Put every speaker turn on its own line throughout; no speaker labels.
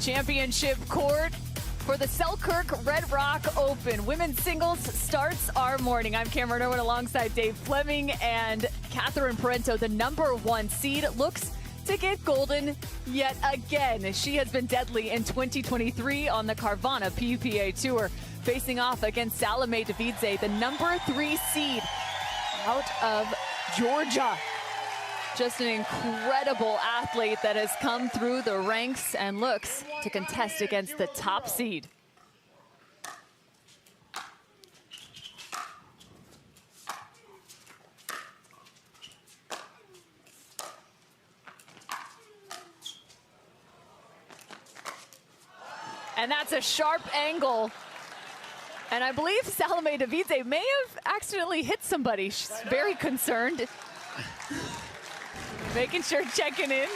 Championship court for the Selkirk Red Rock Open. Women's singles starts our morning. I'm Cameron Irwin alongside Dave Fleming and Catherine Parenteau, the #1 seed, looks to get golden yet again. She has been deadly in 2023 on the Carvana PPA Tour, facing off against Salome Devidze, the #3 seed out of Georgia. Just an incredible athlete that has come through the ranks and looks to contest against the top seed. And that's a sharp angle. And I believe Salome Devidze may have accidentally hit somebody. She's very concerned. Making sure, checking in.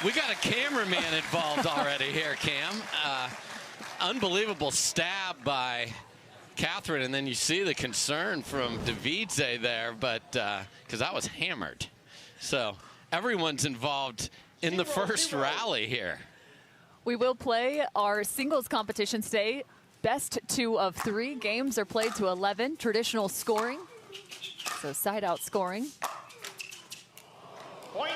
We got a cameraman involved already here, Cam. Unbelievable stab by Catherine, and then you see the concern from Devidze there, but because that was hammered. So everyone's involved in the first rally here.
We will play our singles competition today. Best 2 of 3 games are played to 11. Traditional scoring, so side-out scoring.
Point.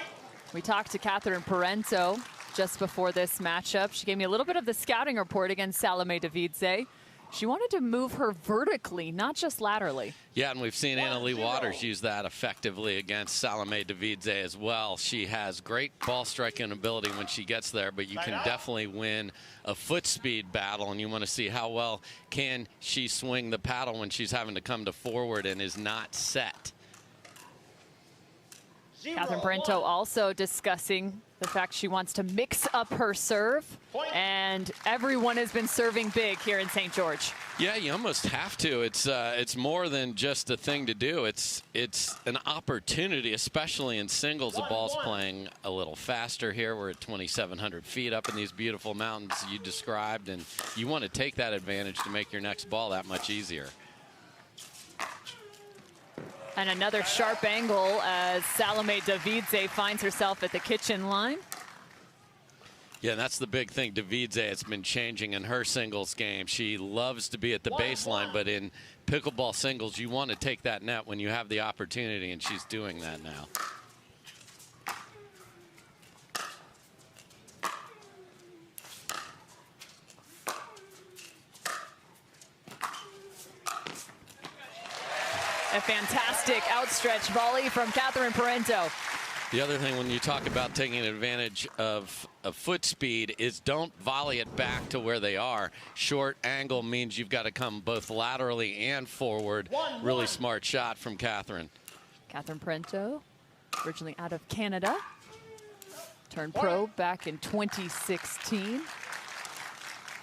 We talked to Catherine Parenteau just before this matchup. She gave me a little bit of the scouting report against Salome Devidze. She wanted to move her vertically, not just laterally.
Yeah, and we've seen Anna Leigh Waters use that effectively against Salome Devidze as well. She has great ball striking ability when she gets there, but you can definitely win a foot speed battle, and you want to see how well can she swing the paddle when she's having to come to forward and is not set.
Catherine Parenteau also discussing the fact she wants to mix up her serve, and everyone has been serving big here in St. George.
Yeah, you almost have to. It's more than just a thing to do. It's an opportunity, especially in singles. The ball's playing a little faster here. We're at 2,700 feet up in these beautiful mountains you described, and you want to take that advantage to make your next ball that much easier.
And another sharp angle as Salome Devidze finds herself at the kitchen line.
Yeah, and that's the big thing. Devidze has been changing in her singles game. She loves to be at the baseline, but in pickleball singles, you want to take that net when you have the opportunity, and she's doing that now.
A fantastic outstretched volley from Catherine Parenteau.
The other thing when you talk about taking advantage of foot speed is don't volley it back to where they are. Short angle means you've got to come both laterally and forward. Really smart shot from Catherine.
Catherine Parenteau, originally out of Canada. Turned pro back in 2016.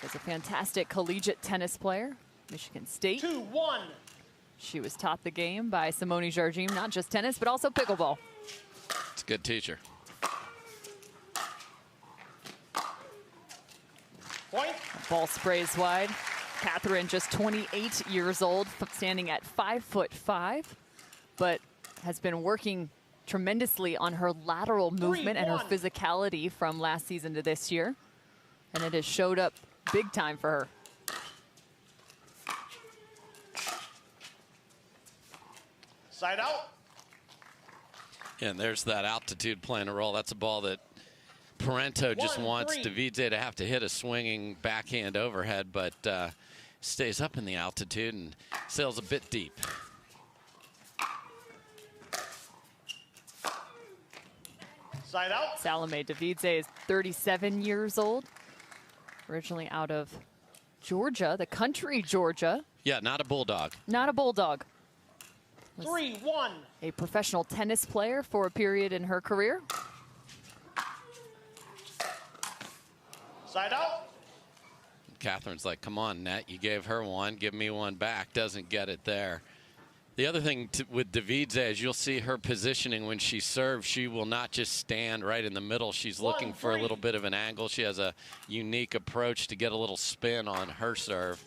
Was a fantastic collegiate tennis player, Michigan State.
2-1.
She was taught the game by Simone Jardim, not just tennis, but also pickleball.
It's a good teacher.
Point.
Ball sprays wide. Catherine, just 28 years old, standing at 5'5", but has been working tremendously on her lateral movement and her physicality from last season to this year. And it has showed up big time for her.
Side out.
And there's that altitude playing a role. That's a ball that Parenteau just wants Devidze to have to hit a swinging backhand overhead, but stays up in the altitude and sails a bit deep.
Side out.
Salome Devidze is 37 years old, originally out of Georgia, the country Georgia.
Yeah, not a bulldog.
Not a bulldog.
3-1.
A professional tennis player for a period in her career.
Side out.
Catherine's like, come on, net. You gave her one. Give me one back. Doesn't get it there. The other thing with Devidze is you'll see her positioning when she serves. She will not just stand right in the middle. She's looking for a little bit of an angle. She has a unique approach to get a little spin on her serve.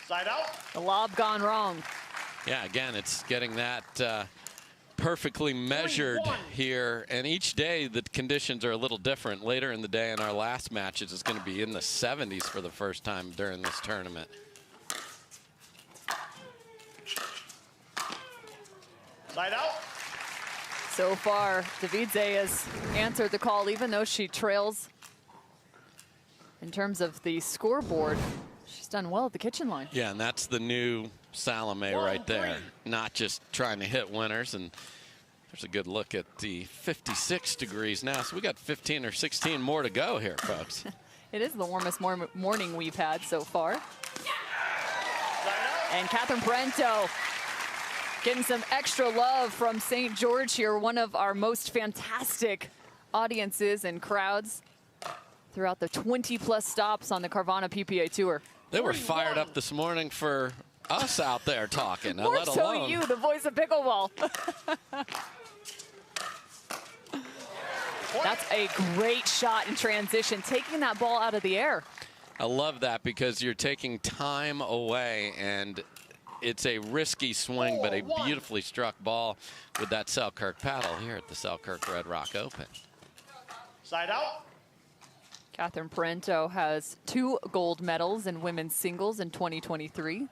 Side out.
The lob gone wrong.
Yeah, again, it's getting that perfectly measured
3-1.
here. And each day the conditions are a little different. Later in the day in our last matches, it's going to be in the 70s for the first time during this tournament.
Side out.
So far, Devidze has answered the call, even though she trails in terms of the scoreboard. She's done well at the kitchen line.
Yeah, and that's the new Salome right there. Not just trying to hit winners. And there's a good look at the 56 degrees now. So we got 15 or 16 more to go here, folks.
It is the warmest morning we've had so far. And Catherine Parenteau getting some extra love from St. George here, one of our most fantastic audiences and crowds throughout the 20-plus stops on the Carvana PPA Tour.
They were fired up this morning for us out there talking,
More
let
so
alone
you, the voice of pickleball. That's a great shot in transition, taking that ball out of the air.
I love that because you're taking time away, and it's a risky swing, but a beautifully struck ball with that Selkirk paddle here at the Selkirk Red Rock Open.
Side out.
Catherine Parenteau has 2 gold medals in women's singles in 2023.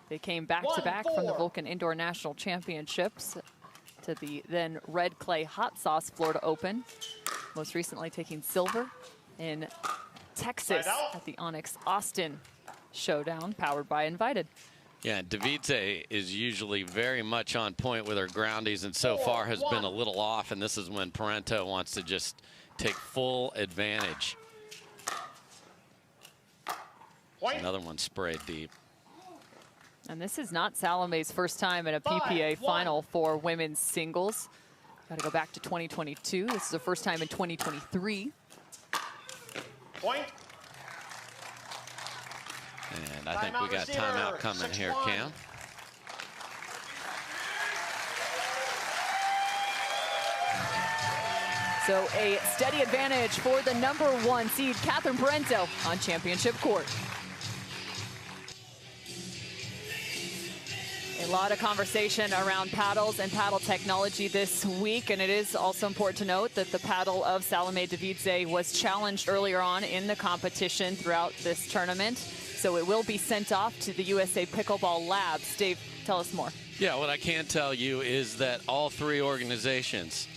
They came back-to-back from the
1-4.
Vulcan Indoor National Championships to the then Red Clay Hot Sauce Florida Open. Most recently taking silver in Texas at the Onyx Austin Showdown, powered by Invited.
Yeah, Devidze is usually very much on point with her groundies, and so far has been a little off, and this is when Parenteau wants to just take full advantage. Another one sprayed deep.
And this is not Salome's first time in a PPA final for women's singles. Got to go back to 2022. This is the first time in 2023.
Point.
And I think we got timeout coming here, Cam.
So a steady advantage for the #1 seed, Catherine Parenteau, on championship court. A lot of conversation around paddles and paddle technology this week, and it is also important to note that the paddle of Salome Devidze was challenged earlier on in the competition throughout this tournament, so it will be sent off to the USA Pickleball Labs. Dave, tell us more.
Yeah, what I can tell you is that all 3 organizations,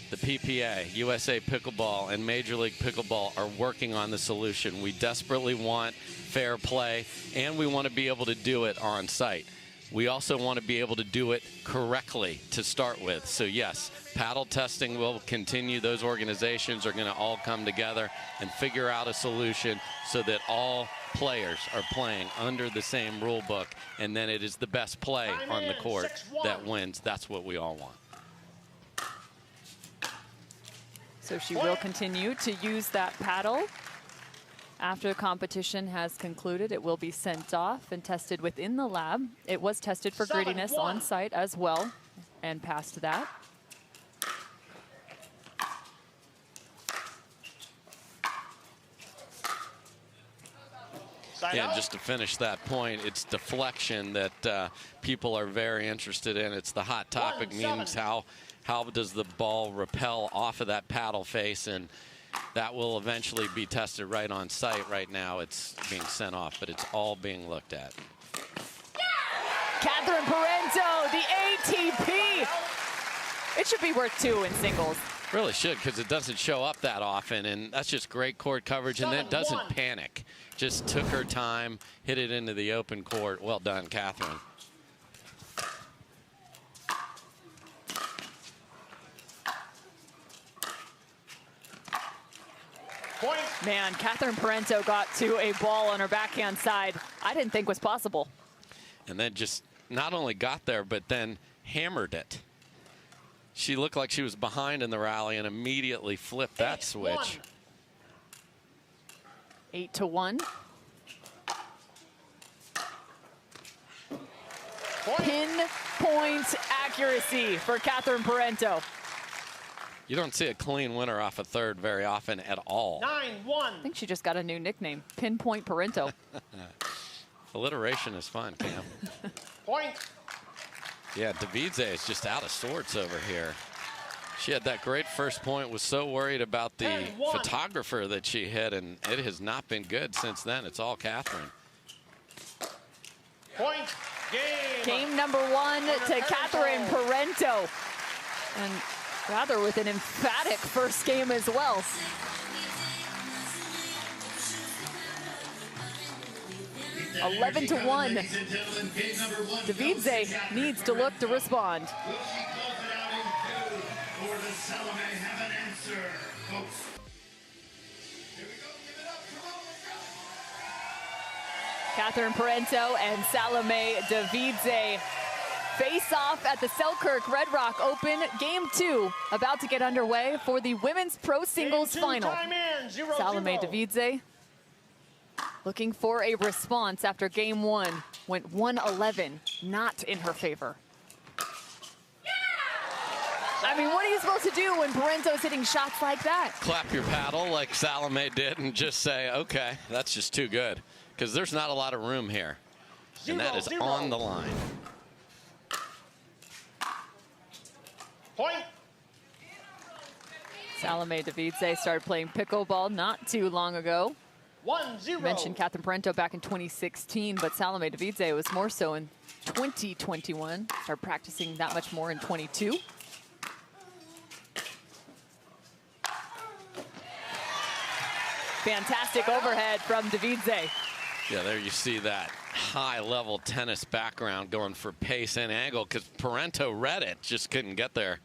the PPA, USA Pickleball, and Major League Pickleball, are working on the solution. We desperately want fair play, and we want to be able to do it on site. We also want to be able to do it correctly to start with. So yes, paddle testing will continue. Those organizations are going to all come together and figure out a solution so that all players are playing under the same rule book, and then it is the best play on the court that wins. That's what we all want.
So she will continue to use that paddle. After the competition has concluded, it will be sent off and tested within the lab. It was tested for grittiness on site as well and passed that.
Yeah, just to finish that point, it's deflection that people are very interested in. It's the hot topic, means how does the ball repel off of that paddle face, and that will eventually be tested right on site. Right now it's being sent off, but it's all being looked at.
Catherine Parenteau, the ATP. It should be worth 2 in singles.
Really should, because it doesn't show up that often, and that's just great court coverage, and then it doesn't panic. Just took her time, hit it into the open court. Well done, Catherine.
Point.
Man, Catherine Parenteau got to a ball on her backhand side I didn't think was possible.
And then just not only got there, but then hammered it. She looked like she was behind in the rally and immediately flipped that switch.
8-1. Pinpoint accuracy for Catherine Parenteau.
You don't see a clean winner off a third very often at all.
9-1.
I think she just got a new nickname, Pinpoint Parenteau.
Alliteration is fun, Cam.
Point.
Yeah, Devidze is just out of sorts over here. She had that great first point, was so worried about the photographer that she hit, and it has not been good since then. It's all Catherine.
Point. Game.
Game number 1 to Catherine Parenteau. And rather with an emphatic first game as well. $11 to 1. Devidze needs to look to respond. Catherine Parenteau and Salome Devidze face off at the Selkirk Red Rock Open. Game 2 about to get underway for the women's pro singles final. Salome Devidze looking for a response after game 1 went 1-11, not in her favor. I mean, what are you supposed to do when Parenteau's hitting shots like that?
Clap your paddle like Salome did and just say, okay, that's just too good. Because there's not a lot of room here. And that is on the line.
Point.
Salome Devidze started playing pickleball not too long ago.
1-0.
Mentioned Catherine Parenteau back in 2016, but Salome Devidze was more so in 2021. Started practicing that much more in 22. Fantastic overhead from Devidze.
Yeah, there you see that high-level tennis background going for pace and angle because Parenteau read it, just couldn't get there.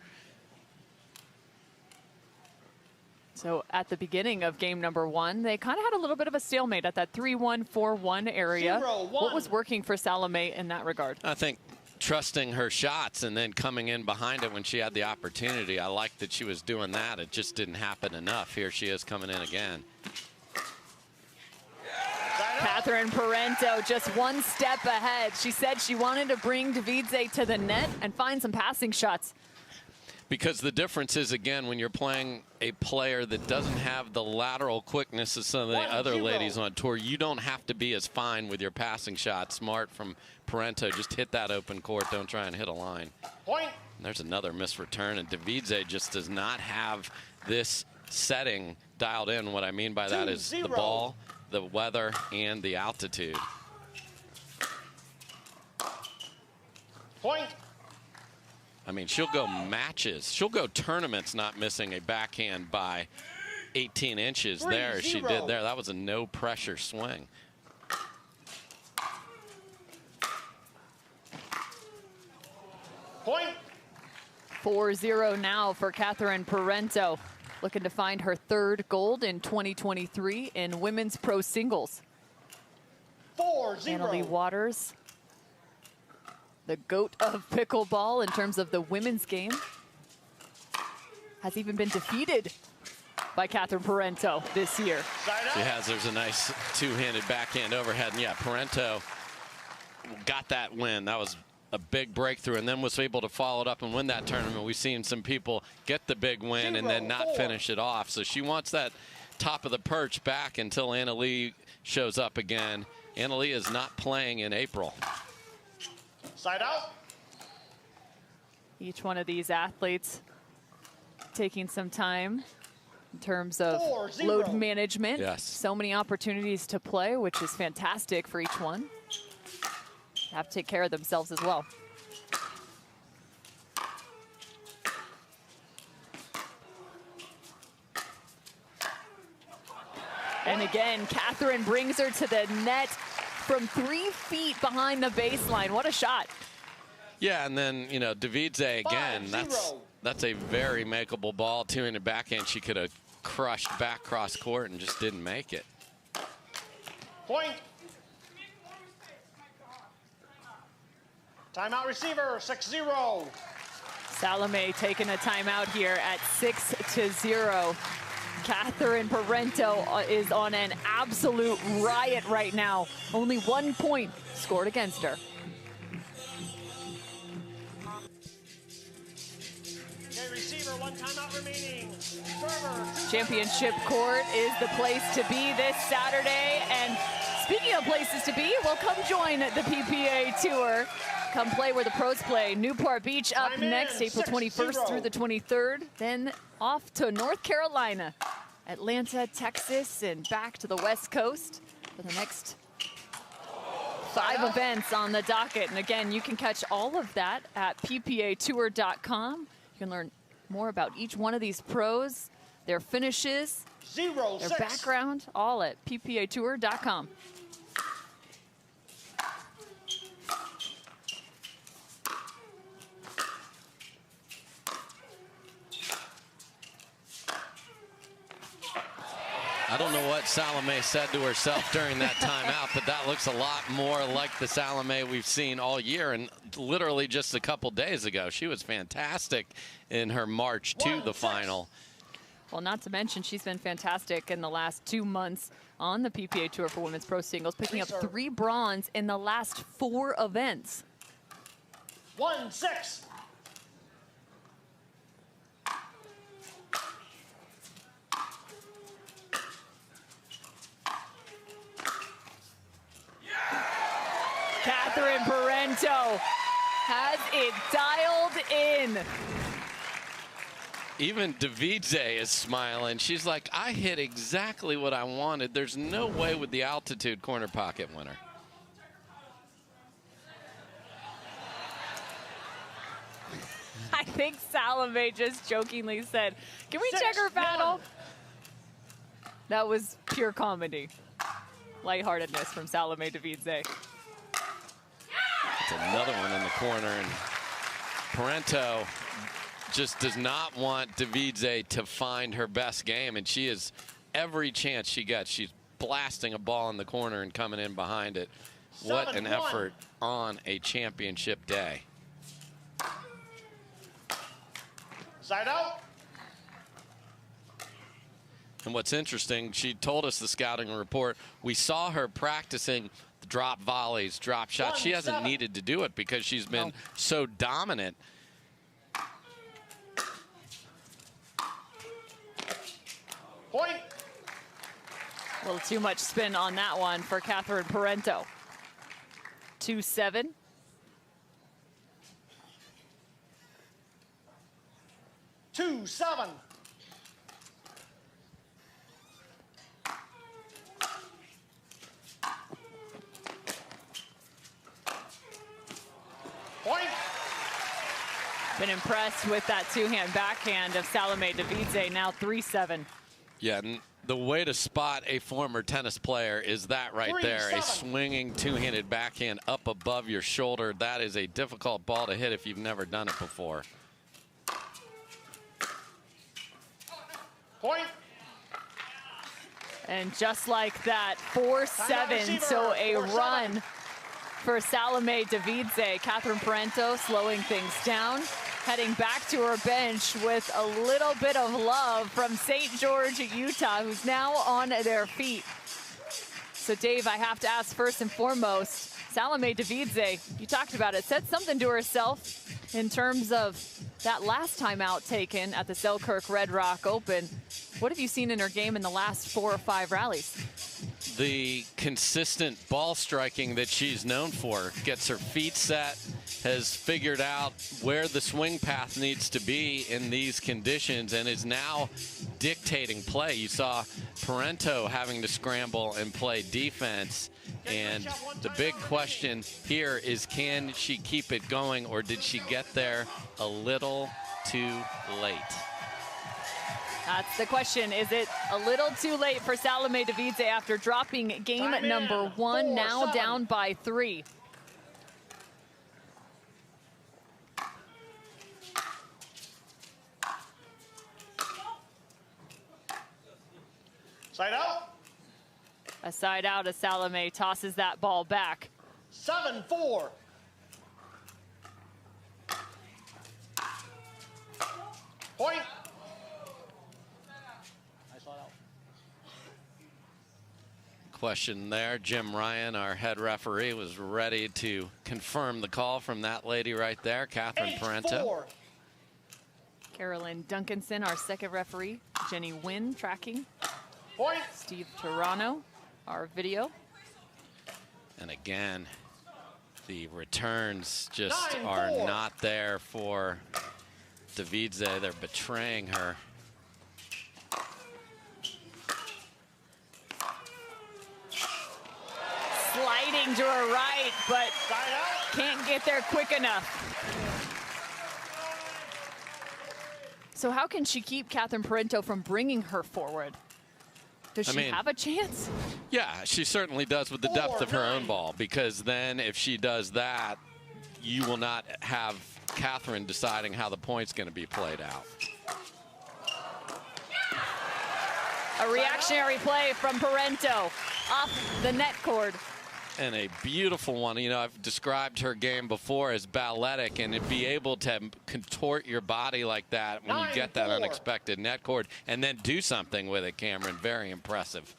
So at the beginning of game number 1, they kind of had a little bit of a stalemate at that 3-1, 4-1 area.
0-1.
What was working for Salome in that regard?
I think trusting her shots and then coming in behind it when she had the opportunity. I liked that she was doing that. It just didn't happen enough. Here she is coming in again.
Catherine Parenteau just one step ahead. She said she wanted to bring Devidze to the net and find some passing shots.
Because the difference is, again, when you're playing a player that doesn't have the lateral quickness as some of the other ladies on tour, you don't have to be as fine with your passing shot. Smart from Parenteau. Just hit that open court. Don't try and hit a line.
Point.
And there's another missed return, and Devidze just does not have this setting dialed in. What I mean by that is the ball, the weather, and the altitude.
Point.
I mean, she'll go matches. She'll go tournaments not missing a backhand by 18 inches there as she did there. That was a no-pressure swing.
Point.
4-0 now for Catherine Parenteau. Looking to find her 3rd gold in 2023 in women's pro singles.
4-0.
Allyce Waters, the GOAT of pickleball in terms of the women's game, has even been defeated by Catherine Parenteau this year.
She has. There's a nice two-handed backhand overhead. And yeah, Parenteau got that win. That was a big breakthrough, and then was able to follow it up and win that tournament. We've seen some people get the big win and then not finish it off. So she wants that top of the perch back until Allyce shows up again. Allyce is not playing in April.
Side out.
Each one of these athletes taking some time in terms of
4-0.
load management.
Yes.
So many opportunities to play, which is fantastic for each one. They have to take care of themselves as well. And again, Catherine brings her to the net from 3 feet behind the baseline. What a shot.
Yeah, and then, you know, Devidze again,
5-0.
that's a very makeable ball. Two-handed backhand, she could have crushed back cross court and just didn't make it.
Point. Timeout receiver, 6-0.
Salome taking a timeout here at 6-0. Catherine Parenteau is on an absolute riot right now. Only 1 point scored against her.
Okay, receiver, 1 timeout remaining. Server.
Championship Court is the place to be this Saturday. And speaking of places to be, well, come join the PPA Tour. come play where the pros play. Newport Beach up next, April 21st through the 23rd. Then off to North Carolina, Atlanta, Texas, and back to the West Coast for the next 5 events on the docket. And again, you can catch all of that at ppatour.com. You can learn more about each one of these pros, their finishes, their background, all at ppatour.com.
I don't know what Salome said to herself during that timeout, but that looks a lot more like the Salome we've seen all year, and literally just a couple days ago. She was fantastic in her march to the final.
Well, not to mention, she's been fantastic in the last 2 months on the PPA Tour for women's pro singles, picking up 3 bronze in the last 4 events.
1-6.
Catherine Parenteau has it dialed in.
Even Devidze is smiling. She's like, I hit exactly what I wanted. There's no way with the altitude corner pocket winner.
I think Salome just jokingly said, can we check her paddle? That was pure comedy. Lightheartedness from Salome Devidze.
It's another one in the corner, and Parenteau just does not want Devidze to find her best game, and she is every chance she gets. She's blasting a ball in the corner and coming in behind it. What an effort on a championship day.
Side out.
And what's interesting, she told us the scouting report, we saw her practicing drop volleys, drop shots. She hasn't needed to do it because she's been so dominant.
Point.
A little too much spin on that one for Catherine Parenteau. 2-7.
2-7. Point.
Been impressed with that 2-hand backhand of Salome Devidze, now 3-7.
Yeah, and the way to spot a former tennis player is that right there, a swinging 2-handed backhand up above your shoulder. That is a difficult ball to hit if you've never done it before.
Point.
And just like that, 4-7, so a run for Salome Devidze. Catherine Parenteau slowing things down, heading back to her bench with a little bit of love from St. George, Utah, who's now on their feet. So, Dave, I have to ask first and foremost, Salome Devidze, you talked about it, said something to herself in terms of that last time out taken at the Selkirk Red Rock Open. What have you seen in her game in the last 4 or 5 rallies?
The consistent ball striking that she's known for. Gets her feet set, has figured out where the swing path needs to be in these conditions, and is now dictating play. You saw Parenteau having to scramble and play defense. And the big question here is, can she keep it going, or did she get there a little too late?
That's the question. Is it a little too late for Salome Devidze after dropping game number 1, now down by 3?
Side out.
A side out as Salome tosses that ball back.
7-4. Point.
Question there. Jim Ryan, our head referee, was ready to confirm the call from that lady right there, Catherine Parenteau.
Carolyn Duncanson, our second referee. Jenny Wynn tracking.
Point.
Steve Toronto, our video.
And again, The returns just are not there for Devidze. They're betraying her.
Sliding to her right, but can't get there quick enough. So how can she keep Catherine Parenteau from bringing her forward? Does she have a chance?
Yeah, she certainly does with the depth of her own ball, because then if she does that, you will not have Catherine deciding how the point's going to be played out.
A reactionary play from Parenteau off the net cord.
And a beautiful one. You know, I've described her game before as balletic, and to be able to contort your body like that when you get that unexpected net cord and then do something with it, Cameron, very impressive.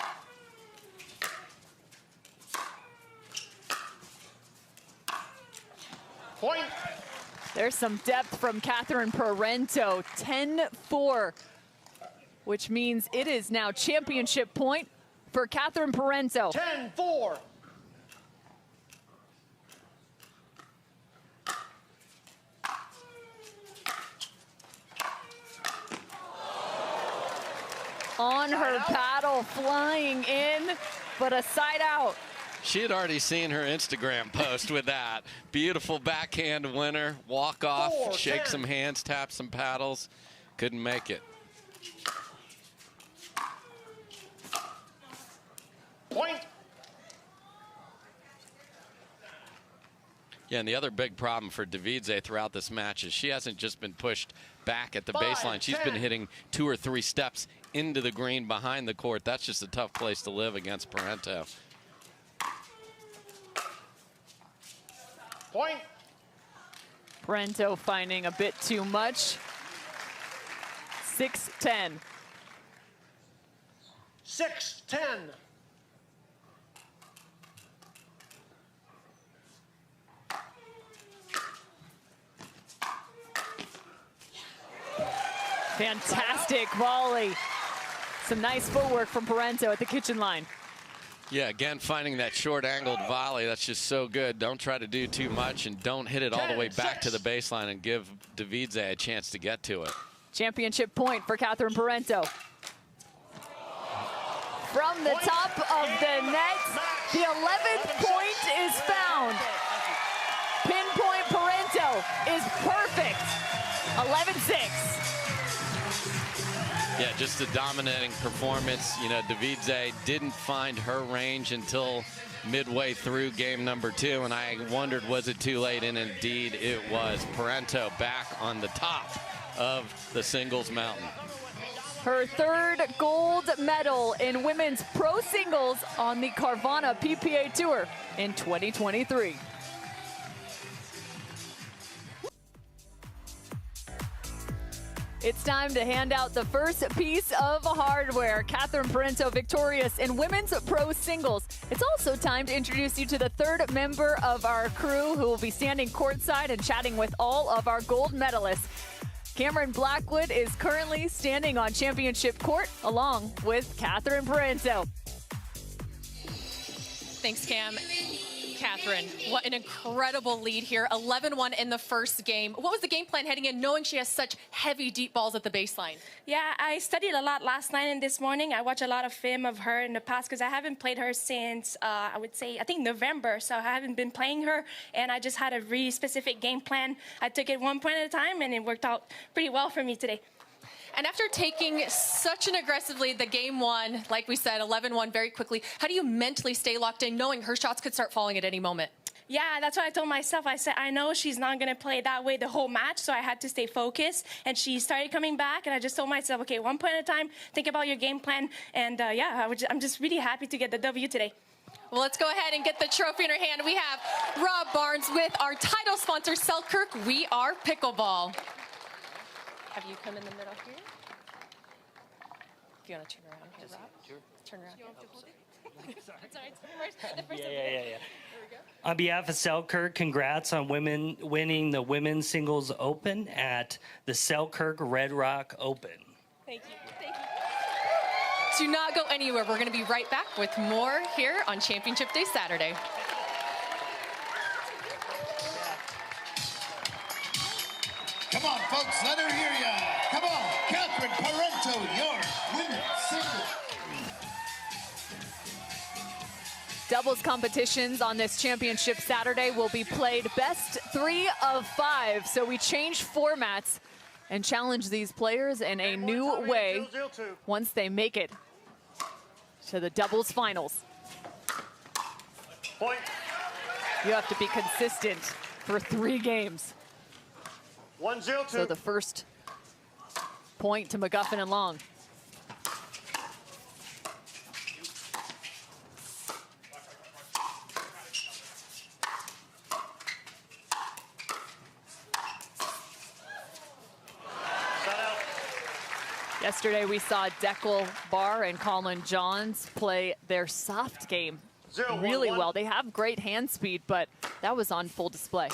Point.
There's some depth from Catherine Parenteau, 10-4, which means it is now championship point for Catherine Parenteau.
10-4.
On her paddle, flying in, but a side out.
She had already seen her Instagram post with that. Beautiful backhand winner, walk off, shake some hands, tap some paddles. Couldn't make it.
Point.
Yeah, and the other big problem for Devidze throughout this match is she hasn't just been pushed back at the baseline. She's been hitting 2 or 3 steps into the green behind the court. That's just a tough place to live against Parenteau.
Point.
Parenteau finding a bit too much. 6-10.
6-10.
Fantastic volley. Some nice footwork from Parenteau at the kitchen line.
Yeah, again, finding that short angled volley, that's just so good. Don't try to do too much and don't hit it all the way back to the baseline and give Devidze a chance to get to it.
Championship point for Catherine Parenteau. From the top of the net, the 11th point is found. Pinpoint Parenteau is perfect. 11-6.
Yeah, just a dominating performance. You know, Devidze didn't find her range until midway through game number 2, and I wondered, was it too late? And indeed it was. Parenteau back on the top of the singles mountain.
Her 3rd gold medal in women's pro singles on the Carvana PPA Tour in 2023. It's time to hand out the first piece of hardware. Catherine Parenteau victorious in women's pro singles. It's also time to introduce you to the 3rd member of our crew who will be standing courtside and chatting with all of our gold medalists. Cameron Blackwood is currently standing on championship court along with Catherine Parenteau.
Thanks, Cam. Catherine, what an incredible lead here. 11-1 in the first game. What was the game plan heading in, knowing she has such heavy, deep balls at the baseline?
Yeah, I studied a lot last night and this morning. I watched a lot of film of her in the past because I haven't played her since, I think November. So I haven't been playing her, and I just had a really specific game plan. I took it 1 point at a time, and it worked out pretty well for me today.
And after taking such an aggressive lead, the game 1, like we said, 11-1 very quickly, how do you mentally stay locked in knowing her shots could start falling at any moment?
Yeah, that's what I told myself. I said, I know she's not going to play that way the whole match, so I had to stay focused. And she started coming back, and I just told myself, okay, 1 point at a time, think about your game plan. And yeah, I'm just really happy to get the W today.
Well, let's go ahead and get the trophy in her hand. We have Rob Barnes with our title sponsor, Selkirk. We are Pickleball. Have you come in the middle here? If you want to turn around here, Rob. Sure. Turn around.
Yeah. On behalf of Selkirk, congrats on winning the Women's Singles Open at the Selkirk Red Rock Open.
Thank you. Do not go anywhere. We're going to be right back with more here on Championship Day Saturday.
Come on, folks, let her hear ya. Come on, Catherine Parenteau, your women's single.
Doubles competitions on this championship Saturday will be played best 3 of 5. So we change formats and challenge these players in a new way once they make it to the doubles finals.
Point.
You have to be consistent for 3 games.
1-0-2.
So the first point to McGuffin and Long. Yesterday we saw Dekel Barr and Collin Johns play their soft game really well. They have great hand speed, but that was on full display.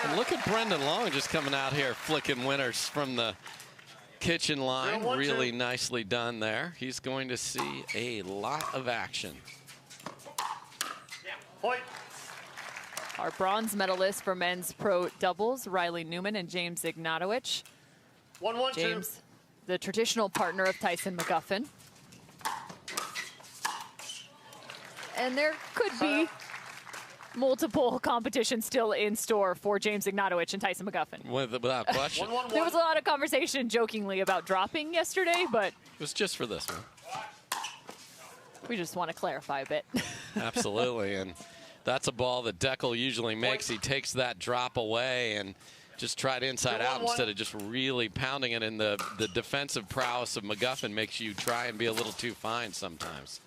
And look at Brendon Long just coming out here flicking winners from the kitchen line. Really nicely done there. He's going to see a lot of action.
Point.
Our bronze medalists for men's pro doubles, Riley Newman and James Ignatowich.
1-1-2.
James, the traditional partner of Tyson McGuffin. And there could be multiple competitions still in store for James Ignatowich and Tyson McGuffin.
Without question.
1-1-1.
There was a lot of conversation jokingly about dropping yesterday, but
It was just for this one.
we just want to clarify a bit.
Absolutely, and that's a ball that Dekel usually makes. He takes that drop away and just tried inside out instead of just really pounding it. And the defensive prowess of McGuffin makes you try and be a little too fine sometimes.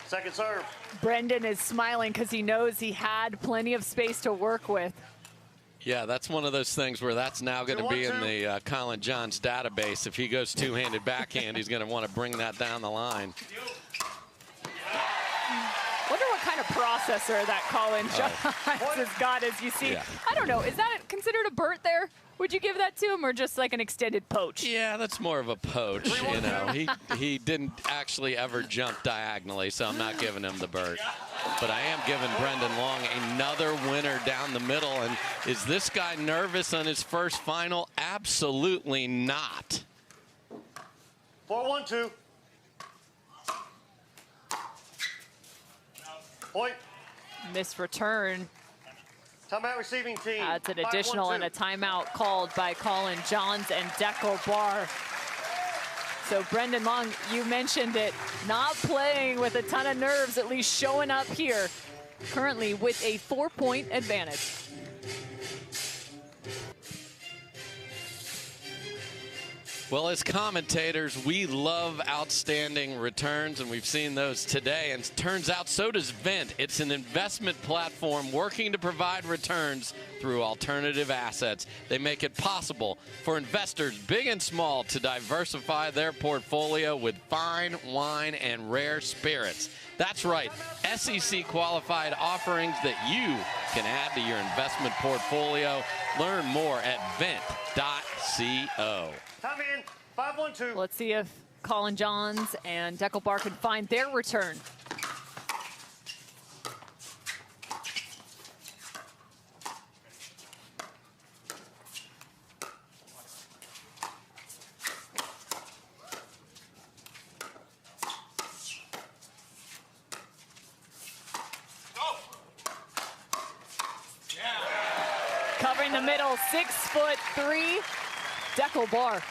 Second serve.
Brendon is smiling because he knows he had plenty of space to work with.
Yeah, that's one of those things where that's now going to be in the Collin Johns database. If he goes two-handed backhand, he's going to want to bring that down the line.
Wonder what kind of processor that Collin Johns has got, as you see.
Yeah.
I don't know. Is that considered a Burt there? Would you give that to him, or just like an extended poach?
Yeah, that's more of a poach. You know, he didn't actually ever jump diagonally, so I'm not giving him the Burt. But I am giving Brendon Long another winner down the middle. And is this guy nervous on his first final? Absolutely not.
4-1-2. Point.
Missed return.
Timeout receiving team.
Adds an additional and a timeout called by Collin Johns and Dekel Barr. So Brendon Long, you mentioned it, not playing with a ton of nerves, at least showing up here, currently with a 4-point advantage.
Well, as commentators, we love outstanding returns, and we've seen those today. And it turns out so does Vent. It's an investment platform working to provide returns through alternative assets. They make it possible for investors, big and small, to diversify their portfolio with fine wine and rare spirits. That's right, SEC qualified offerings that you can add to your investment portfolio. Learn more at vent.co.
Time in. 5-1-2.
Let's see if Collin Johns and Dekel Barr can find their return. Covering the middle, 6'3", Dekel Barr.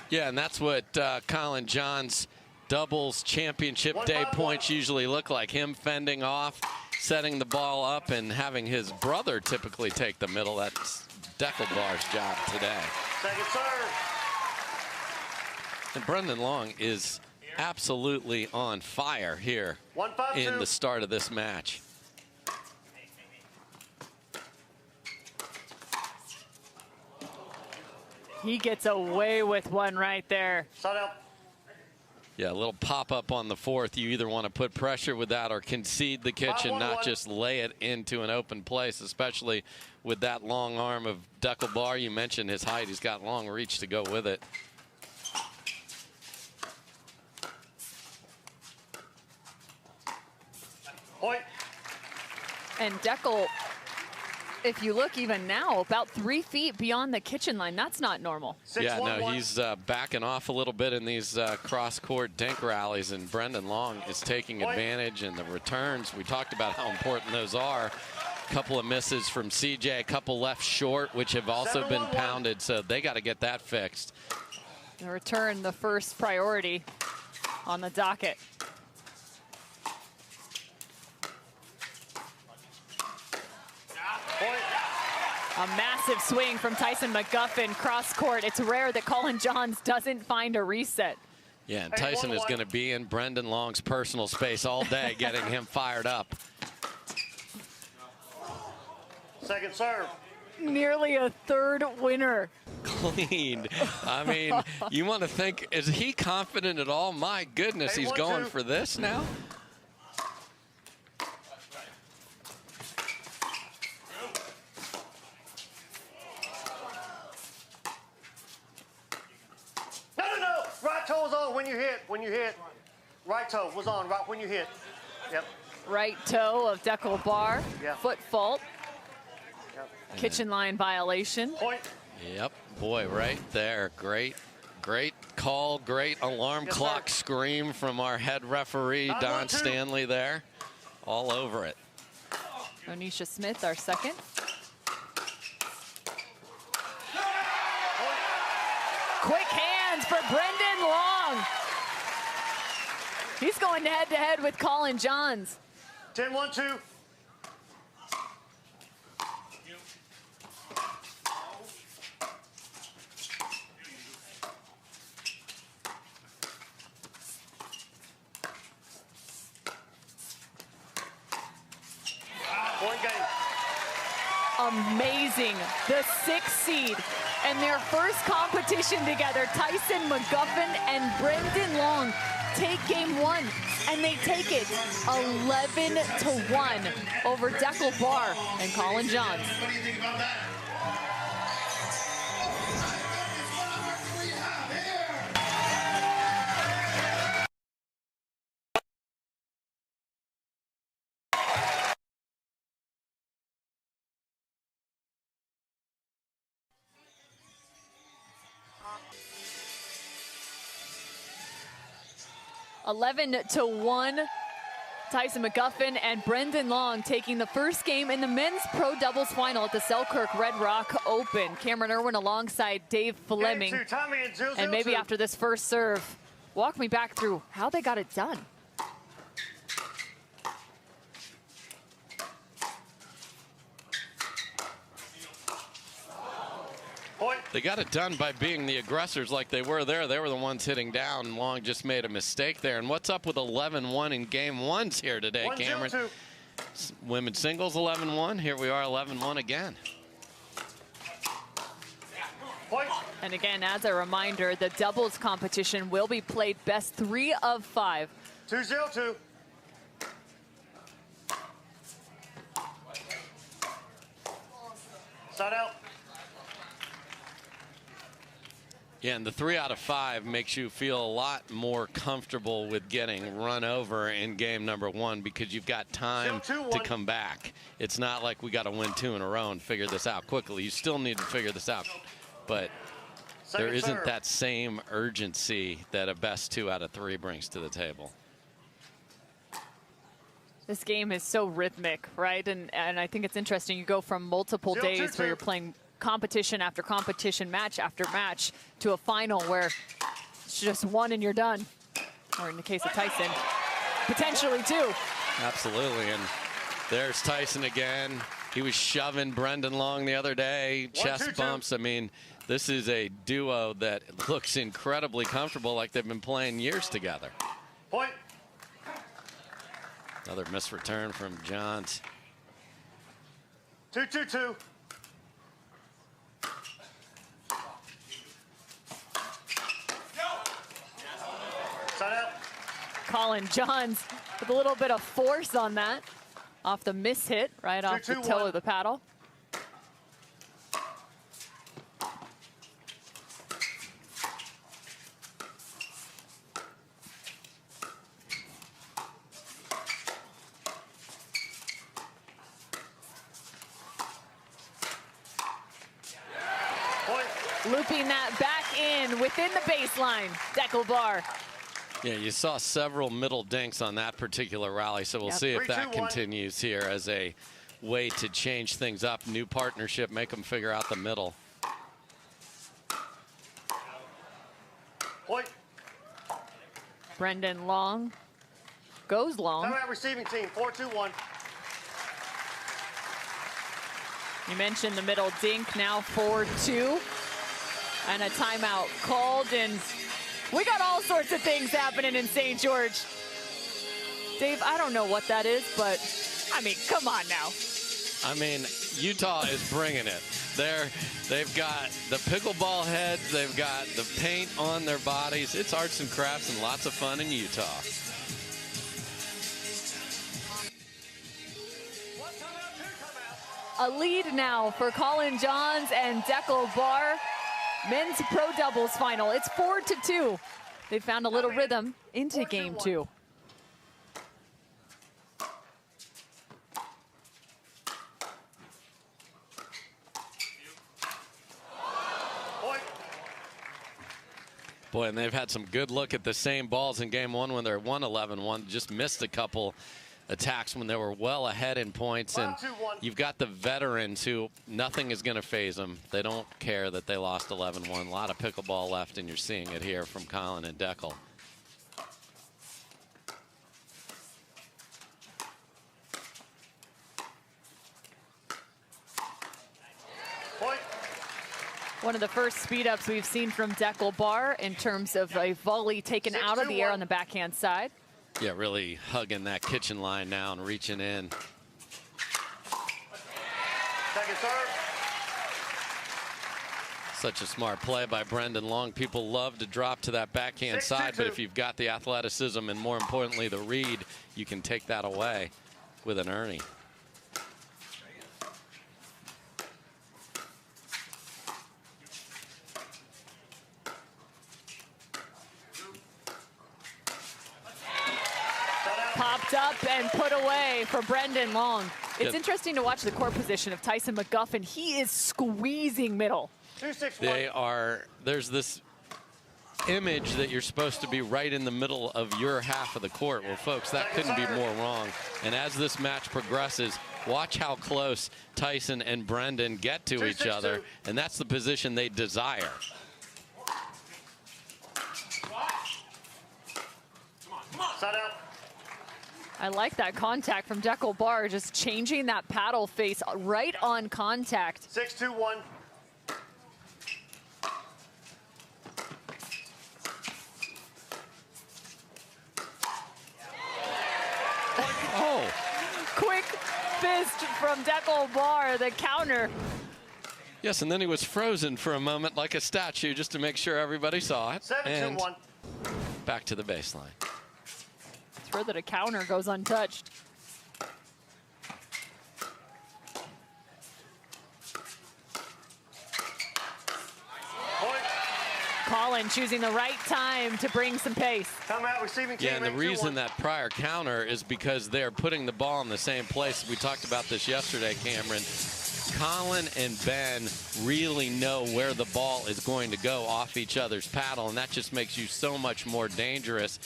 Yeah, and that's what Collin Johns' doubles championship day points usually look like. Him fending off, setting the ball up, and having his brother typically take the middle. That's Dekel Barr's job today.
Second serve.
And Brendon Long is absolutely on fire here
1-5-2.
in the start of this match.
He gets away with one right there.
Side out.
Yeah, a little pop-up on the fourth. You either want to put pressure with that or concede the kitchen, not just lay it into an open place, especially with that long arm of Dekel. You mentioned his height. He's got long reach to go with it.
Point.
And Dekel, if you look even now, about 3 feet beyond the kitchen line. That's not normal.
Yeah, no, he's backing off a little bit in these cross-court dink rallies, and Brendon Long is taking advantage. And the returns, we talked about how important those are. A couple of misses from CJ, a couple left short, which have also been pounded, so they got to get that fixed.
The return, the first priority on the docket. A massive swing from Tyson McGuffin cross court. It's rare that Collin Johns doesn't find a reset.
Yeah, and Tyson is going to be in Brendon Long's personal space all day, getting him fired up.
Second serve.
Nearly a third winner.
Clean. I mean, you want to think, is he confident at all? My goodness, he's going for this now?
Right toe was on when you hit. Right toe was on right when you hit. Yep.
Right toe of Dekel.
Yep.
Foot fault.
Yep.
Kitchen line violation.
Point.
Yep, boy, right there. Great call, great alarm clock scream from our head referee, Don Stanley there. All over it.
Onisha Smith, our second. Quick hands for Brendon Long. He's going head-to-head with Collin Johns.
10-1-2. Point game.
Amazing. The 6th seed and their first competition together. Tyson McGuffin and Brendon Long take game 1, and they take it 11-1 over Dekel and Collin Johns.
What do you think about that?
Here. 11-1. Tyson McGuffin and Brendon Long taking the first game in the men's pro doubles final at the Selkirk Red Rock Open. Cameron Irwin alongside Dave Fleming. And maybe after this first serve, walk me back through how they got it done.
They got it done by being the aggressors like they were there. They were the ones hitting down. Long just made a mistake there. And what's up with 11-1 in game 1s here today, Cameron? Women's singles 11-1. Here we are 11-1 again.
And again, as a reminder, the doubles competition will be played best 3 of 5.
2-0-2. Side out.
Yeah, and the 3 out of 5 makes you feel a lot more comfortable with getting run over in game number 1 because you've got time to come back. It's not like we got to win 2 in a row and figure this out quickly. You still need to figure this out, but there isn't that same urgency that a best 2 out of 3 brings to the table.
This game is so rhythmic, right? And I think it's interesting. You go from multiple days where you're playing competition after competition, match after match, to a final where it's just 1 and you're done. Or in the case of Tyson, potentially 2.
Absolutely, and there's Tyson again. He was shoving Brendon Long the other day, chest bumps. I mean, this is a duo that looks incredibly comfortable, like they've been playing years together.
Point.
Another missed return from Johns.
2-2-2. Side out.
Collin Johns with a little bit of force on that. Off the miss hit, right off the toe of the paddle. Looping that back in within the baseline. Dekel bar.
Yeah, you saw several middle dinks on that particular rally, so we'll see if that continues here as a way to change things up. New partnership, make them figure out the middle.
Point.
Brendon long. Goes long.
Timeout receiving team, 4-2-1.
You mentioned the middle dink, now 4-2. And a timeout called, and we got all sorts of things happening in St. George. Dave, I don't know what that is, but I mean, come on now.
I mean, Utah is bringing it. They've got the pickleball heads, they've got the paint on their bodies. It's arts and crafts and lots of fun in Utah.
A lead now for Collin Johns and Dekel Bar. Men's pro doubles final. It's 4-2. They found a little rhythm into game 2.
Boy, and they've had some good look at the same balls in game 1 when they're 1-11-1. Just missed a couple attacks when they were well ahead in points, and you've got the veterans who nothing is going to phase them. They don't care that they lost 11-1. A lot of pickleball left, and you're seeing it here from Collin and Dekel.
Point.
One of the first speed ups we've seen from Dekel Bar in terms of a volley taken out of the air on the backhand side.
Yeah, really hugging that kitchen line now and reaching in.
Second serve.
Such a smart play by Brendon Long. People love to drop to that backhand side, but if you've got the athleticism and more importantly the read, you can take that away with an Ernie.
Popped up and put away for Brendon Long. It's interesting to watch the court position of Tyson McGuffin. He is squeezing middle.
2-6-1.
They are, there's this image that you're supposed to be right in the middle of your half of the court. Well, folks, that couldn't be more wrong. And as this match progresses, watch how close Tyson and Brendon get to each other. And that's the position they desire.
Side out.
I like that contact from Dekel Bar, just changing that paddle face right on contact.
6-2-1.
Oh.
Quick fist from Dekel Bar, the counter.
Yes, and then he was frozen for a moment like a statue just to make sure everybody saw it.
7-2-1.
Back to the baseline.
Throw that a counter goes untouched.
Point.
Collin choosing the right time to bring some pace.
Timeout receiving team.
Yeah, and the
8-2-1.
reason that prior counter is because they're putting the ball in the same place. We talked about this yesterday, Cameron. Collin and Ben really know where the ball is going to go off each other's paddle, and that just makes you so much more dangerous.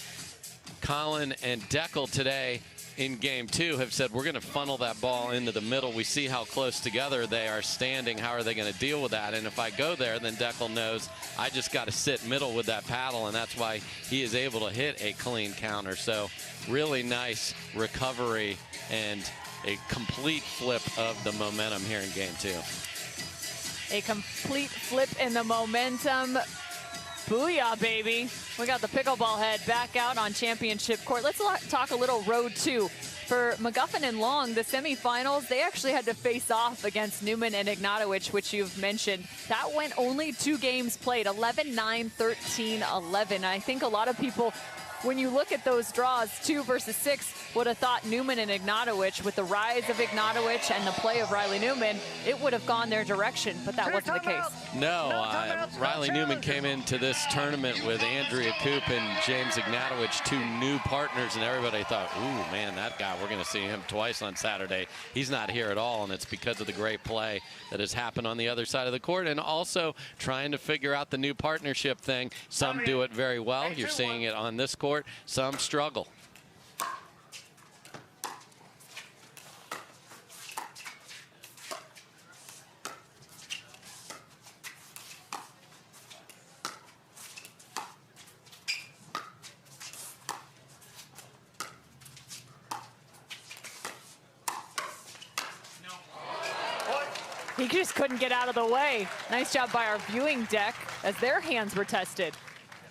Collin and Dekel today in game 2 have said, we're going to funnel that ball into the middle. We see how close together they are standing. How are they going to deal with that? And if I go there, then Dekel knows I just got to sit middle with that paddle, and that's why he is able to hit a clean counter. So really nice recovery and a complete flip of the momentum here in game 2.
A complete flip in the momentum. Booyah, baby. We got the pickleball head back out on championship court. Let's talk a little road 2. For McGuffin and Long, the semifinals, they actually had to face off against Newman and Ignatowich, which you've mentioned. That went only 2 games played, 11-9, 13-11. I think a lot of people when you look at those draws, 2 versus 6, would have thought Newman and Ignatowich, with the rise of Ignatowich and the play of Riley Newman, it would have gone their direction, but that wasn't the case.
No, Riley Newman came into this tournament with Andrea Koop and James Ignatowich, 2 new partners, and everybody thought, ooh, man, that guy, we're going to see him twice on Saturday. He's not here at all, and it's because of the great play that has happened on the other side of the court, and also trying to figure out the new partnership thing. Some do it very well. You're seeing it on this court. Some struggle.
He just couldn't get out of the way. Nice job by our viewing deck as their hands were tested.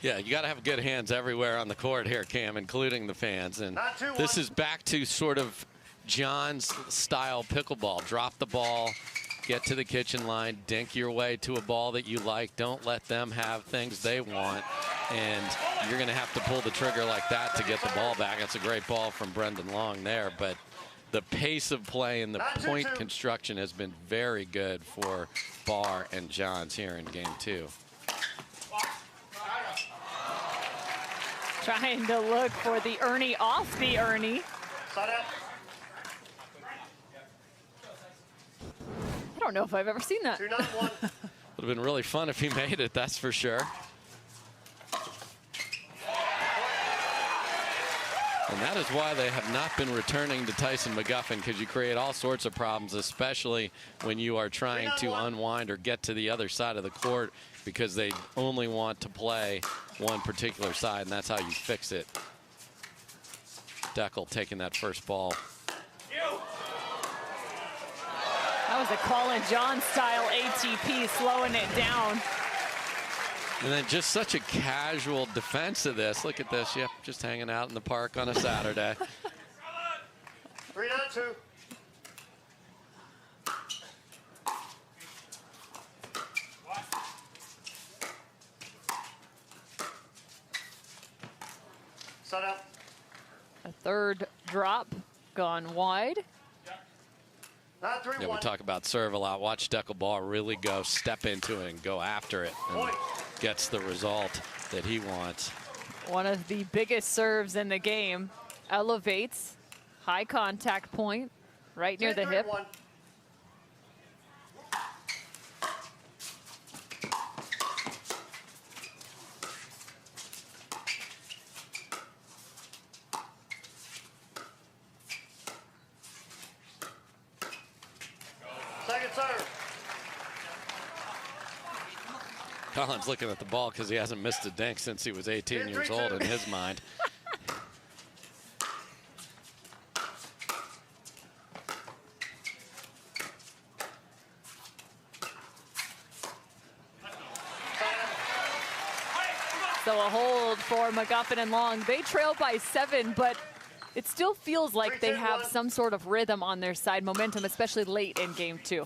Yeah, you got to have good hands everywhere on the court here, Cam, including the fans. And this is back to sort of John's style pickleball. Drop the ball, get to the kitchen line, dink your way to a ball that you like. Don't let them have things they want. And you're going to have to pull the trigger like that to get the ball back. That's a great ball from Brendon Long there. But the pace of play and the point construction has been very good for Barr and Johns here in game 2.
Trying to look for the Ernie off the Ernie. I don't know if I've ever seen that.
Would have been really fun if he made it, that's for sure. And that is why they have not been returning to Tyson McGuffin, because you create all sorts of problems, especially when you are trying to unwind or get to the other side of the court, because they only want to play one particular side, and that's how you fix it. Dekel taking that first ball.
That was a Collin John style ATP, slowing it down.
And then just such a casual defense of this. Look at this. Yep, just hanging out in the park on a Saturday.
3-2. Set up.
A third drop gone wide.
Yeah, we talk about serve a lot. Watch Dekel ball really go, step into it, and go after it. And gets the result that he wants.
One of the biggest serves in the game. Elevates, high contact point, right near the hip.
Second serve.
Collin's looking at the ball because he hasn't missed a dink since he was 18 years old in his mind.
So a hold for McGuffin and Long. They trail by 7, but it still feels like they have some sort of rhythm on their side, momentum, especially late in game 2.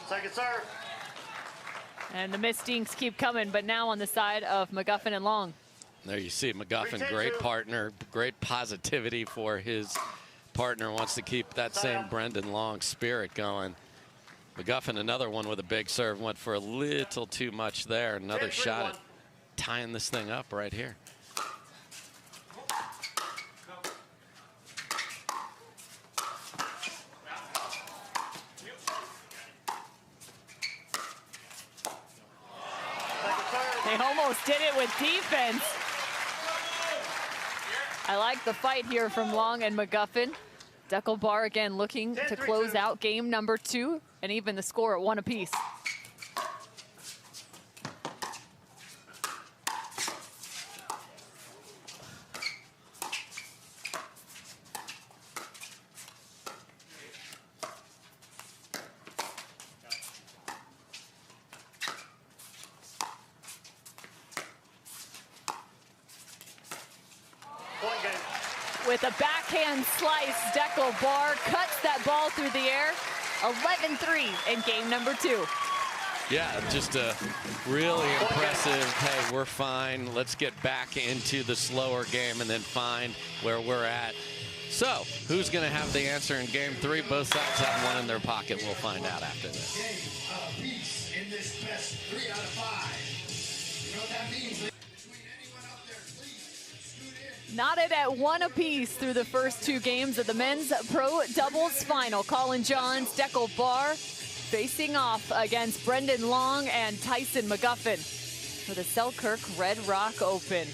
Second serve.
And the missed dinks keep coming, but now on the side of McGuffin and Long.
There you see McGuffin, great partner, great positivity for his partner. Wants to keep that same Brendon Long spirit going. McGuffin, another one with a big serve, went for a little too much there. Another shot at tying this thing up right here.
They almost did it with defense. I like the fight here from Long and McGuffin. Dekel Barr again looking to close out game number 2, and even the score at 1 apiece.
Point game.
with a backhand slice. Dekel Bar cuts that ball through the air. 11-3 in game number 2.
Yeah, just a really impressive, hey, we're fine. Let's get back into the slower game and then find where we're at. So, who's going to have the answer in game 3? Both sides have one in their pocket. We'll find out after this.
Game apiece in this best 3 out of 5. You know what that means? Between anyone up there, please scoot in.
Knotted at 1 apiece through the first 2 games of the men's pro doubles final. Collin Johns, Dekel Bar facing off against Brendon Long and Tyson McGuffin for the Selkirk Red Rock Open.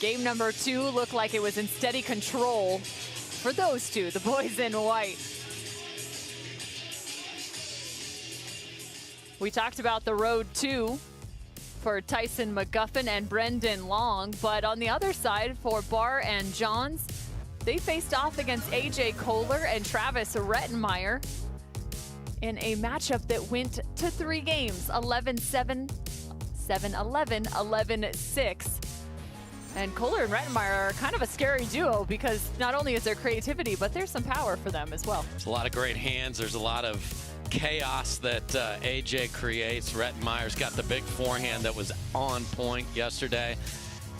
Game number 2 looked like it was in steady control for those two, the boys in white. We talked about the road 2 for Tyson McGuffin and Brendon Long, but on the other side for Bar and Johns, they faced off against AJ Koller and Travis Rettenmeyer in a matchup that went to 3 games, 11-7, 7-11, 11-6. And Koller and Rettenmeyer are kind of a scary duo because not only is there creativity, but there's some power for them as well.
There's a lot of great hands. There's a lot of chaos that AJ creates. Rettenmeyer's got the big forehand that was on point yesterday.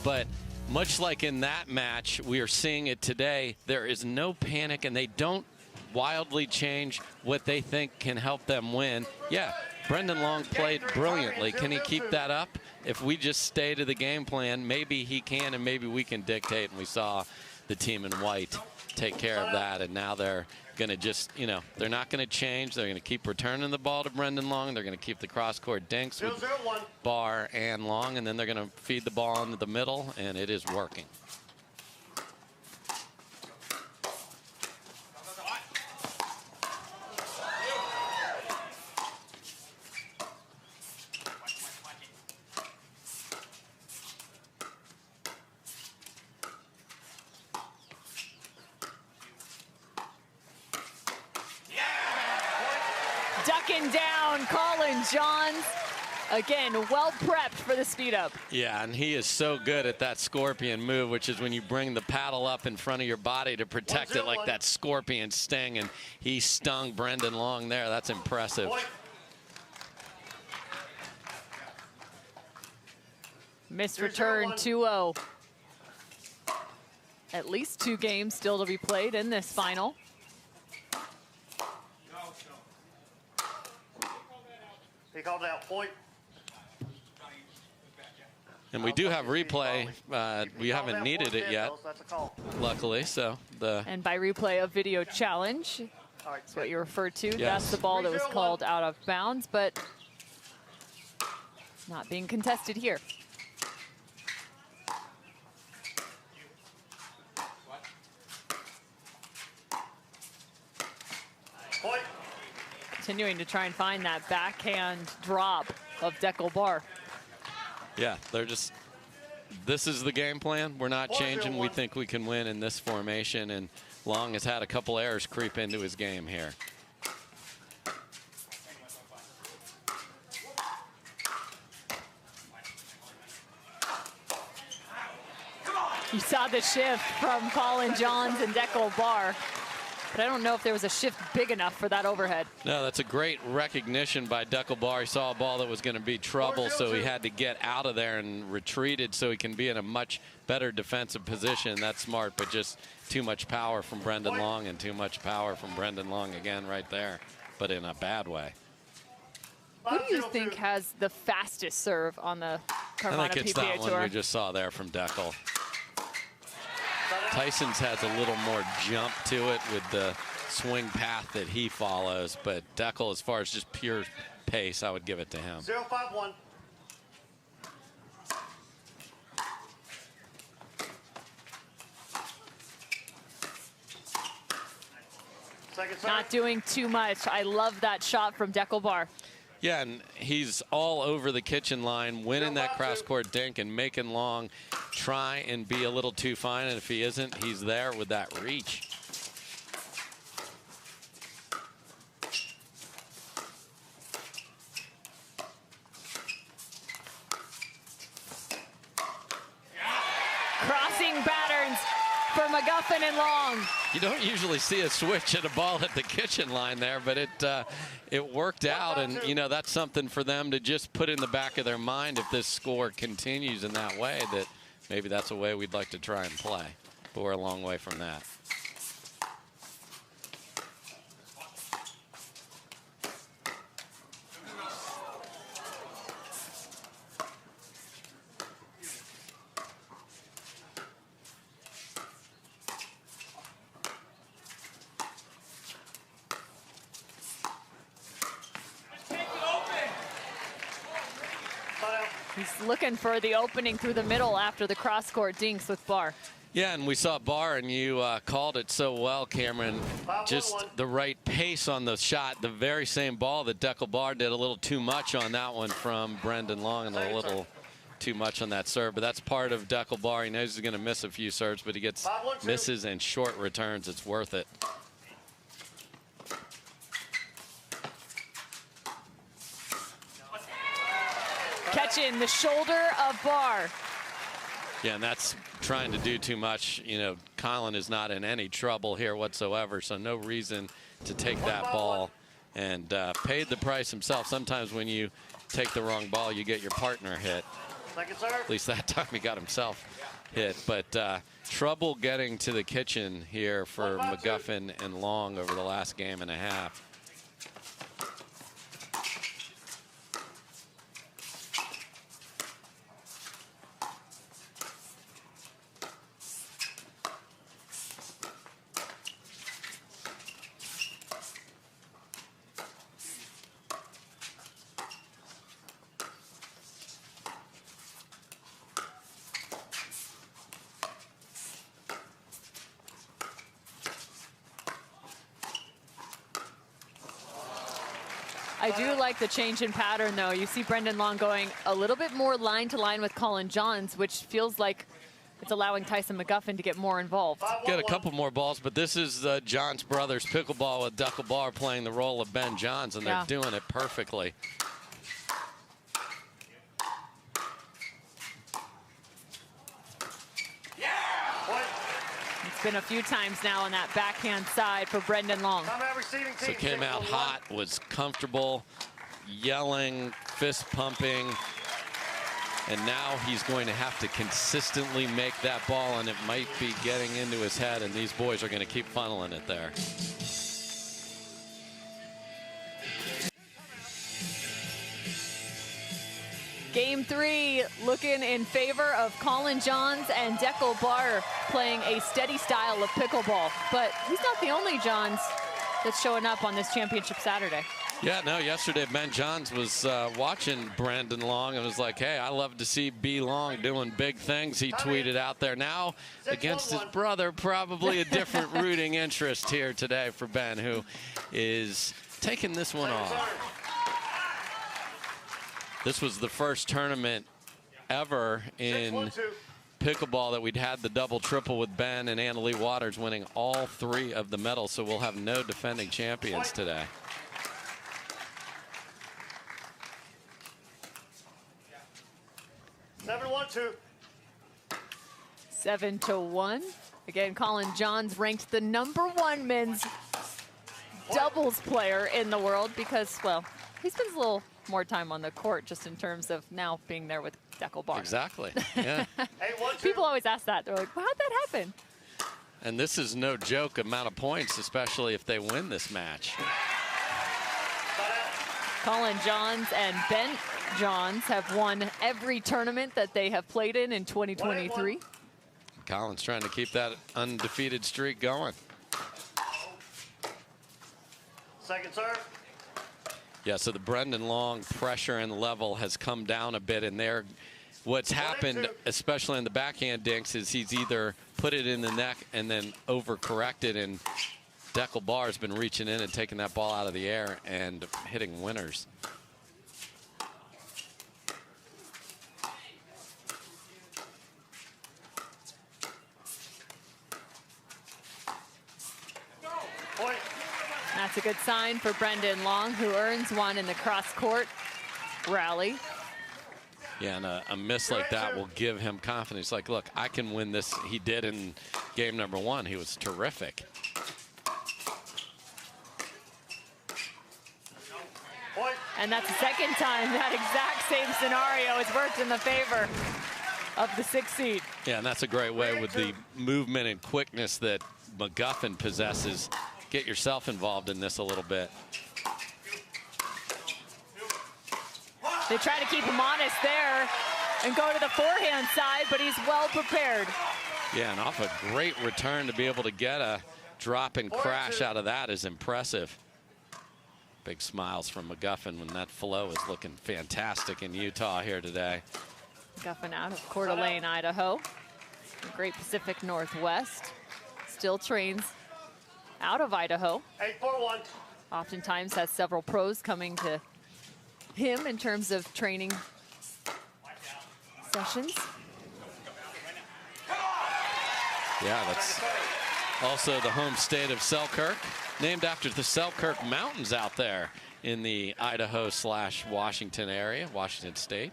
But much like in that match, we are seeing it today. There is no panic, and they don't wildly change what they think can help them win. Yeah, Brendon Long played brilliantly. Can he keep that up? If we just stay to the game plan, maybe he can, and maybe we can dictate. And we saw the team in white take care of that, and now they're going to just, you know, they're not going to change. They're going to keep returning the ball to Brendon Long. They're going to keep the cross-court dinks with Bar and Long, and then they're going to feed the ball into the middle, and it is working.
Ducking down Collin Johns. Again, well prepped for the speed up.
Yeah, and he is so good at that scorpion move, which is when you bring the paddle up in front of your body to protect it like that scorpion sting, and he stung Brendon Long there. That's impressive.
Missed return 2-0. At least 2 games still to be played in this final.
He called out point.
And we do have replay. We haven't needed it yet, luckily. So
and by replay of video challenge, that's what you referred to.
Yes.
That's the ball that was called out of bounds, but not being contested here.
Point.
Continuing to try and find that backhand drop of Dekel Bar.
yeah, they're just, this is the game plan. We're not changing. We think we can win in this formation, and Long has had a couple errors creep into his game here.
You saw the shift from Collin Johns and Dekel Bar, but I don't know if there was a shift big enough for that overhead.
No, that's a great recognition by Dekel Bar. He saw a ball that was going to be trouble, so he had to get out of there and retreated so he can be in a much better defensive position. That's smart, but just too much power from Brendon Long, and too much power from Brendon Long again right there, but in a bad way.
Who do you think has the fastest serve on the Carvana
I think it's that
PPA
one
Tour?
we just saw there from Dekel. Tyson's has a little more jump to it with the swing path that he follows, but Dekel, as far as just pure pace, I would give it to him.
0-5-1. Second serve.
Not doing too much. I love that shot from Dekel Bar.
Yeah, and he's all over the kitchen line, winning that cross-court dink and making Long try and be a little too fine, and if he isn't, he's there with that reach.
Crossing patterns for McGuffin and Long.
You don't usually see a switch at a ball at the kitchen line there, but it worked out, and you know that's something for them to just put in the back of their mind if this score continues in that way, that maybe that's a way we'd like to try and play. But we're a long way from that.
He's looking for the opening through the middle after the cross-court dinks with Barr.
Yeah, and we saw Barr, and you called it so well, Cameron. Just the right pace on the shot. The very same ball that Dekel Barr did a little too much on that one from Brendon Long, and a little too much on that serve. But that's part of Dekel Barr. He knows he's going to miss a few serves, but he gets misses and short returns. It's worth it.
Catching the shoulder of Barr.
Yeah, and that's trying to do too much. You know, Collin is not in any trouble here whatsoever, so no reason to take that ball, and paid the price himself. Sometimes when you take the wrong ball, you get your partner hit. At least that time he got himself hit. But trouble getting to the kitchen here for McGuffin and Long over the last game and a half.
I do like the change in pattern, though. You see Brendon Long going a little bit more line to line with Collin Johns, which feels like it's allowing Tyson McGuffin to get more involved.
Get a couple more balls, but this is the Johns brothers pickleball with Dekel Barr playing the role of Ben Johns, and they're doing it perfectly.
It's been a few times now on that backhand side for Brendon Long.
So came out hot, was comfortable, yelling, fist pumping, and now he's going to have to consistently make that ball, and it might be getting into his head, and these boys are going to keep funneling it there.
Game 3 looking in favor of Collin Johns and Dekel Barr playing a steady style of pickleball. But he's not the only Johns that's showing up on this championship Saturday.
Yeah, no, yesterday Ben Johns was watching Brendon Long and was like, hey, I love to see B Long doing big things. He tweeted out there. Now, against his brother, probably a different rooting interest here today for Ben, who is taking this one off. This was the first tournament ever in pickleball that we'd had the double-triple with Ben and Annalie Waters winning all 3 of the medals, so we'll have no defending champions today.
Two.
7-1. Again, Collin Johns ranked the #1 men's doubles player in the world because, well, he spends a little more time on the court just in terms of now being there with Dekel Barr.
Exactly. Yeah.
People always ask that. They're like, well, how'd that happen?
And this is no joke amount of points, especially if they win this match.
Collin Johns and Ben Johns have won every tournament that they have played in 2023.
Collin's trying to keep that undefeated streak going.
Second serve.
Yeah, so the Brendon Long pressure and level has come down a bit, and there, what's happened, especially in the backhand dinks, is he's either put it in the neck and then overcorrected, and Dekel Barr has been reaching in and taking that ball out of the air and hitting winners.
That's a good sign for Brendon Long, who earns one in the cross-court rally.
Yeah, and a miss like that will give him confidence. Like, look, I can win this. He did in game number 1, he was terrific.
Point.
And that's the second time that exact same scenario has worked in the favor of the 6th seed.
Yeah, and that's a great way with the movement and quickness that McGuffin possesses. Get yourself involved in this a little bit.
They try to keep him honest there and go to the forehand side, but he's well prepared.
Yeah, and off a great return to be able to get a drop and crash out of that is impressive. Big smiles from McGuffin when that flow is looking fantastic in Utah here today.
McGuffin out of Coeur d'Alene, Idaho. The Great Pacific Northwest. Still trains out of Idaho.
8-4-1.
Oftentimes has several pros coming to him in terms of training sessions.
Yeah, that's also the home state of Selkirk, named after the Selkirk Mountains out there in the Idaho/Washington area, Washington State.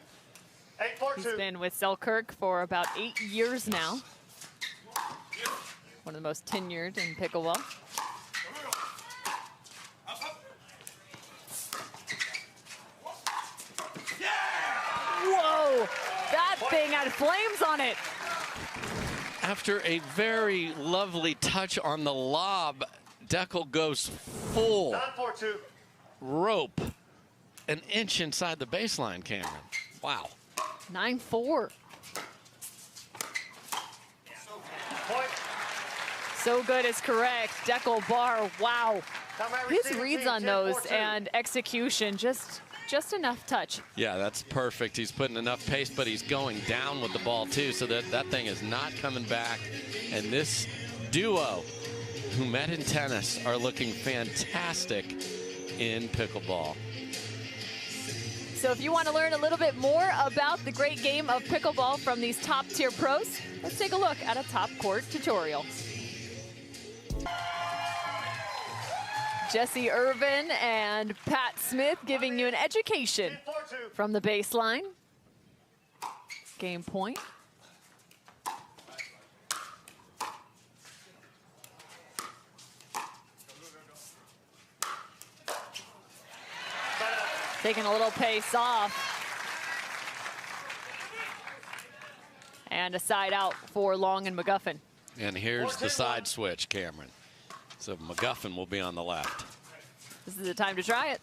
8-4-2.
He's been with Selkirk for about 8 years now. One of the most tenured in pickleball. Whoa, that thing had flames on it.
After a very lovely touch on the lob, Dekel goes full
9-4-2.
rope, an inch inside the baseline, Cameron. Wow.
9-4.
Point.
So good is correct. Dekel bar, wow.
Timeout
His
receiving
reads
team,
on those
10-4-2.
and execution, just enough touch.
Yeah, that's perfect. He's putting enough pace, but he's going down with the ball too, so that thing is not coming back. And this duo, who met in tennis, are looking fantastic in pickleball.
So if you want to learn a little bit more about the great game of pickleball from these top tier pros, let's take a look at a top court tutorial. Jessie Irvine and Pat Smith giving you an education
10-4-2.
from the baseline. Game point. Taking a little pace off. And a side out for Long and McGuffin.
And here's the side switch, Cameron. So McGuffin will be on the left.
This is the time to try it.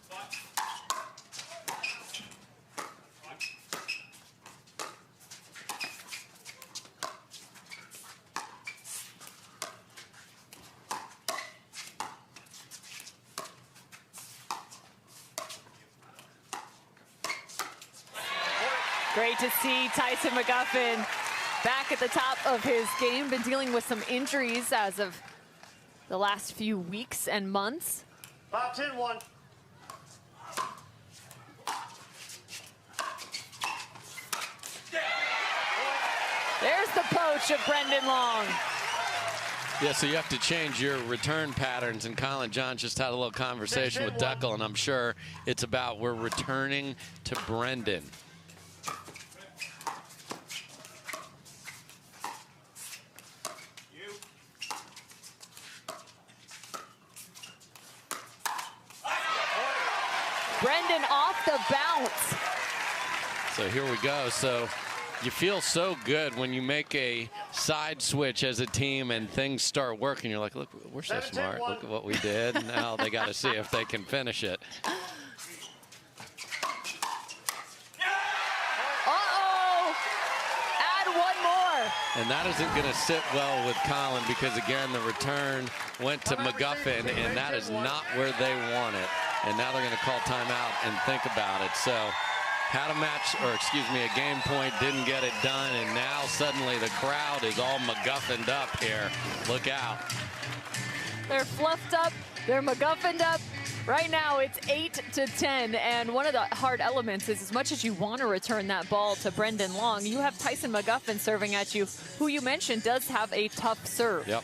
Great to see Tyson McGuffin back at the top of his game. Been dealing with some injuries as of the last few weeks and months.
5-10-1.
There's the poach of Brendon Long.
Yeah, so you have to change your return patterns. And Collin John just had a little conversation with Dekel, and I'm sure it's about we're returning to Brendon.
Brendon off the bounce.
So here we go. So you feel so good when you make a side switch as a team and things start working. You're like, look, we're so smart. Look at what we did. Now they got to see if they can finish it.
Uh-oh! Add one more.
And that isn't going to sit well with Collin because, again, the return went to McGuffin, and that is not where they want it. And now they're going to call timeout and think about it. So had a match, or excuse me, a game point, didn't get it done, and now suddenly the crowd is all McGuffined up here. Look out.
They're fluffed up. They're McGuffined up. Right now it's 8-10, and one of the hard elements is as much as you want to return that ball to Brendon Long, you have Tyson McGuffin serving at you, who you mentioned does have a tough serve.
Yep.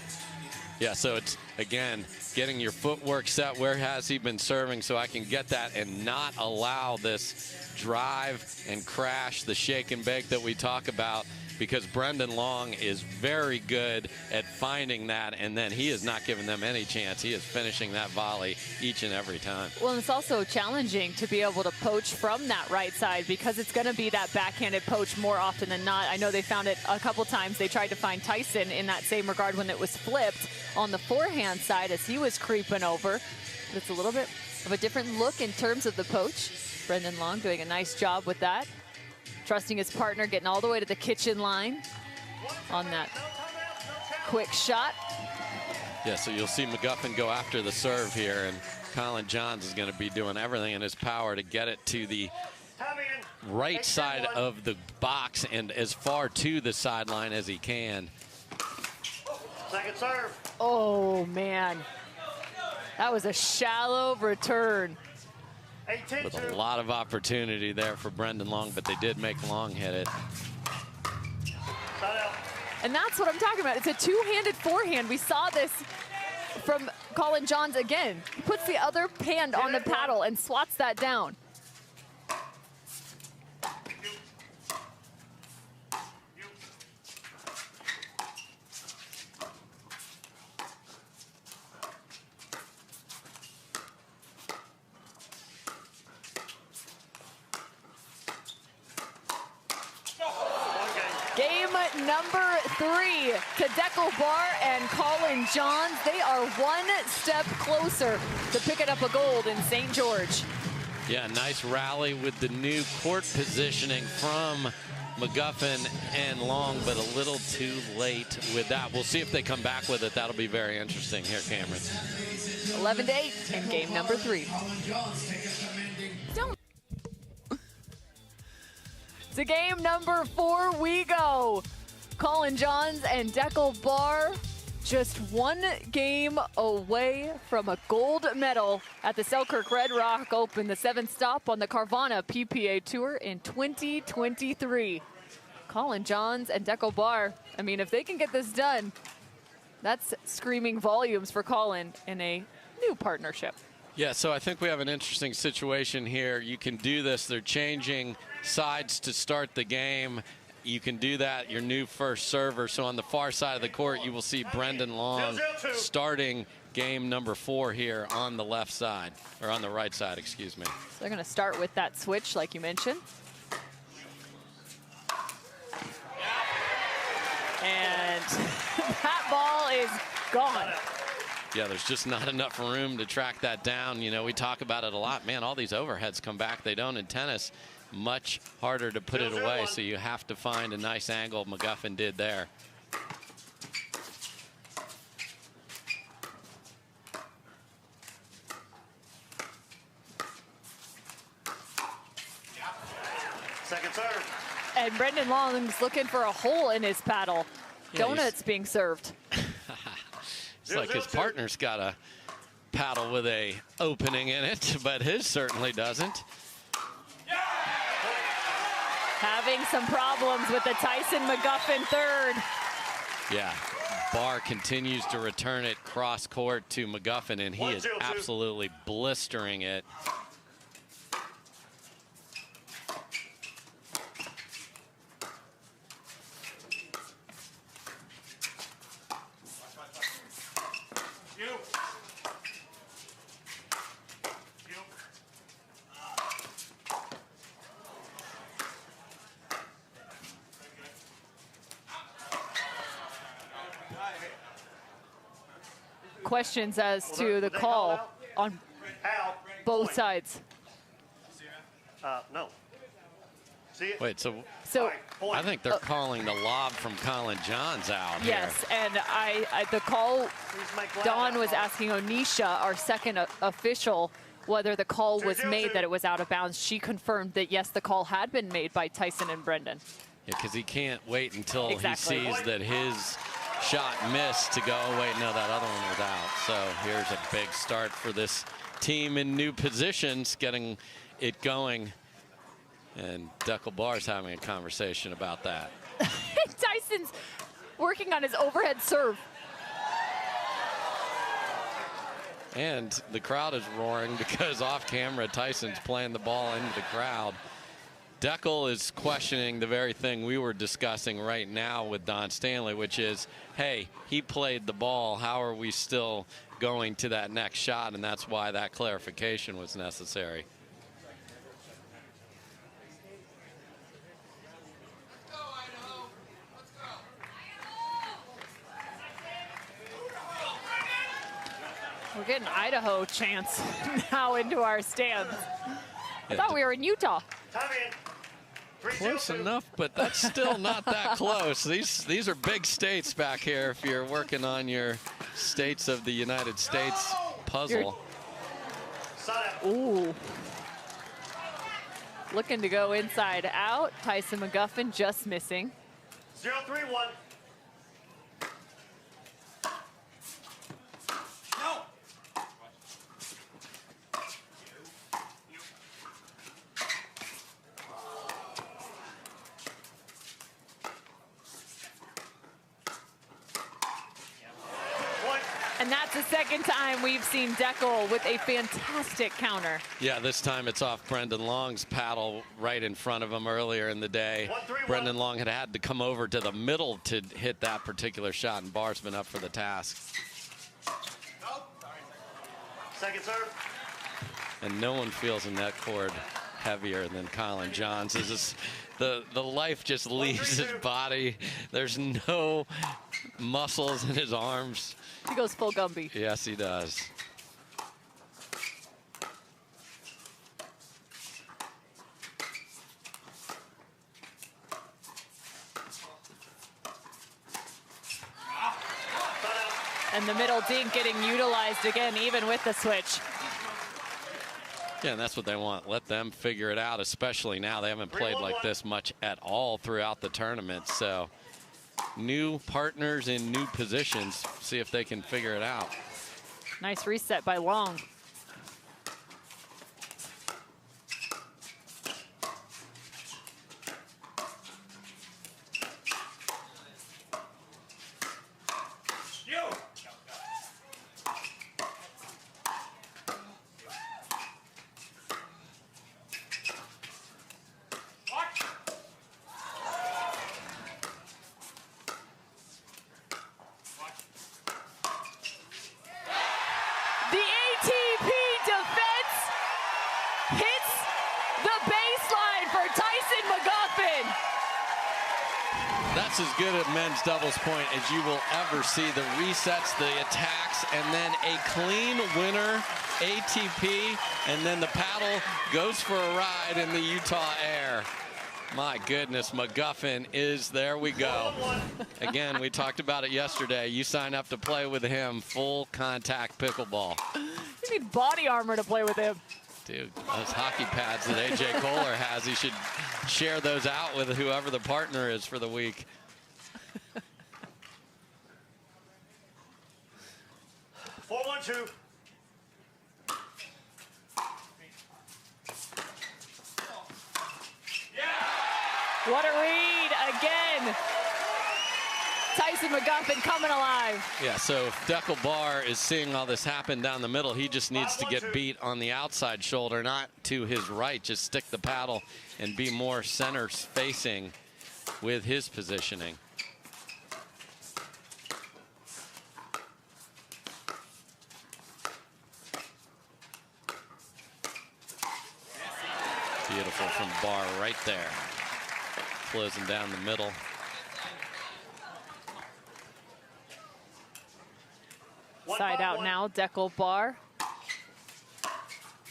Yeah, so it's, again, getting your footwork set. Where has he been serving so I can get that and not allow this drive and crash, the shake and bake that we talk about. because Brendon Long is very good at finding that, and then he is not giving them any chance. He is finishing that volley each and every time.
Well, and it's also challenging to be able to poach from that right side because it's going to be that backhanded poach more often than not. I know they found it a couple times. They tried to find Tyson in that same regard when it was flipped on the forehand side as he was creeping over. But it's a little bit of a different look in terms of the poach. Brendon Long doing a nice job with that. Trusting his partner, getting all the way to the kitchen line on that quick shot.
Yeah, so you'll see McGuffin go after the serve here, and Collin Johns is going to be doing everything in his power to get it to the right side of the box and as far to the sideline as he can.
Second serve.
Oh, man. That was a shallow return.
With a lot of opportunity there for Brendon Long, but they did make Long hit it.
And that's what I'm talking about. It's a two-handed forehand. We saw this from Collin Johns again. He puts the other hand on the paddle and swats that down. Number 3 to Dekel Bar and Collin Johns. They are one step closer to picking up a gold in St. George.
Yeah, nice rally with the new court positioning from McGuffin and Long, but a little too late with that. We'll see if they come back with it. That'll be very interesting here, Cameron.
11-8 in game number 3. To game number 4 we go. Collin Johns and Dekel Bar just one game away from a gold medal at the Selkirk Red Rock Open, the 7th stop on the Carvana PPA Tour in 2023. Collin Johns and Dekel Bar, I mean, if they can get this done, that's screaming volumes for Collin in a new partnership.
Yeah, so I think we have an interesting situation here. You can do this. They're changing sides to start the game. You can do that, your new first server. So on the far side of the court, you will see Brendon Long starting game number 4 here on the left side, or on the right side, excuse me.
So they're going to start with that switch, like you mentioned. And that ball is gone.
Yeah, there's just not enough room to track that down. You know, we talk about it a lot. Man, all these overheads come back. They don't in tennis. Much harder to put it away, so you have to find a nice angle. McGuffin did there.
Second serve.
And Brendon Long's looking for a hole in his paddle.
Yeah,
Donuts being served.
It's like his partner's got a paddle with a opening in it, but his certainly doesn't.
Having some problems with the Tyson McGuffin third.
Yeah, Bar continues to return it cross court to McGuffin, and he is absolutely blistering it.
Questions as to the call on both sides.
No. See it?
Wait, so
Point.
I think they're calling the lob from Collin Johns out here.
Yes, and the call, Don was asking Onisha, our second official, whether the call was made that it was out of bounds. She confirmed that, yes, the call had been made by Tyson and Brendon.
Yeah, because he can't wait until
Exactly.
he sees that his shot missed to go, oh, wait, no, that other one was out. So here's a big start for this team in new positions, getting it going. And Dekel Bar's having a conversation about that.
Tyson's working on his overhead serve.
And the crowd is roaring because off camera, Tyson's playing the ball into the crowd. Dekel is questioning the very thing we were discussing right now with Don Stanley, which is, hey, he played the ball. How are we still going to that next shot? And that's why that clarification was necessary.
We're getting Idaho chants now into our stands. I thought we were in Utah.
Time in.
Close enough, but that's still not that close. These are big states back here if you're working on your states of the United States puzzle.
Ooh. Looking to go inside out. Tyson McGuffin just missing.
0-3-1.
And that's the second time we've seen Dekel with a fantastic counter.
Yeah, this time it's off Brendon Long's paddle right in front of him earlier in the day.
1-3-1.
Brendon Long had to come over to the middle to hit that particular shot, and Barr's been up for the task.
Second serve.
And no one feels a net cord heavier than Collin Johns. The life just leaves his body. There's no muscles in his arms.
He goes full Gumby.
Yes, he does.
And the middle dink getting utilized again, even with the switch.
Yeah, and that's what they want. Let them figure it out, especially now. They haven't played like this much at all throughout the tournament. So new partners in new positions. See if they can figure it out.
Nice reset by Long.
That's as good at men's doubles point as you will ever see. The resets, the attacks, and then a clean winner, ATP, and then the paddle goes for a ride in the Utah air. My goodness, McGuffin is, there we go. Again, we talked about it yesterday. You sign up to play with him, full contact pickleball.
You need body armor to play with him.
Dude, those hockey pads that AJ Koller has, he should share those out with whoever the partner is for the week.
4-1-2.
What a read again. Tyson McGuffin coming alive.
Yeah, so if Dekel Barr is seeing all this happen down the middle, he just needs to get beat on the outside shoulder, not to his right. Just stick the paddle and be more center facing with his positioning. Beautiful from Barr right there. Closing down the middle.
Side out now, Dekel Barr.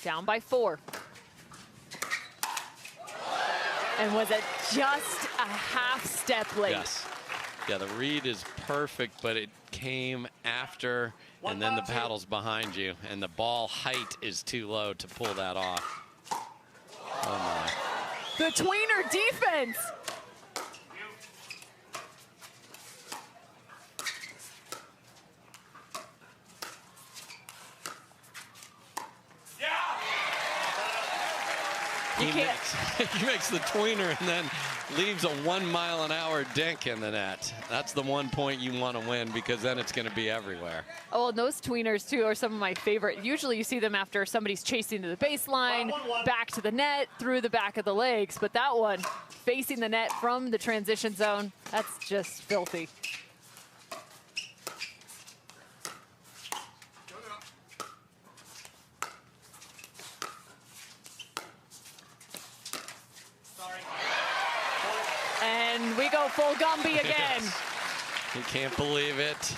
Down by 4. And was it just a half step late?
Yes. Yeah, the read is perfect, but it came after, and then the paddle's behind you, and the ball height is too low to pull that off. Oh my.
The tweener defense.
He
can't.
He makes the tweener and then leaves a 1 mile an hour dink in the net. That's the 1 point you want to win, because then it's going to be everywhere.
Oh, and those tweeners, too, are some of my favorite. Usually you see them after somebody's chasing to the baseline, back to the net, through the back of the legs. But that one, facing the net from the transition zone, that's just filthy. And we go full Gumby again.
Yes. He can't believe it.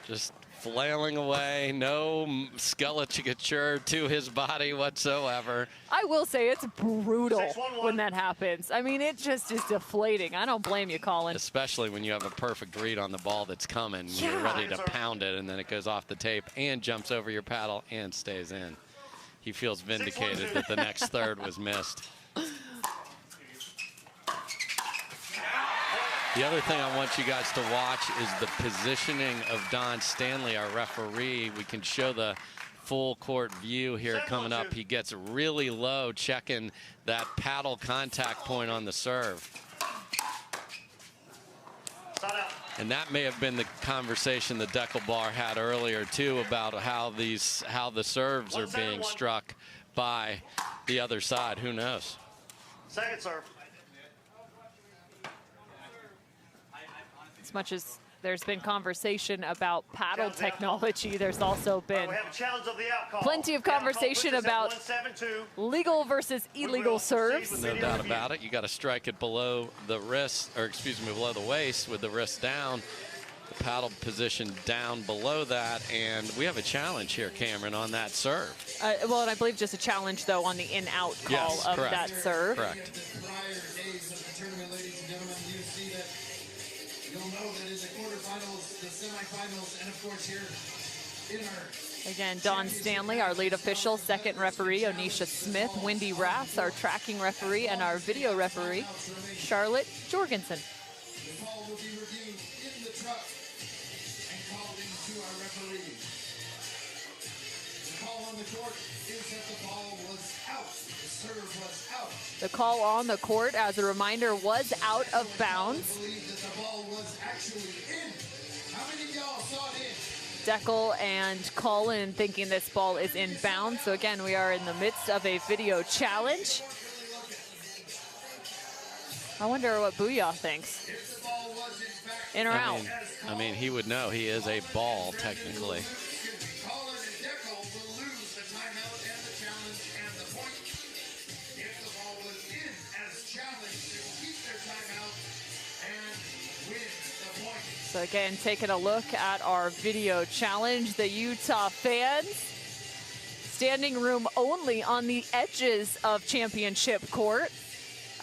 Just flailing away, no musculature to his body whatsoever.
I will say it's brutal when that happens. I mean, it just is deflating. I don't blame you, Collin.
Especially when you have a perfect read on the ball that's coming. Yeah. You're ready to pound it, and then it goes off the tape and jumps over your paddle and stays in. He feels vindicated that the next third was missed. The other thing I want you guys to watch is the positioning of Don Stanley, our referee. We can show the full court view here coming up. He gets really low, checking that paddle contact point on the serve. And that may have been the conversation the Dekel bar had earlier too, about how the serves are being struck by the other side. Who knows?
Second serve.
As much as there's been conversation about paddle technology, there's also been plenty of conversation about legal versus illegal serves.
No doubt about it. You got to strike it below the wrist, or excuse me, below the waist with the wrist down. The paddle position down below that, and we have a challenge here, Cameron, on that serve.
Well, and I believe just a challenge, though, on the in-out call of that serve.
Correct.
You'll know that in the quarterfinals, the semifinals, and of course here in our...
Again, Don Stanley, our lead official, second referee, Onisha Smith, Wendy Rass, our tracking referee, and our video referee, Charlotte Jorgensen.
The ball will be reviewed in the truck and called into our referees. The call on the court is that the ball was out. The serve was out.
The call on the court, as a reminder, was out of bounds.
I believe that the ball was actually in. How many of y'all saw it in?
Dekel and Collin thinking this ball is inbound. So again, we are in the midst of a video challenge. I wonder what Booyah thinks. In or out?
I mean, he would know. He is a ball, technically.
Collin and Dekel will lose the timeout and the challenge and the point. If the ball was in as challenged, they will keep their timeout and win the point.
So again, taking a look at our video challenge, the Utah fans, standing room only on the edges of championship court.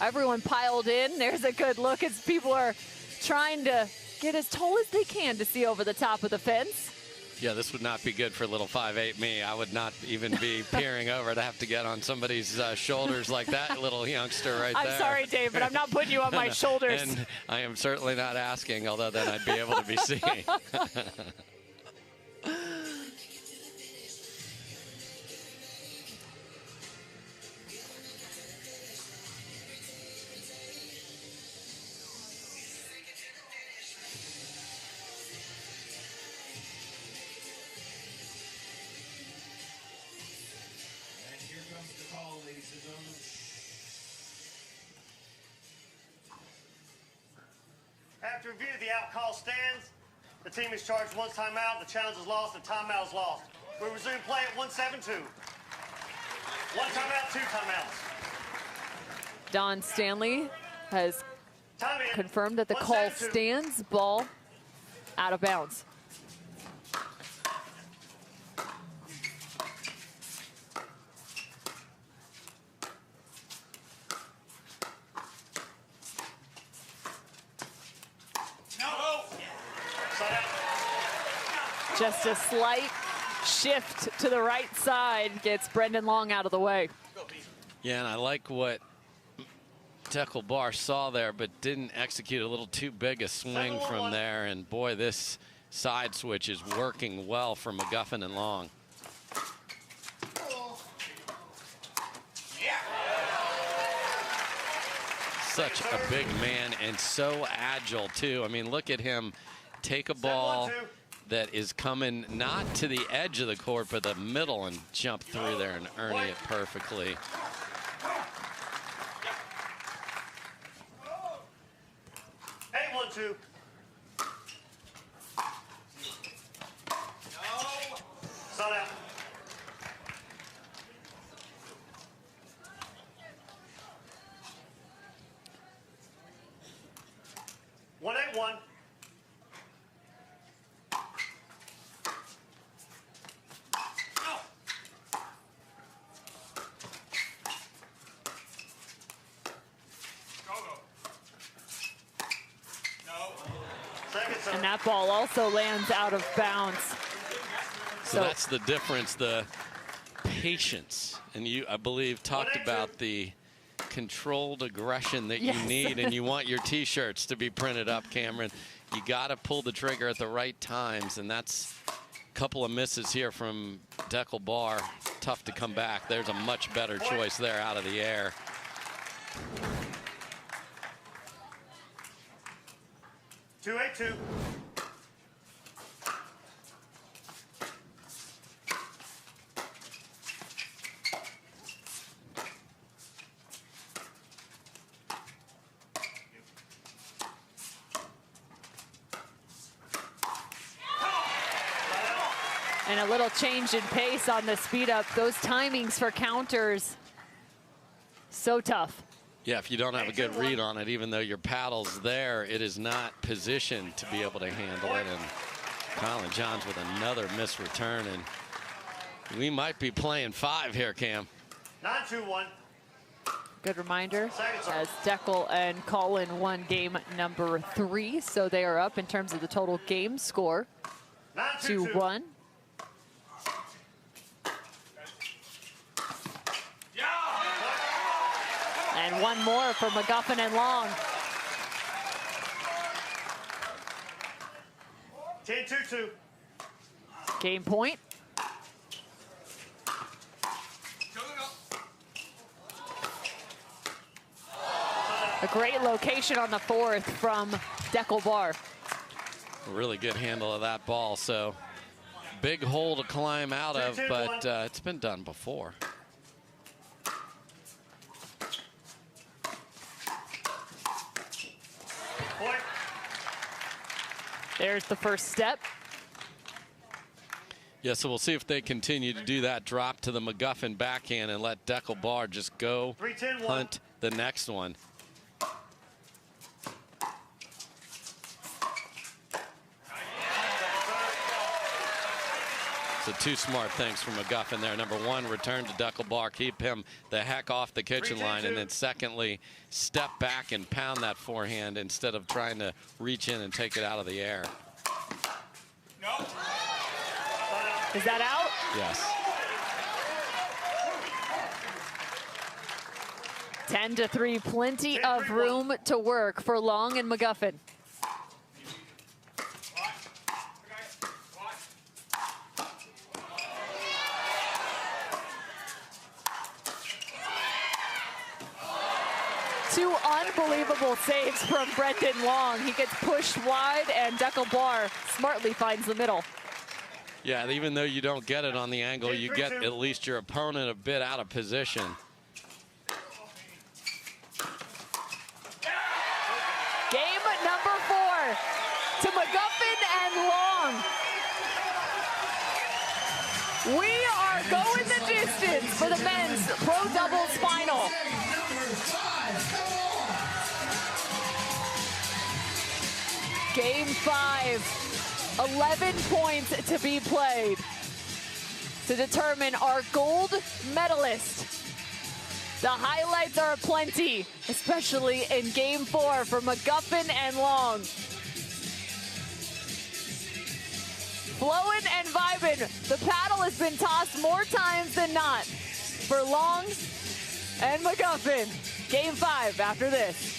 Everyone piled in. There's a good look as people are trying to get as tall as they can to see over the top of the fence.
Yeah, this would not be good for little 5'8" me. I would not even be peering over to have to get on somebody's shoulders like that little youngster right there.
I'm sorry, Dave, but I'm not putting you on my shoulders.
And I am certainly not asking, although then I'd be able to be seen.
After review, the out call stands. The team is charged one timeout. The challenge is lost. The timeout is lost. We resume play at 1-7-2. One timeout, two timeouts.
Don Stanley has
Time in.
confirmed that the call
1-7-2.
stands. Ball out of bounds. Just a slight shift to the right side gets Brendon Long out of the way.
Yeah, and I like what Dekel bar saw there, but didn't execute a little too big a swing from there. And boy, this side switch is working well for McGuffin and Long. such a big man and so agile, too. I mean, look at him take a ball that is coming not to the edge of the court, but the middle, and jump through there and earn it perfectly.
Hey, 1-2. Sun out. One 8-1.
And that ball also lands out of bounds.
So that's the difference, the patience. And you, I believe, talked about the controlled aggression that you need, and you want your T-shirts to be printed up, Cameron. You got to pull the trigger at the right times, and that's a couple of misses here from Dekel Bar. Tough to come back. There's a much better choice there out of the air.
Two 8-2.
And a little change in pace on the speed up. Those timings for counters, so tough.
Yeah, if you don't have a good read on it, even though your paddle's there, it is not positioned to be able to handle it. And Collin Johns with another missed return, and we might be playing 5 here, Cam.
9-2-1.
Good reminder, as Dekel and Collin won game number 3, so they are up in terms of the total game score, 2-1. And one more for McGuffin and Long.
10-2-2.
Game point. A great location on the 4th from Dekel Bar.
A really good handle of that ball. So big hole to climb out of, but it's been done before.
There's the first step.
Yeah, so we'll see if they continue to do that drop to the McGuffin backhand and let Dekel Bar just go hunt the next one. So 2 smart things from McGuffin there. Number 1, return to Dekel Bar, keep him the heck off the kitchen line. And then secondly, step back and pound that forehand instead of trying to reach in and take it out of the air.
Is that out?
Yes.
10-3, plenty of room to work for Long and McGuffin. Two unbelievable saves from Brendon Long. He gets pushed wide, and Dekel Bar smartly finds the middle.
Yeah, even though you don't get it on the angle, you get at least your opponent a bit out of position.
Game number 4 to McGuffin and Long. We are going the distance for the men's pro doubles final. Game 5, 11 points to be played to determine our gold medalist. The highlights are plenty, especially in game 4 for McGuffin and Long. Flowing and vibing, the paddle has been tossed more times than not for Long and McGuffin. Game 5 after this.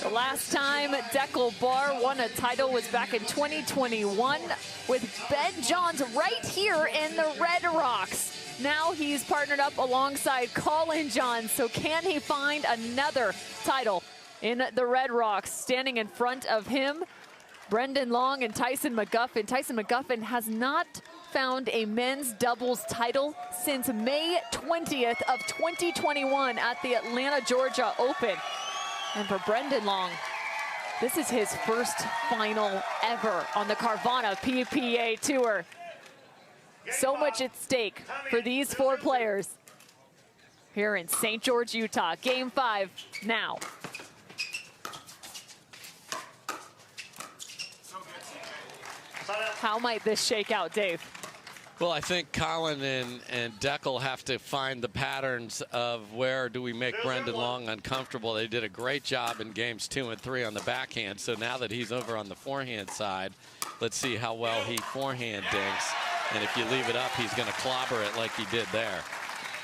The last time Dekel Bar won a title was back in 2021. with Ben Johns right here in the Red Rocks. Now he's partnered up alongside Collin Johns, so can he find another title in the Red Rocks? Standing in front of him, Brendon Long and Tyson McGuffin. Tyson McGuffin has not found a men's doubles title since May 20th of 2021 at the Atlanta, Georgia Open. And for Brendon Long, this is his first final ever on the Carvana PPA Tour. So much at stake for these four players here in St. George, Utah. Game 5 now. How might this shake out, Dave?
Well, I think Collin and Dekel have to find the patterns of where do we make Brendon Long uncomfortable. They did a great job in games 2 and 3 on the backhand. So now that he's over on the forehand side, let's see how well he forehand dinks. And if you leave it up, he's going to clobber it like he did there.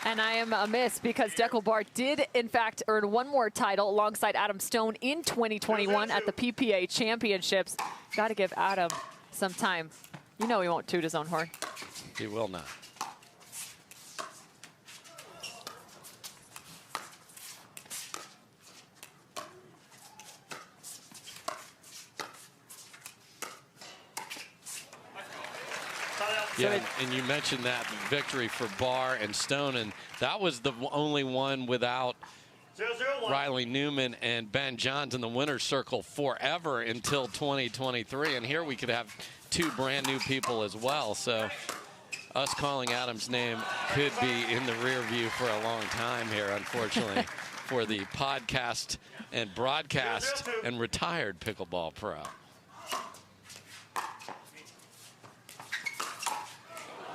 And I am amiss because Dekel Bar did, in fact, earn one more title alongside Adam Stone in 2021 at the PPA Championships. Got to give Adam some time. You know he won't toot his own horn.
He will not. Yeah, and you mentioned that victory for Barr and Stone, and that was the only one without
0-0-1.
Riley Newman and Ben Johns in the winner's circle forever until 2023. And here we could have two brand new people as well. So us calling Adam's name could be in the rear view for a long time here, unfortunately, for the podcast and broadcast and retired pickleball pro.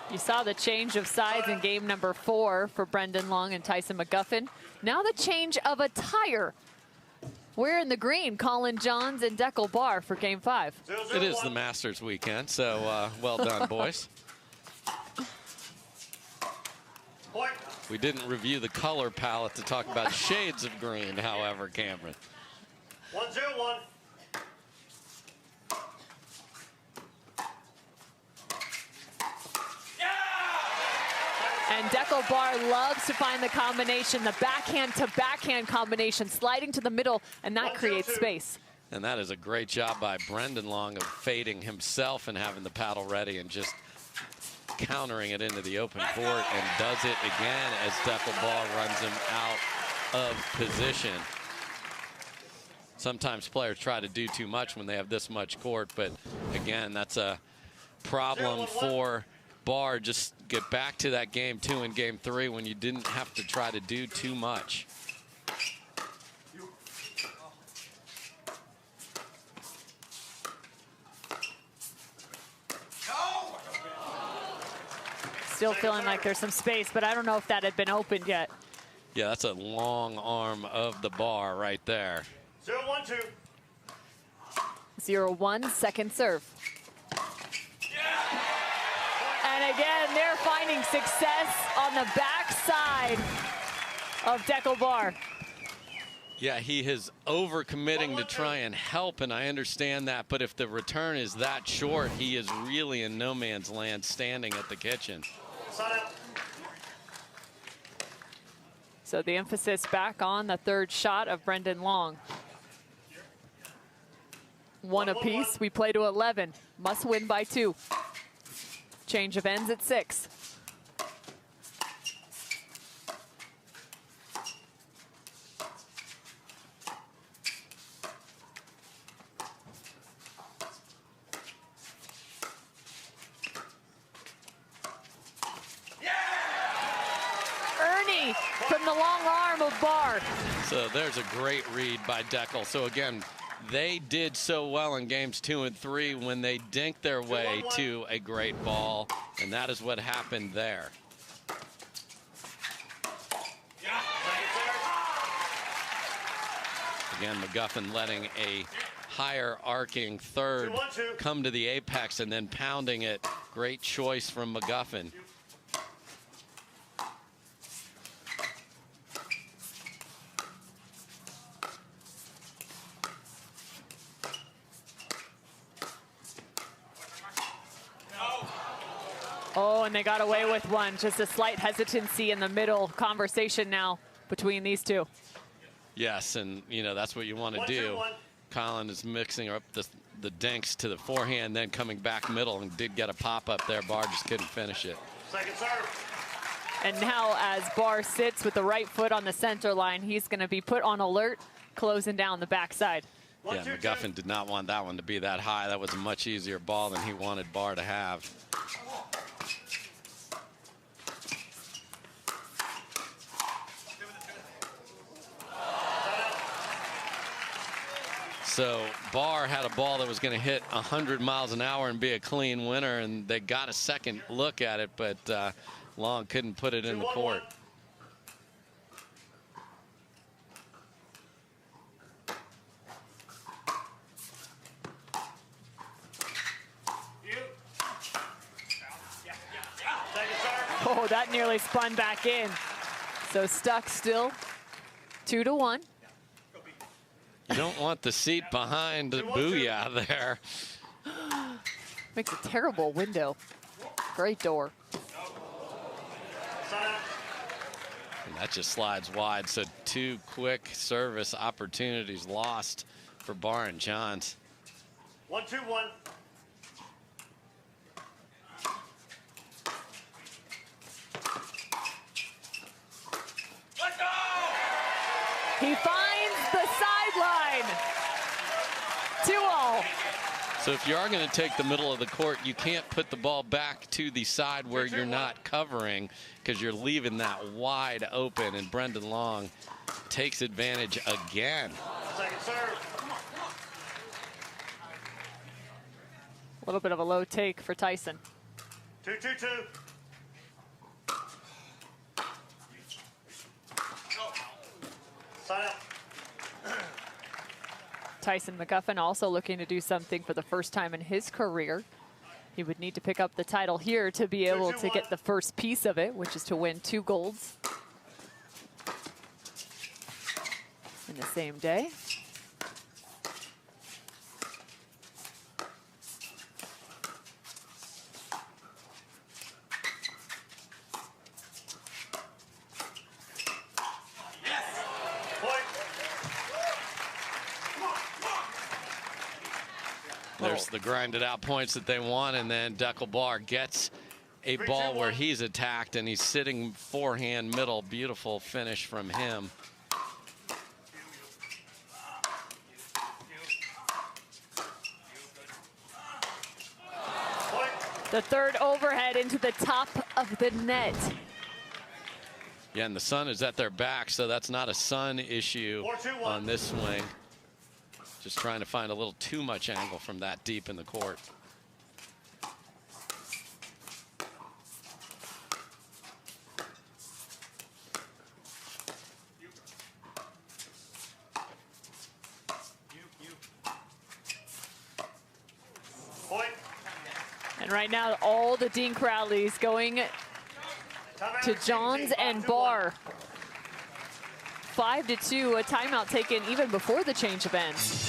You saw the change of sides in game number 4 for Brendon Long and Tyson McGuffin. Now the change of a tire. We're in the green, Collin Johns and Dekel Bar for game 5.
It is the Masters weekend, so well done, boys. We didn't review the color palette to talk about shades of green, however, Cameron.
1-0-1.
And Dekel Bar loves to find the combination, the backhand to backhand combination, sliding to the middle, and that creates space.
And that is a great job by Brendon Long of fading himself and having the paddle ready and just countering it into the open court, and does it again as Dekel Bar runs him out of position. Sometimes players try to do too much when they have this much court, but again, that's a problem for Bar. Just get back to that game 2 and game 3 when you didn't have to try to do too much.
Still feeling like there's some space, but I don't know if that had been opened yet.
Yeah, that's a long arm of the Bar right there.
0-1-2.
0-1, second serve. And again, they're finding success on the backside of Dekel Bar.
Yeah, he is overcommitting to try and help, and I understand that. But if the return is that short, he is really in no man's land standing at the kitchen.
So the emphasis back on the third shot of Brendon Long. 1 apiece. We play to 11. Must win by 2. Change of ends at 6. Ernie from the long arm of Bar.
So there's a great read by Dekel. So again, they did so well in games 2 and 3 when they dinked their way to a great ball, and that is what happened there. Again, McGuffin letting a higher arcing third come to the apex and then pounding it. Great choice from McGuffin.
Oh, and they got away with one. Just a slight hesitancy in the middle. Conversation now between these two.
Yes, and you know that's what you want to do. Collin is mixing up the dinks to the forehand, then coming back middle, and did get a pop up there. Barr just couldn't finish it.
Second serve.
And now as Barr sits with the right foot on the center line, he's going to be put on alert, closing down the backside.
Yeah, McGuffin did not want that one to be that high. That was a much easier ball than he wanted Barr to have. So Barr had a ball that was going to hit 100 miles an hour and be a clean winner, and they got a second look at it, but Long couldn't put it in the court.
Oh, that nearly spun back in. So stuck still, 2-1.
You don't want the seat behind the booyah there.
Makes a terrible window. Great door.
And that just slides wide. So 2 quick service opportunities lost for Barr and Johns.
1-2-1.
He finds the sideline. 2-all.
So if you are going to take the middle of the court, you can't put the ball back to the side where you're not covering, because you're leaving that wide open, and Brendon Long takes advantage again.
Second serve.
A little bit of a low take for Tyson.
2-2-2. Sign up.
Tyson McGuffin also looking to do something for the first time in his career. He would need to pick up the title here to be able to get the first piece of it, which is to win 2 golds in the same day.
There's the grinded out points that they want, and then Dekel Barr gets a ball where he's attacked, and he's sitting forehand middle. Beautiful finish from him.
The third overhead into the top of the net.
Yeah, and the sun is at their back, so that's not a sun issue on this swing. Just trying to find a little too much angle from that deep in the court.
And right now, all the dink rallies going to Johns and Barr. 5-2, a timeout taken even before the change of ends.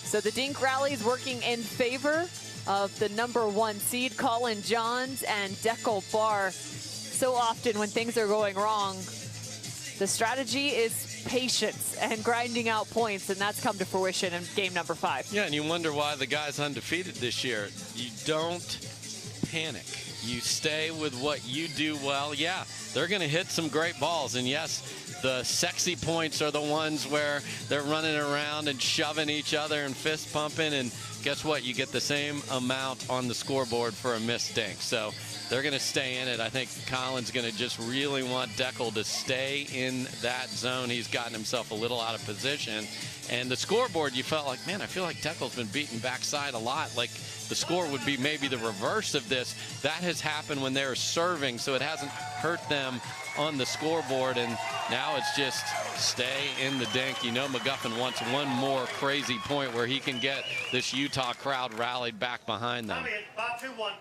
So the dink rallies working in favor of the #1 seed, Collin Johns and Dekel Barr. So often when things are going wrong, the strategy is patience and grinding out points, and that's come to fruition in game number 5.
Yeah, and you wonder why the guy's undefeated this year. You don't panic. You stay with what you do well. Yeah, they're going to hit some great balls. And yes, the sexy points are the ones where they're running around and shoving each other and fist pumping. And guess what? You get the same amount on the scoreboard for a missed dink. So they're going to stay in it. I think Collin's going to just really want Dekel to stay in that zone. He's gotten himself a little out of position. And the scoreboard, you felt like, man, I feel like Dekel's been beaten backside a lot. Like the score would be maybe the reverse of this. That has happened when they're serving, so it hasn't hurt them on the scoreboard. And now it's just stay in the dink. You know McGuffin wants one more crazy point where he can get this Utah crowd rallied back behind them.
5-2-1.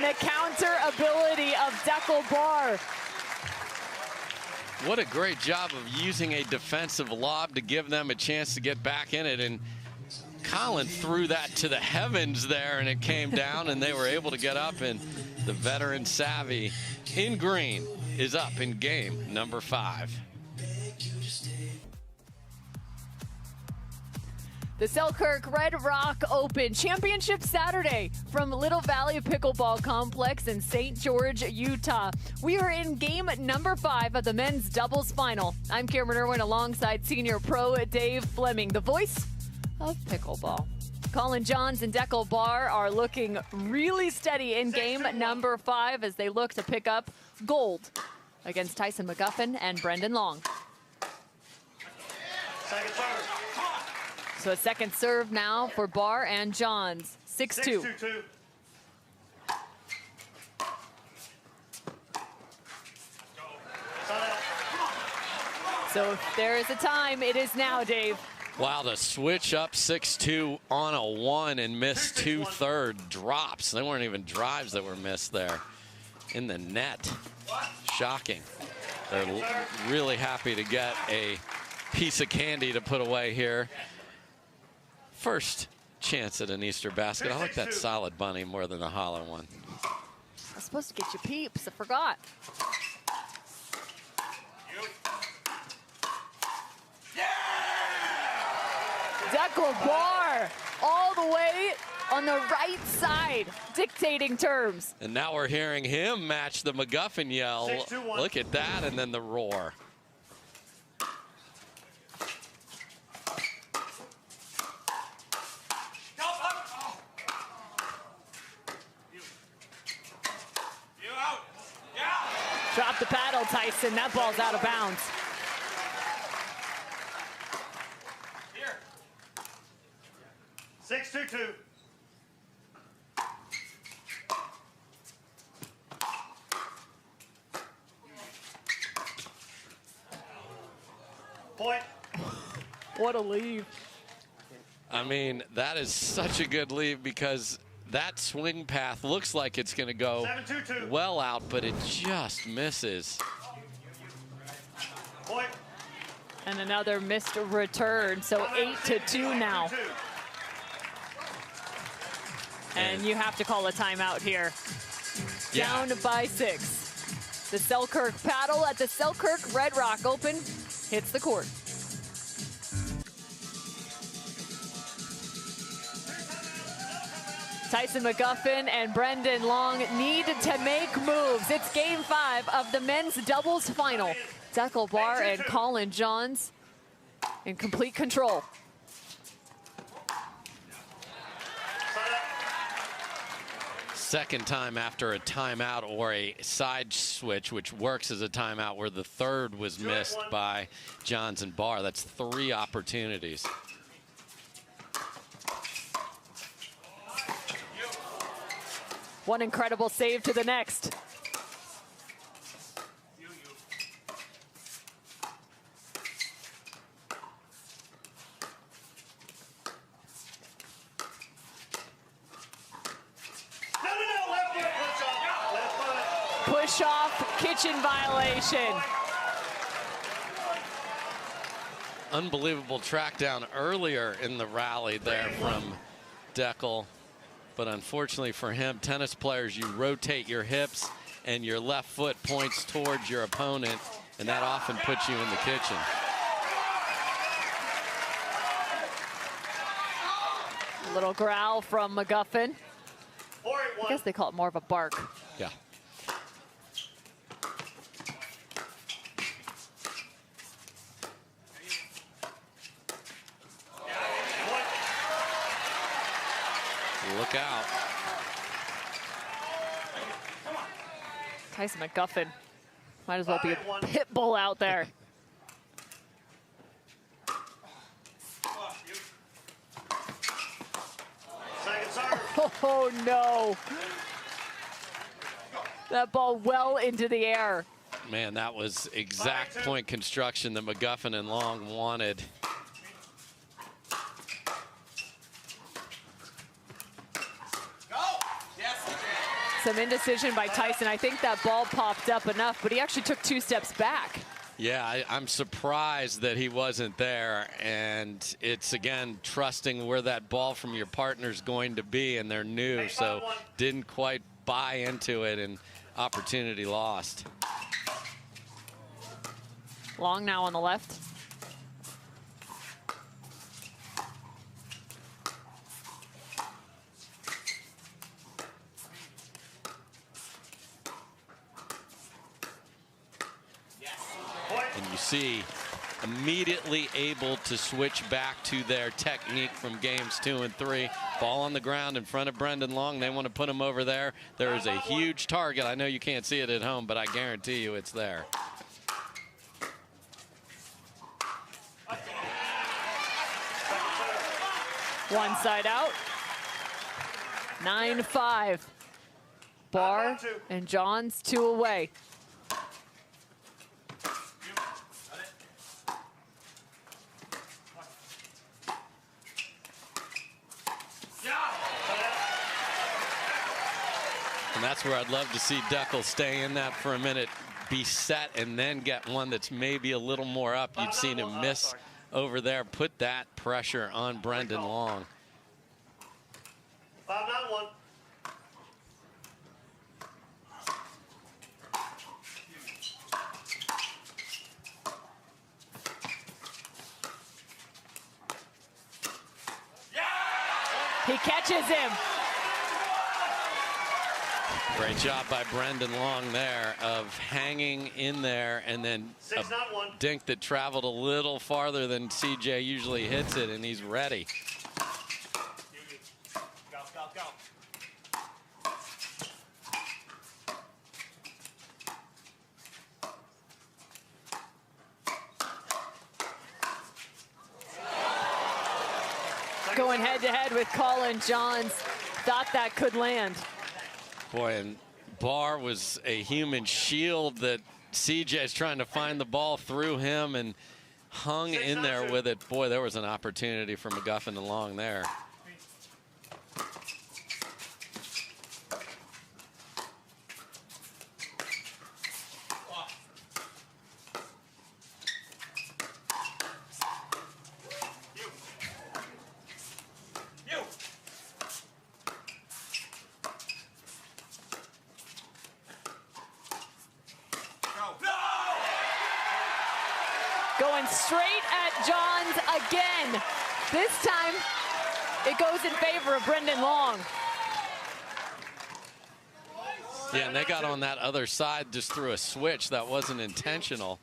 the counter ability of Dekel Bar.
What a great job of using a defensive lob to give them a chance to get back in it. And Collin threw that to the heavens there, and it came down, and they were able to get up. And the veteran Savvy in green is up in game number 5.
The Selkirk Red Rock Open Championship Saturday from Little Valley Pickleball Complex in St. George, Utah. We are in game number 5 of the men's doubles final. I'm Cameron Irwin alongside senior pro Dave Fleming, the voice of pickleball. Collin Johns and Dekel Bar are looking really steady in game number 5 as they look to pick up gold against Tyson McGuffin and Brendon Long.
Second serve.
So a second serve now for Bar and Johns. 6-2.
6-2-2.
So if there is a time, it is now, Dave.
Wow, the switch up 6-2 on a 1 and missed 2/3 drops. They weren't even drives that were missed there in the net. Shocking. They're really happy to get a piece of candy to put away here. First chance at an Easter basket. I like that solid bunny more than the hollow one.
I was supposed to get you peeps. I forgot. Dekel Bar all the way on the right side, dictating terms.
And now we're hearing him match the McGuffin yell.
6-2-1.
Look at that, and then the roar.
Drop the paddle, Tyson. That ball's out of bounds.
Here. 6-2-2. Point.
What a leave.
I mean, that is such a good lead because that swing path looks like it's going to go
7-2-2.
well out, but it just misses.
Point.
And another missed return, so 8-2 now.
8-2.
And you have to call a timeout here.
Yeah.
Down by 6. The Selkirk paddle at the Selkirk Red Rock Open hits the court. Tyson McGuffin and Brendon Long need to make moves. It's game 5 of the men's doubles final. Dekel Bar and Collin Johns in complete control.
Second time after a timeout or a side switch, which works as a timeout, where the third was missed by Johns and Bar. That's 3 opportunities.
One incredible save to the next. Push off, kitchen violation.
Unbelievable track down earlier in the rally there from Dekel. But unfortunately for him, tennis players, you rotate your hips and your left foot points towards your opponent, and that often puts you in the kitchen.
A little growl from McGuffin. I guess they call it more of a bark.
Yeah. Look out.
Tyson McGuffin might as well be a pit bull out there. Oh no. That ball well into the air.
Man, that was exact point construction that McGuffin and Long wanted.
Some indecision by Tyson. I think that ball popped up enough, but he actually took 2 steps back.
Yeah, I'm surprised that he wasn't there. And it's, again, trusting where that ball from your partner's going to be, and they're new, so didn't quite buy into it, and opportunity lost.
Long now on the left.
And you see, immediately able to switch back to their technique from games 2 and 3. Ball on the ground in front of Brendon Long. They want to put him over there. There is a huge target. I know you can't see it at home, but I guarantee you it's there.
One side out. 9-5. Barr and Johns 2 away.
And that's where I'd love to see Dekel stay in that for a minute, be set, and then get one that's maybe a little more up. You'd seen him miss over there, put that pressure on Brendon Long.
5-9-1.
He catches him.
Great job by Brendon Long there of hanging in there, and then a dink that traveled a little farther than CJ usually hits it, and he's ready.
Go, go, go.
Going head-to-head with Collin. Johns thought that could land.
Boy, and Barr was a human shield that CJ's trying to find the ball through him and hung in there with it. Boy, there was an opportunity for McGuffin and Long there.
Going straight at Johns again. This time, it goes in favor of Brendon Long.
Yeah, and they got on that other side just through a switch that wasn't intentional.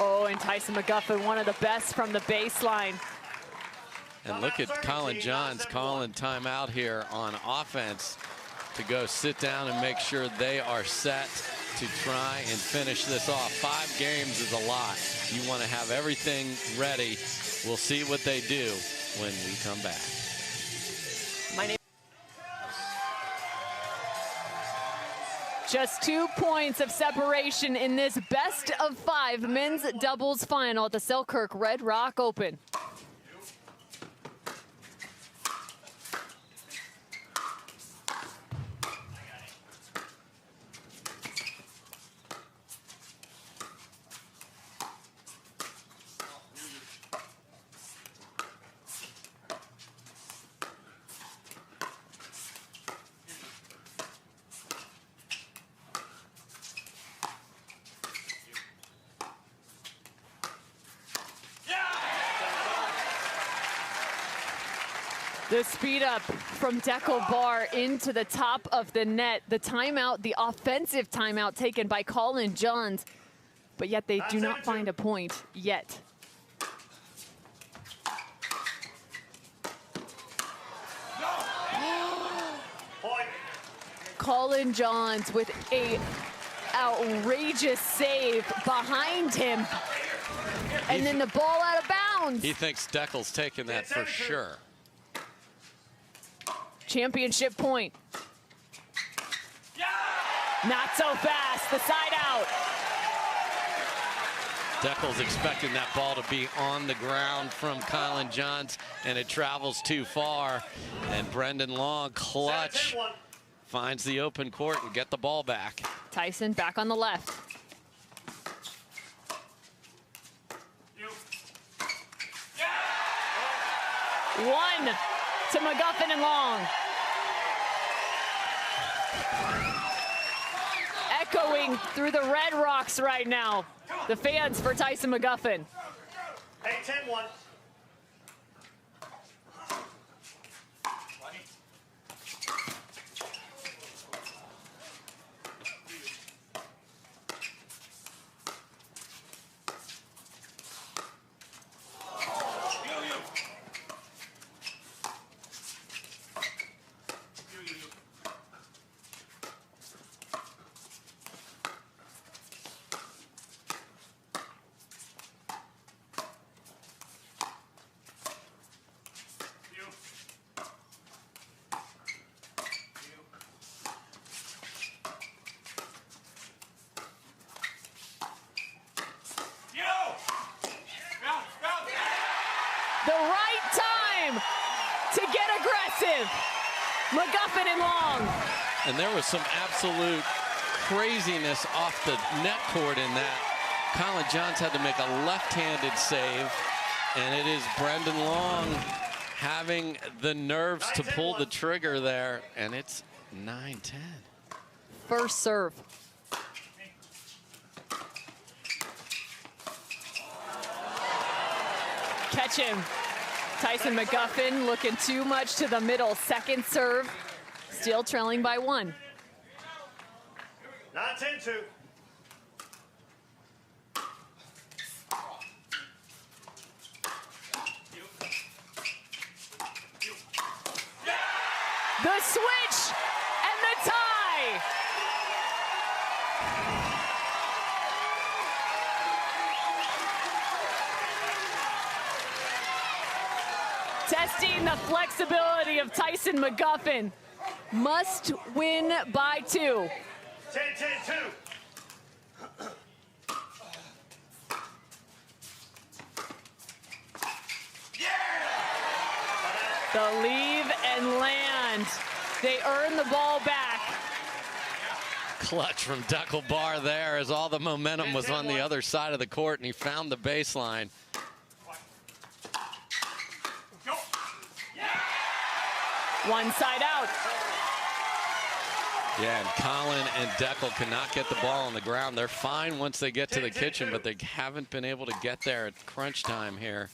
Oh, and Tyson McGuffin, one of the best from the baseline.
And look at Collin Johns calling timeout here on offense to go sit down and make sure they are set to try and finish this off. 5 games is a lot. You want to have everything ready. We'll see what they do when we come back.
My name. Just 2 points of separation in this best of 5 men's doubles final at the Selkirk Red Rock Open. The speed up from Dekel Barr into the top of the net. The timeout, the offensive timeout taken by Collin Johns, but yet they do not find a point yet. Collin Johns with a outrageous save behind him. And then the ball out of bounds.
He thinks Dekel's taking that for sure.
Championship point. Not so fast, the side out.
Dekel's expecting that ball to be on the ground from Collin Johns, and it travels too far. And Brendon Long, clutch, finds the open court and get the ball back.
Tyson back on the left. One to McGuffin and Long. Echoing through the Red Rocks right now. The fans for Tyson McGuffin.
Hey, 10-1.
The right time to get aggressive. McGuffin and Long.
And there was some absolute craziness off the net court in that. Collin Johns had to make a left-handed save, and it is Brendon Long having the nerves to pull the trigger there, and it's 9-10.
First serve. Catch him. Tyson McGuffin looking too much to the middle. Second serve. Still trailing by 1.
9-10-2.
The switch and the tie. Testing the flexibility of Tyson McGuffin. Must win by 2.
10-10-2.
The leave and land. They earn the ball back.
Clutch from Dekel Bar there as all the momentum was on the other side of the court, and he found the baseline.
One side out.
Yeah, and Collin and Dekel cannot get the ball on the ground. They're fine once they get to the kitchen, but they haven't been able to get there at crunch time here.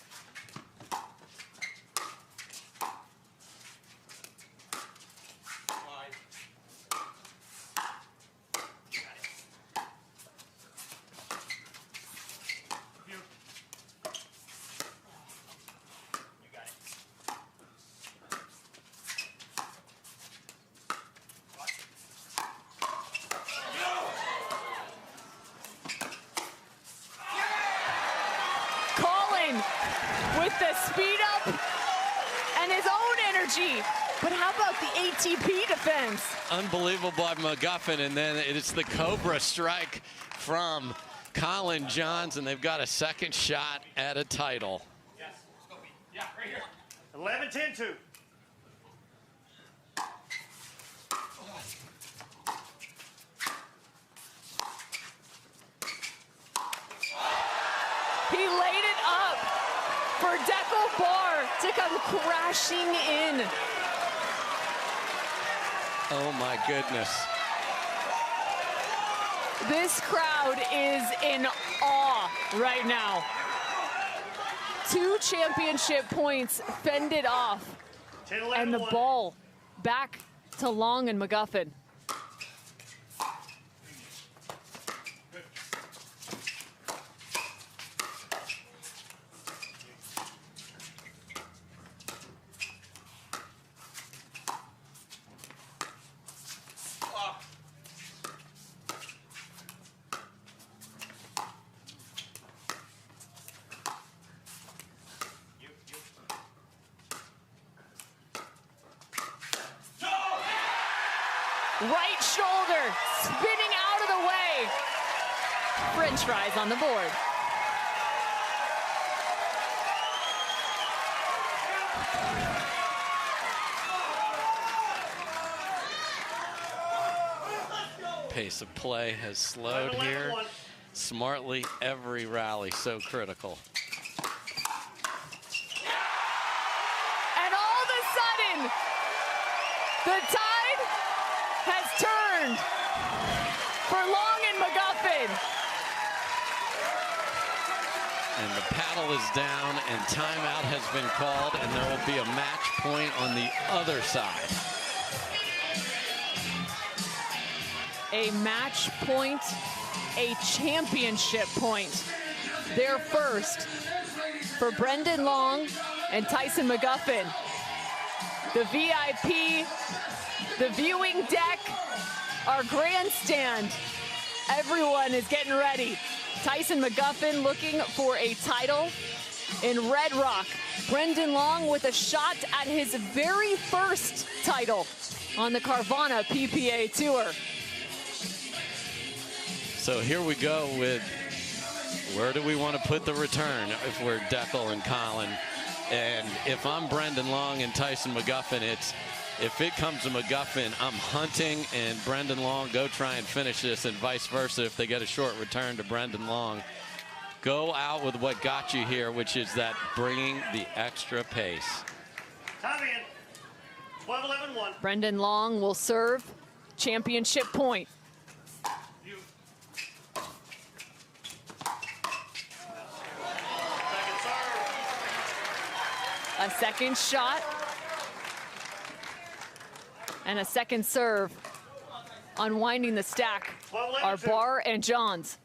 With the speed up and his own energy. But how about the ATP defense?
Unbelievable by McGuffin, and then it's the Cobra strike from Collin Johns, and they've got a second shot at a title.
Yes. Yeah, right here. 11-10-2.
He laid it up for Dekel Bar to come crashing in.
Oh my goodness.
This crowd is in awe right now. 2 championship points fended off.
10-11-1.
And the ball back to Long and McGuffin. Right shoulder spinning out of the way. French fries on the board.
Pace of play has slowed here. Smartly, every rally so critical.
And all of a sudden, the tide has turned for Long and McGuffin.
And the paddle is down, and timeout has been called, and there will be a match point on the other side.
A match point, a championship point. Their first for Brendon Long and Tyson McGuffin. The VIP, the viewing deck, our grandstand. Everyone is getting ready. Tyson McGuffin looking for a title in Red Rock. Brendon Long with a shot at his very first title on the Carvana PPA Tour.
So here we go with where do we want to put the return if we're Dekel and Collin. And if I'm Brendon Long and Tyson McGuffin, it's if it comes to McGuffin, I'm hunting, and Brendon Long go try and finish this, and vice versa if they get a short return to Brendon Long. Go out with what got you here, which is that bringing the extra pace.
Time in. 12-11-1.
Brendon Long will serve championship point. A second shot and a second serve. Unwinding the stack are Barr and Johns.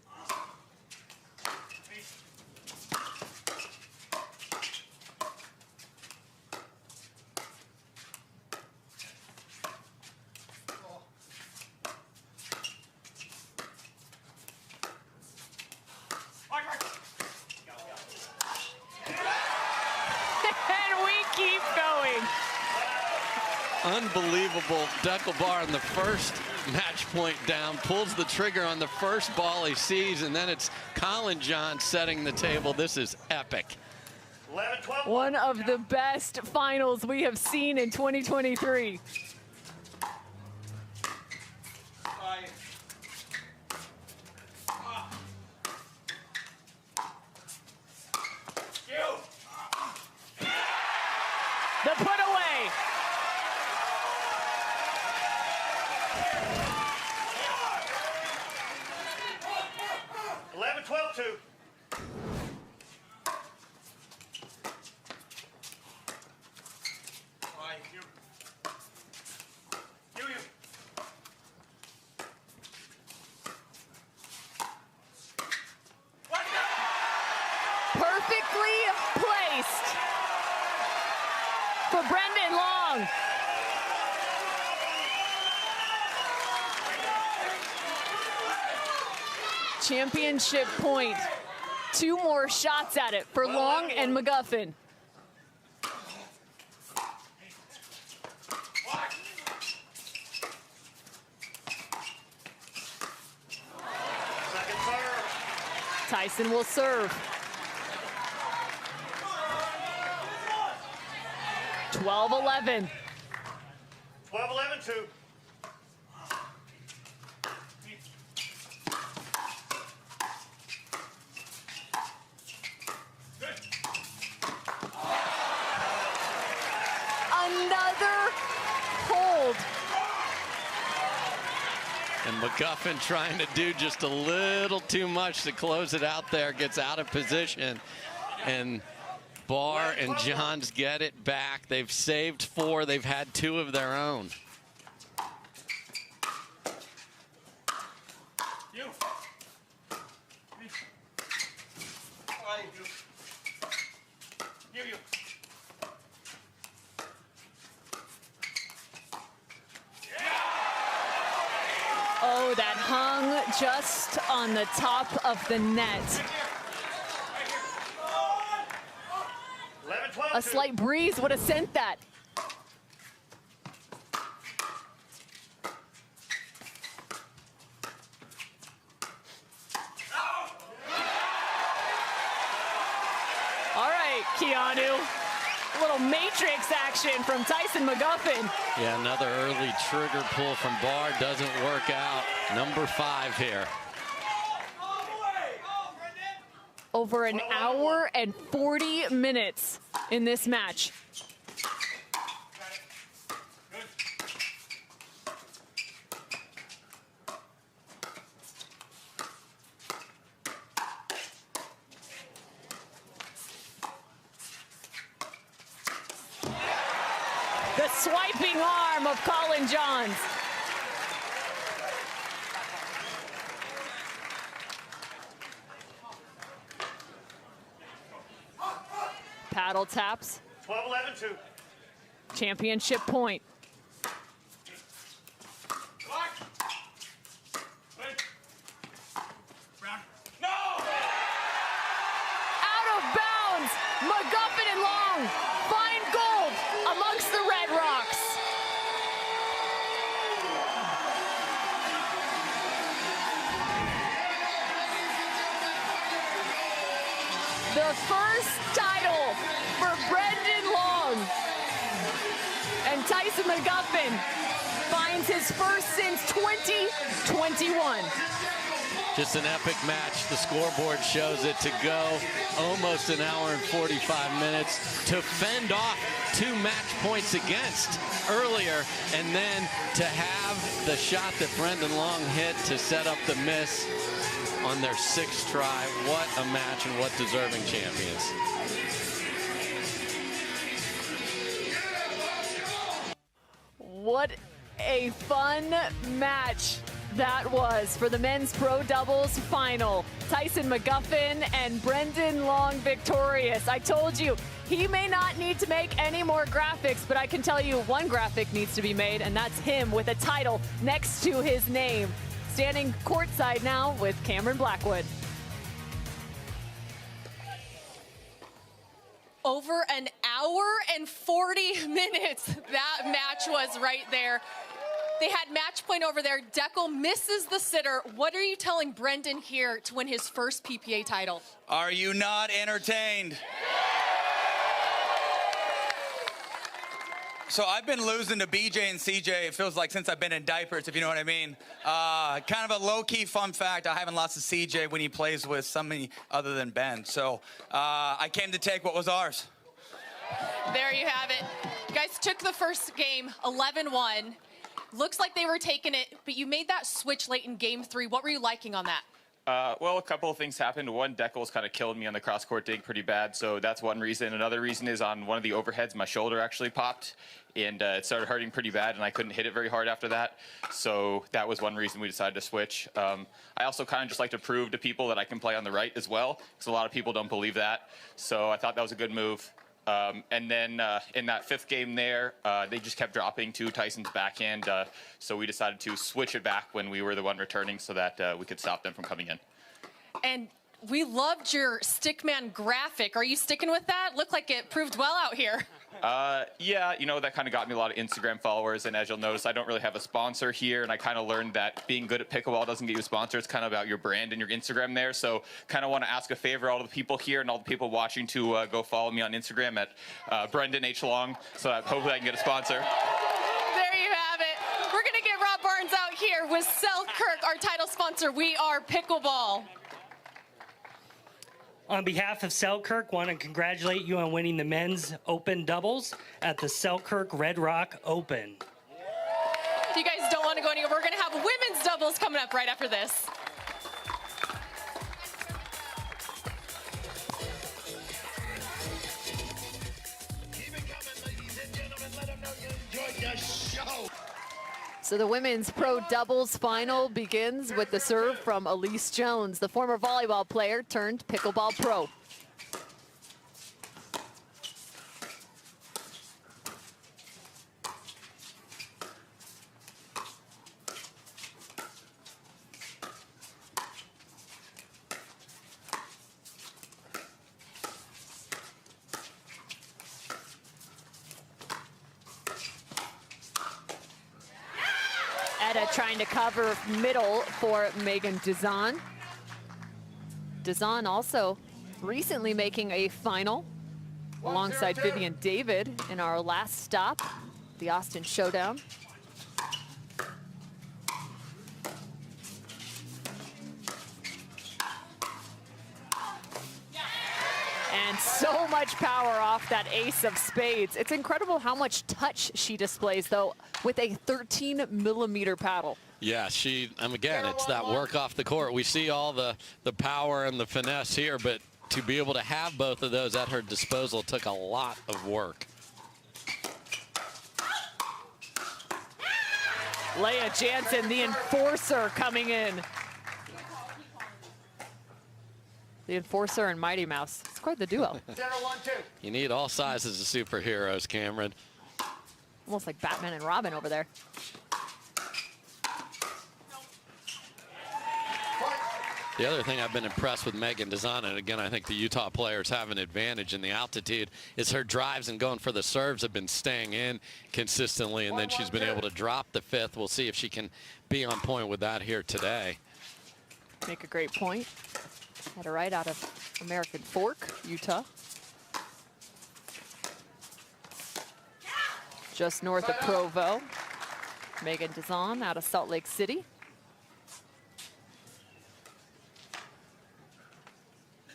Unbelievable. Dekel Barr on the first match point down, pulls the trigger on the first ball he sees, and then it's Collin John setting the table. This is epic.
11-12.
One of the best finals we have seen in 2023. The put away. Perfectly placed for Brendon Long. Championship point. 2 more shots at it for Long and McGuffin. Tyson will serve. 12-11.
12-11-2.
Another hold.
And McGuffin trying to do just a little too much to close it out there, gets out of position. And Barr and Johns get it back. They've saved 4. They've had 2 of their own.
Oh, that hung just on the top of the net. A slight breeze would have sent that. All right, Keanu. A little matrix action from Tyson McGuffin.
Yeah, another early trigger pull from Barr doesn't work out. Number 5 here.
Over an hour and 40 minutes in this match. The swiping arm of Collin Johns. Paddle taps.
12-11-2.
Championship point. Out of bounds. McGuffin and Long find gold amongst the Red Rocks. The first title for Brendon Long. And Tyson McGuffin finds his first since 2021.
Just an epic match. The scoreboard shows it to go almost an hour and 45 minutes to fend off 2 match points against earlier, and then to have the shot that Brendon Long hit to set up the miss on their 6th try. What a match, and what deserving champions.
What a fun match that was for the men's pro doubles final. Tyson McGuffin and Brendon Long victorious. I told you, he may not need to make any more graphics, but I can tell you one graphic needs to be made, and that's him with a title next to his name. Standing courtside now with Cameron Blackwood.
Over an hour and 40 minutes. That match was right there. They had match point over there. Dekel misses the sitter. What are you telling Brendon here to win his first PPA title?
Are you not entertained? So I've been losing to BJ and CJ, it feels like, since I've been in diapers, if you know what I mean. Kind of a low-key fun fact, I haven't lost to CJ when he plays with somebody other than Ben. So I came to take what was ours.
There you have it. You guys took the first game 11-1. Looks like they were taking it, but you made that switch late in game 3. What were you liking on that?
Well, a couple of things happened. One, Dekel's kind of killed me on the cross-court dig pretty bad, so that's one reason. Another reason is on one of the overheads, my shoulder actually popped, and it started hurting pretty bad, and I couldn't hit it very hard after that. So that was one reason we decided to switch. I also kind of just like to prove to people that I can play on the right as well, because a lot of people don't believe that. So I thought that was a good move. And then in that 5th game there, they just kept dropping to Tyson's backhand, so we decided to switch it back when we were the one returning so that we could stop them from coming in.
And we loved your stickman graphic. Are you sticking with that? Looked like it proved well out here.
Yeah, you know, that kind of got me a lot of Instagram followers, and as you'll notice, I don't really have a sponsor here, and I kind of learned that being good at pickleball doesn't get you a sponsor. It's kind of about your brand and your Instagram there, so kind of want to ask a favor all the people here and all the people watching to go follow me on Instagram at Brendon H. Long, so that hopefully I can get a sponsor.
There you have it. We're going to get Rob Barnes out here with Selkirk, our title sponsor. We are Pickleball.
On behalf of Selkirk, want to congratulate you on winning the men's open doubles at the Selkirk Red Rock Open.
You guys don't want to go anywhere. We're going to have women's doubles coming up right after this.
Keep it coming, ladies and gentlemen. Let them know you enjoyed the show.
So the women's pro doubles final begins with the serve from Allyce Jones, the former volleyball player turned pickleball pro. Etta trying to cover middle for Meghan Dizon. Dizon also recently making a final. alongside Vivian David in our last stop, the Austin Showdown. And so much power off that ace of spades. It's incredible how much touch she displays, though, with a 13mm paddle.
Yeah, again, it's that work off the court. We see all the power and the finesse here, but to be able to have both of those at her disposal took a lot of work.
Leah Jansen, the enforcer, coming in. The enforcer and Mighty Mouse. It's quite the duo.
0-1-2.
You need all sizes of superheroes, Cameron.
Almost like Batman and Robin over there.
The other thing I've been impressed with Meghan Dizon, and again, I think the Utah players have an advantage in the altitude, is her drives and going for the serves have been staying in consistently, and then she's been able to drop the fifth. We'll see if she can be on point with that here today.
Make a great point. Etta Wright out of American Fork, Utah. Just north of Provo. Meghan Dizon out of Salt Lake City.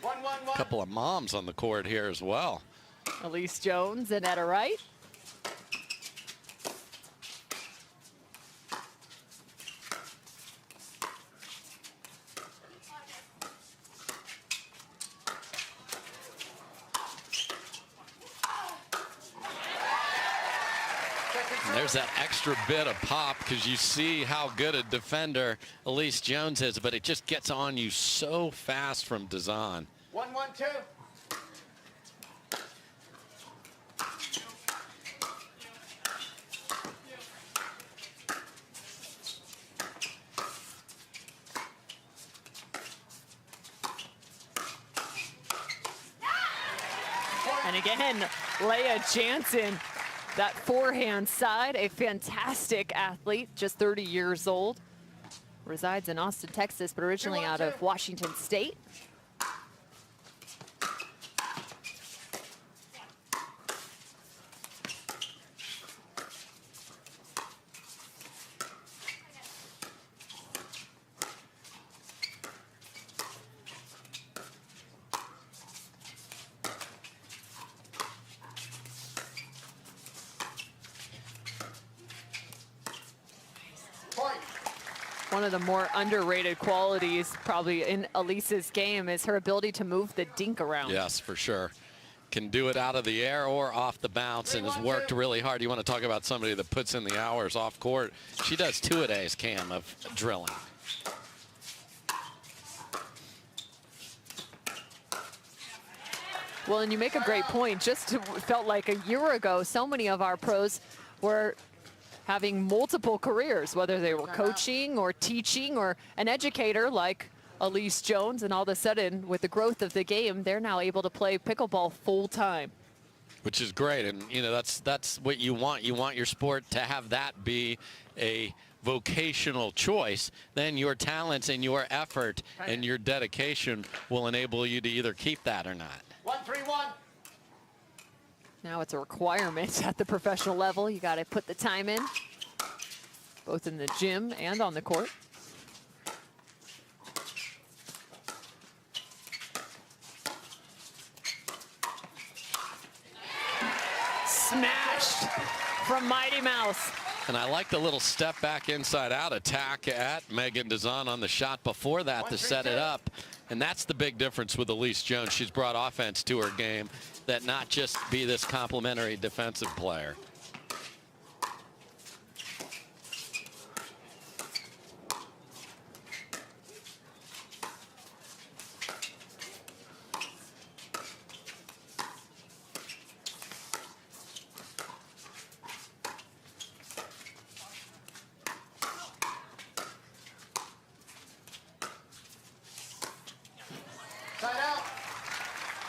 A couple of moms on the court here as well.
Allyce Jones and Etta Wright.
And there's that extra bit of pop because you see how good a defender Allyce Jones is, but it just gets on you so fast from Dizon.
1-1-2.
And again, Leah Jansen, that forehand side, a fantastic athlete, just 30 years old. Resides in Austin, Texas, but originally out of Washington State. One of the more underrated qualities probably in Allyce's game is her ability to move the dink around.
Yes, for sure. Can do it out of the air or off the bounce and has worked really hard. You want to talk about somebody that puts in the hours off court. She does two-a-days, Cam, of drilling.
Well, and you make a great point. Just felt like a year ago, so many of our pros were having multiple careers, whether they were coaching or teaching or an educator like Allyce Jones, and all of a sudden, with the growth of the game, they're now able to play pickleball full time.
Which is great, and you know that's what you want. You want your sport to have that be a vocational choice. Then your talents and your effort and your dedication will enable you to either keep that or not.
1-3-1.
Now it's a requirement at the professional level. You got to put the time in, both in the gym and on the court. Smashed from Mighty Mouse.
And I like the little step back inside out attack at Meghan Dizon on the shot before that to set it up. And that's the big difference with Allyce Jones. She's brought offense to her game, that not just be this complimentary defensive player.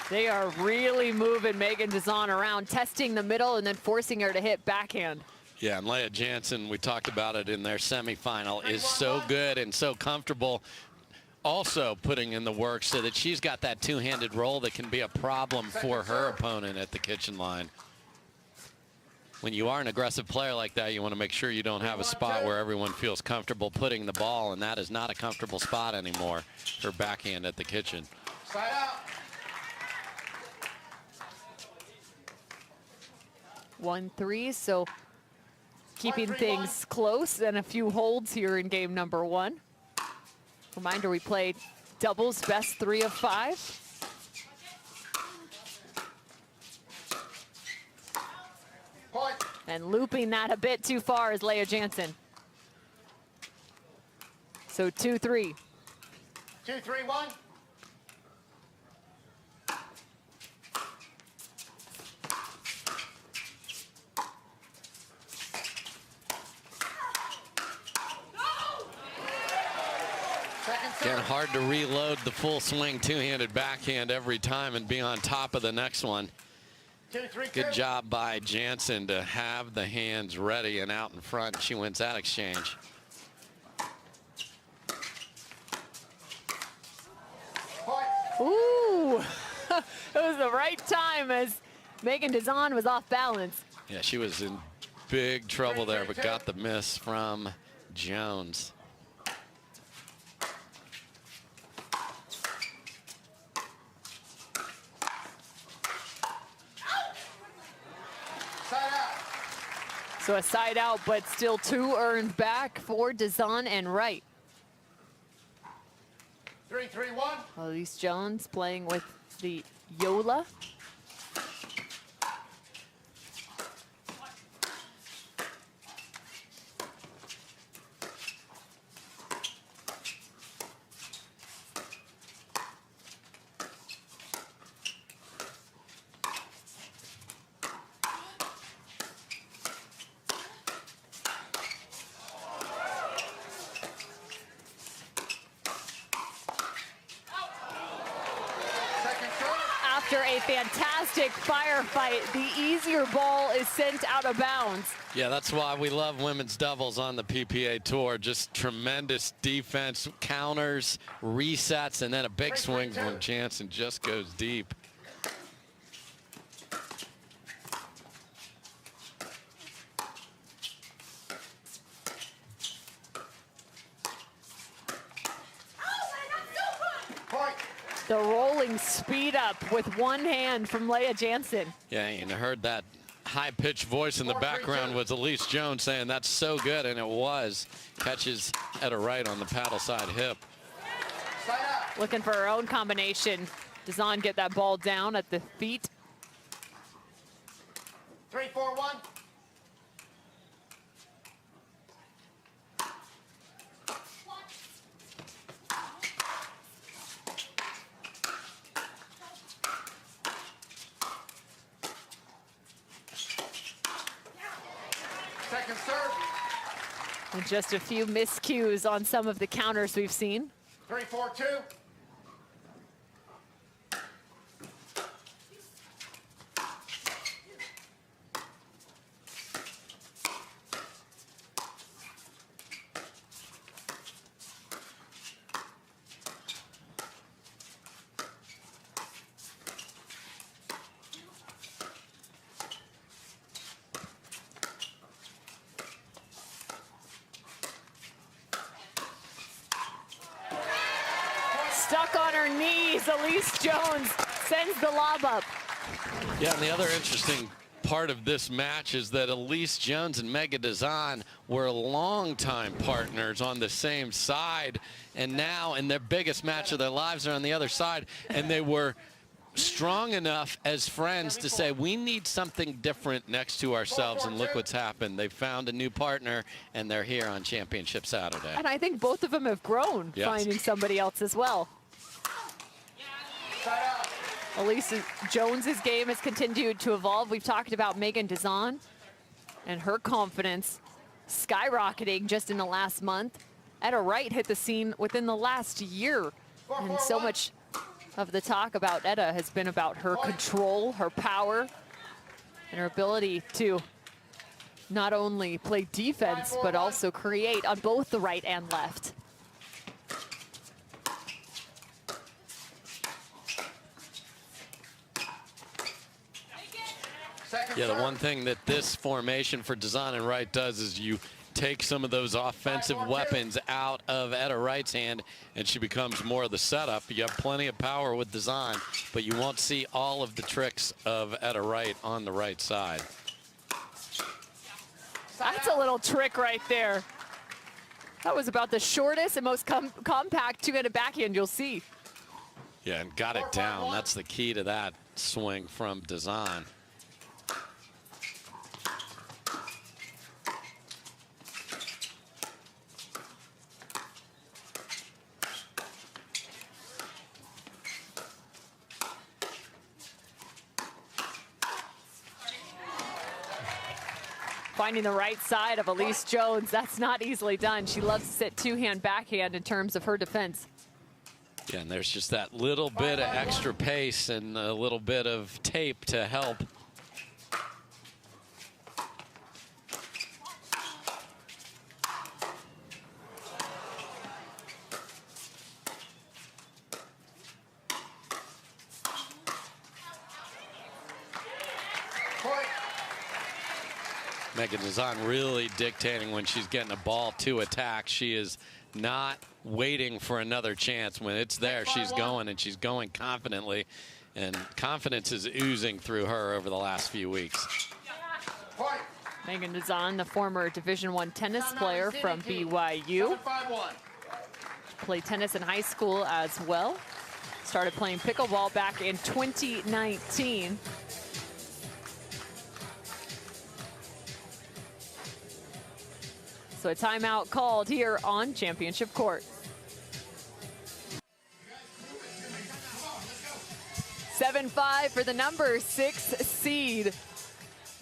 They are really moving Meghan Dizon around, testing the middle and then forcing her to hit backhand.
Yeah, and Leah Jansen, we talked about it in their semifinal, is so good and so comfortable also putting in the work so that she's got that two-handed roll that can be a problem for her opponent at the kitchen line. When you are an aggressive player like that, you want to make sure you don't have a spot where everyone feels comfortable putting the ball, and that is not a comfortable spot anymore. Her backhand at the kitchen.
Side out.
1-3, so keeping things close and a few holds here in game number 1. Reminder, we played doubles best 3 of 5.
Point.
And looping that a bit too far is Leah Jansen. So 2-3.
2-3-1.
Again, hard to reload the full swing two-handed backhand every time and be on top of the next one.
2-3-2.
Good job by Jansen to have the hands ready and out in front. She wins that exchange.
Point.
Ooh, it was the right time as Meghan Dizon was off balance.
Yeah, she was in big trouble there, but got the miss from Jones.
So a side out, but still 2 earned back for Dizon and Wright.
3-3-1.
Allyce Jones playing with the Yola. After a fantastic firefight, the easier ball is sent out of bounds.
Yeah, that's why we love women's doubles on the PPA Tour. Just tremendous defense, counters, resets, and then a big swing from Jansen just goes deep.
The rolling speed up with one hand from Leah Jansen.
Yeah, and I heard that high-pitched voice in the background was Allyce Jones saying that's so good, and it was. Catches Etta Wright on the paddle side hip.
Looking for her own combination. Dizon get that ball down at the feet.
3-4-1. Second serve.
And just a few miscues on some of the counters we've seen.
3-4-2.
Stuck on her knees, Allyce Jones sends the lob up.
Yeah, and the other interesting part of this match is that Allyce Jones and Meghan Dizon were longtime partners on the same side, and now in their biggest match of their lives are on the other side, and they were strong enough as friends to say, we need something different next to ourselves, and look what's happened. They found a new partner, and they're here on Championship Saturday.
And I think both of them have grown,
Yes.
finding somebody else as well. Allyce Jones's game has continued to evolve. We've talked about Meghan Dizon and her confidence skyrocketing just in the last month. Etta Wright hit the scene within the last year. And so much of the talk about Etta has been about her control, her power, and her ability to not only play defense, but also create on both the right and left.
Yeah, the one thing that this formation for Dizon and Wright does is you take some of those offensive weapons out of Etta Wright's hand, and she becomes more of the setup. You have plenty of power with Dizon, but you won't see all of the tricks of Etta Wright on the right side.
That's a little trick right there. That was about the shortest and most compact two-handed backhand you'll see.
Yeah, and got it down. That's the key to that swing from Dizon.
Finding the right side of Allyce Jones, that's not easily done. She loves to sit two-hand backhand in terms of her defense.
Yeah, and there's just that little bit of extra pace and a little bit of tape to help. Meghan Dizon really dictating when she's getting a ball to attack. She is not waiting for another chance. When it's there, she's going, and she's going confidently. And confidence is oozing through her over the last few weeks.
Meghan Dizon, the former Division I tennis player from BYU. Played tennis in high school as well. Started playing pickleball back in 2019. So a timeout called here on Championship Court. 7-5 for the number 6 seed.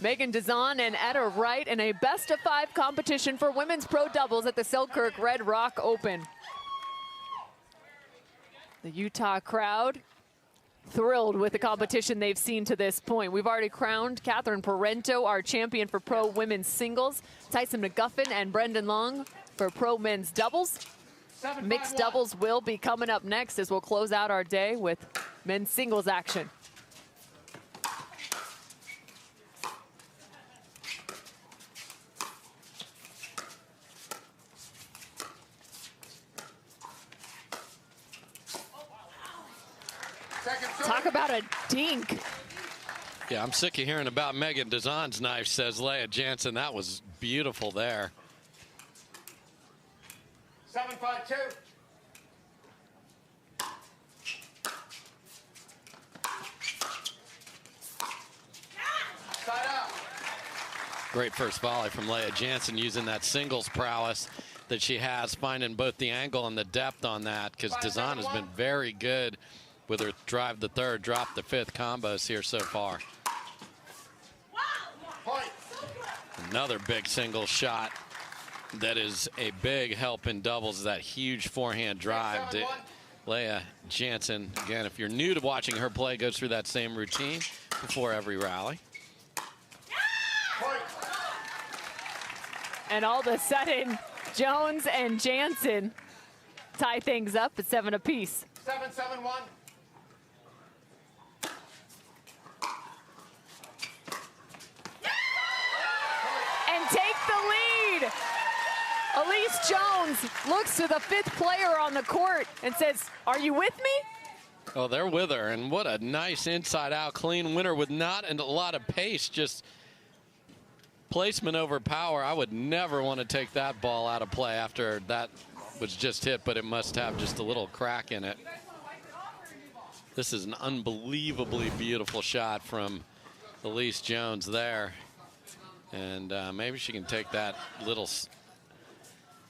Meghan Dizon and Etta Wright in a best-of-5 competition for women's pro doubles at the Selkirk Red Rock Open. The Utah crowd thrilled with the competition they've seen to this point. We've already crowned Parenteau our champion for pro women's singles, Tyson McGuffin and Brendon Long for pro men's doubles. Mixed doubles will be coming up next as we'll close out our day with men's singles action. Talk about a dink.
Yeah, I'm sick of hearing about Meghan Dizon's knife, says Leah Jansen. That was beautiful there.
7-5-2. Side out.
Great first volley from Leah Jansen, using that singles prowess that she has, finding both the angle and the depth on that, because Dizon has been very good with her drive the third, drop the fifth combos here so far. Another big single shot that is a big help in doubles is that huge forehand drive to Leah Jansen. Again, if you're new to watching her play, goes through that same routine before every rally.
And all of a sudden, Jones and Jansen tie things up at 7 apiece.
7-7-1.
Take the lead. Allyce Jones looks to the fifth player on the court and says, "Are you with me?"
Oh, they're with her, and what a nice inside-out clean winner with not a lot of pace, just placement over power. I would never want to take that ball out of play after that was just hit, but it must have just a little crack in it. This is an unbelievably beautiful shot from Allyce Jones there. And maybe she can take that little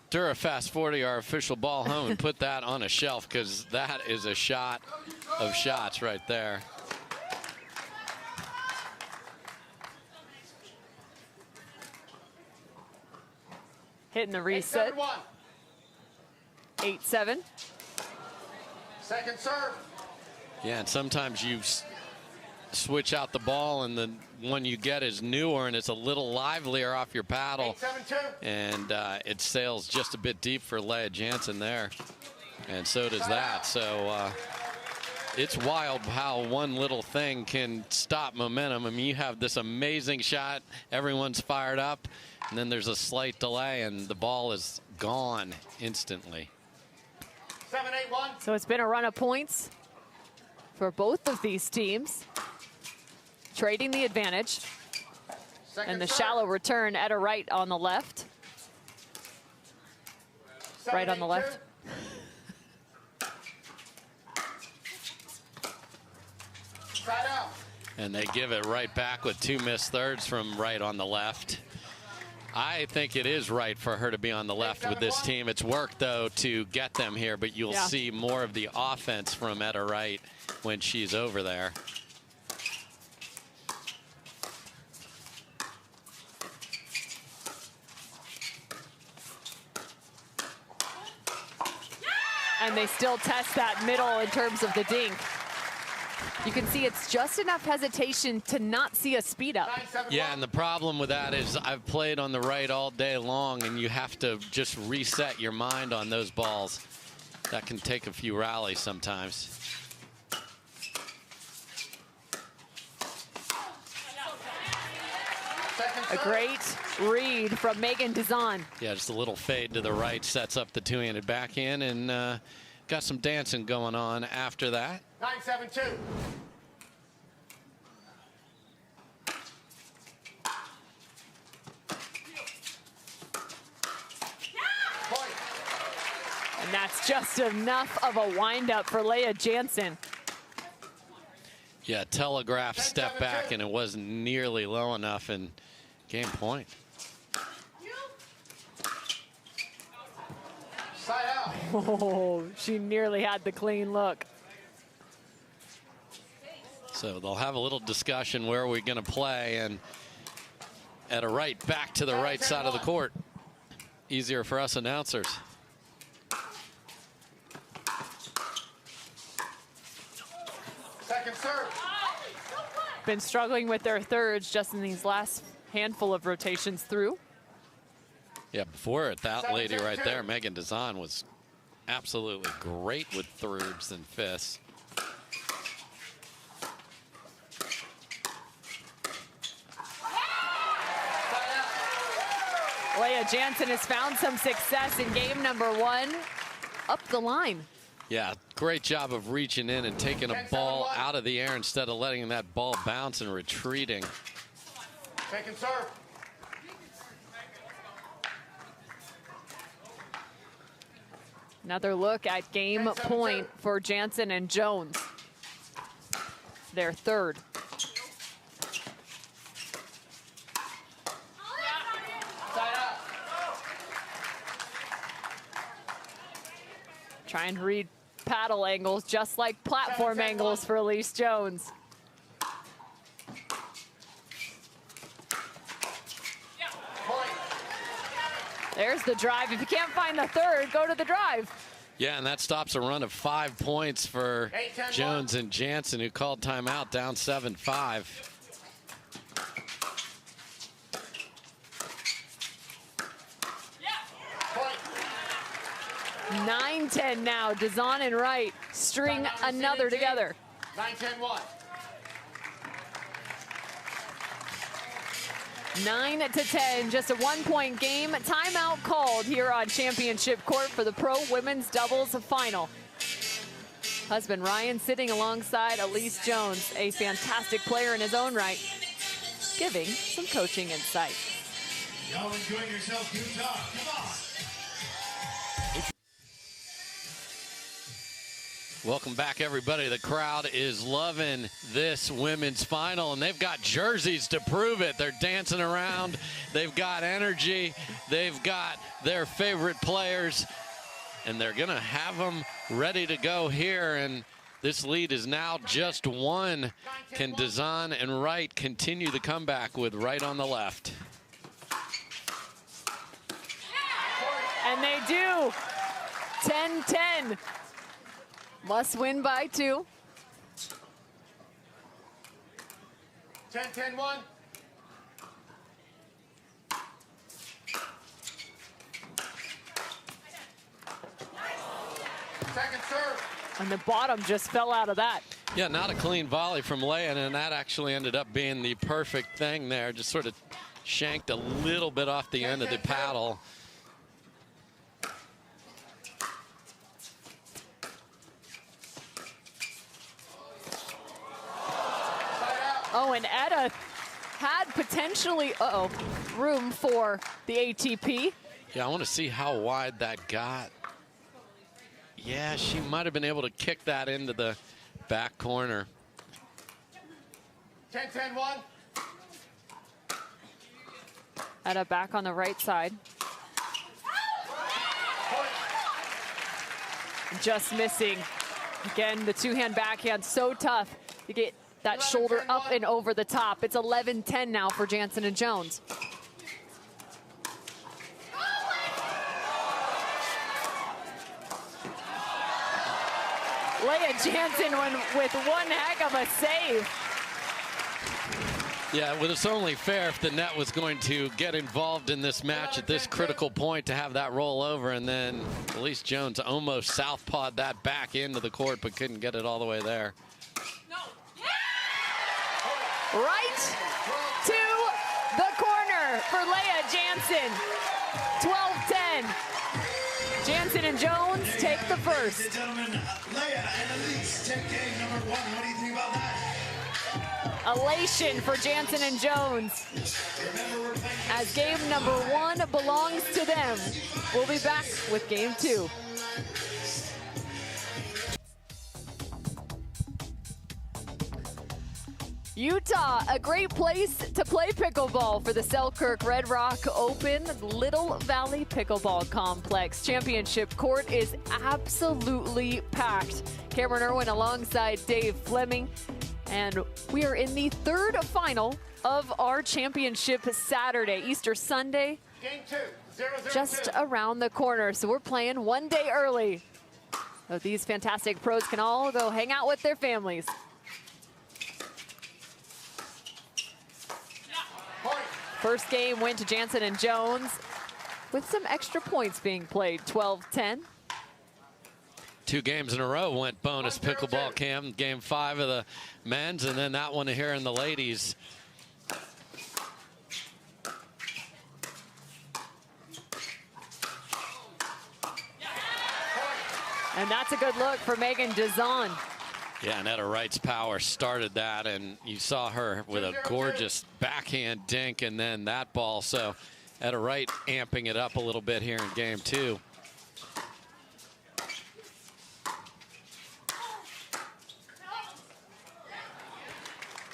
Durafast 40, our official ball home, and put that on a shelf, because that is a shot of shots right there.
Hitting the reset.
8-7-1.
8-7.
Second serve.
Yeah, and sometimes you switch out the ball and the one you get is newer and it's a little livelier off your paddle.
8-7-2.
And it sails just a bit deep for Leah Jansen there. And so does that. So it's wild how one little thing can stop momentum. I mean, you have this amazing shot, everyone's fired up, and then there's a slight delay, and the ball is gone instantly.
7-8-1.
So it's been a run of points for both of these teams, trading the advantage. And the shallow return, Etta Wright on the left. Right on the left.
And they give it right back with 2 missed thirds from Wright on the left. I think it is right for her to be on the left with this team. It's worked, though, to get them here, but you'll see more of the offense from Etta Wright when she's over there.
And they still test that middle in terms of the dink. You can see it's just enough hesitation to not see a speed up.
Yeah, and the problem with that is I've played on the right all day long, and you have to just reset your mind on those balls. That can take a few rallies sometimes.
A great read from Meghan Dizon.
Yeah, just a little fade to the right, sets up the two-handed backhand, and got some dancing going on after that.
9-7-2.
And that's just enough of a windup for Leah Jansen.
Yeah, telegraph step back, and it wasn't nearly low enough, and game point.
Side out.
Oh, she nearly had the clean look.
So they'll have a little discussion where we're going to play, and at a right back to the right side of the court. Easier for us announcers.
Second serve.
Been struggling with their thirds just in these last handful of rotations through.
Yeah, before it, that lady right there, Meghan Dizon, was absolutely great with thirds and fists.
Leah Jansen has found some success in game number 1 up the line.
Yeah, great job of reaching in and taking a ball out of the air instead of letting that ball bounce and retreating.
Second serve.
Another look at game point for Jansen and Jones. Their third. Trying to read paddle angles just like platform angles for Allyce Jones. There's the drive. If you can't find the third, go to the drive.
Yeah, and that stops a run of 5 points for Jones and Jansen, who called timeout down 7-5.
Point.
9-10 now. Dizon and Wright string another together.
9-10-1.
9-10, just a 1-point game. Timeout called here on Championship Court for the Pro Women's Doubles Final. Husband Ryan sitting alongside Allyce Jones, a fantastic player in his own right, giving some coaching insight.
Y'all enjoying yourself, Utah? Come on.
Welcome back, everybody. The crowd is loving this women's final, and they've got jerseys to prove it. They're dancing around. They've got energy. They've got their favorite players, and they're going to have them ready to go here. And this lead is now just 1. Can Dizon and Wright continue the comeback with Wright on the left?
And they do. 10-10. Must win by 2.
10-10-1. Second serve.
And the bottom just fell out of that.
Yeah, not a clean volley from Leia, and that actually ended up being the perfect thing there. Just sort of shanked a little bit off the end of the paddle.
Oh, and Etta had potentially, room for the ATP.
Yeah, I want to see how wide that got. Yeah, she might have been able to kick that into the back corner.
10-10-1.
Etta back on the right side. Just missing. Again, the two-hand backhand, so tough to get that shoulder up and over the top. It's 11-10 now for Jansen and Jones. Leia Jansen with one heck of a save.
Yeah, well, it's only fair if the net was going to get involved in this match at this critical point to have that roll over, and then Allyce Jones almost southpawed that back into the court but couldn't get it all the way there.
Right to the corner for Leia Jansen. 12-10. Jansen and Jones take the first.
Ladies and gentlemen, Leia and Allyce take game number 1. What do you think about that?
Elation for Jansen and Jones, as game number 1 belongs to them. We'll be back with game 2. Utah, a great place to play pickleball for the Selkirk Red Rock Open Little Valley Pickleball Complex. Championship court is absolutely packed. Cameron Irwin alongside Dave Fleming. And we are in the third final of our Championship Saturday, Easter Sunday,
Game 2, 0-0-2.
just around the corner. So we're playing one day early. So these fantastic pros can all go hang out with their families. First game went to Jansen and Jones with some extra points being played, 12-10.
2 games in a row went bonus pickleball, Cam. Game 5 of the men's, and then that one here in the ladies.
And that's a good look for Meghan Dizon.
Yeah, and Etta Wright's power started that, and you saw her with a gorgeous backhand dink, and then that ball. So Etta Wright amping it up a little bit here in game 2.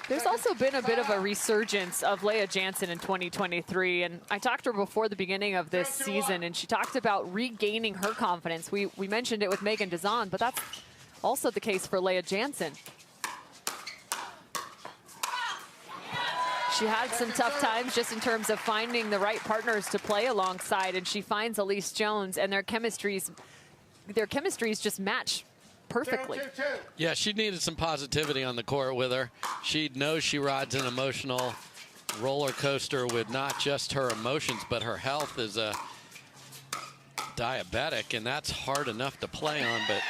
There's also been a bit of a resurgence of Leia Jansen in 2023, and I talked to her before the beginning of this season, and she talked about regaining her confidence. We mentioned it with Meghan Dizon, but that's also the case for Leia Jansen. She had some tough times just in terms of finding the right partners to play alongside, and she finds Allyce Jones, and their chemistries just match perfectly.
Yeah, she needed some positivity on the court with her. She knows she rides an emotional roller coaster with not just her emotions, but her health is a diabetic, and that's hard enough to play on, but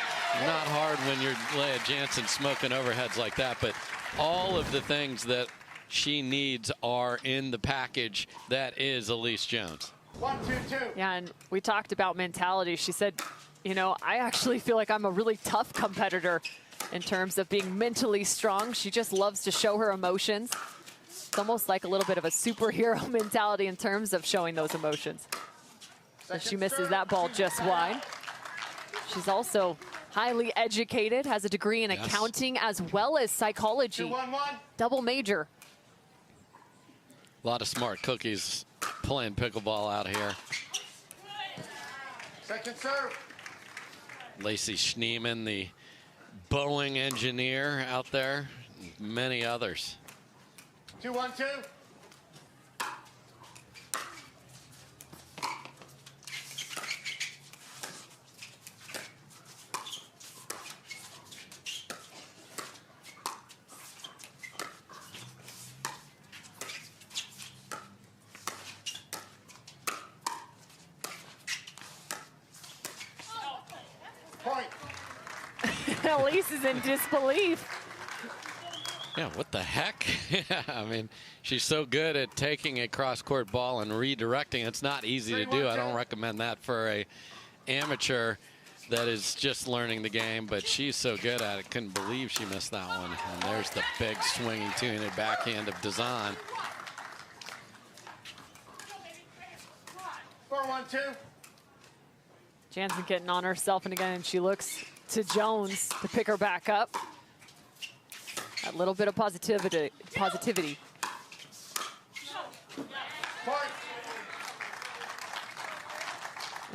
not hard when you're Leia Jansen smoking overheads like that. But all of the things that she needs are in the package that is Allyce Jones.
1-2-2.
Yeah, and we talked about mentality. She said, you know, I actually feel like I'm a really tough competitor in terms of being mentally strong. She just loves to show her emotions. It's almost like a little bit of a superhero mentality in terms of showing those emotions. So she misses that ball just wide. She's also highly educated, has a degree in accounting as well as psychology.
2-1-1.
Double major.
A lot of smart cookies playing pickleball out here.
Second serve.
Lacey Schneeman, the Boeing engineer out there, many others.
2-1-2.
Allyce is in disbelief.
Yeah, what the heck? I mean, she's so good at taking a cross-court ball and redirecting. It's not easy to do. I don't recommend that for a amateur that is just learning the game, but she's so good at it. Couldn't believe she missed that one. And there's the big swinging two-handed backhand of Dizon.
4-1-2.
Jansen getting on herself, and again, she looks to Jones to pick her back up. A little bit of positivity. I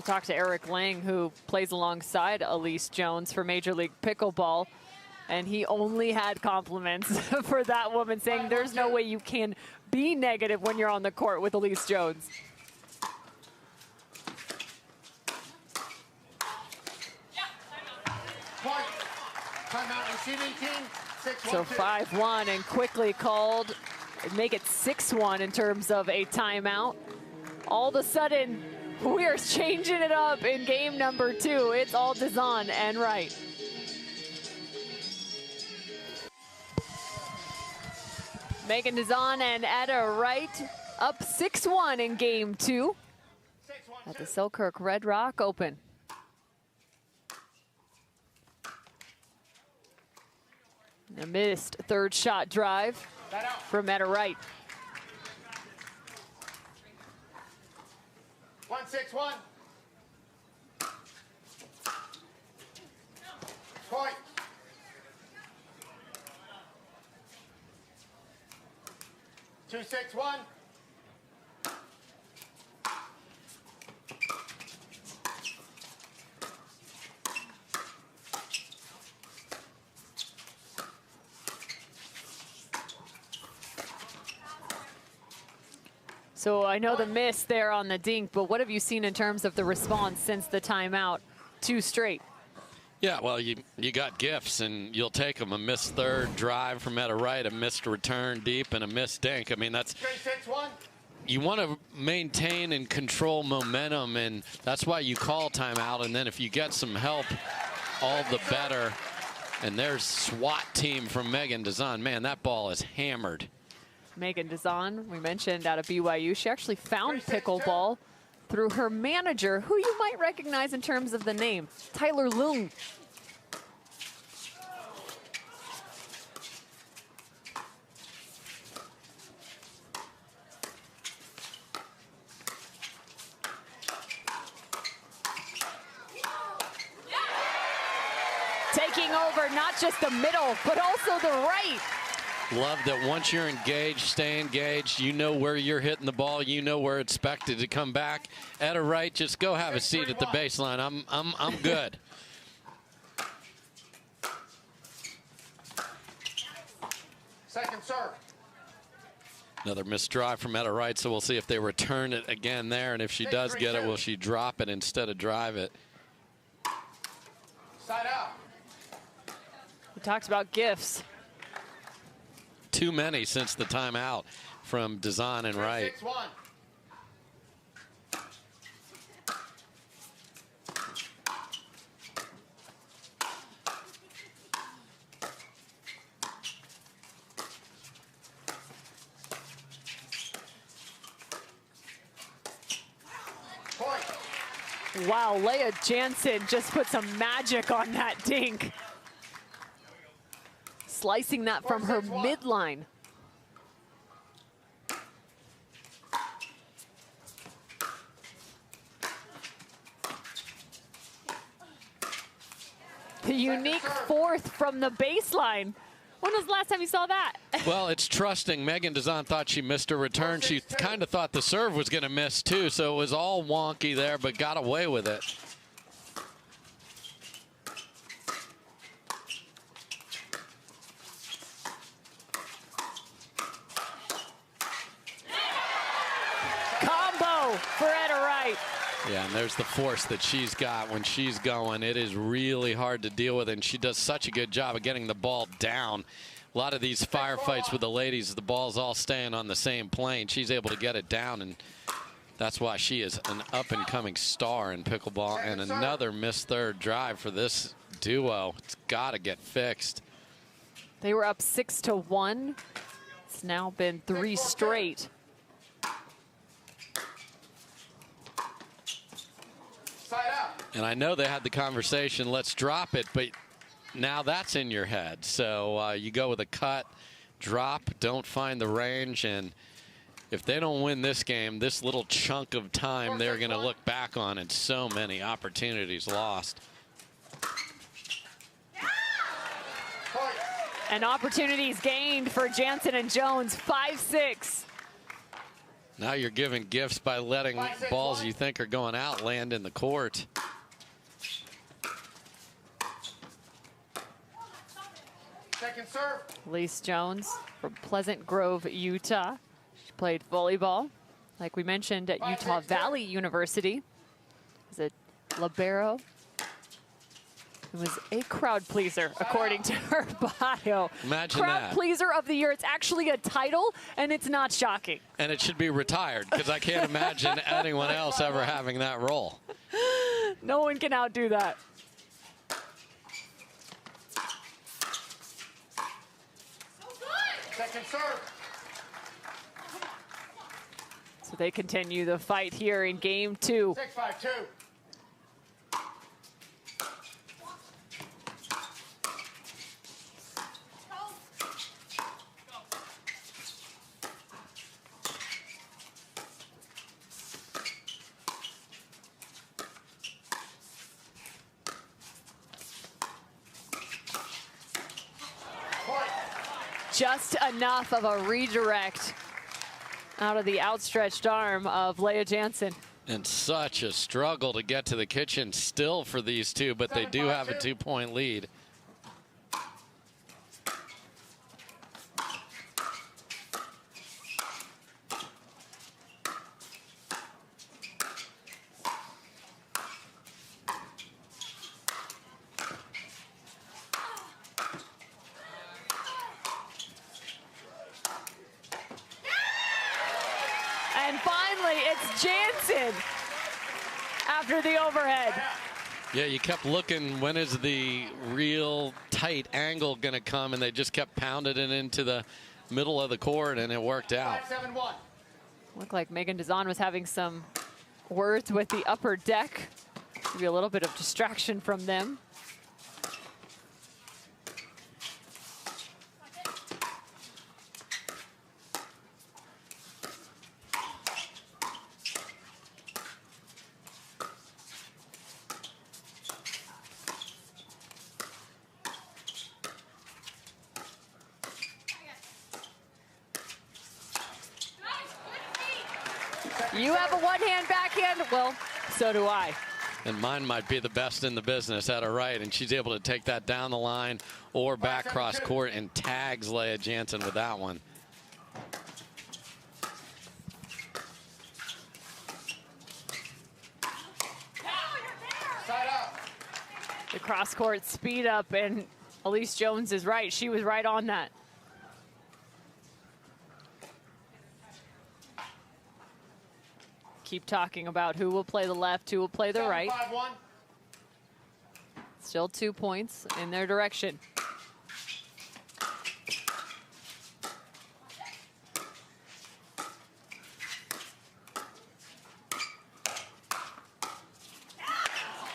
talked to Eric Lang, who plays alongside Allyce Jones for Major League Pickleball, and he only had compliments for that woman, saying there's no way you can be negative when you're on the court with Allyce Jones.
Timeout receiving team. 6-1-2.
So 5-1 and quickly called. Make it 6-1 in terms of a timeout. All of a sudden, we are changing it up in game number 2. It's all Dizon and Wright. Meghan Dizon and Etta Wright up 6-1 in game 2 at the Selkirk Red Rock Open. A missed third shot drive from Etta Wright.
1-6-1. Point. 2-6-1.
So I know the miss there on the dink, but what have you seen in terms of the response since the timeout? 2 straight.
Yeah, well, you got gifts, and you'll take them. A missed third drive from Etta Wright, a missed return deep, and a missed dink. I mean, that's...
3-6-1.
You want to maintain and control momentum, and that's why you call timeout. And then if you get some help, all the better. And there's SWAT team from Meghan Dizon. Man, that ball is hammered.
Meghan Dizon, we mentioned out of BYU, she actually found pickleball through her manager, who you might recognize in terms of the name, Tyler Loong. Taking over not just the middle, but also the right.
Love that once you're engaged, stay engaged. You know where you're hitting the ball. You know where it's expected to come back. Etta Wright, just go have a seat at the baseline. I'm good.
Second serve.
Another missed drive from Etta Wright, so we'll see if they return it again there. And if she does get it, will she drop it instead of drive it?
Side out.
We talked about gifts.
Too many since the timeout from Dizon and Wright.
6-1. Point.
Wow, Leah Jansen just put some magic on that dink. Slicing that from her midline. The unique fourth from the baseline. When was the last time you saw that?
Well, it's trusting. Meghan Dizon thought she missed her return. She kind of thought the serve was going to miss, too, so it was all wonky there, but got away with it.
For Etta Wright.
Yeah, and there's the force that she's got when she's going. It is really hard to deal with, and she does such a good job of getting the ball down. A lot of these firefights with the ladies, the ball's all staying on the same plane. She's able to get it down, and that's why she is an up-and-coming star in pickleball. And another missed third drive for this duo. It's got to get fixed.
They were up 6-1. It's now been 3 straight.
And I know they had the conversation, let's drop it, but now that's in your head. So you go with a cut, drop, don't find the range, and if they don't win this game, this little chunk of time they're going to look back on, and so many opportunities lost.
And opportunities gained for Jansen and Jones, 5-6.
Now you're giving gifts by letting balls you think are going out land in the court.
Second serve.
Allyce Jones from Pleasant Grove, Utah. She played volleyball, like we mentioned, at Utah Valley University. As a libero. It was a crowd pleaser, according to her bio.
Imagine
crowd
that.
pleaser of the year. It's actually a title, and it's not shocking.
And it should be retired, because I can't imagine anyone else ever having that role.
No one can outdo that.
Second serve.
So they continue the fight here in game 2.
6-5-2.
Just enough of a redirect out of the outstretched arm of Leah Jansen.
And such a struggle to get to the kitchen still for these two, but they do have a 2-point lead.
And finally, it's Jansen after the overhead.
Yeah, you kept looking, when is the real tight angle going to come, and they just kept pounding it into the middle of the court, and it worked out.
5-7-1.
Looked like Meghan Dizon was having some words with the upper deck. Maybe a little bit of distraction from them. You have a one-hand backhand? Well, so do I.
And mine might be the best in the business at a right, and she's able to take that down the line or back cross court and tags Leah Jansen with that one.
Side up.
The cross court speed up, and Allyce Jones is right. She was right on that. Keep talking about who will play the left, who will play the right.
7-5-1.
Still 2 points in their direction.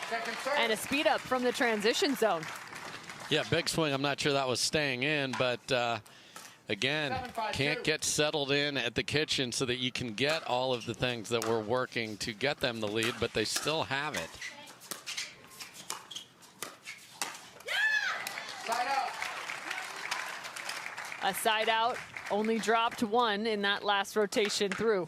Second serve.
And a speed up from the transition zone.
Yeah, big swing. I'm not sure that was staying in, but again,
7-5-2.
can't get settled in at the kitchen so that you can get all of the things that were working to get them the lead, but they still have it.
Side out.
A side out, only dropped one in that last rotation through.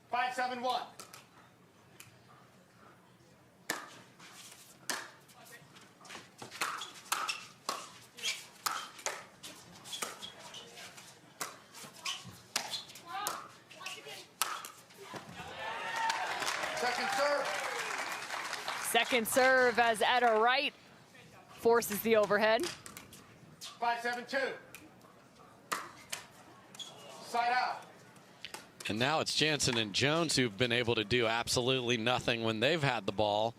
Five, 7-1. Second serve.
Second serve as Etta Wright forces the overhead.
5-7-2. Side out.
And now it's Jansen and Jones who've been able to do absolutely nothing when they've had the ball.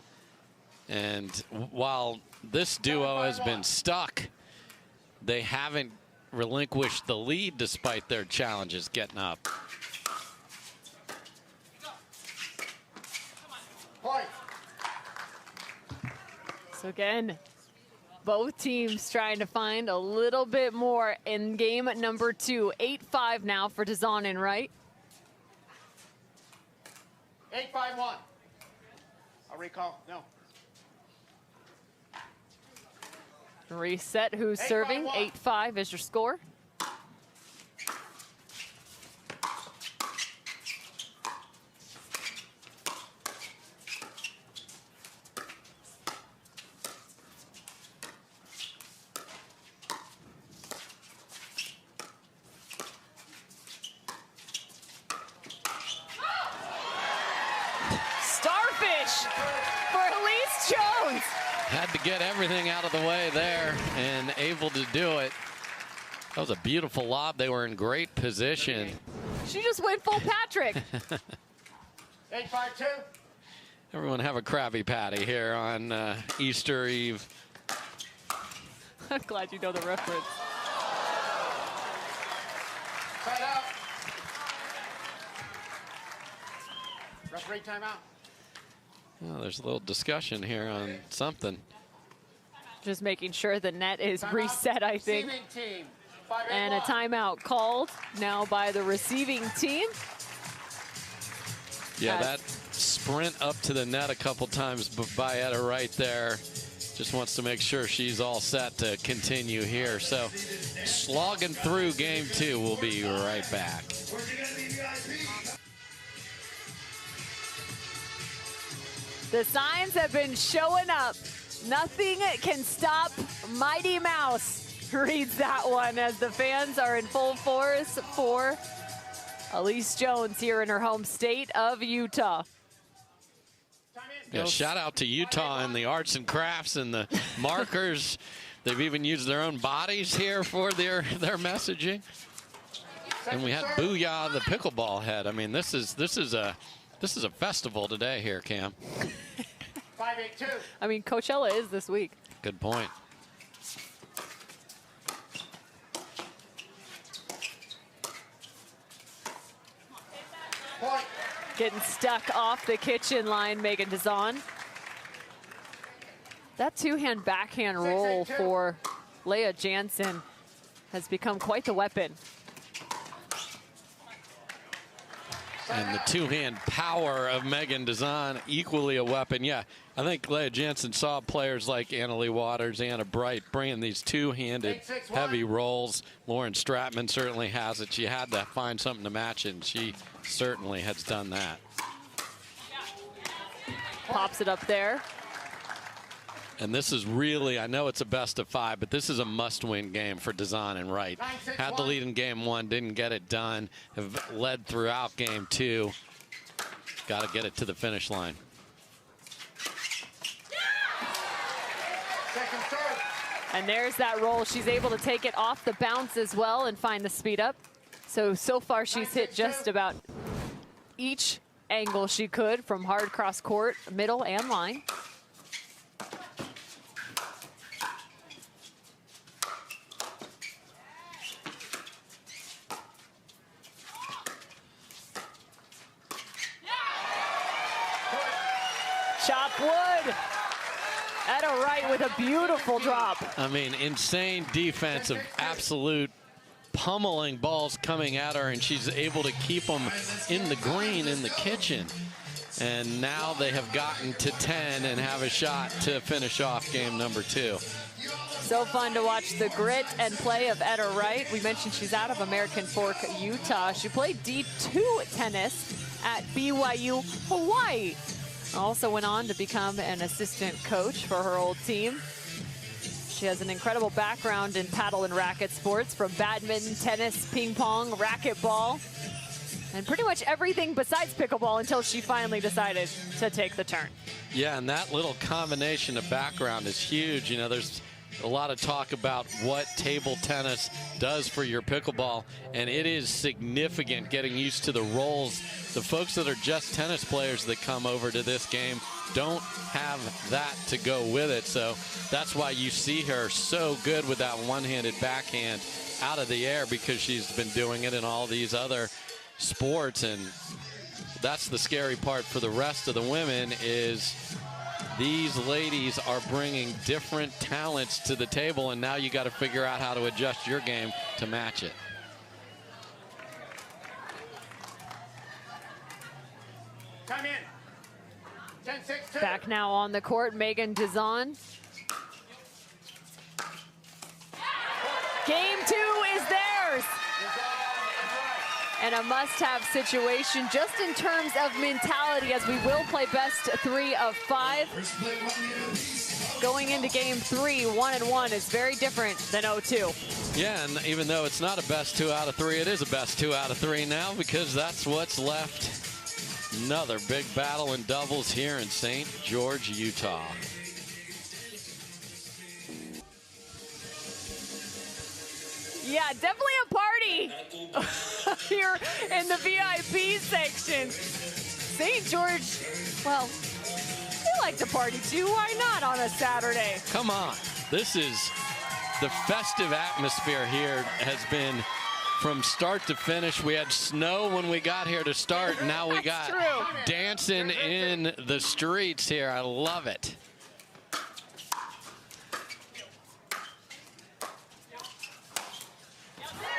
And while this duo has been stuck, they haven't relinquished the lead despite their challenges getting up.
So again, both teams trying to find a little bit more in game number 2. 8-5 now for Dizon and Wright.
8-5-1. I'll recall. No.
Reset who's serving. 8-5 is your score.
Had to get everything out of the way there and able to do it. That was a beautiful lob. They were in great position.
She just went full Patrick.
8-5-2.
Everyone have a Krabby Patty here on Easter Eve.
I'm glad you know the reference.
Side out. Referee timeout.
Oh, there's a little discussion here on something.
Just making sure the net is reset, I think.
Team.
And a timeout called now by the receiving team.
Yeah, that sprint up to the net a couple times by Etta right there. Just wants to make sure she's all set to continue here. So slogging through game 2. We'll be right back.
The signs have been showing up. Nothing can stop Mighty Mouse. Reads that one as the fans are in full force for Allyce Jones here in her home state of Utah.
Yeah, shout out to Utah and the arts and crafts and the markers. They've even used their own bodies here for their messaging. And we had Booyah the pickleball head. I mean, this is a festival today here, Cam.
5-8-2.
I mean, Coachella is this week.
Good point.
Point.
Getting stuck off the kitchen line, Meghan Dizon. That two-hand backhand roll for Leah Jansen has become quite the weapon.
And the two-hand power of Meghan Dizon, equally a weapon. Yeah, I think Leah Jansen saw players like Annalie Waters, Anna Bright bringing these two-handed heavy rolls. Lauren Stratman certainly has it. She had to find something to match it, and she certainly has done that.
Pops it up there.
And this is really, I know it's a best of 5, but this is a must-win game for Dizon and Wright. Had the lead in game 1, didn't get it done. Have led throughout game 2. Got to get it to the finish line.
Second serve.
And there's that roll. She's able to take it off the bounce as well and find the speed up. So far she's hit just about each angle she could from hard cross court, middle, and line. Chop wood. Etta Wright with a beautiful drop.
I mean, insane defense of absolute pummeling balls coming at her, and she's able to keep them in the green in the kitchen. And now they have gotten to 10 and have a shot to finish off game number 2.
So fun to watch the grit and play of Etta Wright. We mentioned she's out of American Fork, Utah. She played D2 tennis at BYU, Hawaii. Also went on to become an assistant coach for her old team. She has an incredible background in paddle and racket sports, from badminton, tennis, ping pong, racquetball, and pretty much everything besides pickleball until she finally decided to take the turn.
Yeah, and that little combination of background is huge. You know, there's a lot of talk about what table tennis does for your pickleball, and it is significant getting used to the roles. The folks that are just tennis players that come over to this game don't have that to go with it, so that's why you see her so good with that one-handed backhand out of the air, because she's been doing it in all these other sports. And that's the scary part for the rest of the women, is these ladies are bringing different talents to the table, and now you got to figure out how to adjust your game to match it.
Come in. 10-6-2.
Back now on the court, Meghan Dizon. Game 2 is theirs. And a must-have situation just in terms of mentality, as we will play best 3 of 5. Going into game 3, 1-1 is very different than 0-2.
Yeah, and even though it's not a best 2 out of 3, it is a best 2 out of 3 now, because that's what's left. Another big battle in doubles here in St. George, Utah.
Yeah, definitely a party here in the VIP section. St. George, well, they like to party too. Why not on a Saturday?
Come on. This is the festive atmosphere here has been from start to finish. We had snow when we got here to start. Now we got dancing in the streets here. I love it.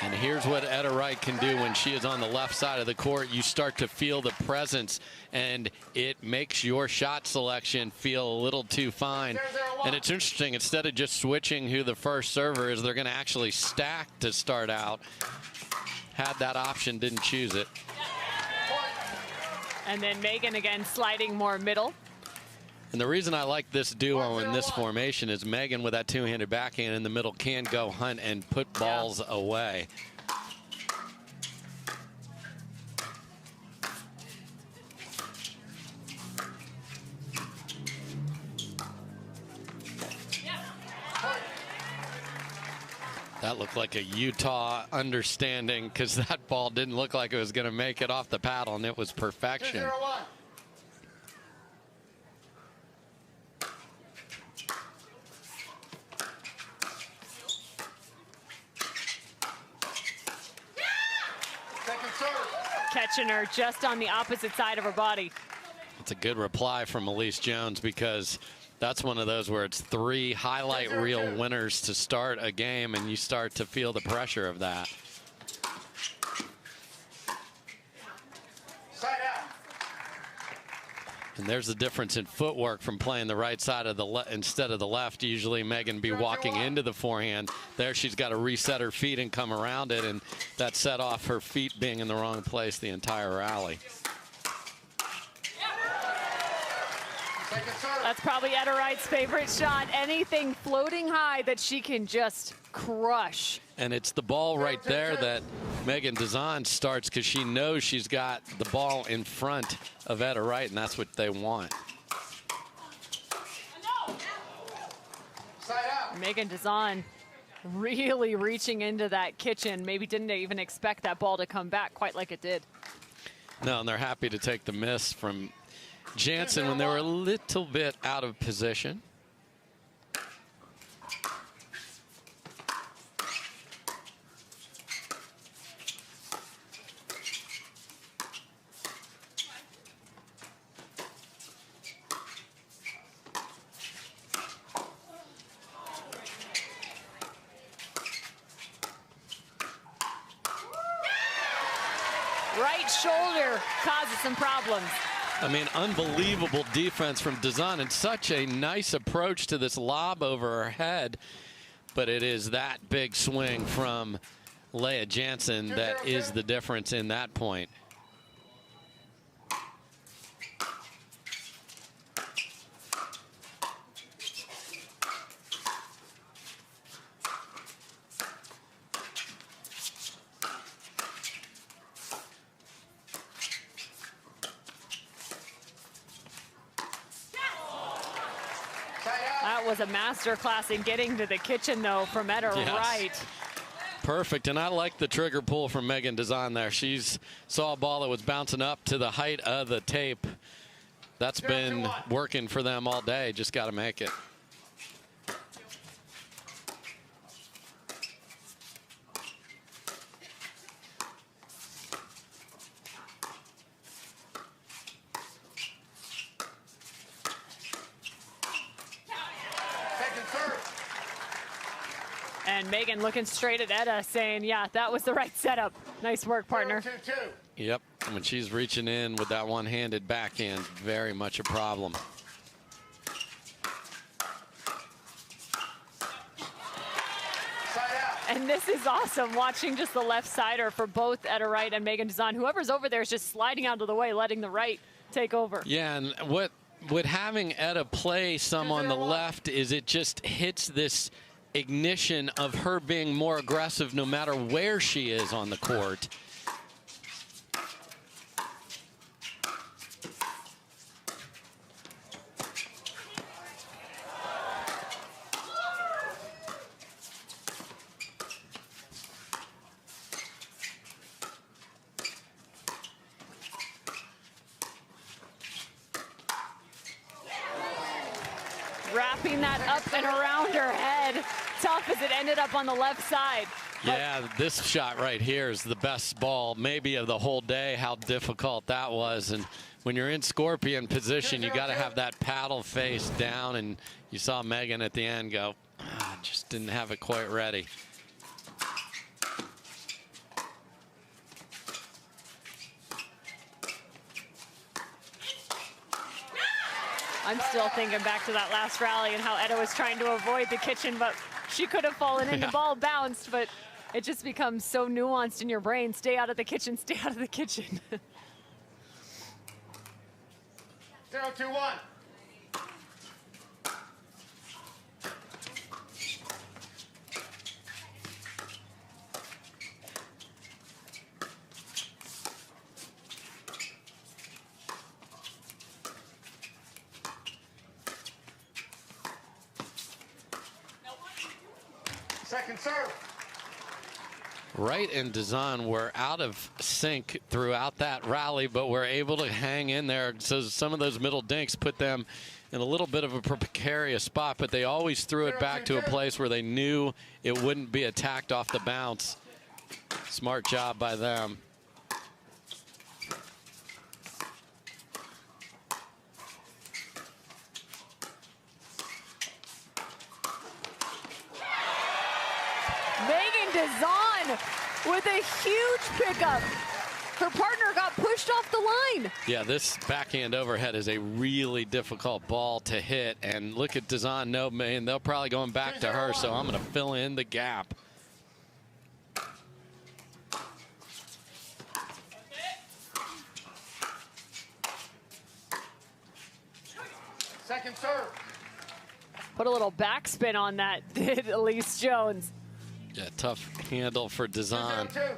And here's what Etta Wright can do when she is on the left side of the court. You start to feel the presence, and it makes your shot selection feel a little too fine. And it's interesting, instead of just switching who the first server is, they're going to actually stack to start out. Had that option, didn't choose it.
And then Meghan again sliding more middle.
And the reason I like this duo in this formation is Meghan with that two-handed backhand in the middle can go hunt and put balls away. That looked like a Utah understanding, because that ball didn't look like it was going to make it off the paddle, and it was perfection.
2-0-1.
Catching her just on the opposite side of her body.
It's a good reply from Allyce Jones, because that's one of those where it's 3 highlight reel winners to start a game, and you start to feel the pressure of that.
Side out.
And there's the difference in footwork from playing the right side of the instead of the left. Usually Meghan be walking into the forehand. There she's got to reset her feet and come around it, and that set off her feet being in the wrong place the entire rally.
That's probably Etta Wright's favorite shot. Anything floating high that she can just crush.
And it's the ball right there that Meghan Dizon starts, because she knows she's got the ball in front of Etta Wright, and that's what they want.
Meghan Dizon really reaching into that kitchen. Maybe didn't even expect that ball to come back quite like it did.
No, and they're happy to take the miss from Jansen when they were a little bit out of position.
Right shoulder causes some problems.
I mean, unbelievable defense from Dizon, and such a nice approach to this lob over her head. But it is that big swing from Leah Jansen that is the difference in that point.
Side out.
That was a master class in getting to the kitchen, though, from Etta Wright.
Perfect, and I like the trigger pull from Meghan Dizon there. She's saw a ball that was bouncing up to the height of the tape. That's been working for them all day. Just got to make it.
And Meghan looking straight at Etta saying, yeah, that was the right setup. Nice work, partner.
2-2.
Yep, when she's reaching in with that one-handed backhand, very much a problem.
And this is awesome, watching just the left-sider for both Etta Wright and Meghan Dizon. Whoever's over there is just sliding out of the way, letting the right take over.
Yeah, and what having Etta play some on the left is it just hits this ignition of her being more aggressive no matter where she is on the court.
Wrapping that up and around her head. Tough as it ended up on the left side.
Yeah, this shot right here is the best ball maybe of the whole day, how difficult that was. And when you're in scorpion position, you got to have that paddle face down. And you saw Meghan at the end go, just didn't have it quite ready.
I'm still thinking back to that last rally and how Etta was trying to avoid the kitchen, but she could have fallen in. The ball bounced, but it just becomes so nuanced in your brain. Stay out of the kitchen, stay out of the kitchen.
0-2-1. Second serve.
Wright and Dizon were out of sync throughout that rally, but were able to hang in there. So some of those middle dinks put them in a little bit of a precarious spot, but they always threw it back to a place where they knew it wouldn't be attacked off the bounce. Smart job by them.
Meghan Dizon with a huge pickup. Her partner got pushed off the line.
Yeah, this backhand overhead is a really difficult ball to hit. And look at Dizon. No, man, they're probably going back to her, so I'm going to fill in the gap.
Second serve.
Put a little backspin on that, did Allyce Jones.
Yeah, tough handle for Dizon.
2-0-2.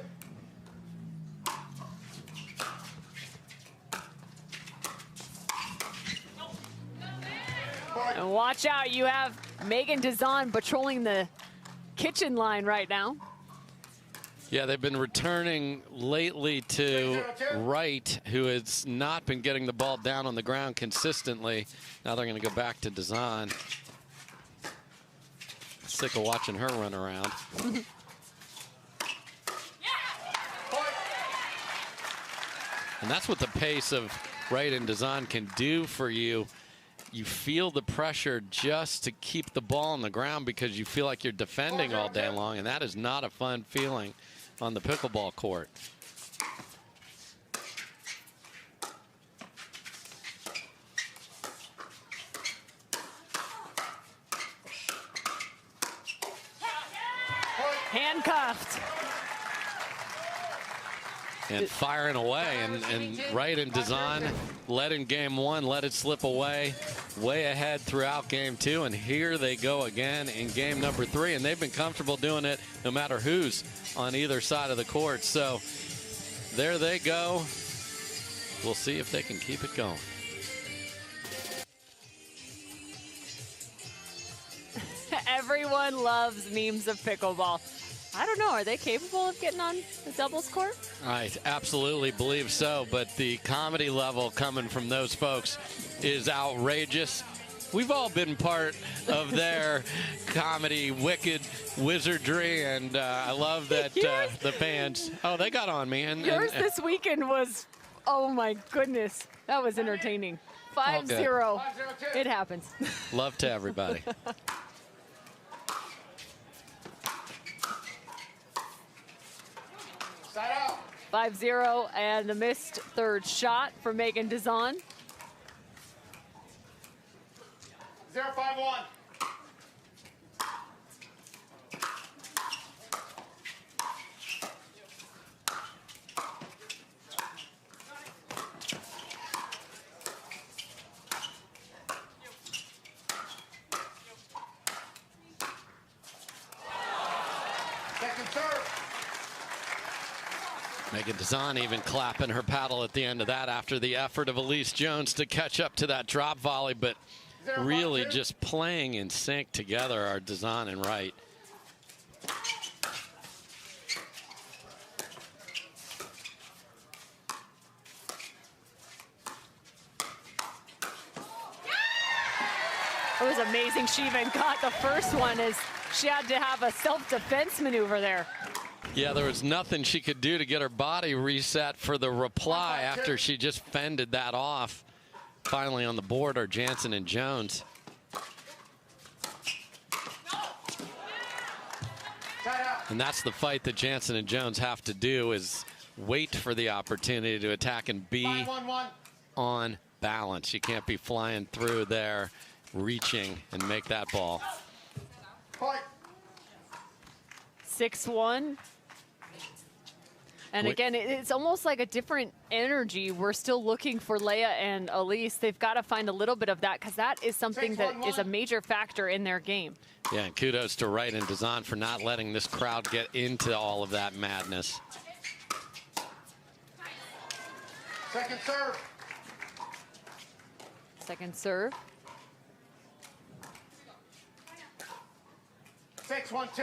And watch out, you have Meghan Dizon patrolling the kitchen line right now.
Yeah, they've been returning lately to Wright, who has not been getting the ball down on the ground consistently. Now they're going to go back to Dizon. Sick of watching her run around. And that's what the pace of Wright and Dizon can do for you. You feel the pressure just to keep the ball on the ground because you feel like you're defending all day long, and that is not a fun feeling on the pickleball court.
Handcuffed.
And firing away, and Wright and Dizon led in game one, let it slip away, way ahead throughout game two, and here they go again in game number three, and they've been comfortable doing it no matter who's on either side of the court. So there they go. We'll see if they can keep it going.
Everyone loves memes of pickleball. I don't know, are they capable of getting on the doubles court?
I absolutely believe so, but the comedy level coming from those folks is outrageous. We've all been part of their comedy, wicked wizardry, and I love that the fans, they got on me. And
Yours this weekend was, oh my goodness, that was entertaining. 5-0. It happens.
Love to everybody.
5-0, and the missed third shot for Meghan Dizon.
0-5-1. Second serve.
Meghan Dizon even clapping her paddle at the end of that after the effort of Allyce Jones to catch up to that drop volley, but really just playing in sync together are Dizon and Wright.
It was amazing. She even got the first one as she had to have a self-defense maneuver there.
Yeah, there was nothing she could do to get her body reset for the reply after she just fended that off. Finally on the board are Jansen and Jones. And that's the fight that Jansen and Jones have to do, is wait for the opportunity to attack and be on balance. You can't be flying through there, reaching and make that ball.
6-1. And again, it's almost like a different energy. We're still looking for Leia and Allyce. They've got to find a little bit of that, because that is something that is a major factor in their game.
Yeah, and kudos to Wright and Dizon for not letting this crowd get into all of that madness.
Second serve.
Second serve.
6-1-2.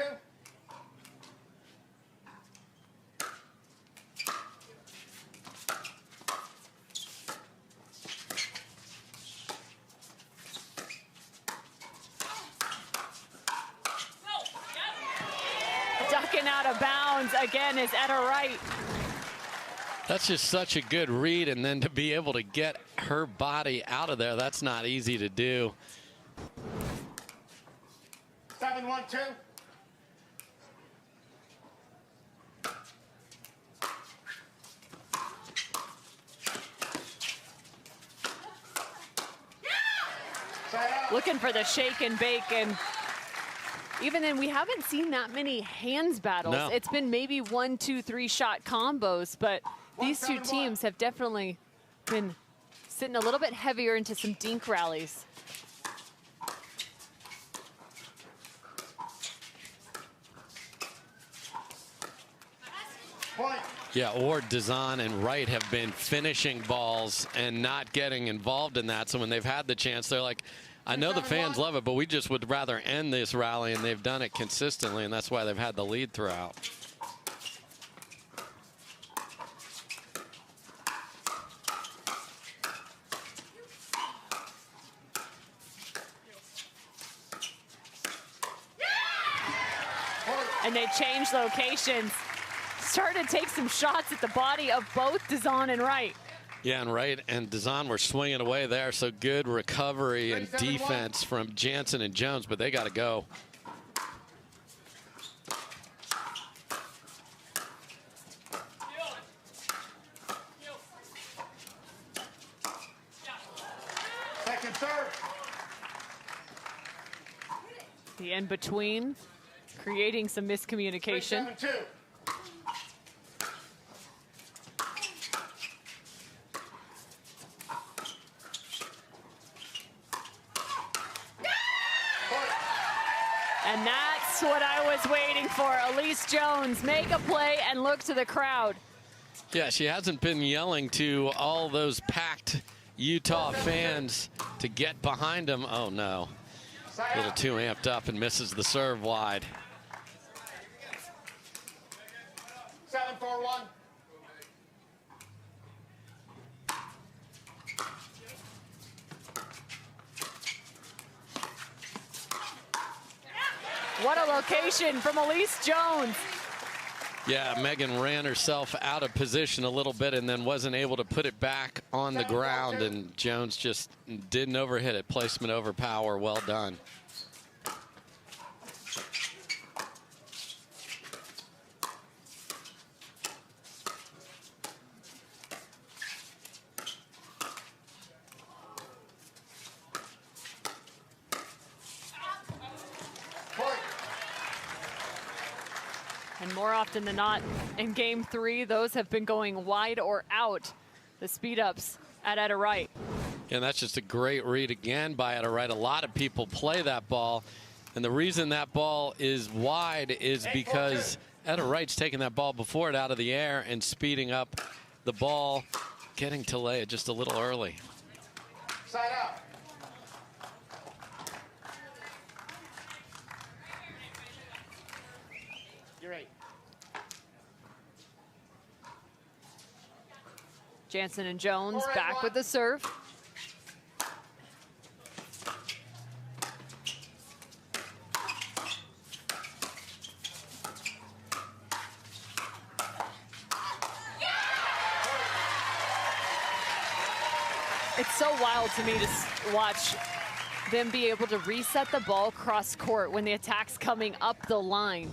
Ducking out of bounds again is Etta Wright.
That's just such a good read, and then to be able to get her body out of there, that's not easy to do.
7-1-2.
Looking for the shake and bake, and even then, we haven't seen that many hands battles.
No.
It's been maybe 1, 2, 3 shot combos, but these two teams have definitely been sitting a little bit heavier into some dink rallies.
Yeah, or Dizon and Wright have been finishing balls and not getting involved in that. So when they've had the chance, they're like, I know the fans love it, but we just would rather end this rally, and they've done it consistently, and that's why they've had the lead throughout.
And they changed locations. Started to take some shots at the body of both Dizon and Wright.
Yeah, and Wright and Dizon were swinging away there, so good recovery and defense from Jansen and Jones, but they got to go.
Second serve.
The in-between, creating some miscommunication.
7-2.
And that's what I was waiting for. Allyce Jones, make a play and look to the crowd.
Yeah, she hasn't been yelling to all those packed Utah fans to get behind them. Oh, no. A little too amped up and misses the serve wide.
7-4-1.
What a location from Allyce Jones.
Yeah, Meghan ran herself out of position a little bit and then wasn't able to put it back on the ground, and Jones just didn't overhit it. Placement over power, well done.
And more often than not, in game 3, those have been going wide or out. The speed ups at Etta Wright.
And that's just a great read again by Etta Wright. A lot of people play that ball, and the reason that ball is wide is because Etta Wright's taking that ball before it out of the air and speeding up the ball, getting Tellez just a little early.
Side out. You're right.
Jansen and Jones
All right,
back with the serve. It's so wild to me to watch them be able to reset the ball cross court when the attack's coming up the line.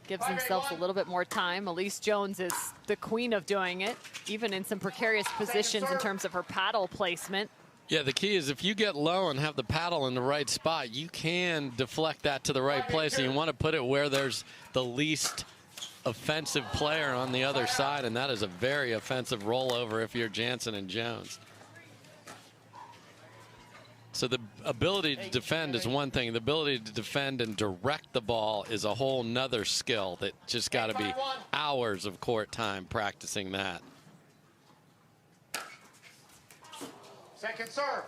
Gives themselves a little bit more time. Allyce Jones is the queen of doing it, even in some precarious positions in terms of her paddle placement.
Yeah, the key is if you get low and have the paddle in the right spot, you can deflect that to the right place, and you want to put it where there's the least offensive player on the other side, and that is a very offensive rollover if you're Jansen and Jones. So the ability to defend is one thing. The ability to defend and direct the ball is a whole nother skill that just got to be hours of court time practicing that.
Second serve.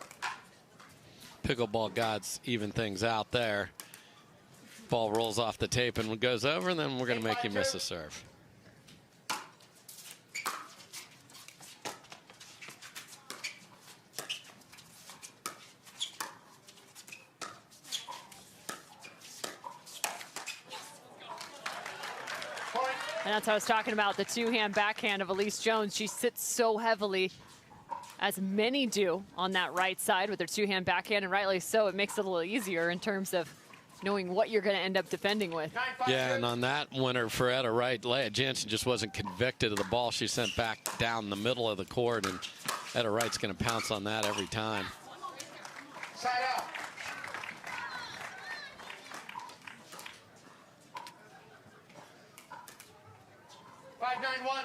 Pickleball gods even things out there. Ball rolls off the tape and goes over, and then we're going to make you miss a serve.
And that's what I was talking about, the two-hand backhand of Allyce Jones. She sits so heavily, as many do, on that right side with their two-hand backhand, and rightly so. It makes it a little easier in terms of knowing what you're going to end up defending with.
Yeah, and on that winner for Etta Wright, Jansen just wasn't convicted of the ball she sent back down the middle of the court, and Etta Wright's going to pounce on that every time.
Side out. Five, 9-1.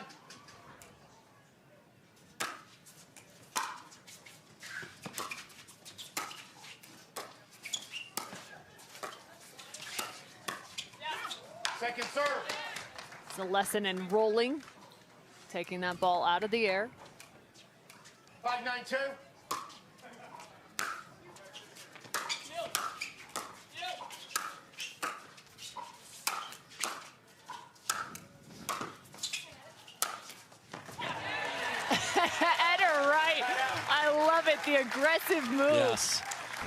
Second serve.
It's a lesson in rolling, taking that ball out of the air.
5-9-2.
Etta Wright, I love it, the aggressive move.
Yes,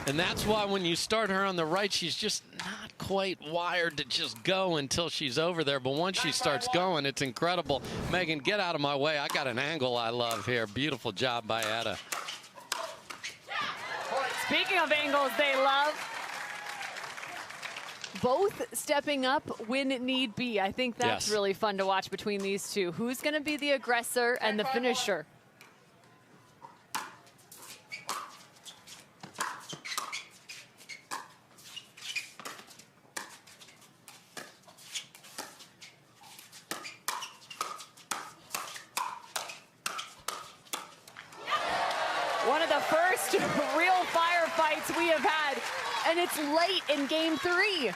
and that's why when you start her on the right, she's just not quite wired to just go until she's over there. But once she starts going, it's incredible. Meghan, get out of my way. I got an angle I love here. Beautiful job by Etta.
Speaking of angles they love, both stepping up when need be. I think that's really fun to watch between these two. Who's going to be the aggressor and the finisher? One of the first real firefights we have had, and it's late in game 3.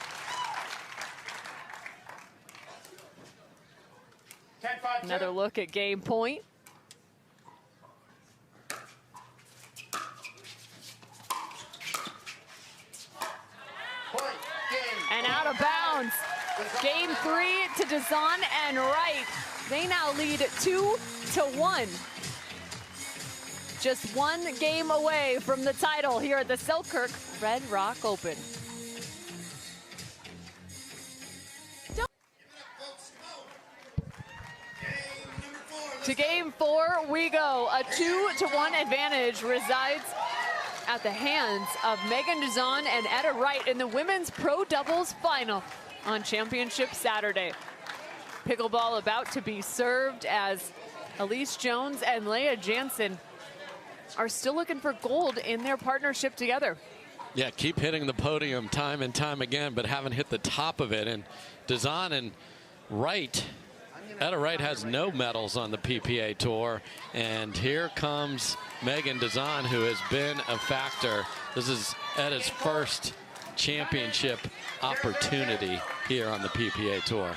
10-5-2.
Another look at game point. out of bounds. Game 3 to Dizon and Wright. They now lead 2-1. Just one game away from the title here at the Selkirk Red Rock Open. To game 4 we go. A 2-1 advantage resides at the hands of Meghan Dizon and Etta Wright in the women's pro doubles final on Championship Saturday. Pickleball about to be served as Allyce Jones and Jansen are still looking for gold in their partnership together.
Yeah, keep hitting the podium time and time again, but haven't hit the top of it. And Dizon and Wright, Etta Wright has no medals on the PPA Tour. And here comes Meghan Dizon, who has been a factor. This is Etta's first championship opportunity here on the PPA Tour.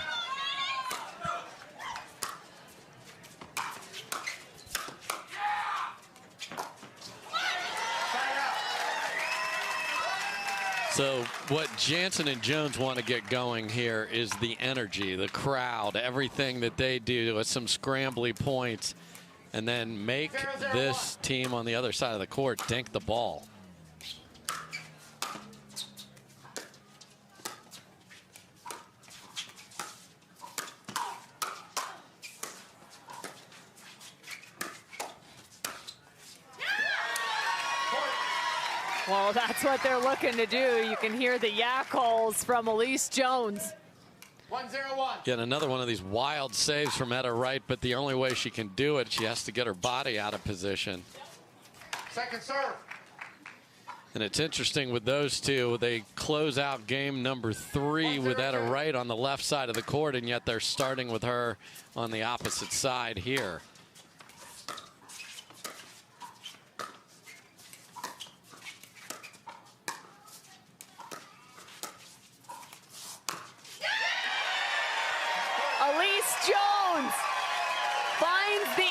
So what Jansen and Jones want to get going here is the energy, the crowd, everything that they do with some scrambly points, and then make this team on the other side of the court dink the ball.
Well, that's what they're looking to do. You can hear the yak calls from Allyce Jones.
1-0-1.
Get another one of these wild saves from Etta Wright, but the only way she can do it, she has to get her body out of position.
Second serve.
And it's interesting with those two, they close out game number 3 with Etta Wright on the left side of the court, and yet they're starting with her on the opposite side here.
Allyce Jones finds the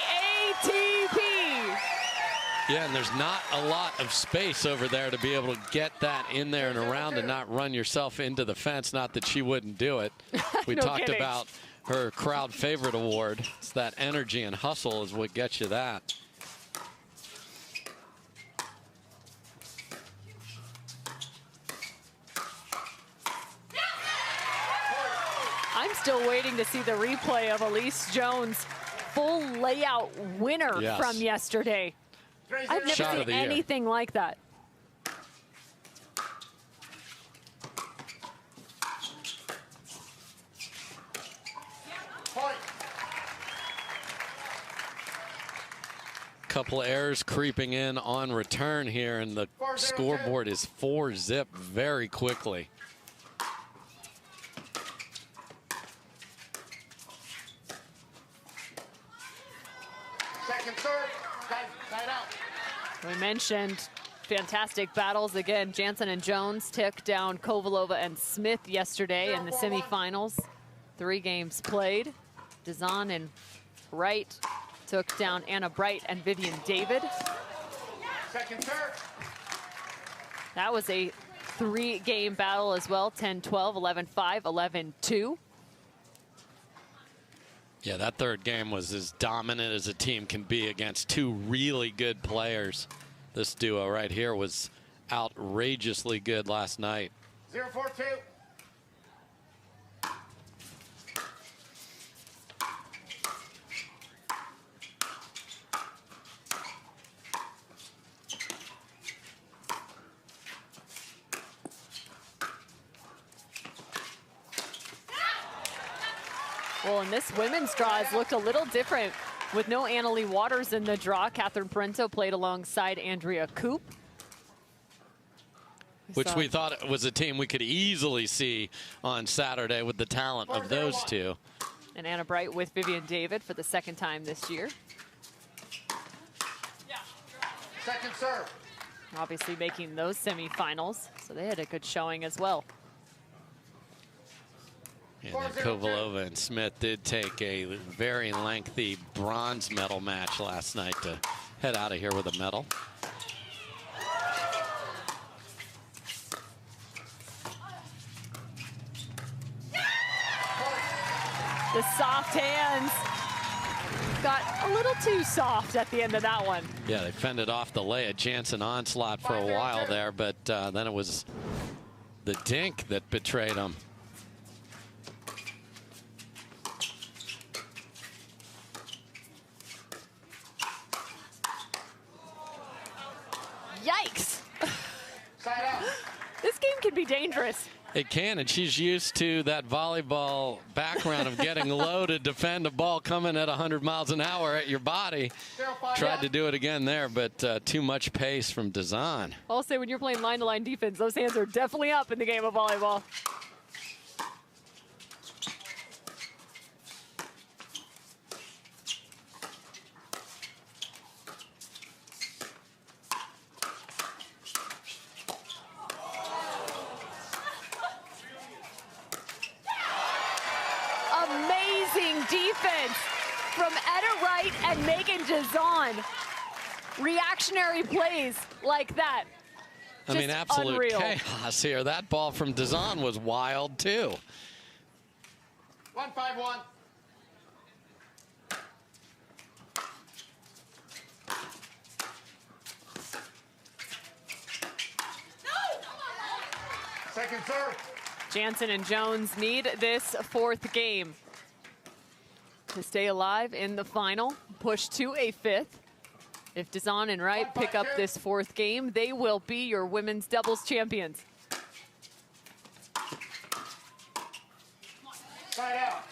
ATP.
Yeah, and there's not a lot of space over there to be able to get that in there and around and not run yourself into the fence. Not that she wouldn't do it. We
No
talked
kidding.
about her crowd favorite award. It's that energy and hustle is what gets you that.
I'm still waiting to see the replay of Allyce Jones' full layout winner
Yes.
from yesterday. I've never
Shot of
seen
the year.
anything like that.
Couple errors creeping in on return here, and the scoreboard is 4-zip very quickly.
Second serve. Tied out.
We mentioned fantastic battles. Again, Jansen and Jones took down Kovalova and Smith yesterday in the semifinals. 3 games played. Dizon and Wright took down Anna Bright and Vivian David.
Second serve.
That was a 3-game battle as well, 10-12, 11-5, 11-2.
Yeah, that third game was as dominant as a team can be against 2 really good players. This duo right here was outrageously good last night.
0-4-2.
Well, and this women's draw has looked a little different with no Annalie Waters in the draw. Catherine Parenteau played alongside Andrea Koop.
Which we thought was a team we could easily see on Saturday with the talent of those two.
And Anna Bright with Vivian David for the 2nd time this year.
Second serve.
Obviously making those semifinals, so they had a good showing as well.
And then Kovalova and Smith did take a very lengthy bronze medal match last night to head out of here with a medal.
The soft hands got a little too soft at the end of that one.
Yeah, they fended off the Leah Jansen onslaught for a while there, but then it was the dink that betrayed them.
Yikes. This game can be dangerous.
It can, and she's used to that volleyball background of getting low to defend a ball coming at 100 miles an hour at your body. Tried to do it again there, but too much pace from Dizon.
I'll say when you're playing line-to-line defense, those hands are definitely up in the game of volleyball. Defense from Etta Wright and Meghan Dizon. Reactionary plays like that.
I mean, absolute
unreal.
chaos here. That ball from Dizon was wild, too.
1-5-1. Second serve.
Jansen and Jones need this fourth game to stay alive in the final, push to a fifth. If Dizon and Wright pick up this fourth game, they will be your women's doubles champions.
Side out.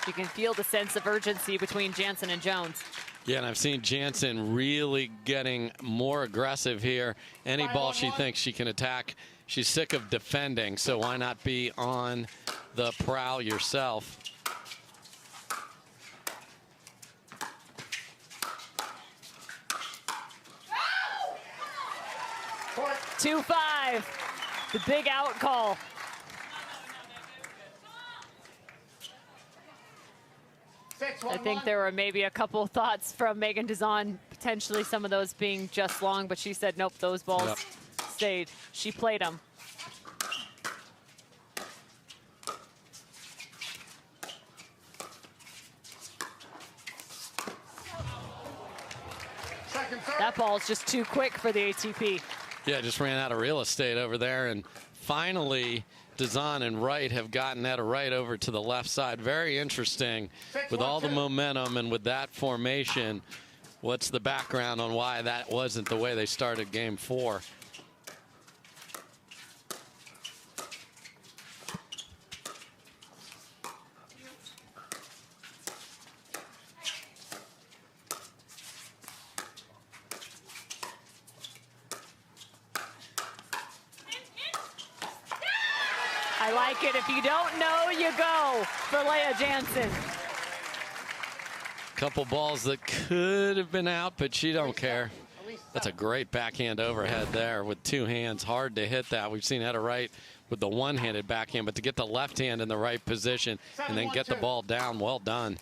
You can feel the sense of urgency between Jansen and Jones.
Yeah, and I've seen Jansen really getting more aggressive here. Any ball she thinks she can attack, she's sick of defending, so why not be on the prowl yourself?
2-5, the big out call. I think there were maybe a couple thoughts from Meghan Dizon, potentially some of those being just long, but she said, nope, those balls stayed. She played them. That ball is just too quick for the ATP.
Yeah, just ran out of real estate over there. And finally, Dizon and Wright have gotten Etta Wright over to the left side. Very interesting with all the momentum and with that formation. What's the background on why that wasn't the way they started game 4?
I like it. If you don't know, you go for Leah Jansen.
Couple balls that could have been out, but she don't care. That's a great backhand overhead there with two hands. Hard to hit that. We've seen Etta Wright with the one-handed backhand, but to get the left hand in the right position and then get the ball down, well done.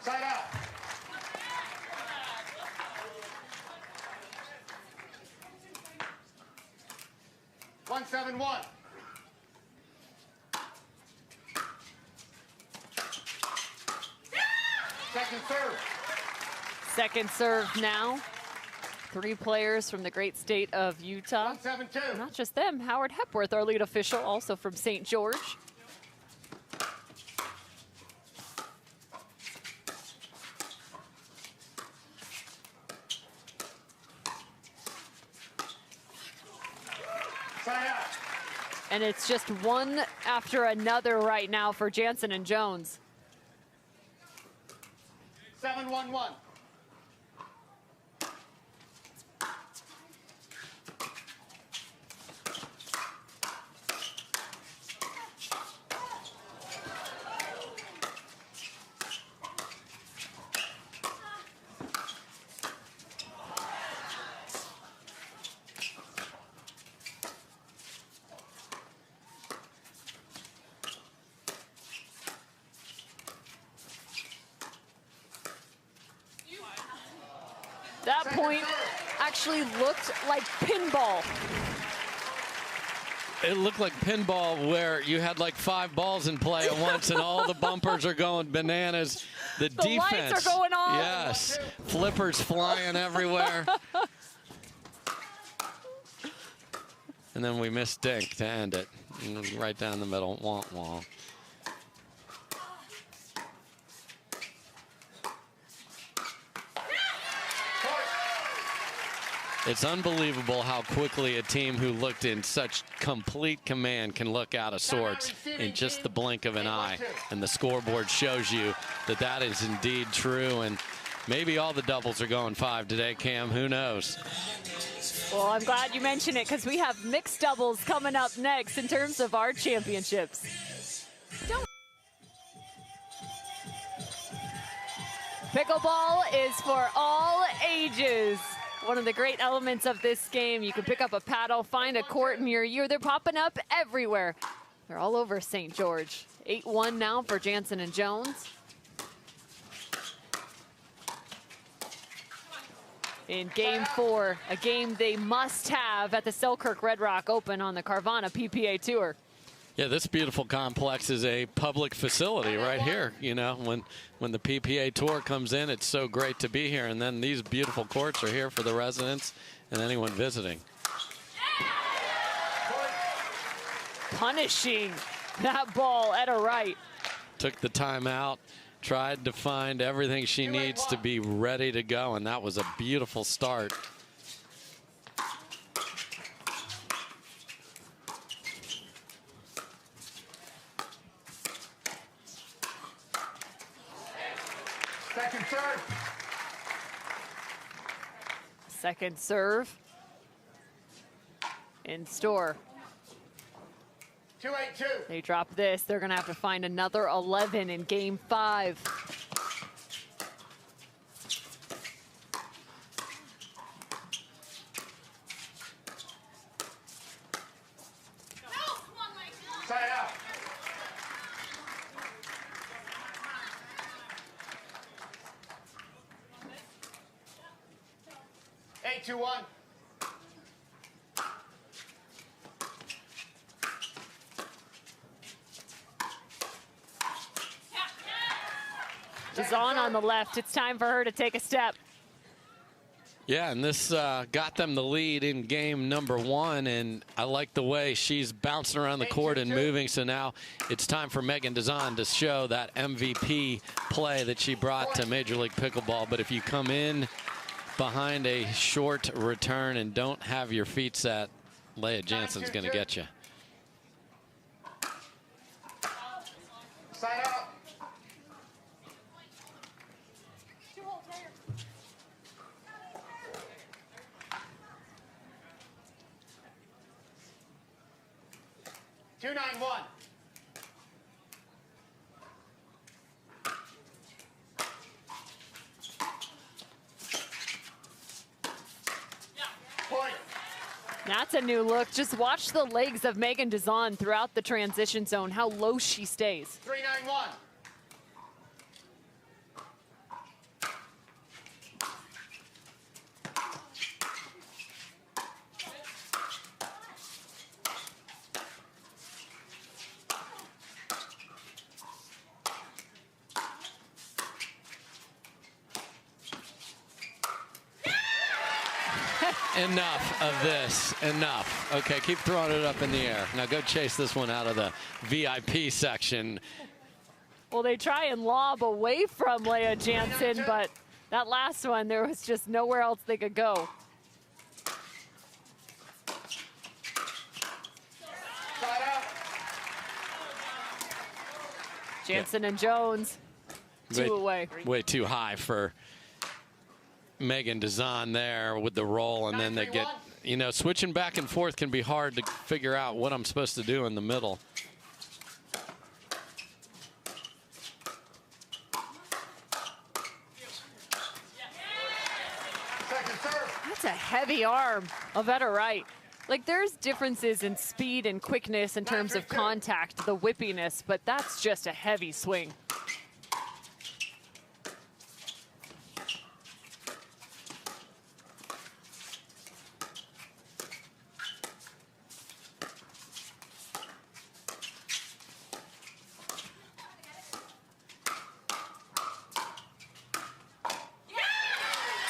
Side out. One, 7-1. Second serve.
Second serve now. 3 players from the great state of Utah.
1-7-2.
Not just them. Howard Hepworth, our lead official, also from St. George. And it's just one after another right now for Jansen and Jones.
7-1-1.
that point actually looked like pinball.
It looked like pinball where you had like 5 balls in play at once and all the bumpers are going bananas. The defense.
Lights are going on.
Yes. Flippers flying everywhere. And then we missed Dink to end it. Right down the middle. Wah, wah. It's unbelievable how quickly a team who looked in such complete command can look out of sorts in just the blink of an eye. And the scoreboard shows you that that is indeed true. And maybe all the doubles are going 5 today, Cam. Who knows?
Well, I'm glad you mentioned it because we have mixed doubles coming up next in terms of our championships. Pickleball is for all ages. One of the great elements of this game, you can pick up a paddle, find a court near you. They're popping up everywhere. They're all over St. George. 8-1 now for Jansen and Jones. In game 4, a game they must have at the Selkirk Red Rock Open on the Carvana PPA Tour.
Yeah, this beautiful complex is a public facility right here. You know, when the PPA Tour comes in, it's so great to be here. And then these beautiful courts are here for the residents and anyone visiting.
Punishing that ball, Etta Wright.
Took the timeout, tried to find everything she needs to be ready to go, and that was a beautiful start.
Second serve.
Second serve. In store.
2-8-2.
They drop this. They're going to have to find another 11 in game 5.
Side out. Eight, 2-1.
Dizon on the left. It's time for her to take a step.
Yeah, and this got them the lead in game number 1, and I like the way she's bouncing around the court and moving. So now it's time for Meghan Dizon to show that MVP play that she brought to Major League Pickleball. But if you come in behind a short return and don't have your feet set, Leah Jansen's going to get you.
Side out. Two, 9-1. Point.
That's a new look. Just watch the legs of Meghan Dizon throughout the transition zone, how low she stays.
3-9-1.
Enough of this. Enough. Okay, keep throwing it up in the air. Now go chase this one out of the VIP section.
Well, they try and lob away from Leah Jansen, but that last one, there was just nowhere else they could go. Jansen and Jones, 2 away.
Way too high for Meghan Dizon there with the roll, and then they get, you know, switching back and forth can be hard to figure out what I'm supposed to do in the middle.
That's a heavy arm of Etta Wright. Like, there's differences in speed and quickness in terms of contact, the whippiness, but that's just a heavy swing.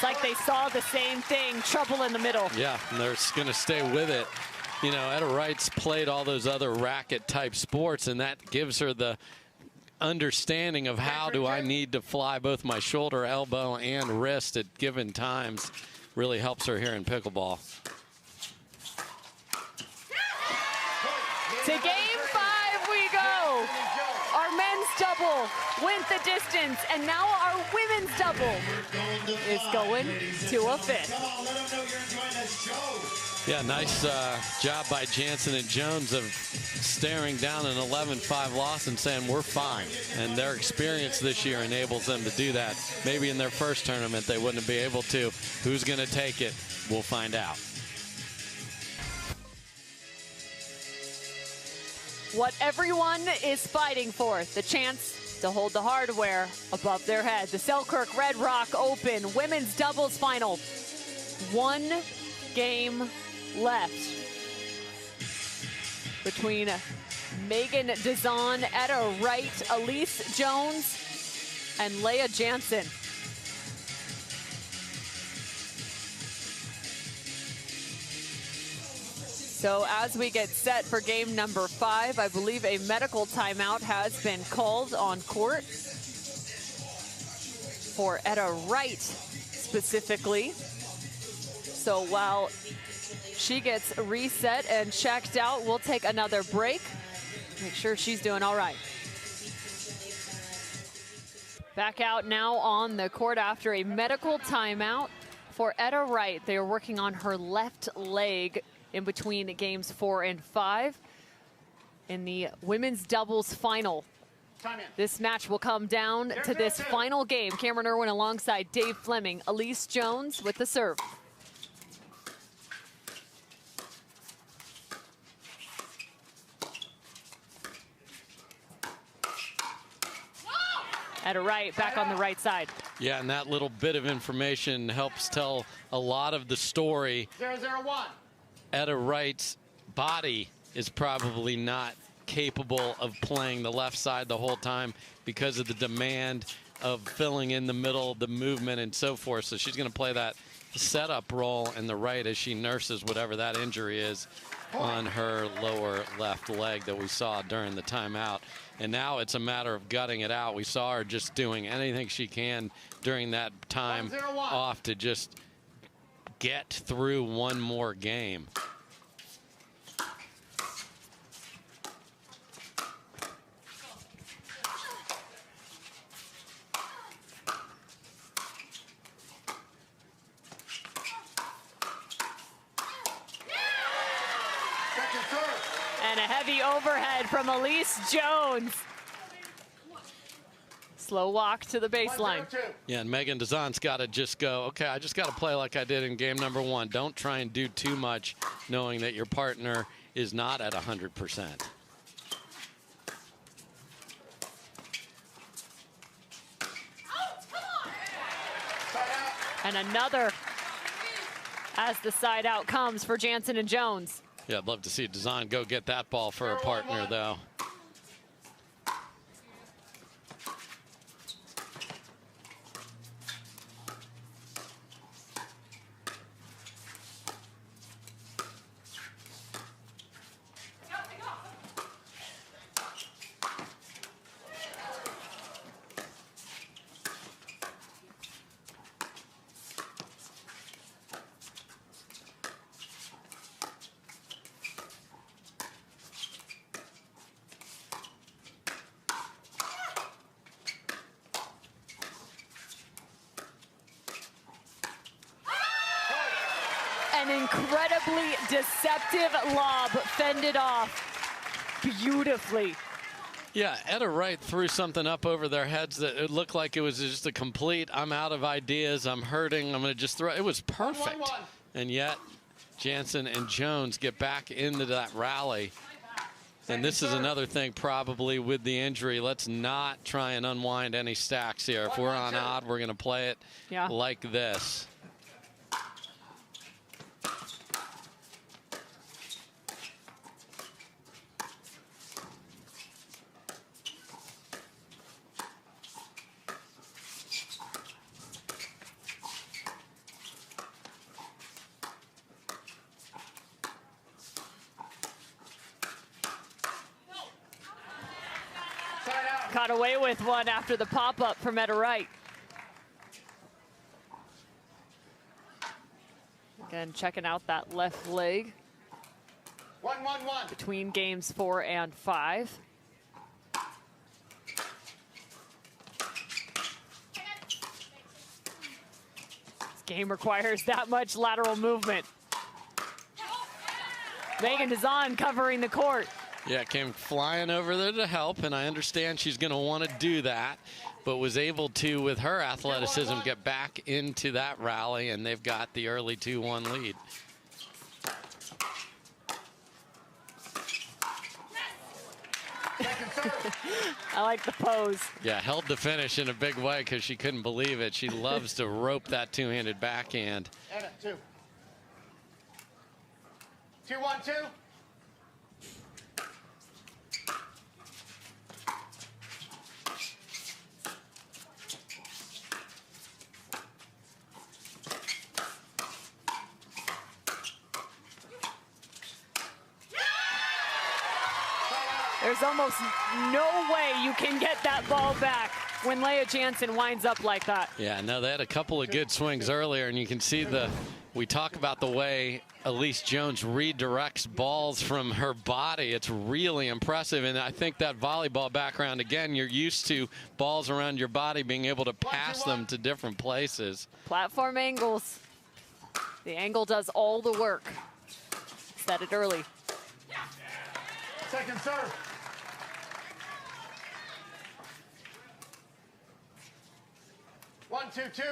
like they saw the same thing, trouble in the middle.
Yeah, and they're going to stay with it. You know, Etta Wright's played all those other racket-type sports, and that gives her the understanding of how do I need to fly both my shoulder, elbow, and wrist at given times. Really helps her here in pickleball.
To game 5 we go. Our men's double went the distance, and now our women's double is going to a 5th.
Yeah, nice job by Jansen and Jones of staring down an 11-5 loss and saying we're fine. And their experience this year enables them to do that. Maybe in their first tournament they wouldn't be able to. Who's going to take it? We'll find out.
What everyone is fighting for, the chance to hold the hardware above their head. The Selkirk Red Rock Open Women's Doubles Final. 1 game left between Meghan, Dizon, Etta Wright, Allyce Jones, and Leah Jansen. So as we get set for game number 5, I believe a medical timeout has been called on court for Etta Wright specifically. So while she gets reset and checked out, we'll take another break. Make sure she's doing all right. Back out now on the court after a medical timeout for Etta Wright. They are working on her left leg in between games 4 and 5 in the women's doubles final. This match will come down to this final game. Cameron Irwin alongside Dave Fleming. Allyce Jones with the serve. Etta Wright back on the right side.
Yeah, and that little bit of information helps tell a lot of the story.
0-0-1.
Etta Wright's body is probably not capable of playing the left side the whole time because of the demand of filling in the middle, the movement, and so forth. So she's going to play that setup role in the right as she nurses whatever that injury is on her lower left leg that we saw during the timeout. And now it's a matter of gutting it out. We saw her just doing anything she can during that time off to just get through one more game.
And a heavy overhead from Allyce Jones. Slow walk to the baseline.
Yeah, and Meghan Dizon's got to just go, okay, I just got to play like I did in game number 1. Don't try and do too much knowing that your partner is not at 100%.
And another as the side out comes for Jansen and Jones.
Yeah, I'd love to see Dizon go get that ball for her partner, though.
An incredibly deceptive lob fended off beautifully.
Yeah, Etta Wright threw something up over their heads that it looked like it was just a complete, I'm out of ideas, I'm hurting, I'm going to just throw. It was perfect.
1-1-1.
And yet, Jansen and Jones get back into that rally. And this is another thing probably with the injury. Let's not try and unwind any stacks here. If we're on odd, we're going to play it like this.
got away with one after the pop-up from Etta Wright. Again, checking out that left leg.
1-1-1.
Between games 4 and 5. This game requires that much lateral movement. Meghan Dizon covering the court.
Yeah, came flying over there to help, and I understand she's going to want to do that, but was able to, with her athleticism, get back into that rally, and they've got the early 2-1 lead.
I like the pose.
Yeah, held the finish in a big way because she couldn't believe it. She loves to rope that two-handed backhand.
Etta, 2. 2-1-2.
There's almost no way you can get that ball back when Leah Jansen winds up like that.
Yeah, no, they had a couple of good swings earlier, and you can see we talk about the way Allyce Jones redirects balls from her body. It's really impressive, and I think that volleyball background, again, you're used to balls around your body being able to pass them to different places.
Platform angles. The angle does all the work. Set it early.
Second serve. One, 2-2.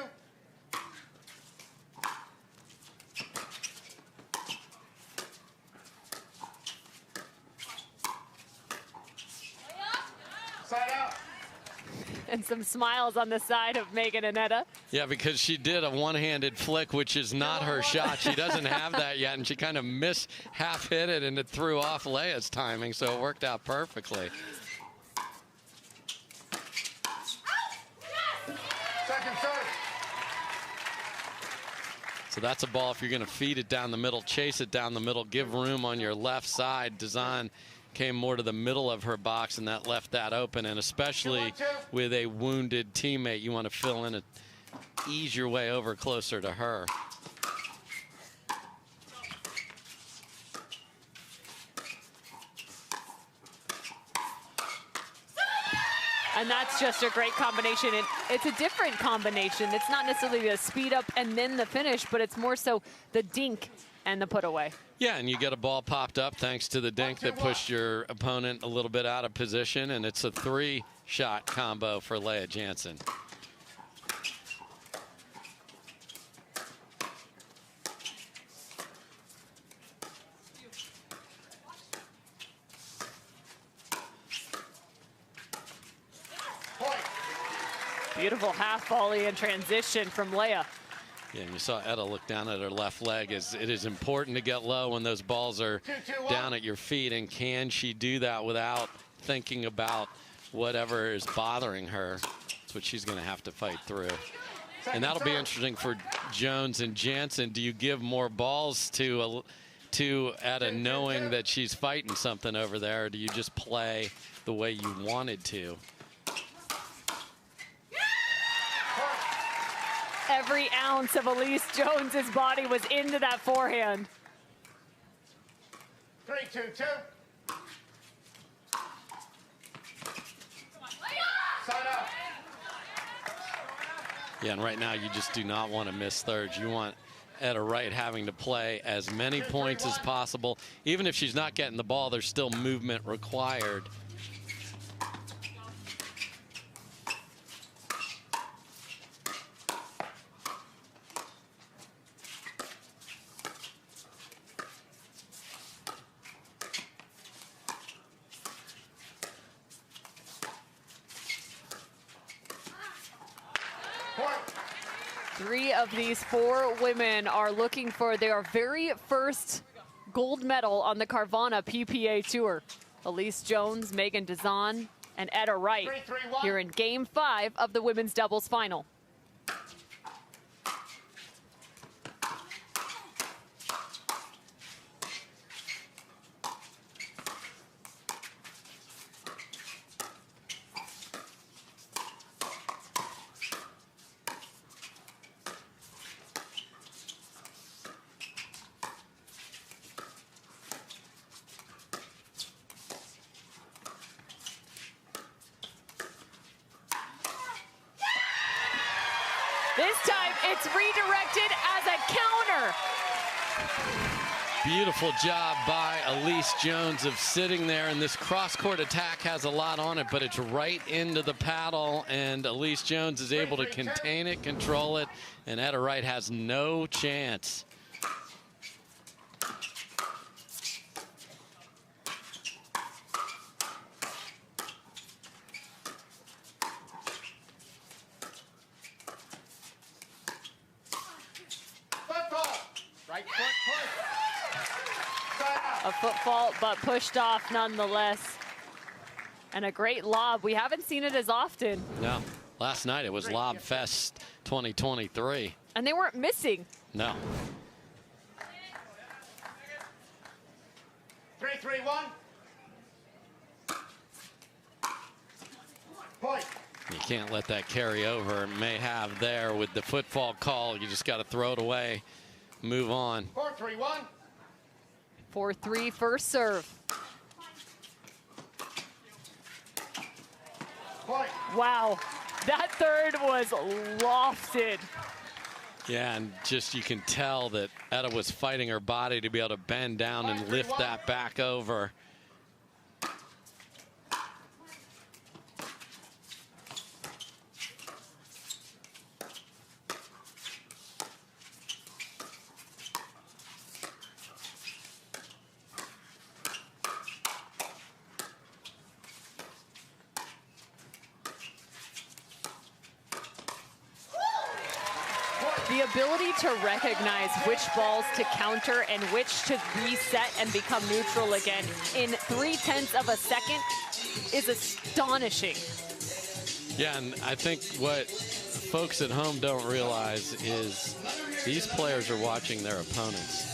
Side out.
And some smiles on the side of Meghan and Etta.
Yeah, because she did a one-handed flick, which is not her shot. She doesn't have that yet, and she kind of half hit it, and it threw off Leah's timing, so it worked out perfectly.
Second serve.
So that's a ball, if you're going to feed it down the middle, chase it down the middle, give room on your left side. Dizon came more to the middle of her box, and that left that open, and especially with a wounded teammate, you want to fill in and ease your way over closer to her.
And that's just a great combination. And it's a different combination. It's not necessarily the speed up and then the finish, but it's more so the dink and the put away.
Yeah, and you get a ball popped up thanks to the dink that pushed your opponent a little bit out of position, and it's a 3-shot combo for Leah Jansen.
Beautiful half volley in transition from Leah.
Yeah, and you saw Etta look down at her left leg. It is important to get low when those balls are down at your feet, and can she do that without thinking about whatever is bothering her? That's what she's going to have to fight through. And that'll be interesting for Jones and Jansen. Do you give more balls to Etta knowing that she's fighting something over there, or do you just play the way you wanted to?
Every ounce of Allyce Jones's body was into that forehand.
3-2-2. Side out.
Yeah, and right now you just do not want to miss thirds. You want Etta Wright having to play as many points as possible. Even if she's not getting the ball, there's still movement required.
Three of these 4 women are looking for their very first gold medal on the Carvana PPA Tour. Allyce Jones, Meghan Dizon, and Etta Wright here in Game 5 of the women's doubles final. This time it's redirected as a counter.
Beautiful job by Allyce Jones of sitting there, and this cross-court attack has a lot on it, but it's right into the paddle, and Allyce Jones is able to contain it, control it, and Etta Wright has no chance.
Right foot push.
A foot fault, but pushed off nonetheless. And a great lob. We haven't seen it as often.
No, last night it was Lob Fest 2023.
And they weren't missing.
No.
3-3-1. Point.
You can't let that carry over. It may have there with the football call. You just got to throw it away, move on.
4-3-1.
4-3 first serve.
Point.
Wow, that third was lofted.
Yeah, and just you can tell that Etta was fighting her body to be able to bend down and lift that back over.
The ability to recognize which balls to counter and which to reset and become neutral again in 0.3 of a second is astonishing.
Yeah, and I think what folks at home don't realize is these players are watching their opponents.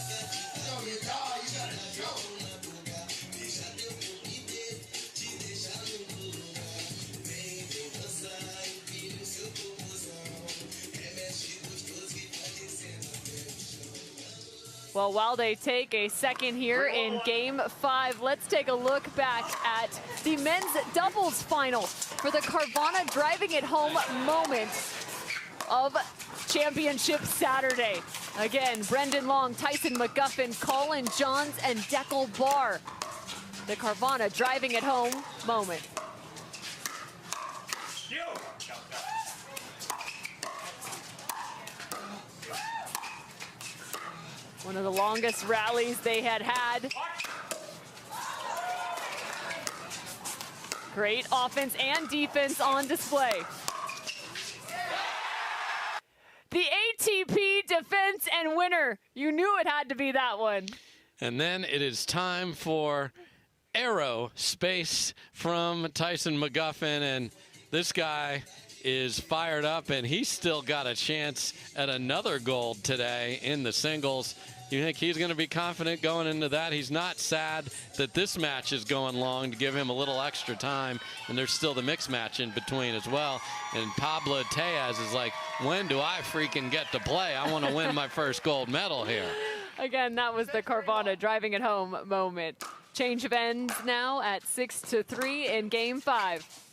Well, while they take a second here in Game 5, let's take a look back at the men's doubles final for the Carvana driving it home moment of Championship Saturday. Again, Brendon Long, Tyson McGuffin, Collin, Johns, and Dekel Barr. The Carvana driving it home moment. One of the longest rallies they had had. Great offense and defense on display. The ATP defense and winner. You knew it had to be that one.
And then it is time for aerospace from Tyson McGuffin, and this guy is fired up, and he's still got a chance at another gold today in the singles. You think he's going to be confident going into that? He's not sad that this match is going long to give him a little extra time, and there's still the mixed match in between as well. And Pablo Tellez is like, when do I freaking get to play? I want to win my first gold medal here.
Again, that was the Carvana driving it home moment. Change of ends now at 6-3 in Game 5.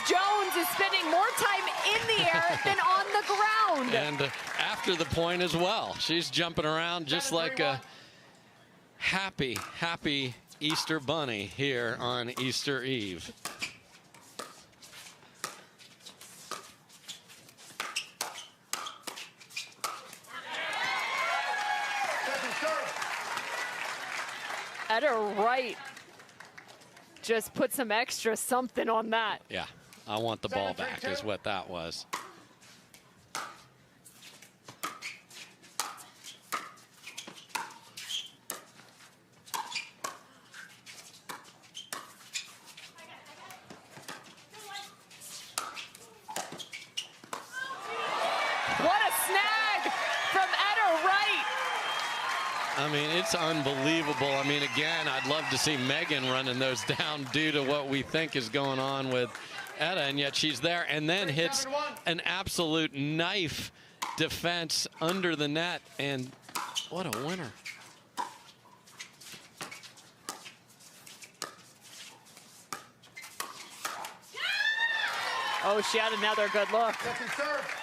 Jones is spending more time in the air than on the ground.
And after the point as well. She's jumping around just like a happy, happy Easter bunny here on Easter Eve.
Etta Wright just put some extra something on that.
Yeah. I want the ball back is what that was.
What a snag from Etta Wright.
I mean, it's unbelievable. I mean, again, I'd love to see Meghan running those down due to what we think is going on with Etta, and yet she's there and then hits an absolute knife defense under the net, and what a winner.
Oh, she had another good look.
Second serve.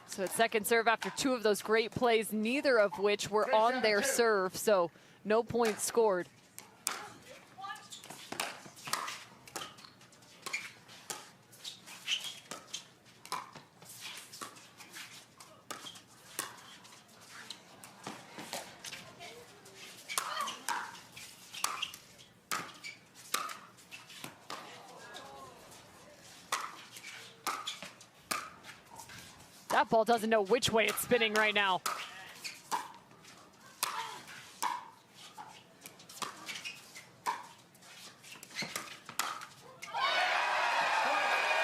So it's second serve after 2 of those great plays, neither of which were on their serve, so no points scored. That ball doesn't know which way it's spinning right now.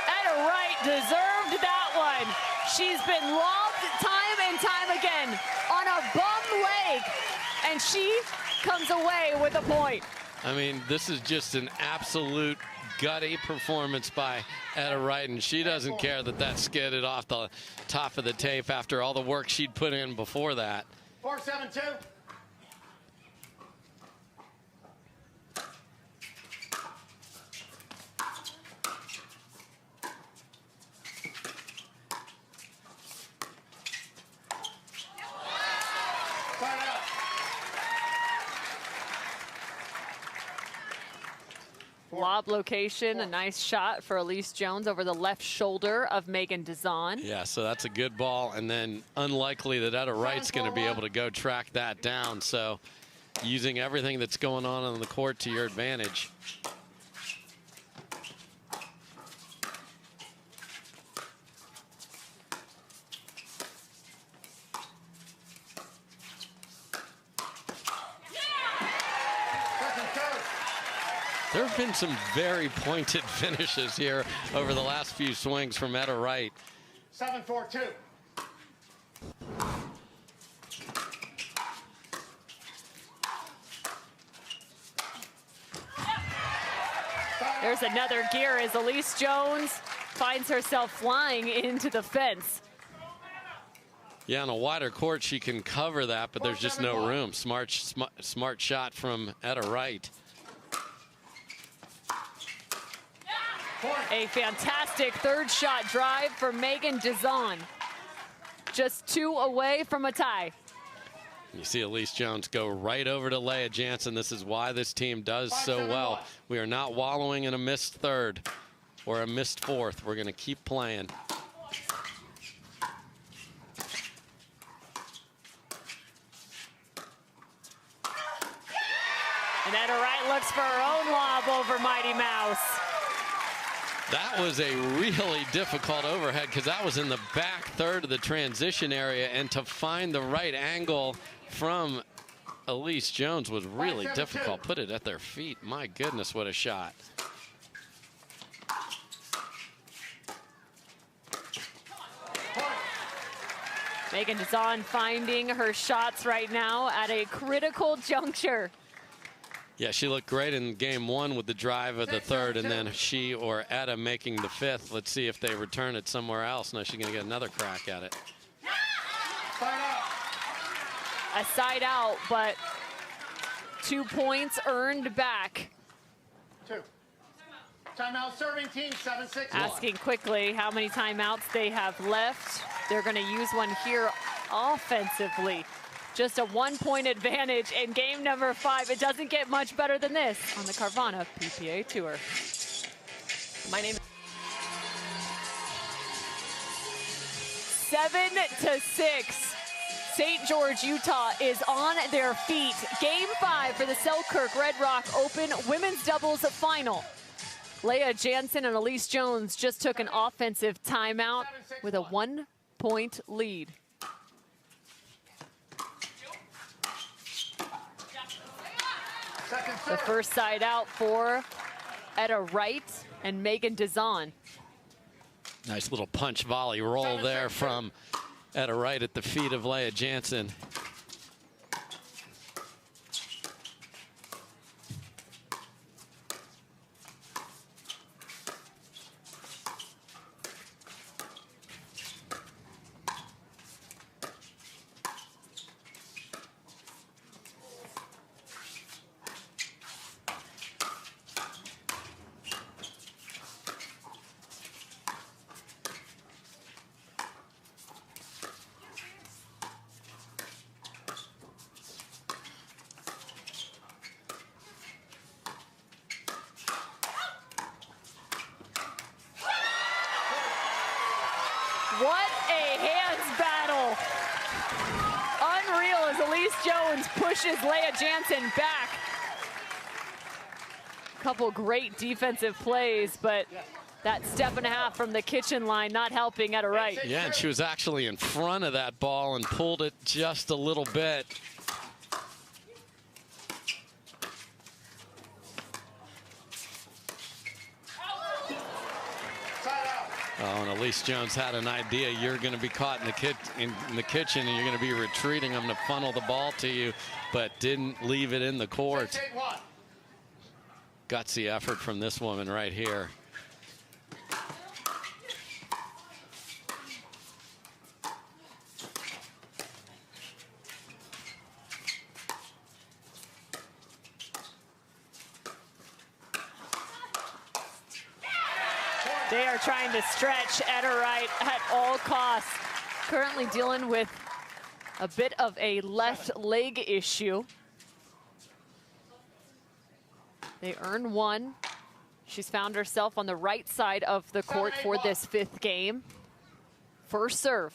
Etta Wright deserved that one. She's been lobbed time and time again on a bum leg, and she comes away with a point.
I mean, this is just an absolute gutty performance by Etta Wright, and she doesn't care that that skidded off the top of the tape after all the work she'd put in before that.
4-7-2.
Lob location, a nice shot for Allyce Jones over the left shoulder of Meghan Dizon.
Yeah, so that's a good ball, and then unlikely that Etta Wright's going to be able to go track that down. So using everything that's going on the court to your advantage. There have been some very pointed finishes here over the last few swings from Etta Wright.
7-4-2.
There's another gear as Allyce Jones finds herself flying into the fence.
Yeah, on a wider court, she can cover that, but there's just no room. Smart shot from Etta Wright.
A fantastic third shot drive for Meghan Dizon. Just 2 away from a tie.
You see Allyce Jones go right over to Leah Jansen. This is why this team does so well. We are not wallowing in a missed third or a missed fourth. We're going to keep playing.
And Etta Wright looks for her own lob over Mighty Mouse.
That was a really difficult overhead because that was in the back third of the transition area, and to find the right angle from Allyce Jones was really difficult. Put it at their feet. My goodness, what a shot.
Meghan Dizon finding her shots right now at a critical juncture.
Yeah, she looked great in game 1 with the drive of the third, and then she or Etta making the 5th. Let's see if they return it somewhere else. No, she's going to get another crack at it.
A side out, but 2 points earned back.
2. Timeout serving team 7-6.
Asking quickly how many timeouts they have left. They're going to use one here offensively. Just a 1-point advantage in game number 5. It doesn't get much better than this on the Carvana PPA Tour.
My name is
7-6. St. George, Utah is on their feet. Game 5 for the Selkirk Red Rock Open women's doubles final. Leah Jansen and Allyce Jones just took an offensive timeout with a 1-point lead. The first side out for Etta Wright and Meghan Dizon.
Nice little punch volley roll there from Etta Wright at the feet of Leah Jansen.
What a hands battle. Unreal as Allyce Jones pushes Leah Jansen back. Couple great defensive plays, but that step and a half from the kitchen line not helping Etta Wright.
Yeah, and she was actually in front of that ball and pulled it just a little bit. Oh, and Allyce Jones had an idea. You're going to be caught in the kitchen, and you're going to be retreating. I'm going to funnel the ball to you, but didn't leave it in the court. Gutsy effort from this woman right here.
They are trying to stretch Etta Wright at all costs. Currently dealing with a bit of a left leg issue. They earn one. She's found herself on the right side of the court for this 5th game. First serve.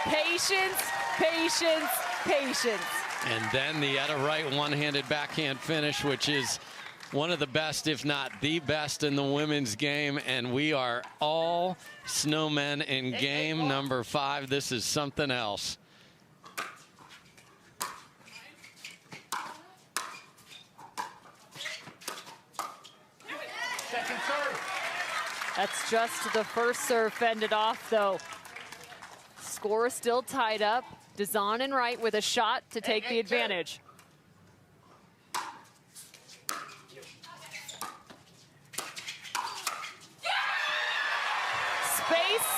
Patience, patience, patience.
And then the Etta Wright one-handed backhand finish, which is one of the best, if not the best, in the women's game. And we are all snowmen in game number 5. This is something else.
Second serve.
That's just the first serve fended off, though. Score still tied up. Dizon and Wright with a shot to take the advantage. Space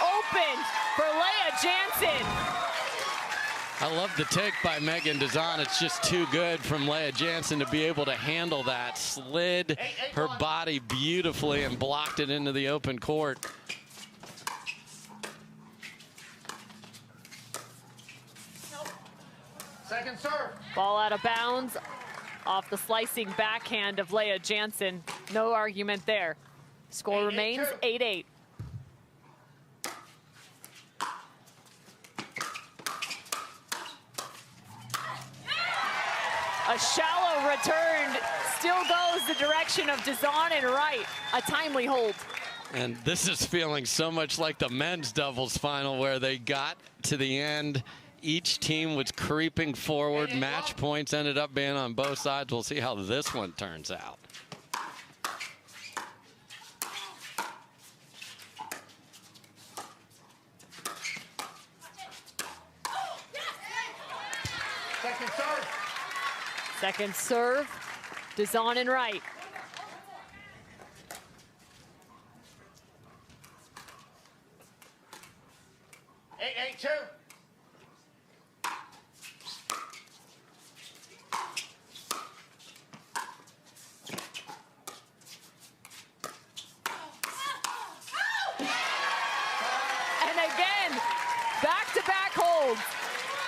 open for Leah Jansen.
I love the take by Meghan Dizon. It's just too good from Leah Jansen to be able to handle that. Slid her body beautifully and blocked it into the open court.
Second serve.
Ball out of bounds off the slicing backhand of Leah Jansen. No argument there. Score remains 8-8. A shallow return still goes the direction of Dizon and Wright. A timely hold.
And this is feeling so much like the men's doubles final where they got to the end. Each team was creeping forward. Match points ended up being on both sides. We'll see how this one turns out.
Second serve.
Second serve, Dizon and Wright.
Eight, 8-2.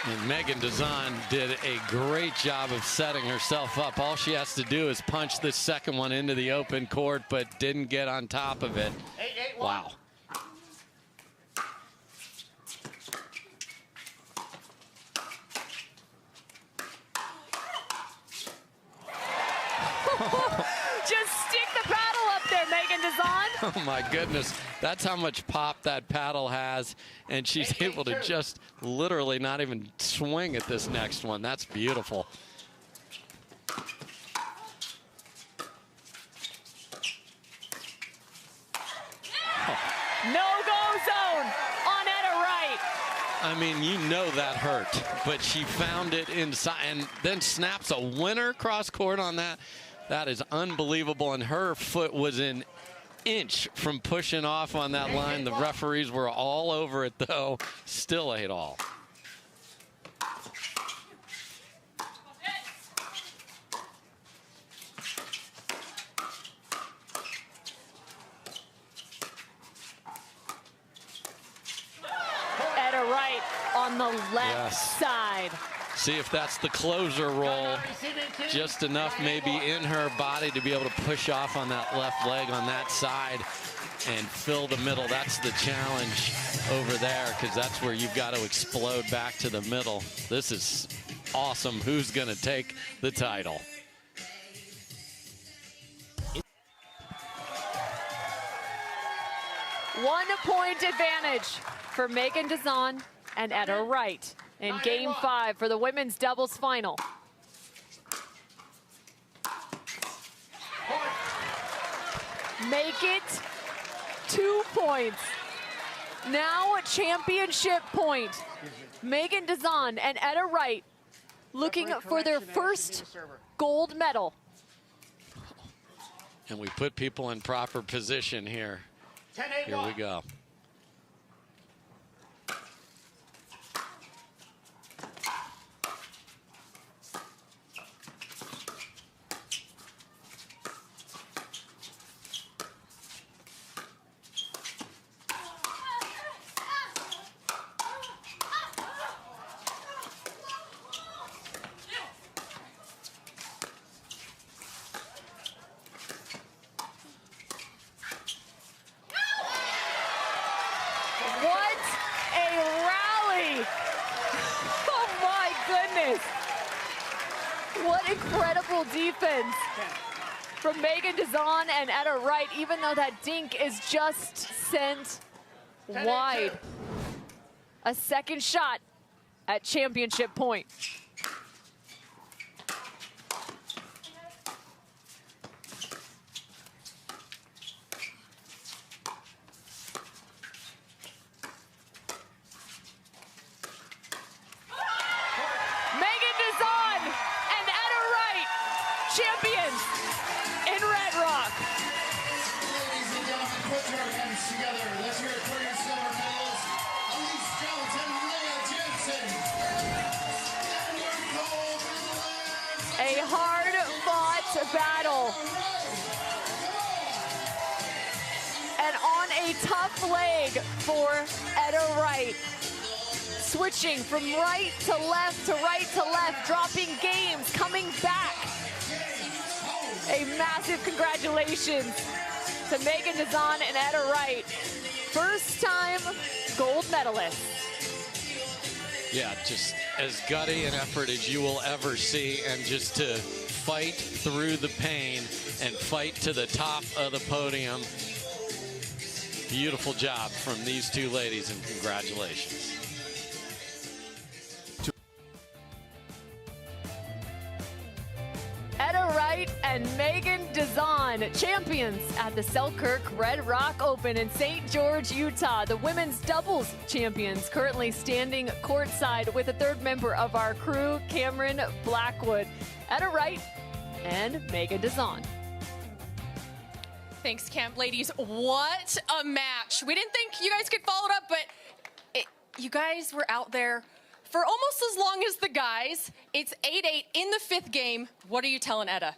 And Meghan Dizon did a great job of setting herself up. All she has to do is punch this second one into the open court, but didn't get on top of it. Wow.
Just stick the paddle up there, Meghan Dizon.
Oh my goodness, that's how much pop that paddle has, and she's able to just literally not even swing at this next one. That's beautiful.
No-go zone on Etta Wright.
I mean, you know that hurt, but she found it inside and then snaps a winner cross court on that. That is unbelievable, and her foot was in inch from pushing off on that line. The referees were all over it, though. Still 8-all.
Etta Wright on the left side.
See if that's the closer roll. Just enough maybe in her body to be able to push off on that left leg on that side and fill the middle. That's the challenge over there, because that's where you've got to explode back to the middle. This is awesome. Who's going to take the title?
One-point advantage for Meghan Dizon and Etta Wright in Game 5 for the women's doubles final. Make it 2 points. Now a championship point. Meghan Dizon and Etta Wright looking for their first gold medal.
And we put people in proper position here. Here we go.
What incredible defense from Meghan Dizon and Etta Wright, even though that dink is just sent wide. A second shot at championship point. Champions in Red Rock.
Ladies and gentlemen, put your hands together. Let's hear it for your silver medals. Allyce, Jansen, and your gold medals.
A hard-fought battle. And on a tough leg for Etta Wright. Switching from right to left to right to left, dropping games, coming back. A massive congratulations to Meghan Dizon and Etta Wright. First time gold medalists.
Yeah, just as gutty an effort as you will ever see, and just to fight through the pain and fight to the top of the podium. Beautiful job from these two ladies, and congratulations.
Etta Wright and Meghan Dizon, champions at the Selkirk Red Rock Open in St. George, Utah. The women's doubles champions currently standing courtside with a third member of our crew, Cameron Blackwood. Etta Wright and Meghan Dizon.
Thanks, Camp ladies. What a match. We didn't think you guys could follow it up, but you guys were out there for almost as long as the guys. It's 8-8 in the fifth game. What are you telling Etta?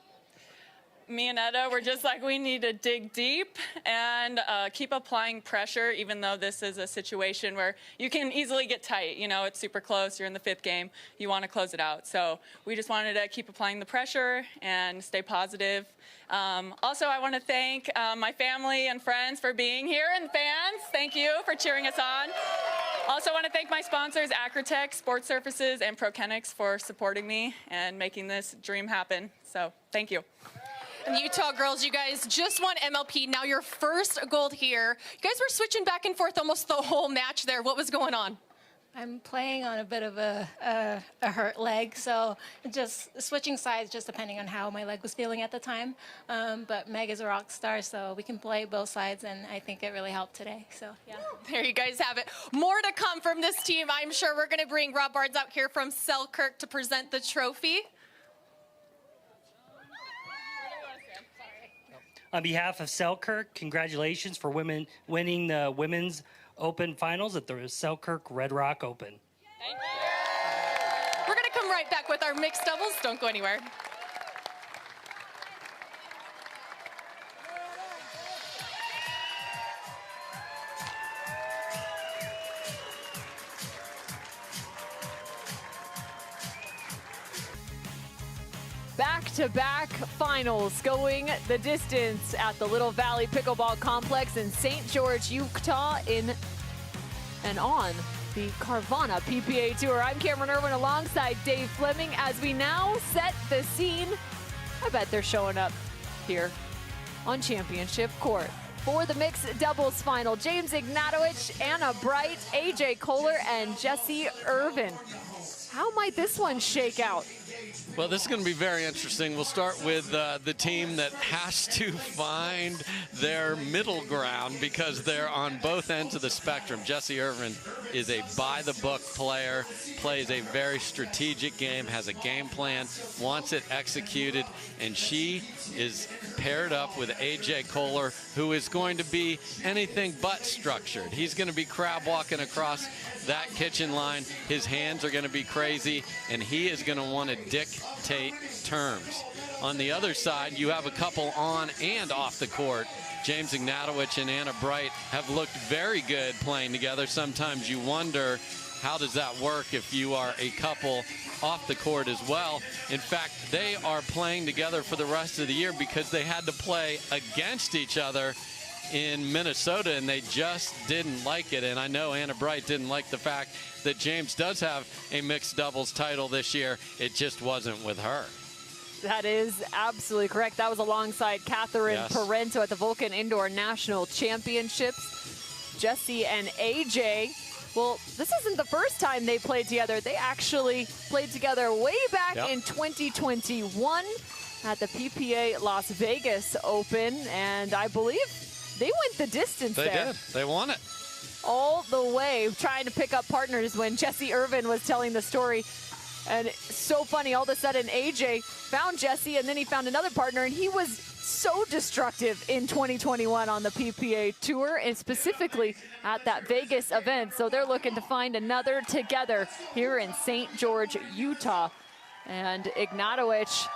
Me and Etta were just like, we need to dig deep and keep applying pressure, even though this is a situation where you can easily get tight. You know, it's super close. You're in the fifth game. You want to close it out. So we just wanted to keep applying the pressure and stay positive. Also, I want to thank my family and friends for being here, and fans. Thank you for cheering us on. Also want to thank my sponsors, Acrotech, Sports Surfaces, and Prokenix for supporting me and making this dream happen. So thank you.
And the Utah girls, you guys just won MLP. Now your first gold here. You guys were switching back and forth almost the whole match there. What was going on?
I'm playing on a bit of a hurt leg, so just switching sides just depending on how my leg was feeling at the time. But Meg is a rock star, so we can play both sides, and I think it really helped today. So, yeah.
There you guys have it. More to come from this team. I'm sure we're going to bring Rob Barnes out here from Selkirk to present the trophy.
On behalf of Selkirk, congratulations for winning the Women's Open Finals at the Selkirk Red Rock Open.
Thank you. We're going to come right back with our mixed doubles. Don't go anywhere.
Back-to-back finals going the distance at the Little Valley Pickleball Complex in St. George, Utah on the Carvana PPA Tour. I'm Cameron Irvine alongside Dave Fleming as we now set the scene. I bet they're showing up here on Championship Court. For the mixed doubles final, James Ignatowich, Anna Wright, AJ Koller, and Jessie Irvine. How might this one shake out?
Well, this is going to be very interesting. We'll start with the team that has to find their middle ground because they're on both ends of the spectrum. Jessie Irvine is a by-the-book player, plays a very strategic game, has a game plan, wants it executed, and she is paired up with AJ Koller, who is going to be anything but structured. He's going to be crab walking across that kitchen line. His hands are going to be crazy, and he is going to want to dictate terms. On the other side, you have a couple on and off the court. James Ignatowich and Anna Wright have looked very good playing together. Sometimes you wonder, how does that work if you are a couple off the court as well? In fact, they are playing together for the rest of the year because they had to play against each other in Minnesota, and they just didn't like it. And I know Anna Wright didn't like the fact that James does have a mixed doubles title this year. It just wasn't with her.
That is absolutely correct. That was alongside Catherine Parenteau at the Vulcan Indoor National Championships. Jessie and AJ, well, this isn't the first time they played together. They actually played together way back in 2021 at the PPA Las Vegas Open, and I believe they went the distance there.
They did. They won it.
All the way, trying to pick up partners when Jessie Irvine was telling the story. And so funny, all of a sudden AJ found Jessie, and then he found another partner, and he was so destructive in 2021 on the PPA Tour, and specifically at that Vegas event. So they're looking to find another together here in St. George, Utah. And Ignatowich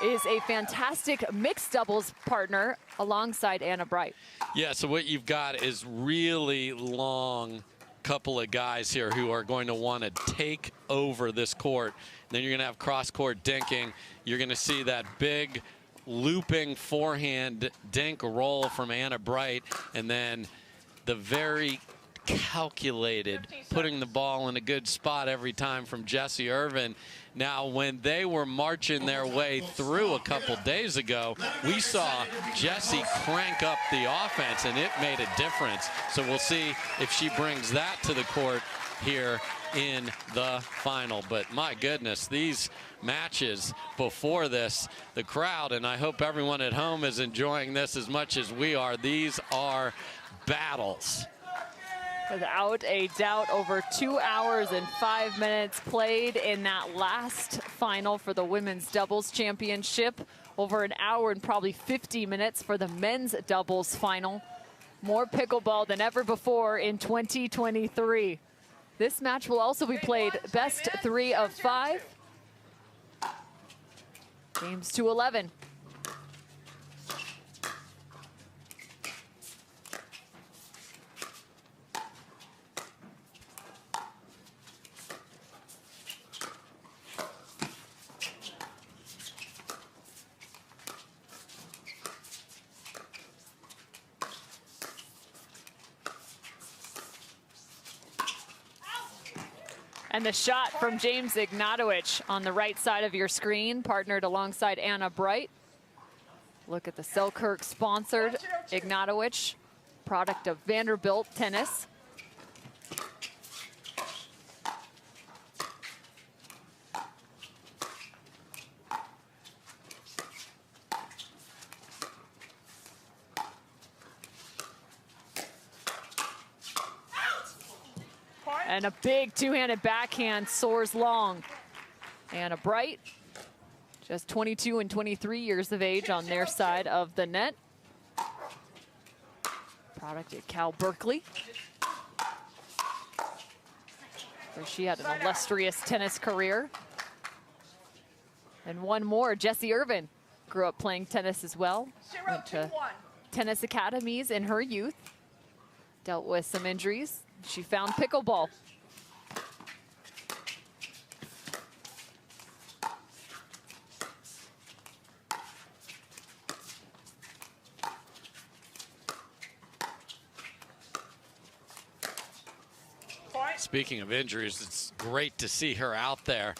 is a fantastic mixed doubles partner alongside Anna Wright.
Yeah, so what you've got is really long couple of guys here who are going to want to take over this court. Then you're going to have cross-court dinking. You're going to see that big looping forehand dink roll from Anna Wright, and then the very calculated putting the ball in a good spot every time from Jessie Irvine. Now, when they were marching their way through a couple days ago, we saw Jessie crank up the offense, and it made a difference. So we'll see if she brings that to the court here in the final. But my goodness, these matches before this, the crowd, and I hope everyone at home is enjoying this as much as we are. These are battles.
Without a doubt, over 2 hours and 5 minutes played in that last final for the women's doubles championship. Over an hour and probably 50 minutes for the men's doubles final. More pickleball than ever before in 2023. This match will also be played best 3 of 5. Games to 11. And the shot from James Ignatowich on the right side of your screen, partnered alongside Anna Wright. Look at the Selkirk sponsored Ignatowich, product of Vanderbilt Tennis. And a big two-handed backhand soars long. Anna Wright, just 22 and 23 years of age on their side of the net. product at Cal Berkeley, where she had an illustrious tennis career. And one more, Jessie Irvine grew up playing tennis as well. Went to tennis academies in her youth. Dealt with some injuries. She found pickleball.
Speaking of injuries, it's great to see her out there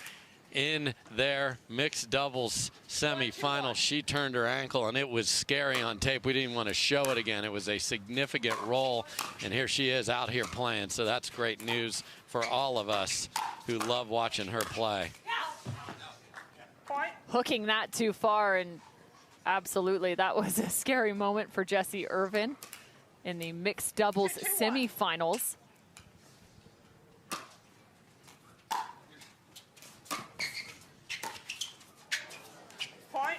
in their mixed doubles semifinal. She turned her ankle, and it was scary on tape. We didn't even want to show it again. It was a significant roll, and here she is out here playing. So that's great news for all of us who love watching her play.
Hooking that too far, and absolutely, that was a scary moment for Jessie Irvine in the mixed doubles semifinals.
Point.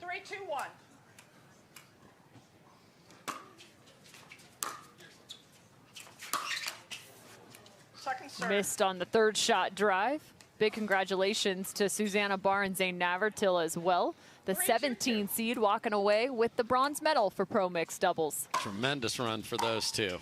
Three, two, one. Second serve.
Missed on the third shot drive. Big congratulations to Susanna Barr and Zane Navratil as well. The 17 seed walking away with the bronze medal for pro mixed doubles.
Tremendous run for those two.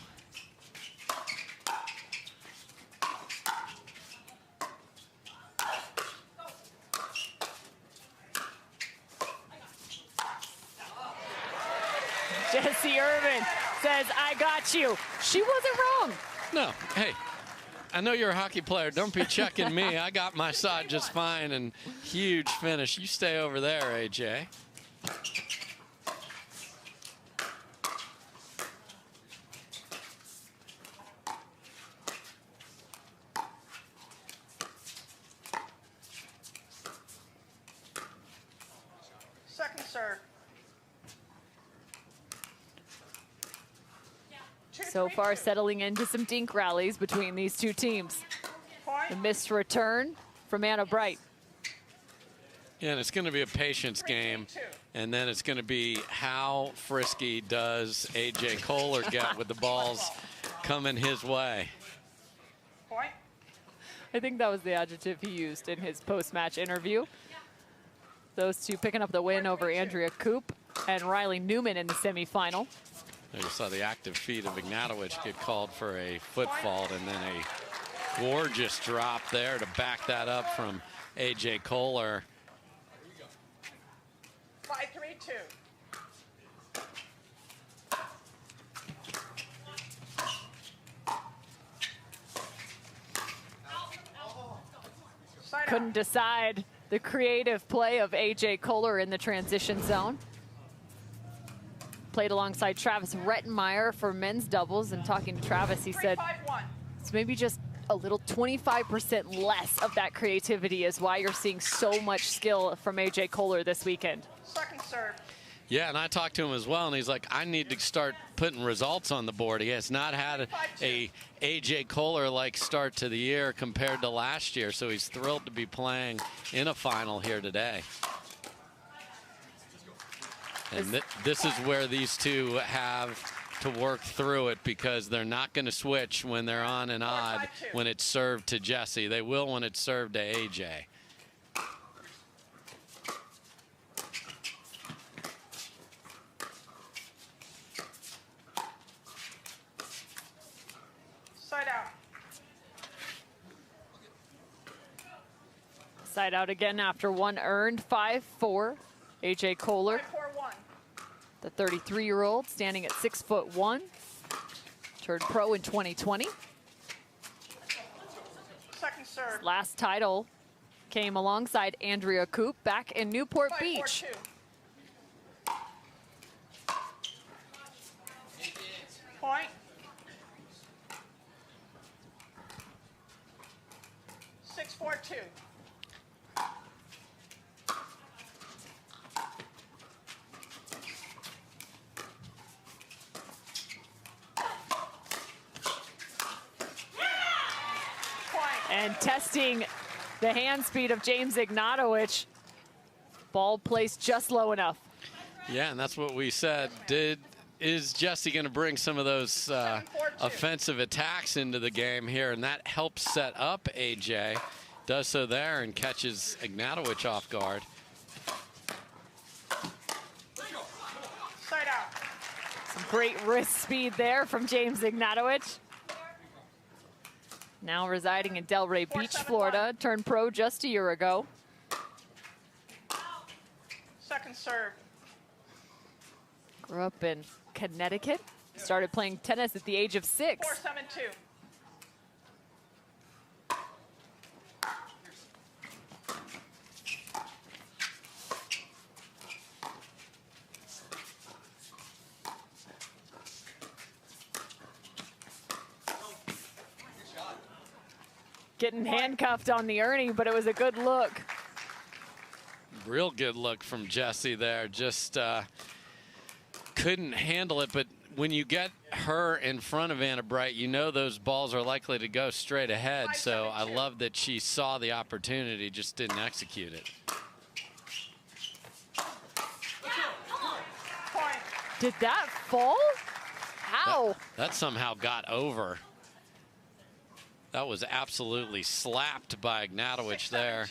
Jessie Irvine says, I got you. She wasn't wrong.
No, hey, I know you're a hockey player. Don't be checking me. I got my side just fine, and huge finish. You stay over there, AJ.
Second serve.
So far, settling into some dink rallies between these two teams. The missed return from Anna Bright.
Yeah, and it's going to be a patience game, and then it's going to be how frisky does AJ Koller get with the balls coming his way.
Point.
I think that was the adjective he used in his post-match interview. Those two picking up the win over Andrea Koop and Riley Newman in the semifinal.
I just saw the active feet of Ignatowich get called for a foot fault, and then a gorgeous drop there to back that up from AJ Koller.
5-3-2.
Couldn't decide the creative play of AJ Koller in the transition zone. Played alongside Travis Rettenmeyer for men's doubles, and talking to Travis, he said it's maybe just a little 25% less of that creativity is why you're seeing so much skill from AJ Koller this weekend.
Second serve.
Yeah, and I talked to him as well, and he's like, I need to start putting results on the board. He has not had a AJ Koller-like start to the year compared to last year, so he's thrilled to be playing in a final here today. And this is where these two have to work through it, because they're not going to switch when they're on an odd when it's served to Jessie. They will when it's served to AJ.
Side out.
Side out again after one earned. 5-4. AJ Koller,
5-4-1.
the 33-year-old, standing at 6'1". Turned pro in 2020.
Second serve.
Last title came alongside Andrea Koop back in Newport Beach.
5-4-2. Point. 6-4-2.
And testing the hand speed of James Ignatowich. Ball placed just low enough.
Yeah, and that's what we said. Is Jessie going to bring some of those offensive attacks into the game here? And that helps set up AJ. Does so there and catches Ignatowich off guard.
Some great wrist speed there from James Ignatowich. Now residing in Delray Beach, Florida. Turned pro just a year ago.
Second serve.
Grew up in Connecticut. Started playing tennis at the age of 6.
4-7-2.
Getting handcuffed on the Ernie, but it was a good look.
Real good look from Jessie there. Just couldn't handle it, but when you get her in front of Anna Bright, you know those balls are likely to go straight ahead. So I love that she saw the opportunity, just didn't execute it.
Did that fall? How?
That somehow got over. That was absolutely slapped by Ignatowich there.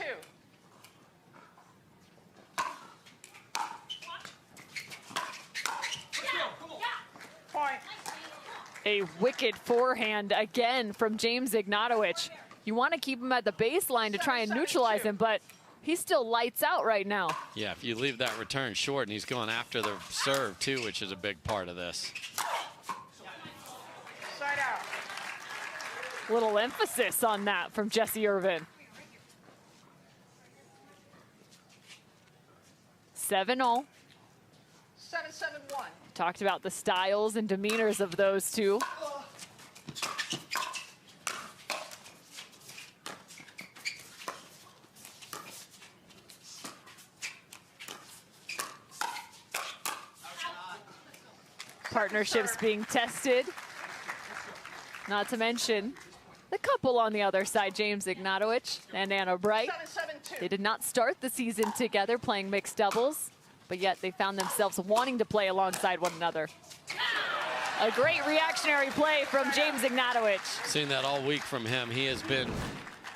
A wicked forehand again from James Ignatowich. You want to keep him at the baseline to try and neutralize him, but he still lights out right now.
Yeah, if you leave that return short, and he's going after the serve too, which is a big part of this.
Side out.
Little emphasis on that from Jessie Irvine. 7-0.
7-7-1.
Talked about the styles and demeanors of those two. Partnerships being tested. Not to mention the couple on the other side, James Ignatowich and Anna Bright.
7-7-2.
They did not start the season together playing mixed doubles, but yet they found themselves wanting to play alongside one another. A great reactionary play from James Ignatowich.
Seen that all week from him. He has been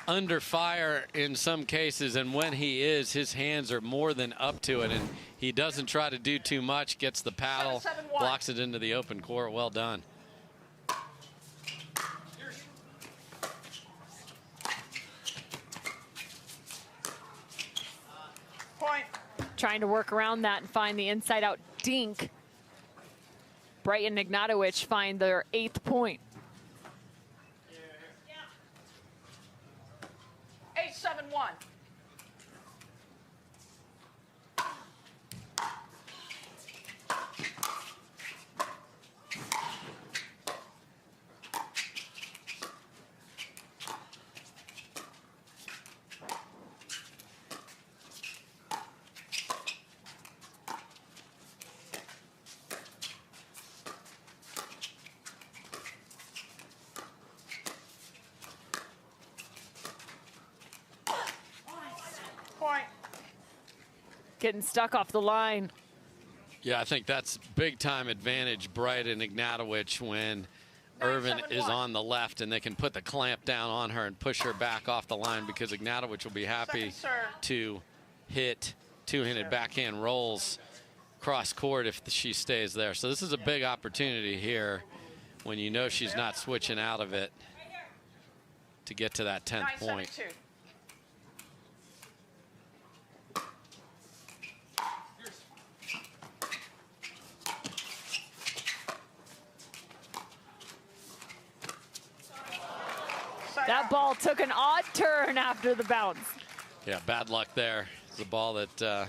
under fire in some cases, and when he is, his hands are more than up to it, and he doesn't try to do too much, gets the paddle,
7-7-1.
blocks it into the open court. Well done.
Point.
Trying to work around that and find the inside-out dink. Bright and Ignatowich find their 8th point.
8-7-1. Point.
Getting stuck off the line.
Yeah, I think that's big time advantage, Bright and Ignatowich, when Irvine is on the left and they can put the clamp down on her and push her back off the line, because Ignatowich will be happy to hit two-handed backhand rolls cross court if she stays there. So this is a big opportunity here when you know she's not switching out of it to get to that 10th point.
9-7-2.
That ball took an odd turn after the bounce.
Yeah, bad luck there. It's a ball that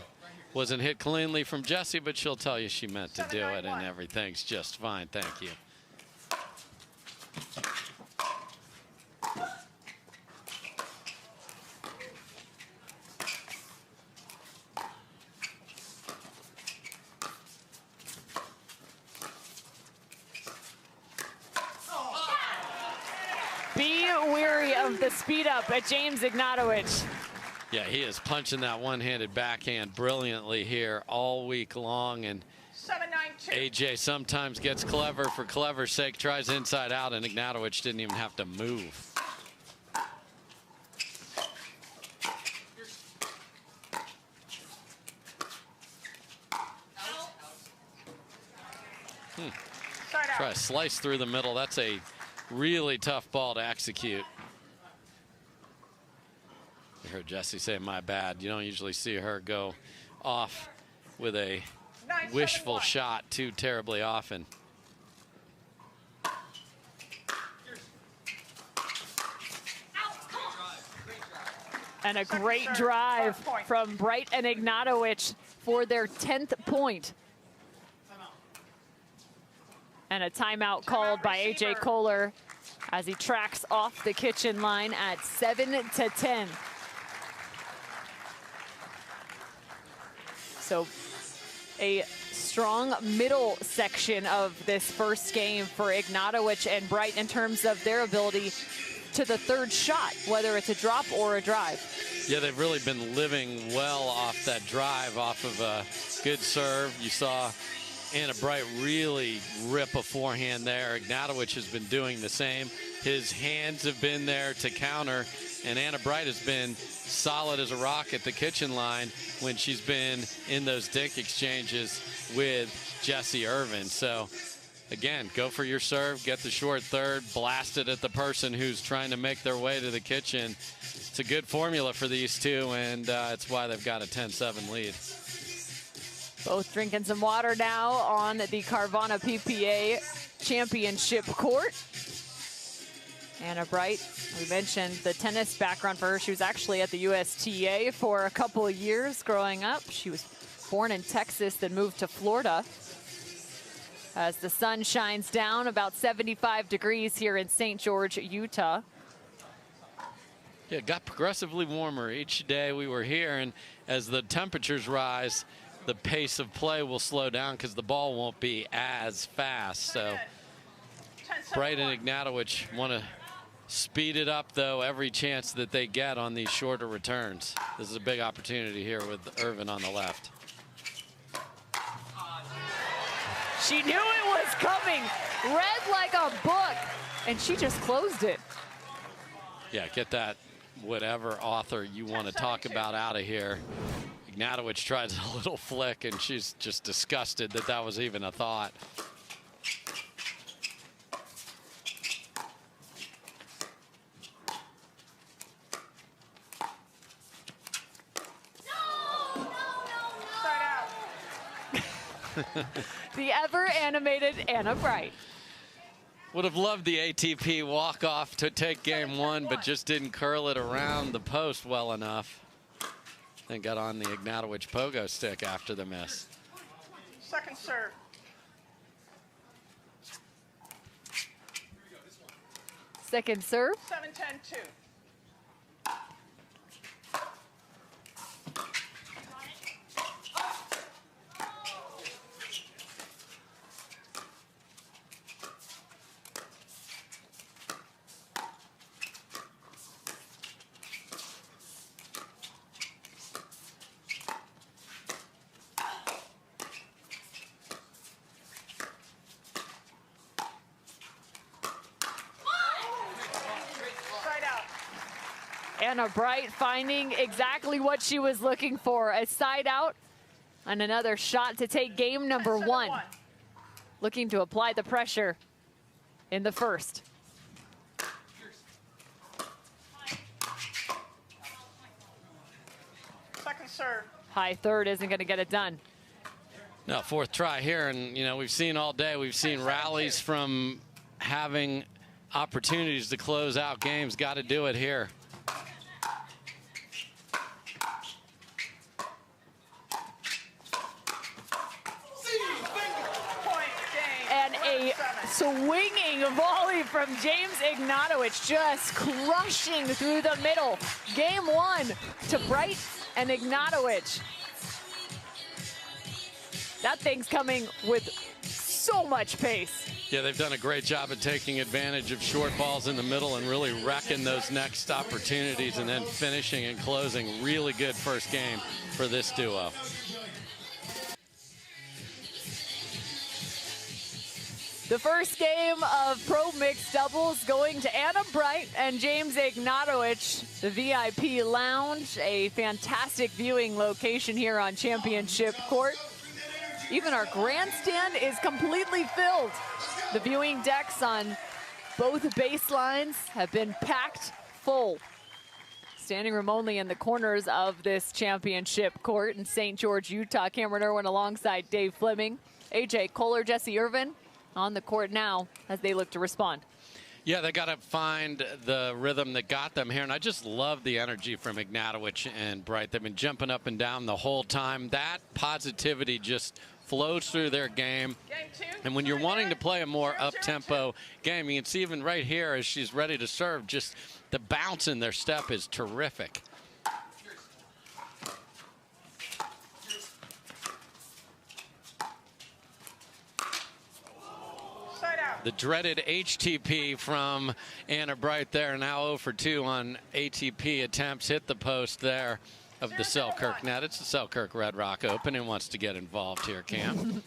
wasn't hit cleanly from Jessie, but she'll tell you she meant to do it, and everything's just fine. Thank you.
Be weary of the speed up at James Ignatowich.
Yeah, he is punching that one-handed backhand brilliantly here all week long. And
7-9-2.
AJ sometimes gets clever for clever's sake, tries inside out, and Ignatowich didn't even have to move. Try to slice through the middle. That's a really tough ball to execute. I heard Jessie say, my bad. You don't usually see her go off with a wishful shot too terribly often.
And a great drive from Wright and Ignatowich for their 10th point. And a timeout called by AJ Koller as he tracks off the kitchen line at 7-10. So a strong middle section of this first game for Ignatowich and Wright in terms of their ability to the third shot, whether it's a drop or a drive.
Yeah, they've really been living well off that drive, off of a good serve. You saw Anna Bright really rip a forehand there. Ignatowich has been doing the same. His hands have been there to counter, and Anna Bright has been solid as a rock at the kitchen line when she's been in those dink exchanges with Jessie Irvine. So again, go for your serve, get the short third, blast it at the person who's trying to make their way to the kitchen. It's a good formula for these two, and it's why they've got a 10-7 lead.
Both drinking some water now on the Carvana PPA Championship court. Anna Bright, we mentioned the tennis background for her. She was actually at the USTA for a couple of years growing up. She was born in Texas, then moved to Florida. As the sun shines down, about 75 degrees here in St. George, Utah.
Yeah, it got progressively warmer each day we were here, and as the temperatures rise, the pace of play will slow down because the ball won't be as fast. So Bright and Ignatowich want to speed it up, though, every chance that they get on these shorter returns. This is a big opportunity here with Irvine on the left.
She knew it was coming, read like a book, and she just closed it.
Yeah, get that whatever author you want to talk about out of here. Ignatowich tries a little flick, and she's just disgusted that that was even a thought.
The ever-animated Anna Bright.
Would have loved the ATP walk-off to take game one, but just didn't curl it around the post well enough. Then got on the Ignatowich pogo stick after the miss.
Second serve.
Second serve.
7-10-2.
Anna Bright finding exactly what she was looking for. A side out and another shot to take game number one. Looking to apply the pressure in the first.
Second serve.
High third isn't going to get it done.
No, fourth try here, and you know, we've seen all day, we've seen rallies from having opportunities to close out games. Got to do it here.
And a swinging volley from James Ignatowich, just crushing through the middle. Game one to Bright and Ignatowich. That thing's coming with so much pace.
Yeah, they've done a great job of taking advantage of short balls in the middle and really wrecking those next opportunities and then finishing and closing. Really good first game for this duo.
The first game of Pro Mixed Doubles going to Anna Wright and James Ignatowich, the VIP Lounge, a fantastic viewing location here on Championship Court. Even our grandstand is completely filled. The viewing decks on both baselines have been packed full. Standing room only in the corners of this championship court in St. George, Utah. Cameron Irwin alongside Dave Fleming, AJ Koller, Jessie Irvine on the court now as they look to respond.
Yeah, they got to find the rhythm that got them here, and I just love the energy from Ignatowich and Wright. They've been jumping up and down the whole time. That positivity just flows through their game. And when you're wanting to play a more up-tempo game, you can see even right here as she's ready to serve, just the bounce in their step is terrific. The dreaded HTP from Anna Wright there, now 0 for 2 on ATP attempts. Hit the post there of the Selkirk net. It's the Selkirk Red Rock Open and wants to get involved here, Cam.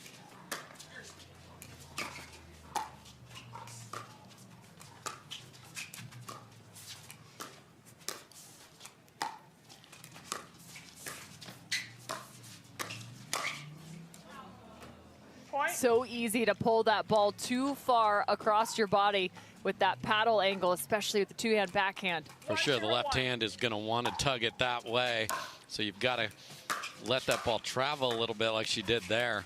So easy to pull that ball too far across your body with that paddle angle, especially with the two-hand backhand.
For sure, the left hand is going to want to tug it that way. So you've got to let that ball travel a little bit like she did there.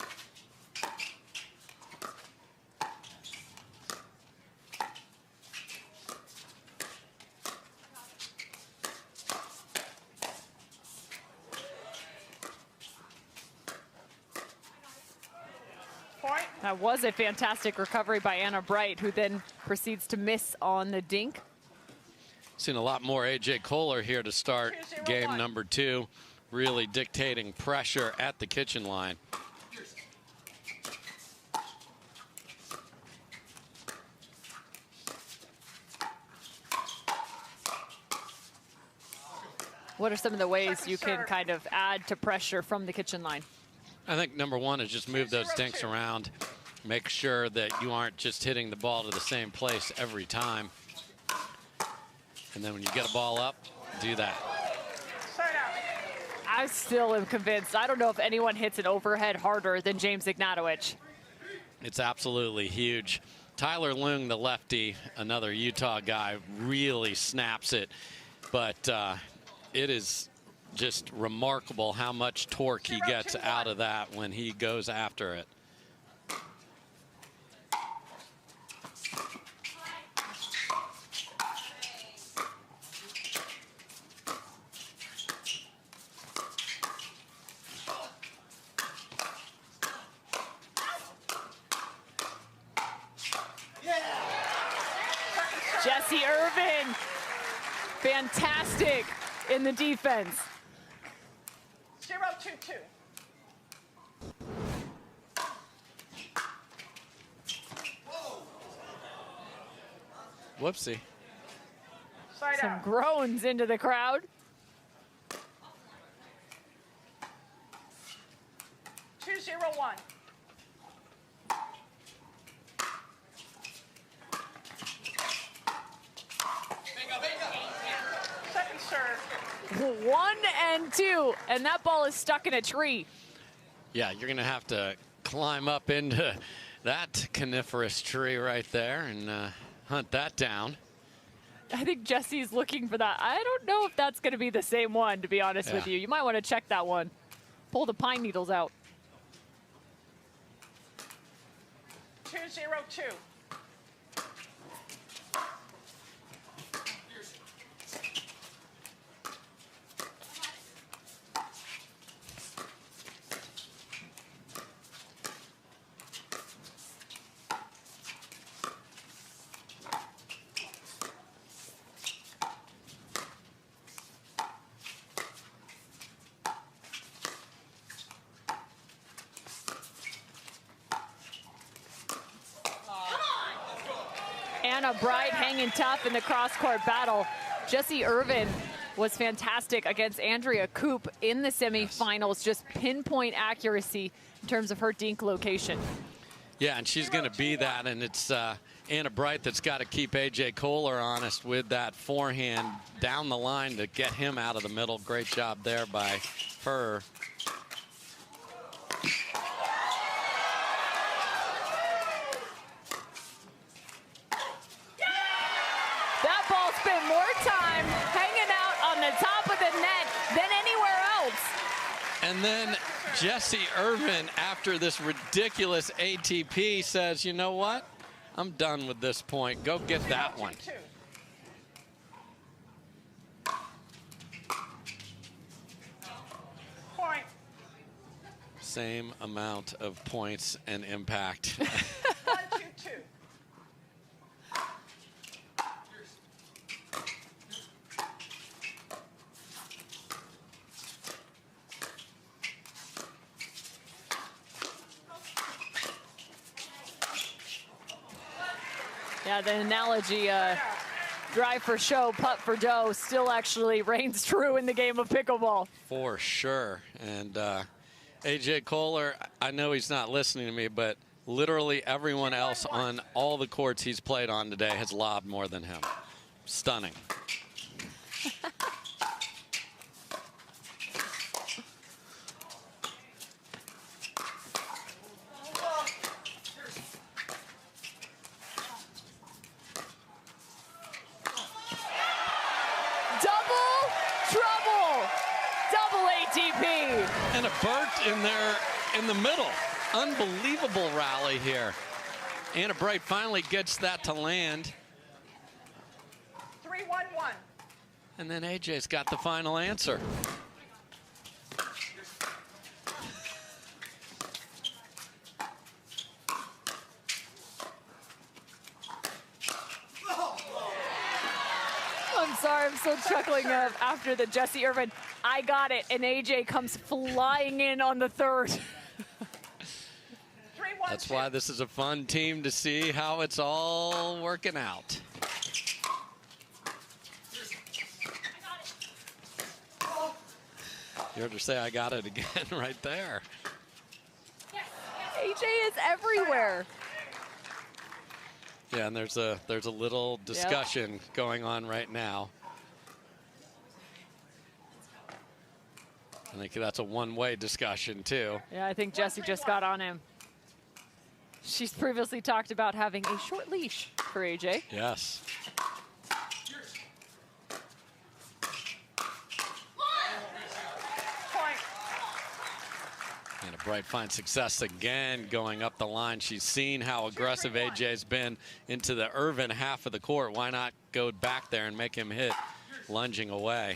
That was a fantastic recovery by Anna Wright, who then proceeds to miss on the dink.
Seen a lot more AJ Koller here to start game number 2, really dictating pressure at the kitchen line.
What are some of the ways you can kind of add to pressure from the kitchen line?
I think number 1 is just move those dinks around. Make sure that you aren't just hitting the ball to the same place every time. And then when you get a ball up, do that.
I still am convinced. I don't know if anyone hits it overhead harder than James Ignatowich.
It's absolutely huge. Tyler Leung, the lefty, another Utah guy, really snaps it. But it is just remarkable how much torque he gets out of that when he goes after it.
Jessie Irvine, fantastic in the defense.
0-2-2.
Whoopsie.
Some groans into the crowd.
2-0-1. Second serve.
1 and 2, and that ball is stuck in a tree.
Yeah, you're going to have to climb up into that coniferous tree right there and hunt that down.
I think Jessie's looking for that. I don't know if that's going to be the same one, to be honest with you. You might want to check that one. Pull the pine needles out.
2-0-2.
Brianna Bright hanging tough in the cross-court battle. Jessie Irvine was fantastic against Andrea Koop in the semifinals. Just pinpoint accuracy in terms of her dink location.
Yeah, and she's going to be that, and it's Anna Bright that's got to keep A.J. Koller honest with that forehand down the line to get him out of the middle. Great job there by her.
That ball spent more time hanging out on the top of the net than anywhere else.
And then Jessie Irvine, after this ridiculous ATP, says, you know what? I'm done with this point. Go get that one.
Point.
Same amount of points and impact.
1-2-2.
Yeah, the analogy, drive for show, putt for dough, still actually reigns true in the game of pickleball.
For sure. And A.J. Koller, I know he's not listening to me, but literally everyone else on all the courts he's played on today has lobbed more than him. Stunning. And a burnt in there in the middle. Unbelievable rally here. Anna Bright finally gets that to land.
3-1-1.
And then AJ's got the final answer.
I'm sorry, I'm still chuckling after the Jessie Irvine. I got it, and AJ comes flying in on the third.
That's why this is a fun team to see how it's all working out. You heard her say, I got it again right there.
AJ is everywhere.
Yeah, and there's a little discussion going on right now. I think that's a one-way discussion, too.
Yeah, I think Jessie just got on him. She's previously talked about having a short leash for AJ.
Yes. And a Bright finds success again going up the line. She's seen how aggressive AJ's been into the Irvine half of the court. Why not go back there and make him hit, lunging away?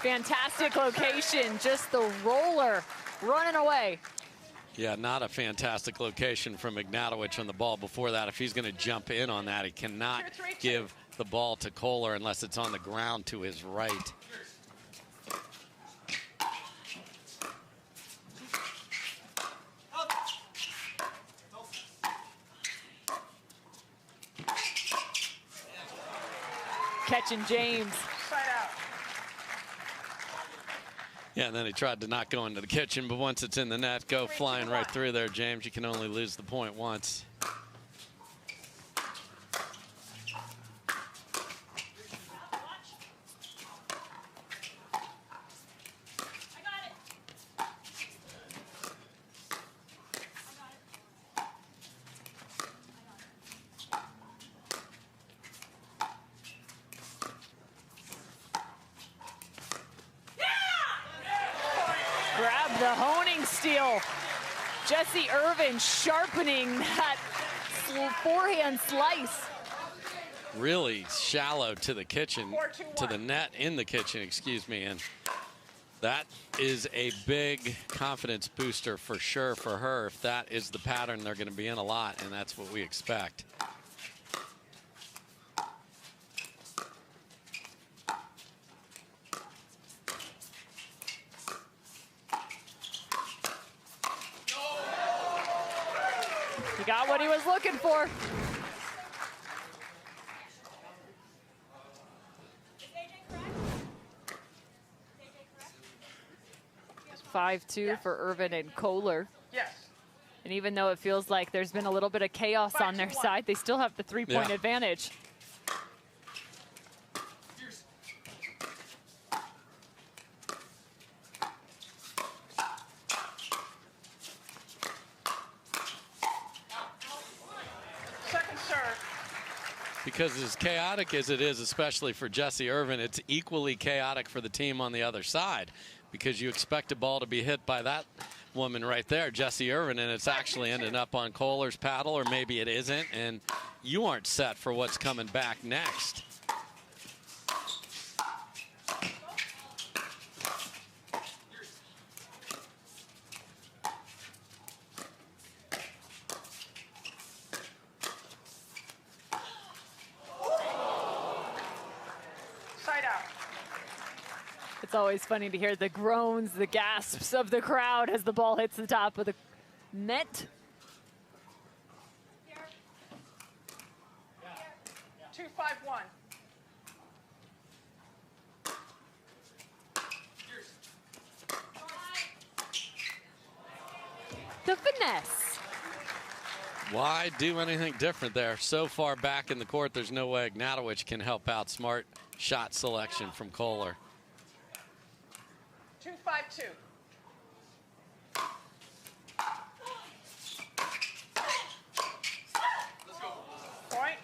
Fantastic location, just the roller running away.
Yeah, not a fantastic location from Ignatowich on the ball before that. If he's going to jump in on that, he cannot give the ball to Koller unless it's on the ground to his right.
Catching James.
Yeah, and then he tried to not go into the kitchen, but once it's in the net, go flying right through there, James. You can only lose the point once.
Grab the honing steal. Jessie Irvine sharpening that forehand slice.
Really shallow to the kitchen, to the net in the kitchen, excuse me. And that is a big confidence booster for sure for her. If that is the pattern, they're going to be in a lot, and that's what we expect.
He got what he was looking for. 5-2 for Irvine and Koller.
Yes.
And even though it feels like there's been a little bit of chaos on their side, they still have the 3-point advantage.
Second serve.
Because as chaotic as it is, especially for Jessie Irvine, it's equally chaotic for the team on the other side, because you expect a ball to be hit by that woman right there, Jessie Irvine, and it's actually ended up on Koller's paddle, or maybe it isn't, and you aren't set for what's coming back next.
Side out.
It's always funny to hear the groans, the gasps of the crowd as the ball hits the top of the net.
2-5-1.
The finesse.
Why do anything different there? So far back in the court, there's no way Ignatowich can help out. Smart shot selection from Koller.
2-5-2. Point.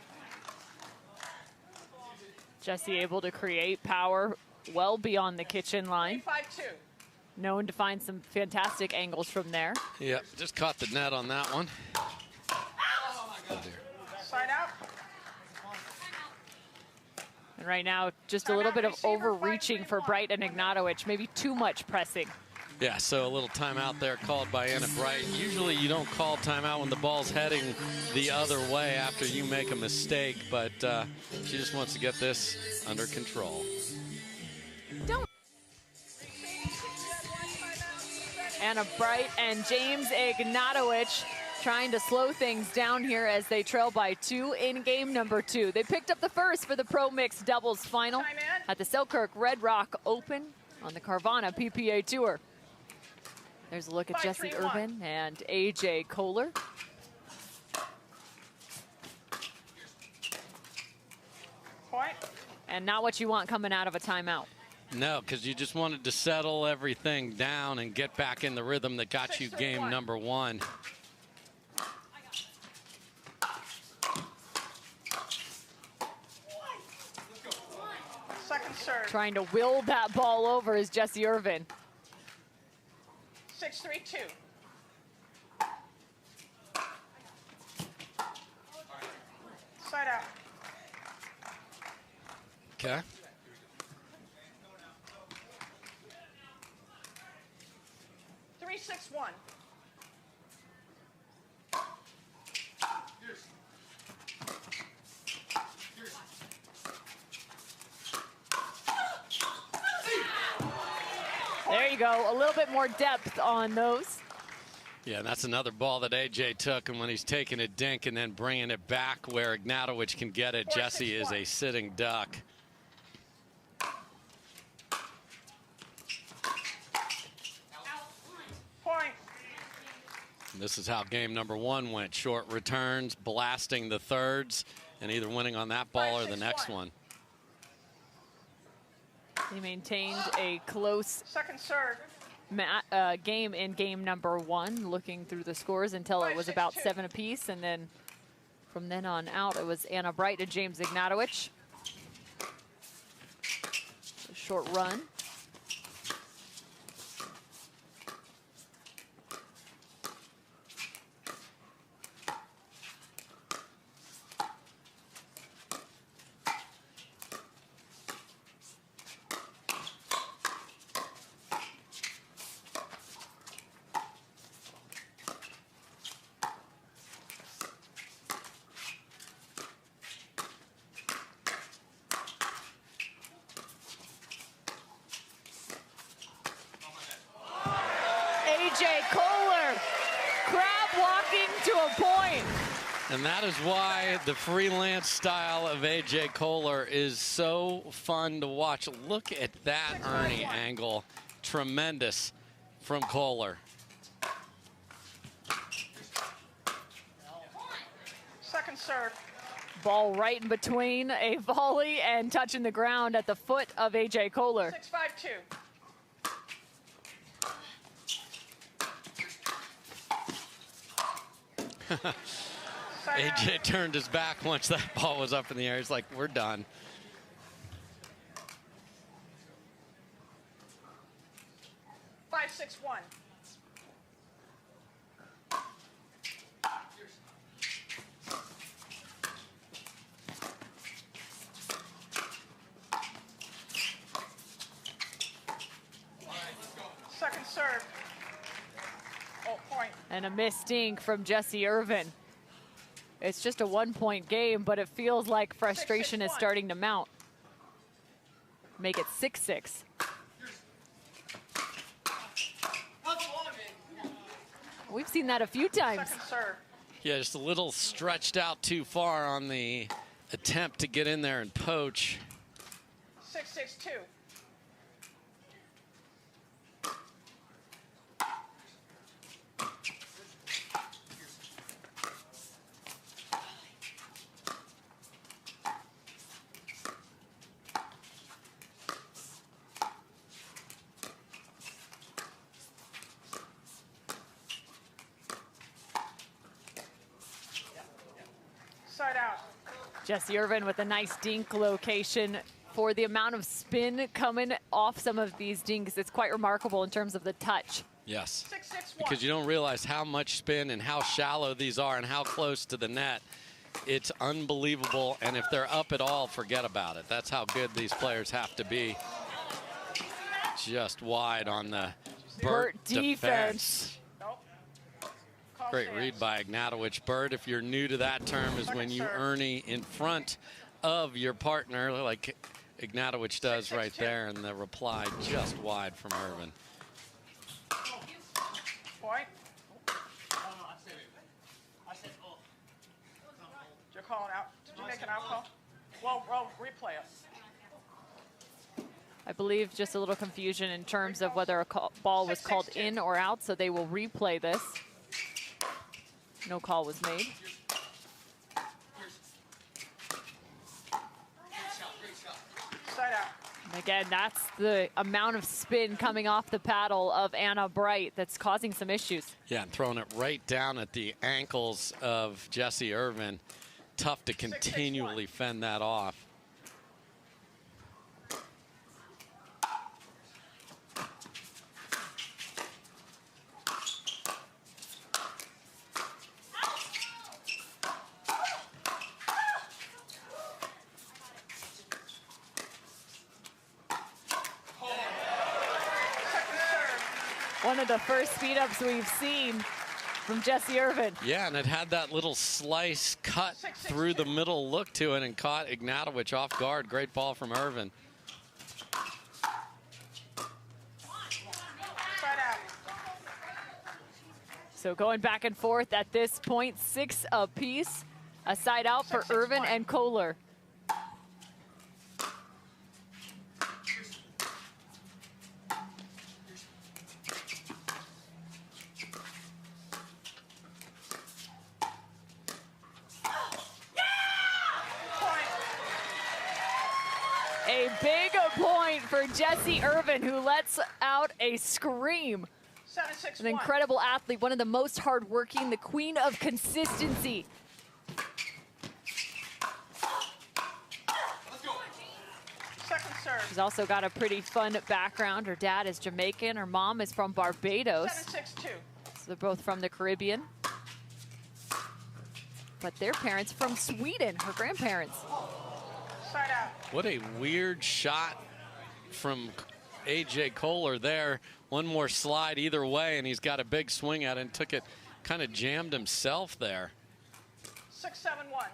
Jessie able to create power well beyond the kitchen line.
3-5-2.
Known to find some fantastic angles from there.
Yeah, just caught the net on that one.
Side out.
And right now, just a little bit of overreaching for Wright and Ignatowich. Maybe too much pressing.
Yeah, so a little timeout there called by Etta Wright. Usually you don't call timeout when the ball's heading the other way after you make a mistake, but she just wants to get this under control.
Anna Bright and James Ignatowich trying to slow things down here as they trail by 2 in game number 2. They picked up the first for the Pro Mixed Doubles final at the Selkirk Red Rock Open on the Carvana PPA Tour. There's a look at Jessie Irvine and AJ Koller.
Point.
And not what you want coming out of a timeout.
No, because you just wanted to settle everything down and get back in the rhythm that got you game number 1.
Second serve.
Trying to will that ball over is Jessie Irvine.
6-3-2. Side out.
Okay.
3-6-1.
There you go, a little bit more depth on those.
Yeah, that's another ball that AJ took, and when he's taking a dink and then bringing it back where Ignatowich can get it, Jessie is a sitting duck.
Point.
And this is how game number 1 went. Short returns, blasting the thirds, and either winning on that ball or the next one.
They maintained a close
Second serve.
game in game number 1, looking through the scores until it was about 7 apiece, and then from then on out, it was Anna Bright and James Ignatowich. A short run. AJ Koller crab walking to a point.
And that is why the freelance style of AJ Koller is so fun to watch. Look at that Ernie angle. Tremendous from Koller.
Second serve.
Ball right in between a volley and touching the ground at the foot of AJ Koller.
6-5-2.
AJ turned his back once that ball was up in the air. He's like, we're done.
Five, 6-1. Second serve. Oh, point.
And a missed dink from Jessie Irvine. It's just a 1-point game, but it feels like frustration is starting to mount. Make it 6-6. We've seen that a few times.
Second serve.
Yeah, just a little stretched out too far on the attempt to get in there and poach.
6-6-2. Side out.
Jessie Irvine with a nice dink location. For the amount of spin coming off some of these dinks, it's quite remarkable in terms of the touch.
Yes,
6-6-1.
because you don't realize how much spin and how shallow these are and how close to the net. It's unbelievable, and if they're up at all, forget about it. That's how good these players have to be. Just wide on the Burt defense. Great read by Ignatowich. Burt, if you're new to that term, is when you Ernie in front of your partner, like Ignatowich does right there, and the reply just wide from Irvine.
Point. You're calling out. Did you make an out call? Well, replay it.
I believe just a little confusion in terms of whether a ball was called in or out, so they will replay this. No call was made.
Side out.
And again, that's the amount of spin coming off the paddle of Anna Wright that's causing some issues.
Yeah, and throwing it right down at the ankles of Jessie Irvine. Tough to continually fend that off.
One of the first speed ups we've seen from Jessie Irvine.
Yeah, and it had that little slice cut through the middle look to it and caught Ignatowich off guard. Great ball from Irvine.
Side out.
So going back and forth at this point, 6 apiece. A side out for Irvine and Koller. A big point for Jessie Irvine, who lets out a scream.
7-6-1.
An incredible athlete, one of the most hardworking, the queen of consistency.
Second serve.
She's also got a pretty fun background. Her dad is Jamaican. Her mom is from Barbados.
7-6-2.
So they're both from the Caribbean. But their parents from Sweden, her grandparents.
Side out.
What a weird shot from AJ Koller there. One more slide either way, and he's got a big swing at it and took it, kind of jammed himself there.
6-7-1.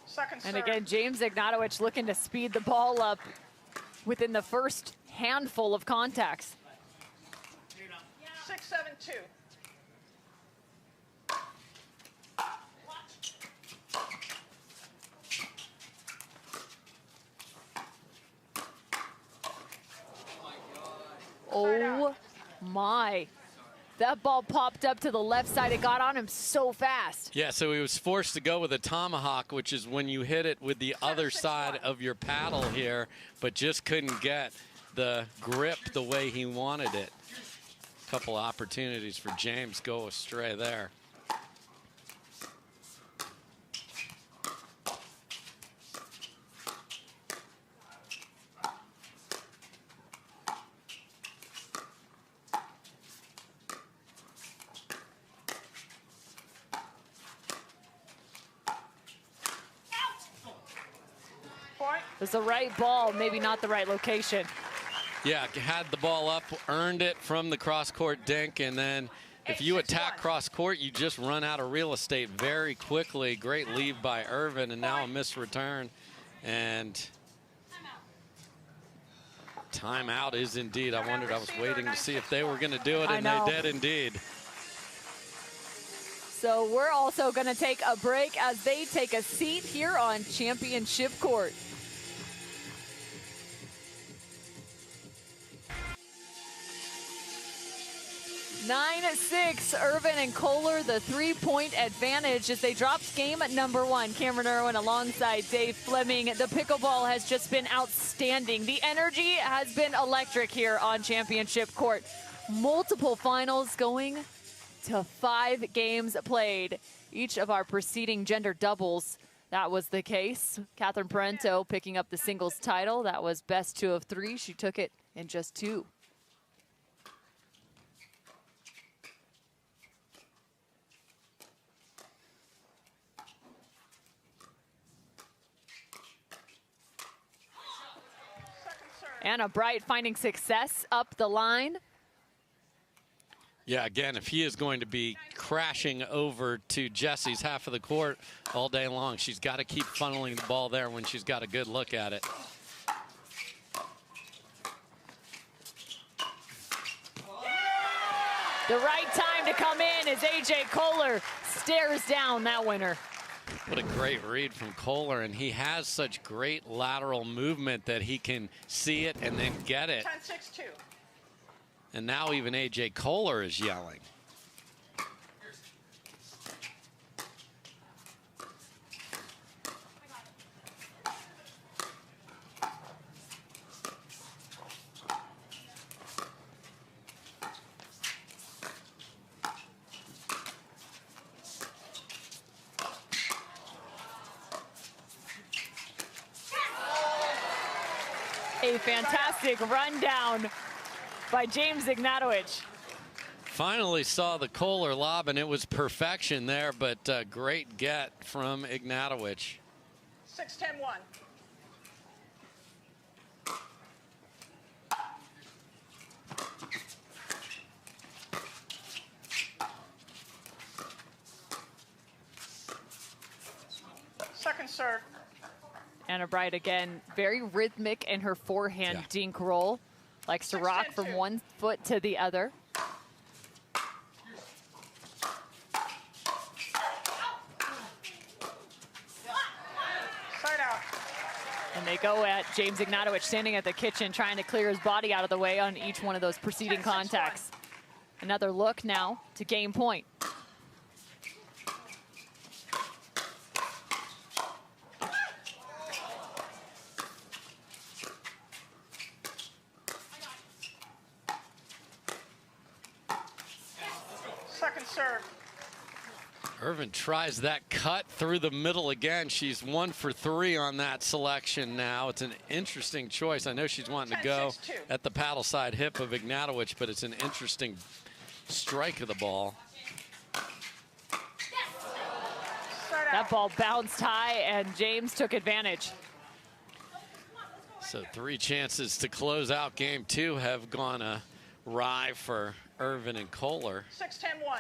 Second
And again, James Ignatowich looking to speed the ball up within the first handful of contacts.
6-7-2.
Oh my. That ball popped up to the left side. It got on him so fast.
Yeah, so he was forced to go with a tomahawk, which is when you hit it with the other side of your paddle here, but just couldn't get the grip the way he wanted it. A couple opportunities for James go astray there.
It was the right ball, maybe not the right location.
Yeah, had the ball up, earned it from the cross-court dink, and then if you attack cross-court, you just run out of real estate very quickly. Great lead by Irvine, and now a missed return. And timeout is indeed. I wondered, I was waiting to see if they were going to do it, and they did indeed.
So we're also going to take a break as they take a seat here on championship court. 9-6, Irvine and Koller, the three-point advantage as they dropped game at number 1. Cameron Irwin alongside Dave Fleming. The pickleball has just been outstanding. The energy has been electric here on championship court. Multiple finals going to 5 games played. Each of our preceding gender doubles, that was the case. Catherine Parenteau picking up the singles title. That was best 2 of 3. She took it in just 2. Anna Bright finding success up the line.
Yeah, again, if he is going to be crashing over to Jessie's half of the court all day long, she's got to keep funneling the ball there when she's got a good look at it.
The right time to come in as A.J. Koller stares down that winner.
What a great read from Koller, and he has such great lateral movement that he can see it and then get it.
10-6-2.
And now even A.J. Koller is yelling.
A fantastic rundown by James Ignatowich.
Finally saw the Koller lob, and it was perfection there, but great get from Ignatowich.
6-10-1. Second serve.
Anna Bright again, very rhythmic in her forehand dink roll. Likes to rock from one foot to the other.
Side out.
And they go at James Ignatowich standing at the kitchen trying to clear his body out of the way on each one of those preceding contacts. Another look now to game point.
Second serve.
Irvine tries that cut through the middle again. She's 1 for 3 on that selection now. It's an interesting choice. I know she's wanting to go at the paddle side hip of Ignatowich, but it's an interesting strike of the ball.
That ball bounced high, and James took advantage.
So 3 chances to close out game 2 have gone awry for Irvine and Koller.
6-10-1.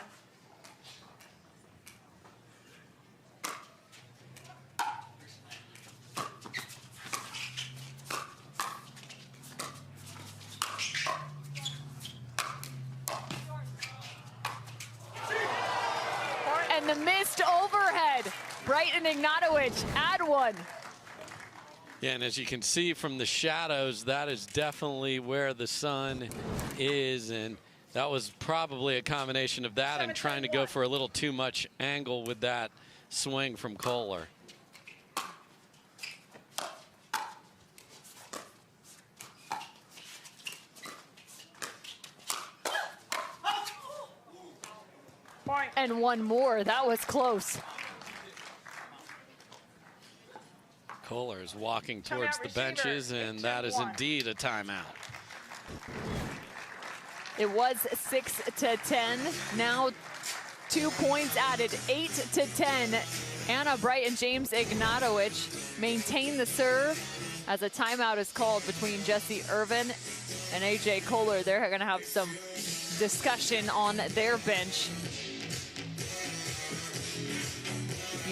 And the missed overhead. Wright and Ignatowich add one.
Yeah, and as you can see from the shadows, that is definitely where the sun is, and that was probably a combination of that and trying to go for a little too much angle with that swing from Koller.
And one more. That was close.
Koller is walking towards the benches, and that is indeed a timeout.
It was 6-10. Now 2 points added, 8-10. Anna Wright and James Ignatowich maintain the serve as a timeout is called between Jessie Irvine and AJ Koller. They're going to have some discussion on their bench.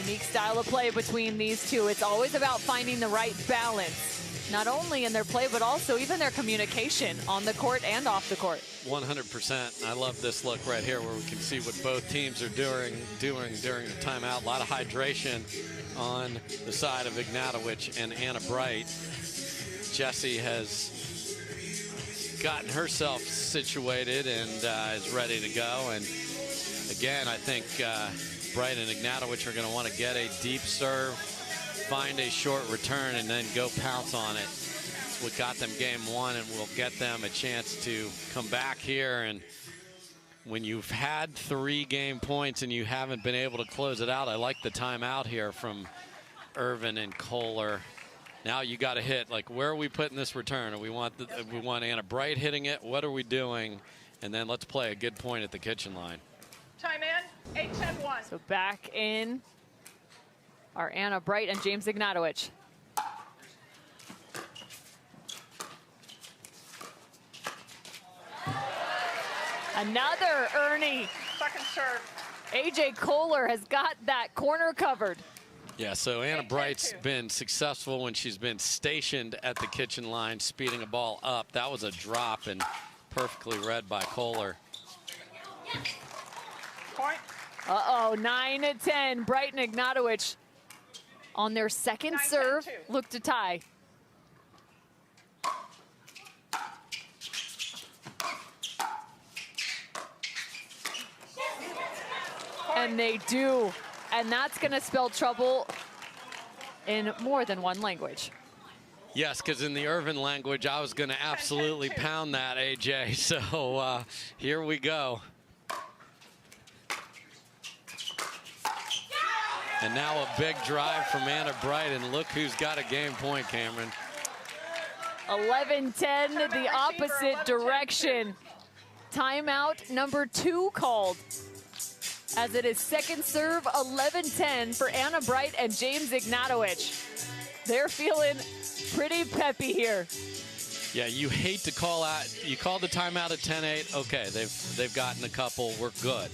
Unique style of play between these two. It's always about finding the right balance, not only in their play, but also even their communication on the court and off the court.
100%. I love this look right here where we can see what both teams are doing during the timeout. A lot of hydration on the side of Ignatowich and Anna Wright. Jessie has gotten herself situated and is ready to go. And again, I think Wright and Ignatowich are going to want to get a deep serve, find a short return, and then go pounce on it. It's what got them game one, and will get them a chance to come back here. And when you've had 3 game points and you haven't been able to close it out, I like the timeout here from Irvine and Koller. Now you got to hit, like, where are we putting this return? We want Anna Wright hitting it. What are we doing? And then let's play a good point at the kitchen line.
Time in, 8-10-1.
So back in are Anna Wright and James Ignatowich. Another Ernie.
Second serve.
AJ Koller has got that corner covered.
Yeah, so Anna Wright's been successful when she's been stationed at the kitchen line, speeding a ball up. That was a drop and perfectly read by Koller.
Point.
Uh-oh, 9-10. Wright and Ignatowich on their second serve look to tie. And they do. And that's going to spell trouble in more than one language.
Yes, because in the Irvine language, I was going to absolutely pound that, AJ. So here we go. And now a big drive from Anna Wright, and look who's got a game point, Cameron.
11-10, the opposite direction. Timeout number 2 called, as it is second serve, 11-10 for Anna Wright and James Ignatowich. They're feeling pretty peppy here.
Yeah, you hate to call out. You called the timeout at 10-8. Okay, they've gotten a couple. We're good.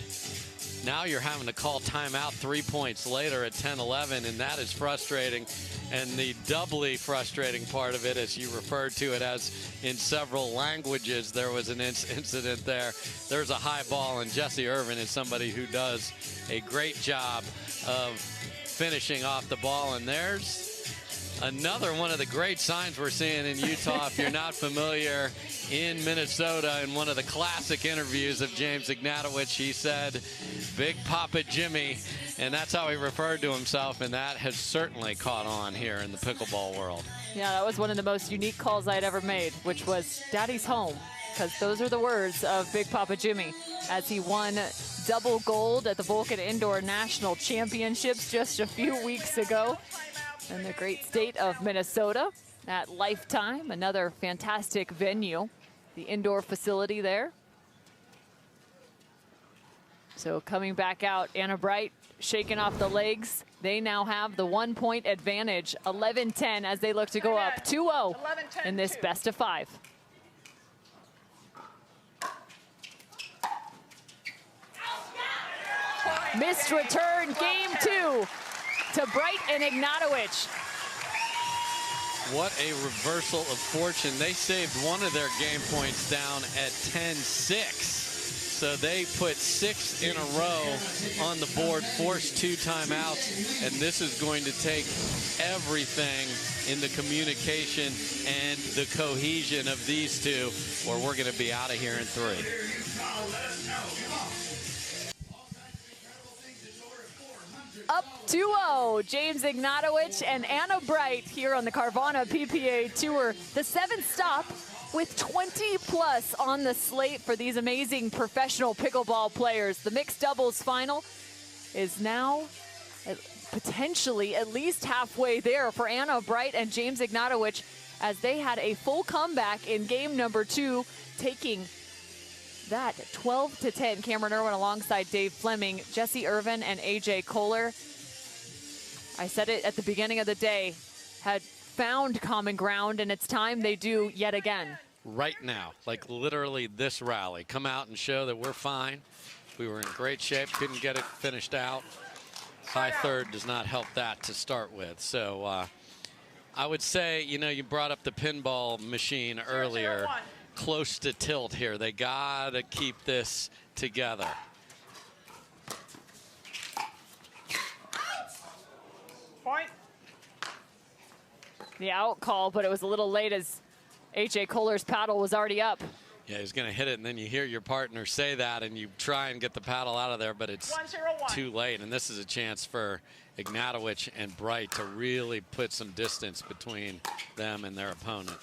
Now you're having to call timeout 3 points later at 10-11, and that is frustrating. And the doubly frustrating part of it, as you referred to it as in several languages, there was an incident there. There's a high ball, and Jessie Irvine is somebody who does a great job of finishing off the ball. And there's another one of the great signs we're seeing in Utah. If you're not familiar, in Minnesota, in one of the classic interviews of James Ignatowich, he said, "Big Papa Jimmy," and that's how he referred to himself, and that has certainly caught on here in the pickleball world.
Yeah, that was one of the most unique calls I'd ever made, which was "Daddy's home," because those are the words of Big Papa Jimmy as he won double gold at the Vulcan Indoor National Championships just a few weeks ago in the great state of Minnesota at Lifetime, another fantastic venue, the indoor facility there. So coming back out, Anna Wright shaking off the legs. They now have the 1 point advantage, 11-10, as they look to go up 2-0 in this best of 5. Missed return, game 2 to Wright and Ignatowich.
What a reversal of fortune. They saved one of their game points down at 10-6. So they put 6 in a row on the board, forced 2 timeouts, and this is going to take everything in the communication and the cohesion of these two, or we're going to be out of here in 3.
Up 2-0, James Ignatowich and Anna Wright here on the Carvana PPA Tour. The 7th stop with 20+ on the slate for these amazing professional pickleball players. The mixed doubles final is now potentially at least halfway there for Anna Wright and James Ignatowich, as they had a full comeback in game number 2, taking that 12-10. Cameron Irwin alongside Dave Fleming, Jessie Irvine and AJ Koller. I said it at the beginning of the day, had found common ground, and it's time they do yet again.
Right now, like literally this rally, come out and show that we're fine. We were in great shape, couldn't get it finished out. High third does not help that to start with. So I would say, you know, you brought up the pinball machine earlier. Close to tilt here. They gotta keep this together.
Point.
The out call, but it was a little late as AJ Koller's paddle was already up.
Yeah, he's gonna hit it, and then you hear your partner say that, and you try and get the paddle out of there, but it's
1-0-1.
too late. And this is a chance for Ignatowich and Wright to really put some distance between them and their opponent.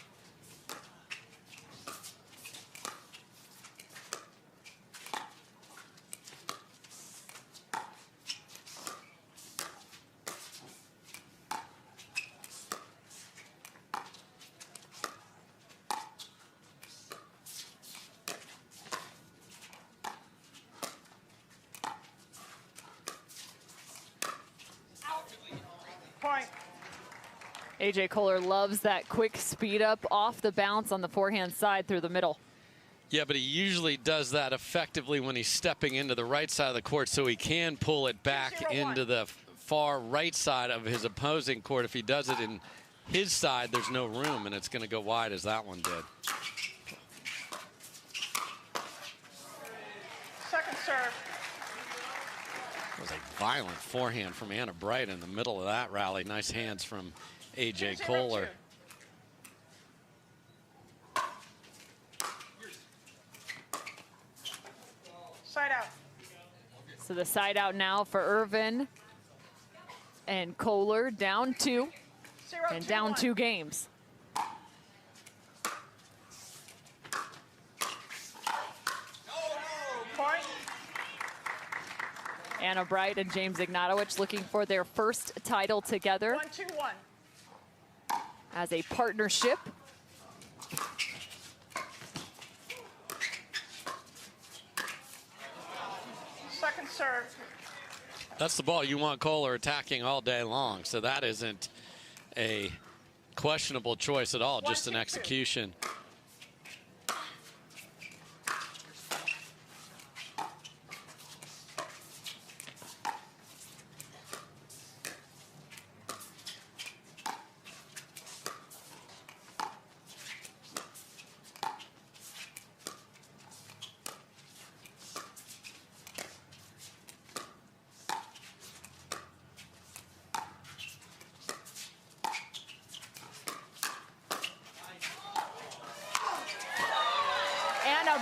Point.
AJ Koller loves that quick speed up off the bounce on the forehand side through the middle.
Yeah, but he usually does that effectively when he's stepping into the right side of the court, so he can pull it back into the far right side of his opposing court. If he does it in his side, there's no room, and it's going to go wide as that one did.
Second serve.
It was a violent forehand from Anna Wright in the middle of that rally. Nice hands from AJ Koller.
Side out.
So the side out now for Irvine and Koller, down 2 and down 2 games.
Point.
Anna Wright and James Ignatowich looking for their first title together
1-2-1.
as a partnership.
Second serve.
That's the ball you want Koller attacking all day long, so that isn't a questionable choice at all, just an execution.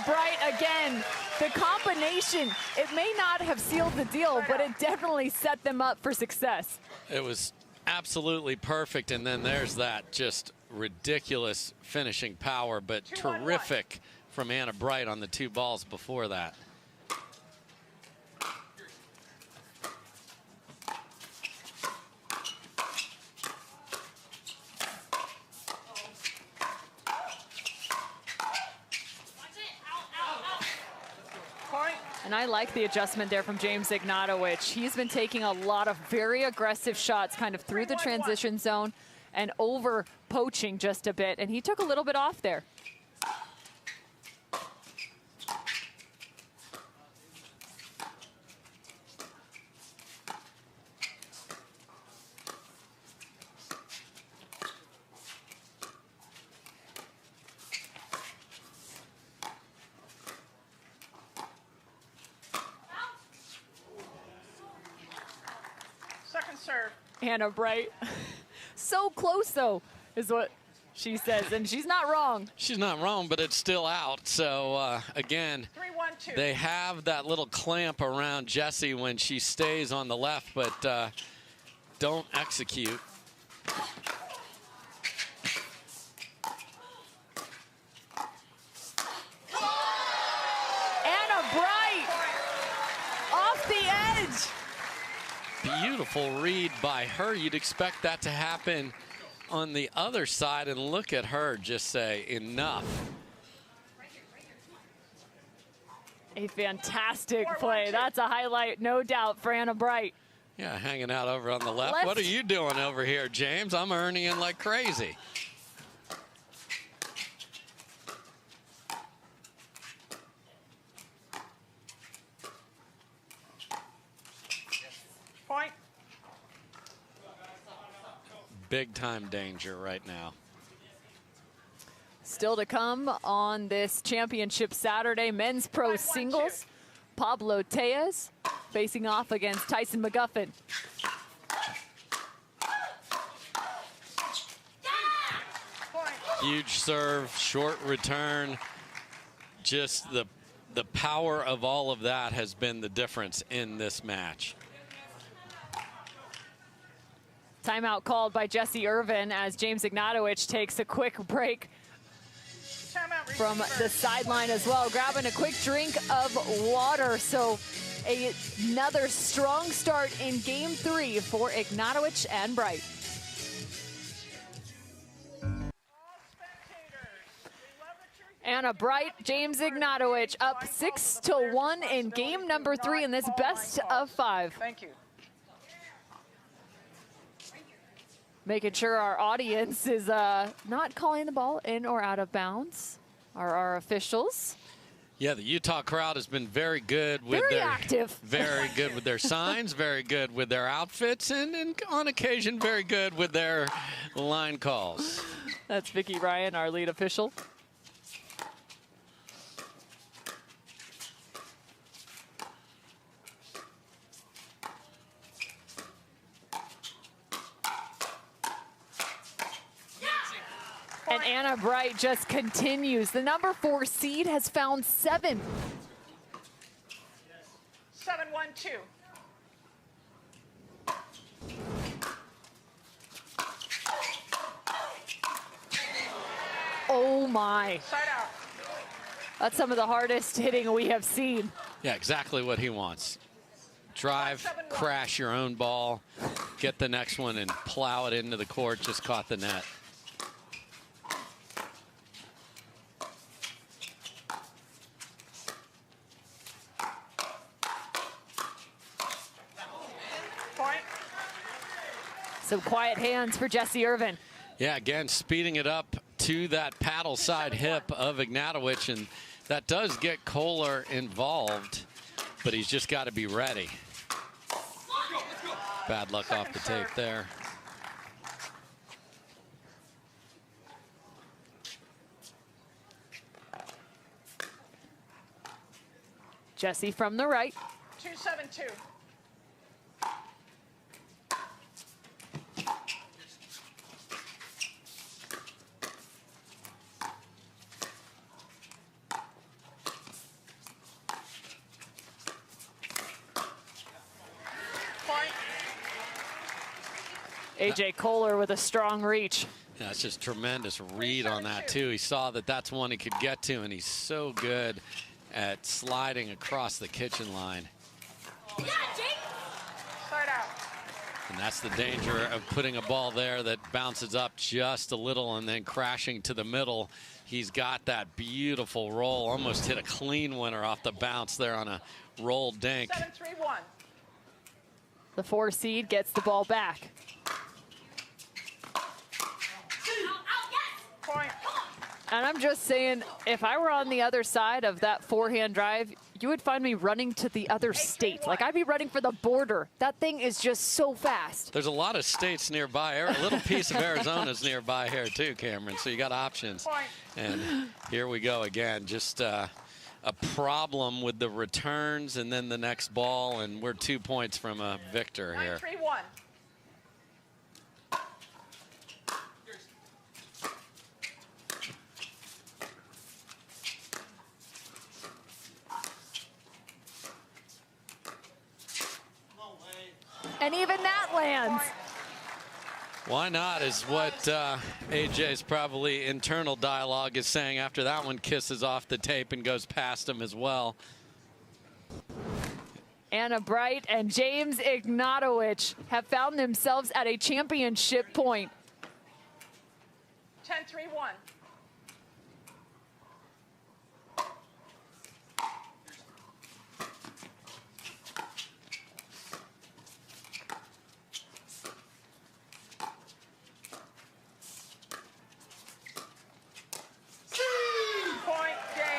Bright again. The combination, it may not have sealed the deal, but it definitely set them up for success.
It was absolutely perfect, and then there's that just ridiculous finishing power, but terrific from Anna Wright on the 2 balls before that.
And I like the adjustment there from James Ignatowich. He's been taking a lot of very aggressive shots kind of through the transition zone and over poaching just a bit, and he took a little bit off there.
serve.
Anna Wright. So close, though, is what she says, and she's not wrong.
She's not wrong, but it's still out. So, again,
3-1-2.
they have that little clamp around Jessie when she stays on the left, but don't execute.
Anna Wright off the edge.
Beautiful read by her. You'd expect that to happen on the other side, and look at her just say enough.
A fantastic play. That's a highlight, no doubt, for Anna Wright.
Yeah, hanging out over on the left. What are you doing over here, James? I'm earning in like crazy.
Point.
Big time danger right now.
Still to come on this championship Saturday, men's pro singles. Pablo Tellez facing off against Tyson McGuffin.
Huge serve, short return. Just the power of all of that has been the difference in this match.
Timeout called by Jessie Irvine as James Ignatowich takes a quick break from the sideline as well, grabbing a quick drink of water. So another strong start in game 3 for Ignatowich and Wright. Anna Wright, James Ignatowich up 6-1 in game number 3 in this best of 5.
Thank you.
Making sure our audience is not calling the ball in or out of bounds are our officials.
Yeah, the Utah crowd has been very good with
Very
their
active.
Very good with their signs, very good with their outfits, and on occasion very good with their line calls.
That's Vicki Ryan, our lead official. And Anna Wright just continues. The number 4 seed has found 7.
7-1-2.
Oh my.
Side out.
That's some of the hardest hitting we have seen.
Yeah, exactly what he wants. Drive, crash your own ball, get the next one and plow it into the court. Just caught the net.
Some quiet hands for Jessie Irvine.
Yeah, again, speeding it up to that paddle side hip of Ignatowich, and that does get Koller involved, but he's just got to be ready. Bad luck off the tape there.
Jessie from the right.
2-7-2.
AJ Koller with a strong reach.
Yeah, that's just tremendous read on that, too. He saw that that's one he could get to, and he's so good at sliding across the kitchen line.
Side out.
And that's the danger of putting a ball there that bounces up just a little and then crashing to the middle. He's got that beautiful roll, almost hit a clean winner off the bounce there on a roll dink.
7-3-1.
The 4 seed gets the ball back.
Point.
And I'm just saying, if I were on the other side of that forehand drive, you would find me running to the other state. Like, I'd be running for the border. That thing is just so fast.
There's a lot of states nearby. A little piece of Arizona's nearby here too, Cameron, so you got options. And here we go again. Just a problem with the returns and then the next ball, and we're 2 points from a victor here.
9-3-1.
And even that lands.
Why not is what AJ's probably internal dialogue is saying after that one kisses off the tape and goes past him as well.
Anna Wright and James Ignatowich have found themselves at a championship point.
10-3-1.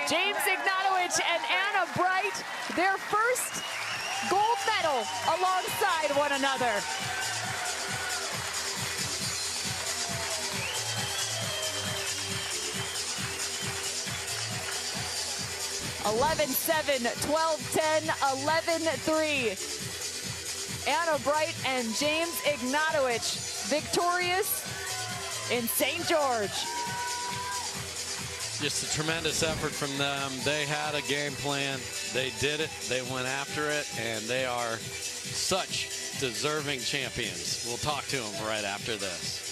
James Ignatowich and Anna Wright, their first gold medal alongside one another. (11-7, 12-10, 11-3). Anna Wright and James Ignatowich victorious in St. George.
Just a tremendous effort from them. They had a game plan. They did it. They went after it, and they are such deserving champions. We'll talk to them right after this.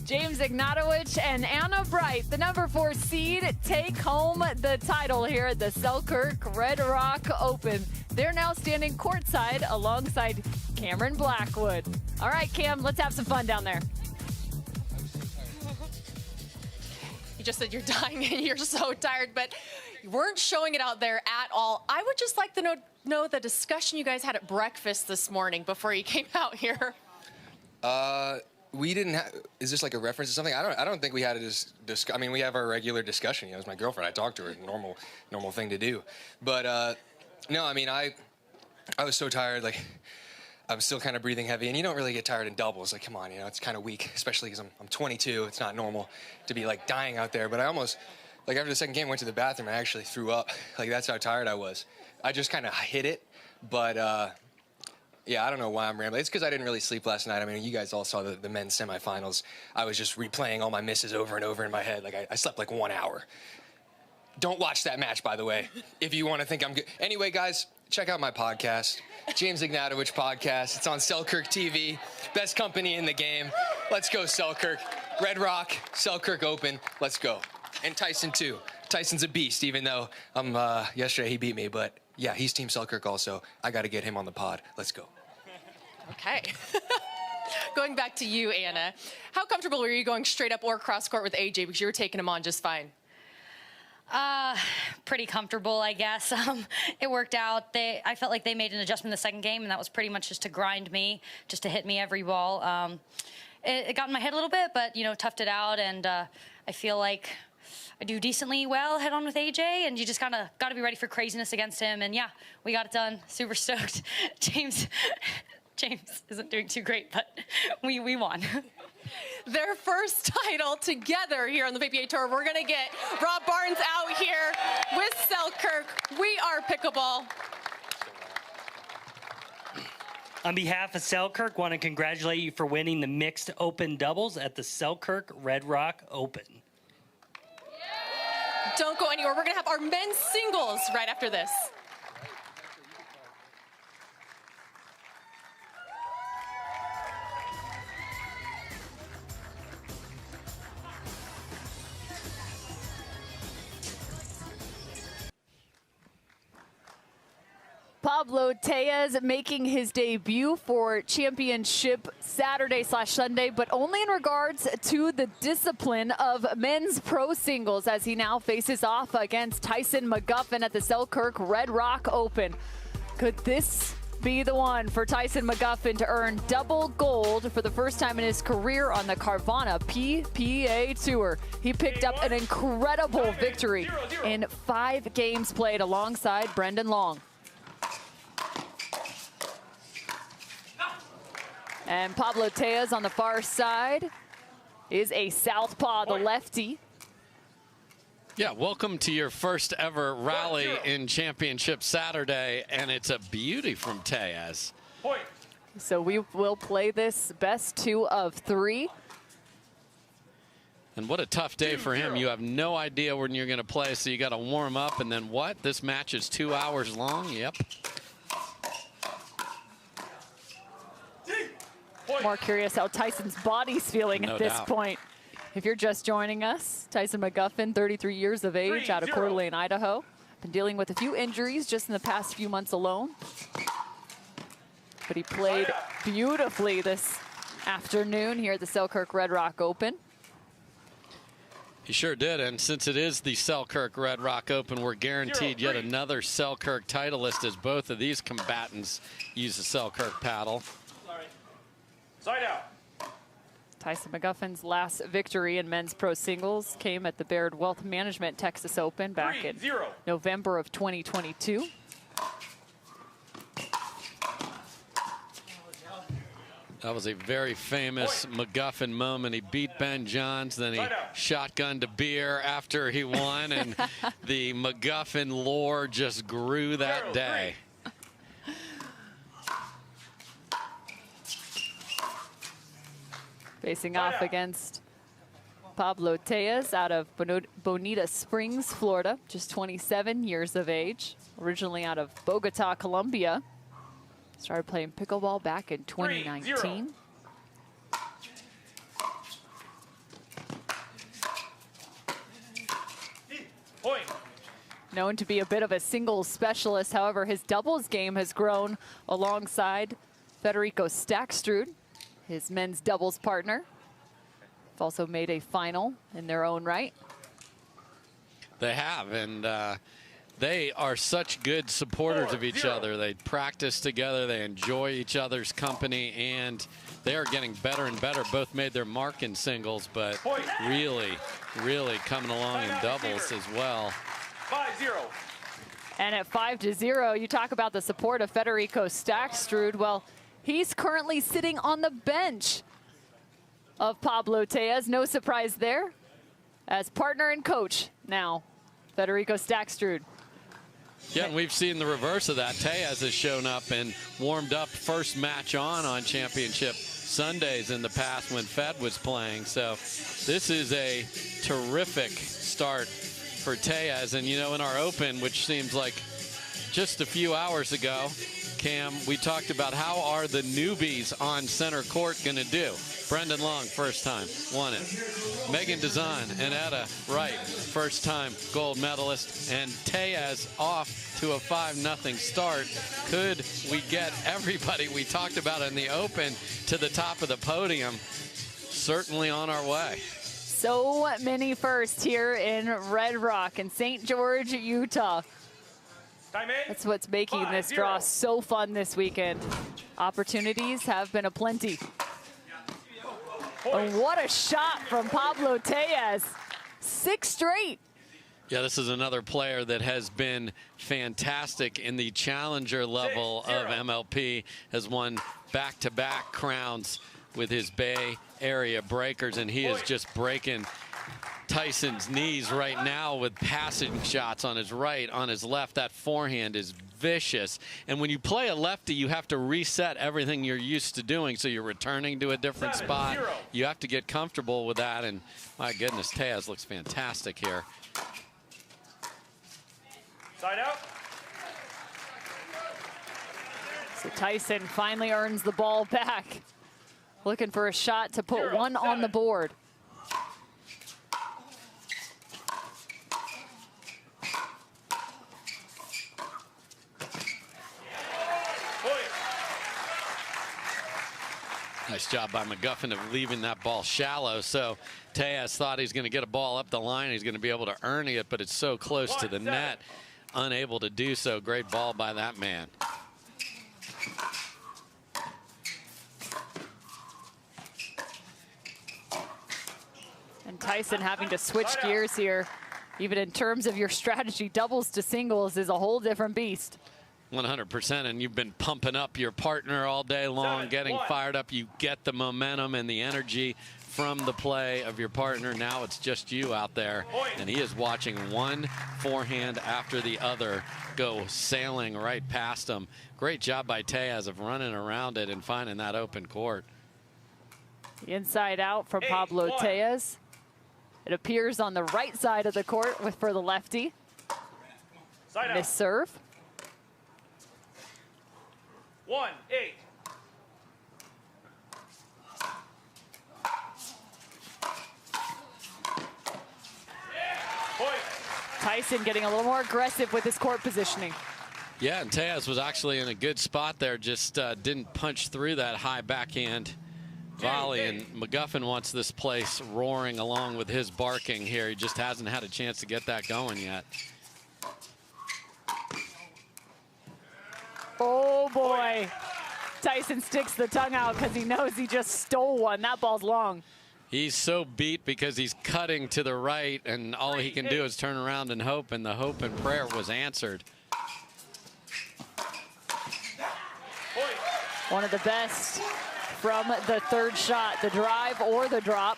James Ignatowich and Anna Wright, the #4 seed, take home the title here at the Selkirk Red Rock Open. They're now standing courtside alongside Cameron Blackwood. All right, Cam, let's have some fun down there.
You just said you're dying and you're so tired, but you weren't showing it out there at all. I would just like to know the discussion you guys had at breakfast this morning before you came out here.
We didn't have, is this like a reference to something? I don't think we had a I mean, we have our regular discussion. You know, it's my girlfriend. I talk to her, normal thing to do. But no, I mean, I was so tired, like, I'm still kind of breathing heavy, and you don't really get tired in doubles. Like, come on, you know, it's kind of weak, especially because I'm 22. It's not normal to be, like, dying out there. But I almost, like, after the second game, went to the bathroom and I actually threw up. Like, that's how tired I was. I just kind of hit it, but, yeah, I don't know why I'm rambling. It's because I didn't really sleep last night. I mean, you guys all saw the men's semifinals. I was just replaying all my misses over and over in my head. Like, I slept, like, 1 hour. Don't watch that match, by the way, if you want to think I'm good. Anyway, guys, check out my podcast, James Ignatowich Podcast. It's on Selkirk TV. Best company in the game. Let's go, Selkirk. Red Rock, Selkirk Open. Let's go. And Tyson, too. Tyson's a beast, even though yesterday he beat me. But, yeah, he's Team Selkirk also. I got to get him on the pod. Let's go.
Okay. Going back to you, Anna. How comfortable were you going straight up or cross court with AJ because you were taking him on just fine?
Pretty comfortable, I guess. It worked out. I felt like they made an adjustment in the second game, and that was pretty much just to grind me, just to hit me every ball. It got in my head a little bit, but, you know, toughed it out, and I feel like I do decently well head on with AJ, and you just kind of got to be ready for craziness against him, and, yeah, we got it done. Super stoked. James isn't doing too great, but we won.
Their first title together here on the PPA Tour. We're going to get Rob Barnes out here with Selkirk. We are Pickleball.
On behalf of Selkirk, want to congratulate you for winning the mixed open doubles at the Selkirk Red Rock Open.
Don't go anywhere. We're going to have our men's singles right after this.
Pablo Tellez making his debut for Championship Saturday/Sunday, but only in regards to the discipline of men's pro singles as he now faces off against Tyson McGuffin at the Selkirk Red Rock Open. Could this be the one for Tyson McGuffin to earn double gold for the first time in his career on the Carvana PPA Tour? He picked up an incredible victory in 5 games played alongside Brendon Long. And Pablo Tellez on the far side is a southpaw, the lefty.
Yeah, welcome to your first ever rally in Championship Saturday, and it's a beauty from Tellez.
So we will play this best 2 of 3.
And what a tough day for him. You have no idea when you're going to play, so you got to warm up. And then what? This match is 2 hours long? Yep.
More curious how Tyson's body's feeling at this point. If you're just joining us, Tyson McGuffin, 33 years of age, out of Coeur d'Alene, Idaho. Been dealing with a few injuries just in the past few months alone. But he played beautifully this afternoon here at the Selkirk Red Rock Open.
He sure did, and since it is the Selkirk Red Rock Open, we're guaranteed yet another Selkirk titleist as both of these combatants use the Selkirk paddle.
Side out.
Tyson McGuffin's last victory in men's pro singles came at the Baird Wealth Management Texas Open back in November of 2022.
That was a very famous McGuffin moment. He beat Ben Johns, then he shotgunned a beer after he won, and the McGuffin lore just grew that day.
Facing off against Pablo Tellez out of Bonita Springs, Florida, just 27 years of age, originally out of Bogota, Colombia. Started playing pickleball back in 2019.
Point.
Known to be a bit of a singles specialist, however, his doubles game has grown alongside Federico Stackstrud, his men's doubles partner. They've also made a final in their own right.
They have, and they are such good supporters of each other. They practice together, they enjoy each other's company, and they are getting better and better. Both made their mark in singles, but really, really coming along in doubles as well.
5-0.
And at 5-0, you talk about the support of Federico Stackstrud. Well, he's currently sitting on the bench of Pablo Tellez. No surprise there. As partner and coach now, Federico Stackstrud.
Yeah, and we've seen the reverse of that. Tellez has shown up and warmed up first match on Championship Sundays in the past when Fed was playing. So this is a terrific start for Tellez. And, you know, in our Open, which seems like just a few hours ago, Cam, we talked about how are the newbies on center court going to do. Brendon Long, first time, won it. Meghan Dizon and Etta Wright, first time gold medalist. And Tellez off to a 5-0 start. Could we get everybody we talked about in the Open to the top of the podium? Certainly on our way.
So many firsts here in Red Rock and St. George, Utah. That's what's making this draw so fun this weekend. Opportunities have been aplenty. And what a shot from Pablo Tellez. 6 straight.
Yeah, this is another player that has been fantastic in the challenger level of MLP, has won back-to-back crowns with his Bay Area breakers, and he is just breaking Tyson's knees right now with passing shots on his right, on his left. That forehand is vicious. And when you play a lefty, you have to reset everything you're used to doing, so you're returning to a different spot. You have to get comfortable with that, and my goodness, Tellez looks fantastic here.
Side out.
So Tyson finally earns the ball back. Looking for a shot to put one on the board.
Nice job by McGuffin of leaving that ball shallow. So Tellez thought he's going to get a ball up the line. He's going to be able to earn it, but it's so close to the net. Unable to do so. Great ball by that man.
And Tyson having to switch gears here, even in terms of your strategy. Doubles to singles is a whole different beast.
100%, and you've been pumping up your partner all day long, getting fired up. You get the momentum and the energy from the play of your partner. Now it's just you out there, and he is watching one forehand after the other go sailing right past him. Great job by Tellez of running around it and finding that open court.
The inside out for Pablo Tellez. It appears on the right side of the court for the lefty. Miss serve.
1-8.
Tyson getting a little more aggressive with his court positioning.
Yeah, and Tellez was actually in a good spot there, just didn't punch through that high backhand volley. And McGuffin wants this place roaring along with his barking here. He just hasn't had a chance to get that going yet.
Oh boy. Tyson sticks the tongue out because he knows he just stole one. That ball's long.
He's so beat because he's cutting to the right, and all he can do is turn around and hope, and the hope and prayer was answered.
One of the best from the third shot, the drive or the drop.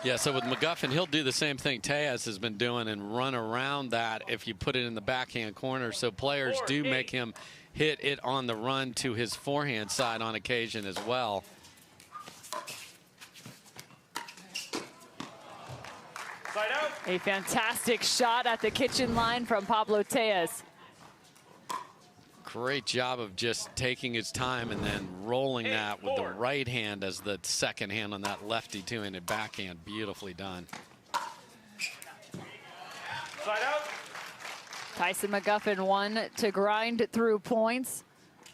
Yeah, so with McGuffin, he'll do the same thing Tellez has been doing and run around that if you put it in the backhand corner. So players do make him hit it on the run to his forehand side on occasion as well.
A fantastic shot at the kitchen line from Pablo Tellez.
Great job of just taking his time and then rolling that with the right hand as the second hand on that lefty two-handed backhand. Beautifully done.
Side out.
Tyson McGuffin one to grind through points.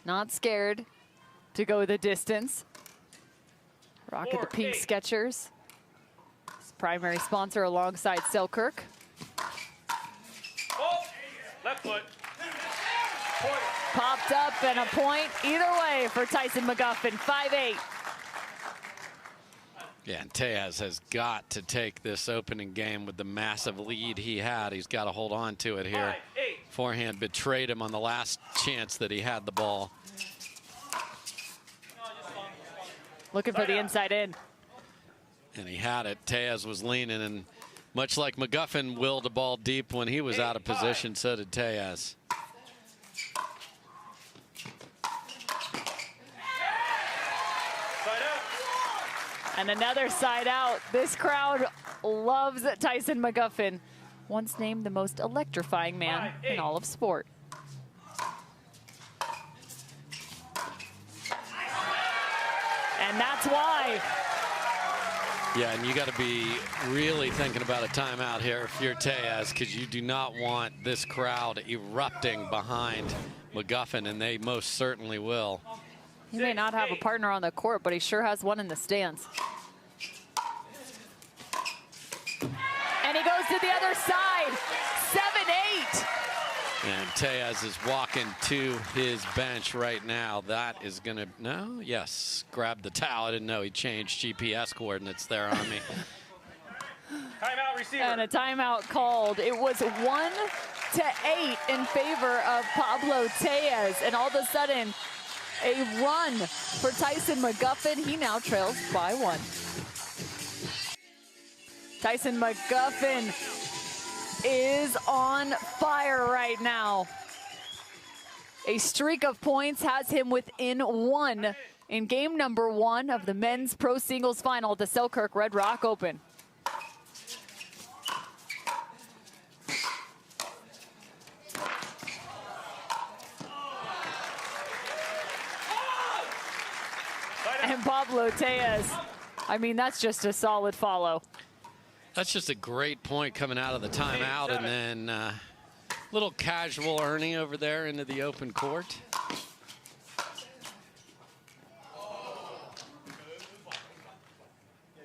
Not scared to go the distance. Rocket the pink Skechers. His primary sponsor alongside Selkirk.
Oh, left foot.
Popped up and a point either way for Tyson McGuffin, 5-8.
Yeah, and Tellez has got to take this opening game with the massive lead he had. He's got to hold on to it here. Forehand betrayed him on the last chance that he had the ball.
Looking for the inside in.
And he had it. Tellez was leaning, and much like McGuffin willed the ball deep when he was out of position, so did Tellez.
And another side out. This crowd loves Tyson McGuffin, once named the most electrifying man in all of sport. And that's why.
Yeah, and you got to be really thinking about a timeout here if you're Tellez, because you do not want this crowd erupting behind McGuffin, and they most certainly will.
He may not have a partner on the court, but he sure has one in the stands. And he goes to the other side, 7-8.
And Tellez is walking to his bench right now. That is going to, no, yes, grab the towel. I didn't know he changed GPS coordinates there on me.
Timeout, receiver.
And a timeout called. It was 1-8 in favor of Pablo Tellez. And all of a sudden, a run for Tyson McGuffin. He now trails by 1. Tyson McGuffin is on fire right now. A streak of points has him within 1 in game number 1 of the men's pro singles final at the Selkirk Red Rock Open. And Pablo Tellez, I mean, that's just a solid follow.
That's just a great point coming out of the timeout, and then little casual Ernie over there into the open court.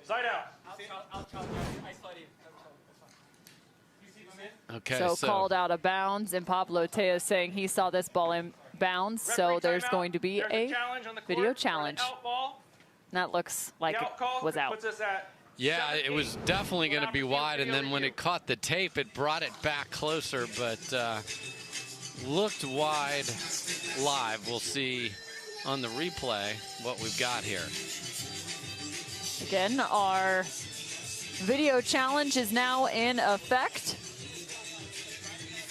Side out.
Okay,
so called out of bounds, and Pablo Tellez saying he saw this ball in bounds, so there's going to be a video challenge. That looks like it was out.
Yeah, it was definitely going to be wide, and then when it caught the tape, it brought it back closer, but looked wide live. We'll see on the replay what we've got here.
Again, our video challenge is now in effect.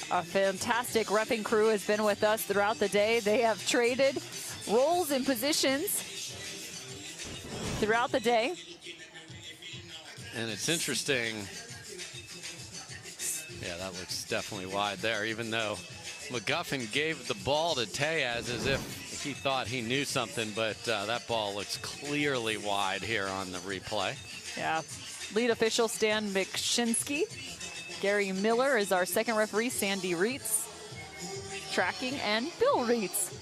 A fantastic repping crew has been with us throughout the day. They have traded roles and positions throughout the day.
And it's interesting. Yeah, that looks definitely wide there, even though McGuffin gave the ball to Tellez as if he thought he knew something, but that ball looks clearly wide here on the replay.
Yeah. Lead official Stan McShinsky. Gary Miller is our second referee, Sandy Reitz. Tracking, and Bill Reitz.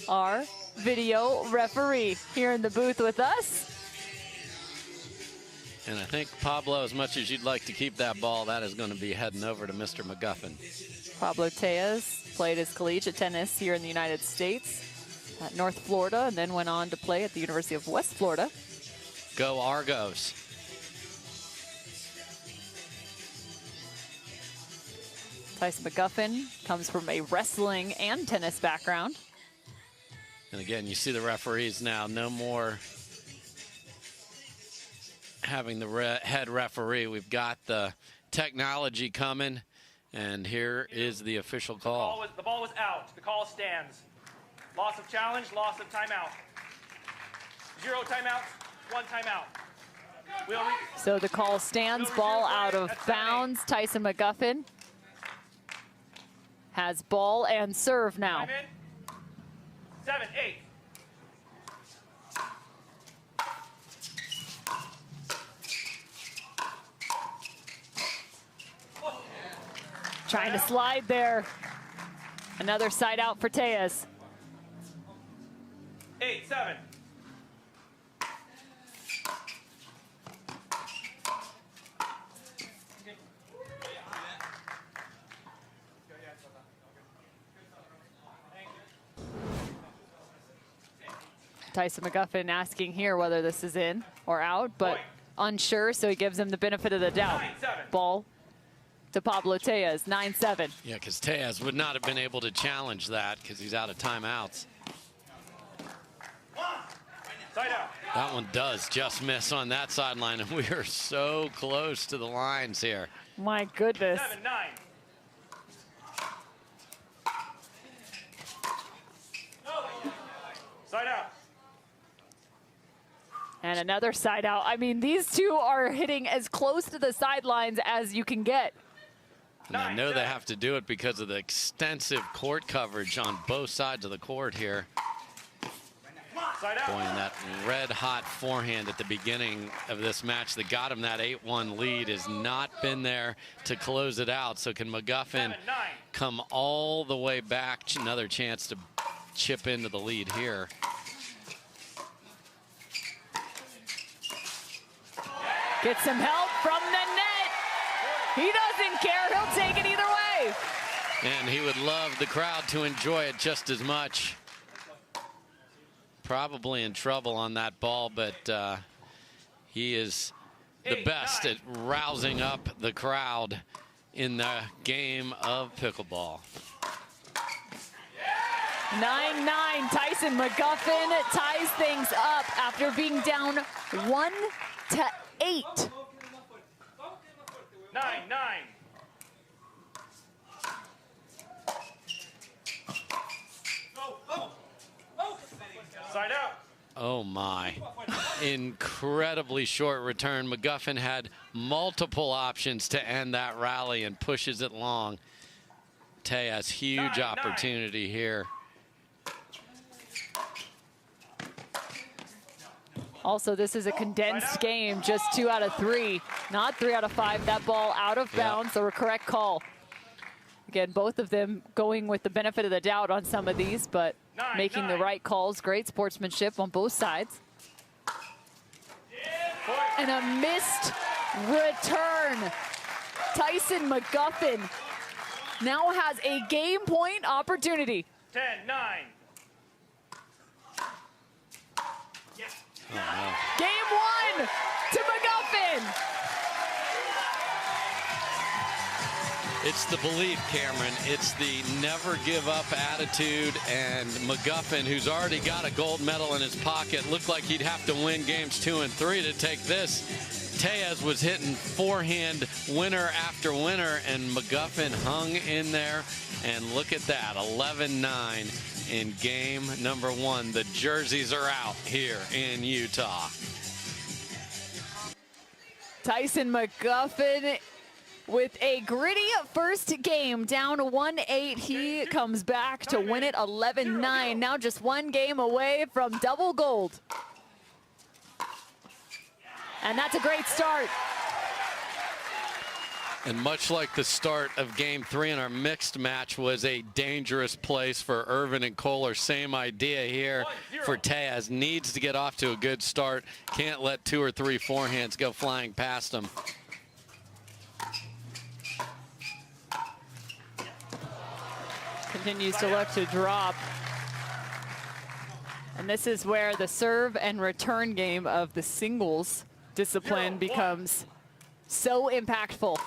Our video referee here in the booth with us.
And I think, Pablo, as much as you'd like to keep that ball, that is going to be heading over to Mr. McGuffin.
Pablo Tellez played his collegiate tennis here in the United States at North Florida, and then went on to play at the University of West Florida.
Go Argos.
Tyson McGuffin comes from a wrestling and tennis background.
And again, you see the referees now, no more having the head referee. We've got the technology coming, and here is the official call.
The ball was out. The call stands. Loss of challenge, loss of timeout. 0 timeouts, 1 timeout.
So the call stands, ball out of bounds. Tyson McGuffin has ball and serve now.
7, 8.
Trying to slide there. Another side out for Tellez.
8, 7.
Tyson McGuffin asking here whether this is in or out, but unsure, so he gives him the benefit of the doubt. Ball to Pablo Tellez, 9-7.
Yeah, because Tellez would not have been able to challenge that because he's out of timeouts. That one does just miss on that sideline, and we are so close to the lines here.
My goodness.
7, 9. Side out.
And another side out. I mean, these two are hitting as close to the sidelines as you can get.
And I know they have to do it because of the extensive court coverage on both sides of the court here. Boy, and that red-hot forehand at the beginning of this match that got him that 8-1 lead has not been there to close it out. So can McGuffin come all the way back? Another chance to chip into the lead here.
Get some help from the net. He doesn't care. He'll take it either way.
And he would love the crowd to enjoy it just as much. Probably in trouble on that ball, but he is the best at rousing up the crowd in the game of pickleball.
9-9. Tyson McGuffin ties things up after being down 1-8.
9, 9. Side out.
Oh my. Incredibly short return. McGuffin had multiple options to end that rally and pushes it long. Tellez, huge opportunity here.
Also, this is a condensed game, just 2 out of 3, not 3 out of 5. That ball out of bounds, so a correct call. Again, both of them going with the benefit of the doubt on some of these, but making the right calls. Great sportsmanship on both sides. And a missed return. Tyson McGuffin now has a game point opportunity.
10, 9.
Oh, no.
Game 1 to McGuffin.
It's the belief, Cameron. It's the never give up attitude, and McGuffin, who's already got a gold medal in his pocket, looked like he'd have to win games 2 and 3 to take this. Tellez was hitting forehand winner after winner, and McGuffin hung in there. And look at that, 11-9 in game number 1. The jerseys are out here in Utah.
Tyson McGuffin with a gritty first game, down 1-8. He comes back to win it 11-9. Now just one game away from double gold. And that's a great start.
And much like the start of game 3 in our mixed match was a dangerous place for Irvine and Koller, same idea here for Tellez. Needs to get off to a good start. Can't let 2 or 3 forehands go flying past him.
Continues to look to drop. And this is where the serve and return game of the singles discipline becomes so impactful.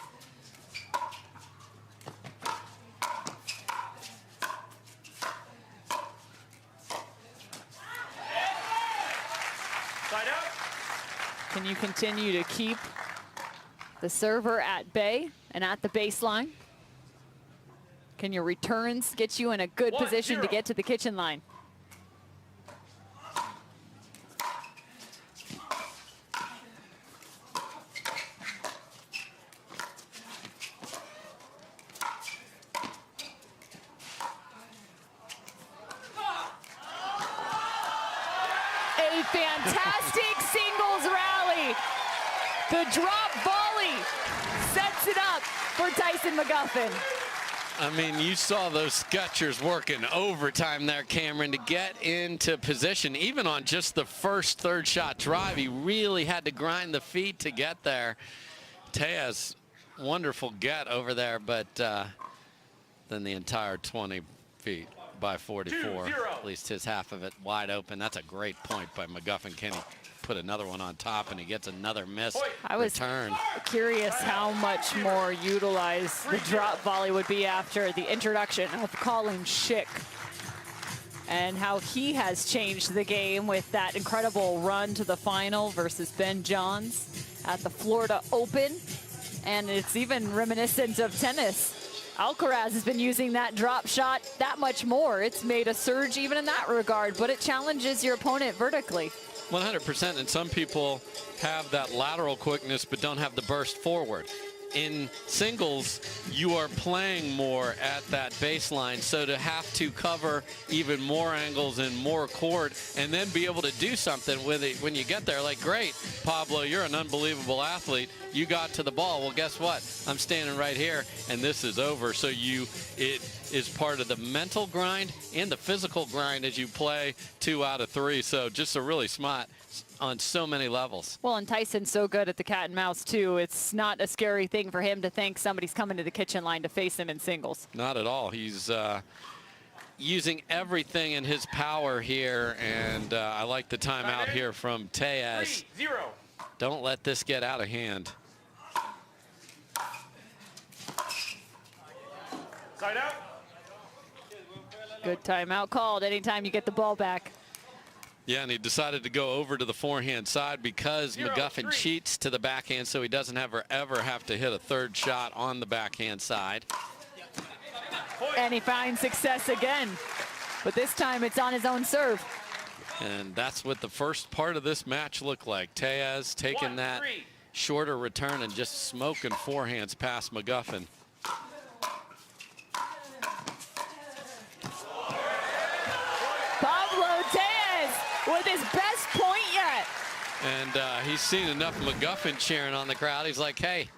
Side out.
Can you continue to keep the server at bay and at the baseline? Can your returns get you in a good position to get to the kitchen line? A fantastic singles rally. The drop volley sets it up for Tyson McGuffin.
I mean, you saw those Sketchers working overtime there, Cameron, to get into position. Even on just the first third shot drive, he really had to grind the feet to get there. Tellez, wonderful get over there, but then the entire 20 feet by 44, at least his half of it wide open. That's a great point by McGuffin. Can he put another one on top, and he gets another miss return?
Curious how much more utilized the drop volley would be after the introduction of Collin Schick, and how he has changed the game with that incredible run to the final versus Ben Johns at the Florida Open. And it's even reminiscent of tennis. Alcaraz has been using that drop shot that much more. It's made a surge even in that regard, but it challenges your opponent vertically.
100%, and some people have that lateral quickness but don't have the burst forward. In singles, you are playing more at that baseline, so to have to cover even more angles and more court and then be able to do something with it when you get there, like, great, Pablo, you're an unbelievable athlete. You got to the ball. Well, guess what? I'm standing right here, and this is over. So it is part of the mental grind and the physical grind as you play 2 out of 3. So just a really smart on so many levels.
Well, and Tyson's so good at the cat and mouse, too. It's not a scary thing for him to think somebody's coming to the kitchen line to face him in singles.
Not at all. He's using everything in his power here, and I like the timeout here from Tellez.
3-0.
Don't let this get out of hand.
Side out.
Good timeout called anytime you get the ball back.
Yeah, and he decided to go over to the forehand side because McGuffin cheats to the backhand, so he doesn't ever have to hit a third shot on the backhand side.
And he finds success again, but this time it's on his own serve.
And that's what the first part of this match looked like. Tellez taking that shorter return and just smoking forehands past McGuffin.
Pablo Tellez with his best point yet.
And he's seen enough McGuffin cheering on the crowd. He's like, hey,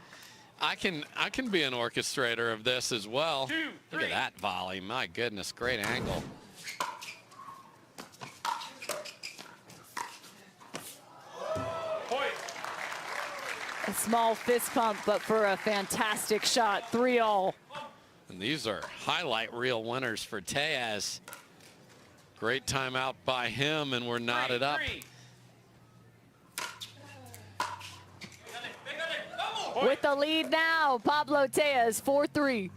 I can be an orchestrator of this as well. Look at that volley. My goodness, great angle.
A small fist pump, but for a fantastic shot. 3-all.
And these are highlight reel winners for Tellez. Great timeout by him, and we're knotted up.
With the lead now, Pablo Tellez, 4-3.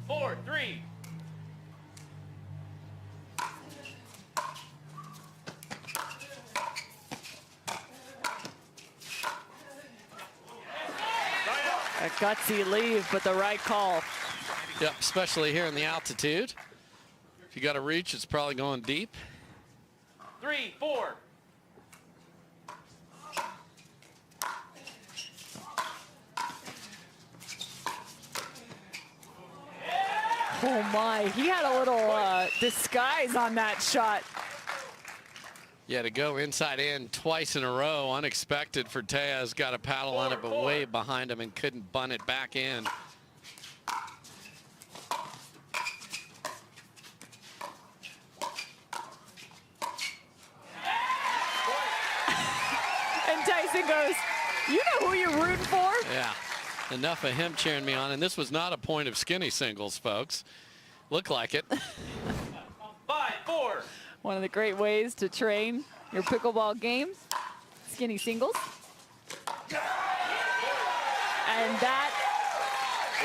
4-3.
A gutsy leave, but the right call.
Yep, especially here in the altitude. If you got to reach, it's probably going deep.
3, 4.
Oh my, he had a little disguise on that shot.
Yeah, to go inside in twice in a row, unexpected for Tellez. Got a paddle on it, but way behind him and couldn't bunt it back in.
And Tyson goes, you know who you're rooting for?
Yeah, enough of him cheering me on. And this was not a point of skinny singles, folks. Looked like it.
5, 4.
One of the great ways to train your pickleball games, skinny singles. And that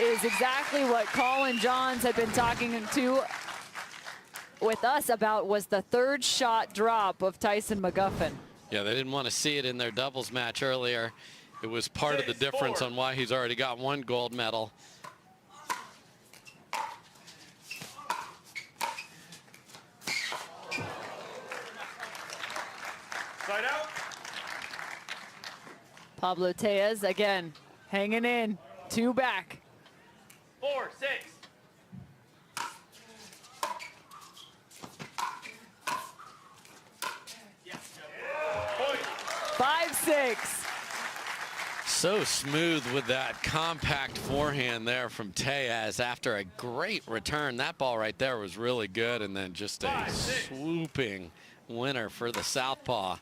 is exactly what Collin Johns had been talking to with us about, was the third shot drop of Tyson McGuffin.
Yeah, they didn't want to see it in their doubles match earlier. It was part of the difference on why he's already got one gold medal.
Side out.
Pablo Tellez again, hanging in, 2 back.
4, 6.
5-6.
So smooth with that compact forehand there from Tellez after a great return. That ball right there was really good, and then just a swooping winner for the southpaw.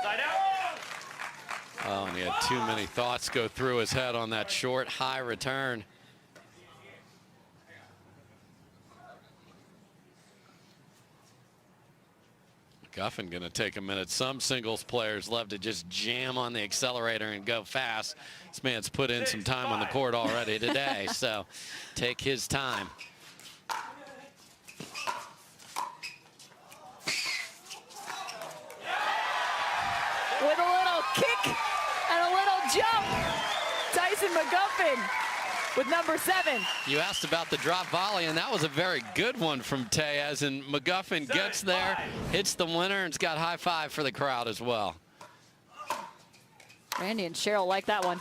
Side out.
Oh, and he had too many thoughts go through his head on that short, high return. McGuffin going to take a minute. Some singles players love to just jam on the accelerator and go fast. This man's put in some time on the court already today, so take his time.
With a little kick and a little jump, Tyson McGuffin with number 7.
You asked about the drop volley, and that was a very good one from Tellez, and McGuffin gets there, hits the winner, and it's got high five for the crowd as well.
Randy and Cheryl like that one.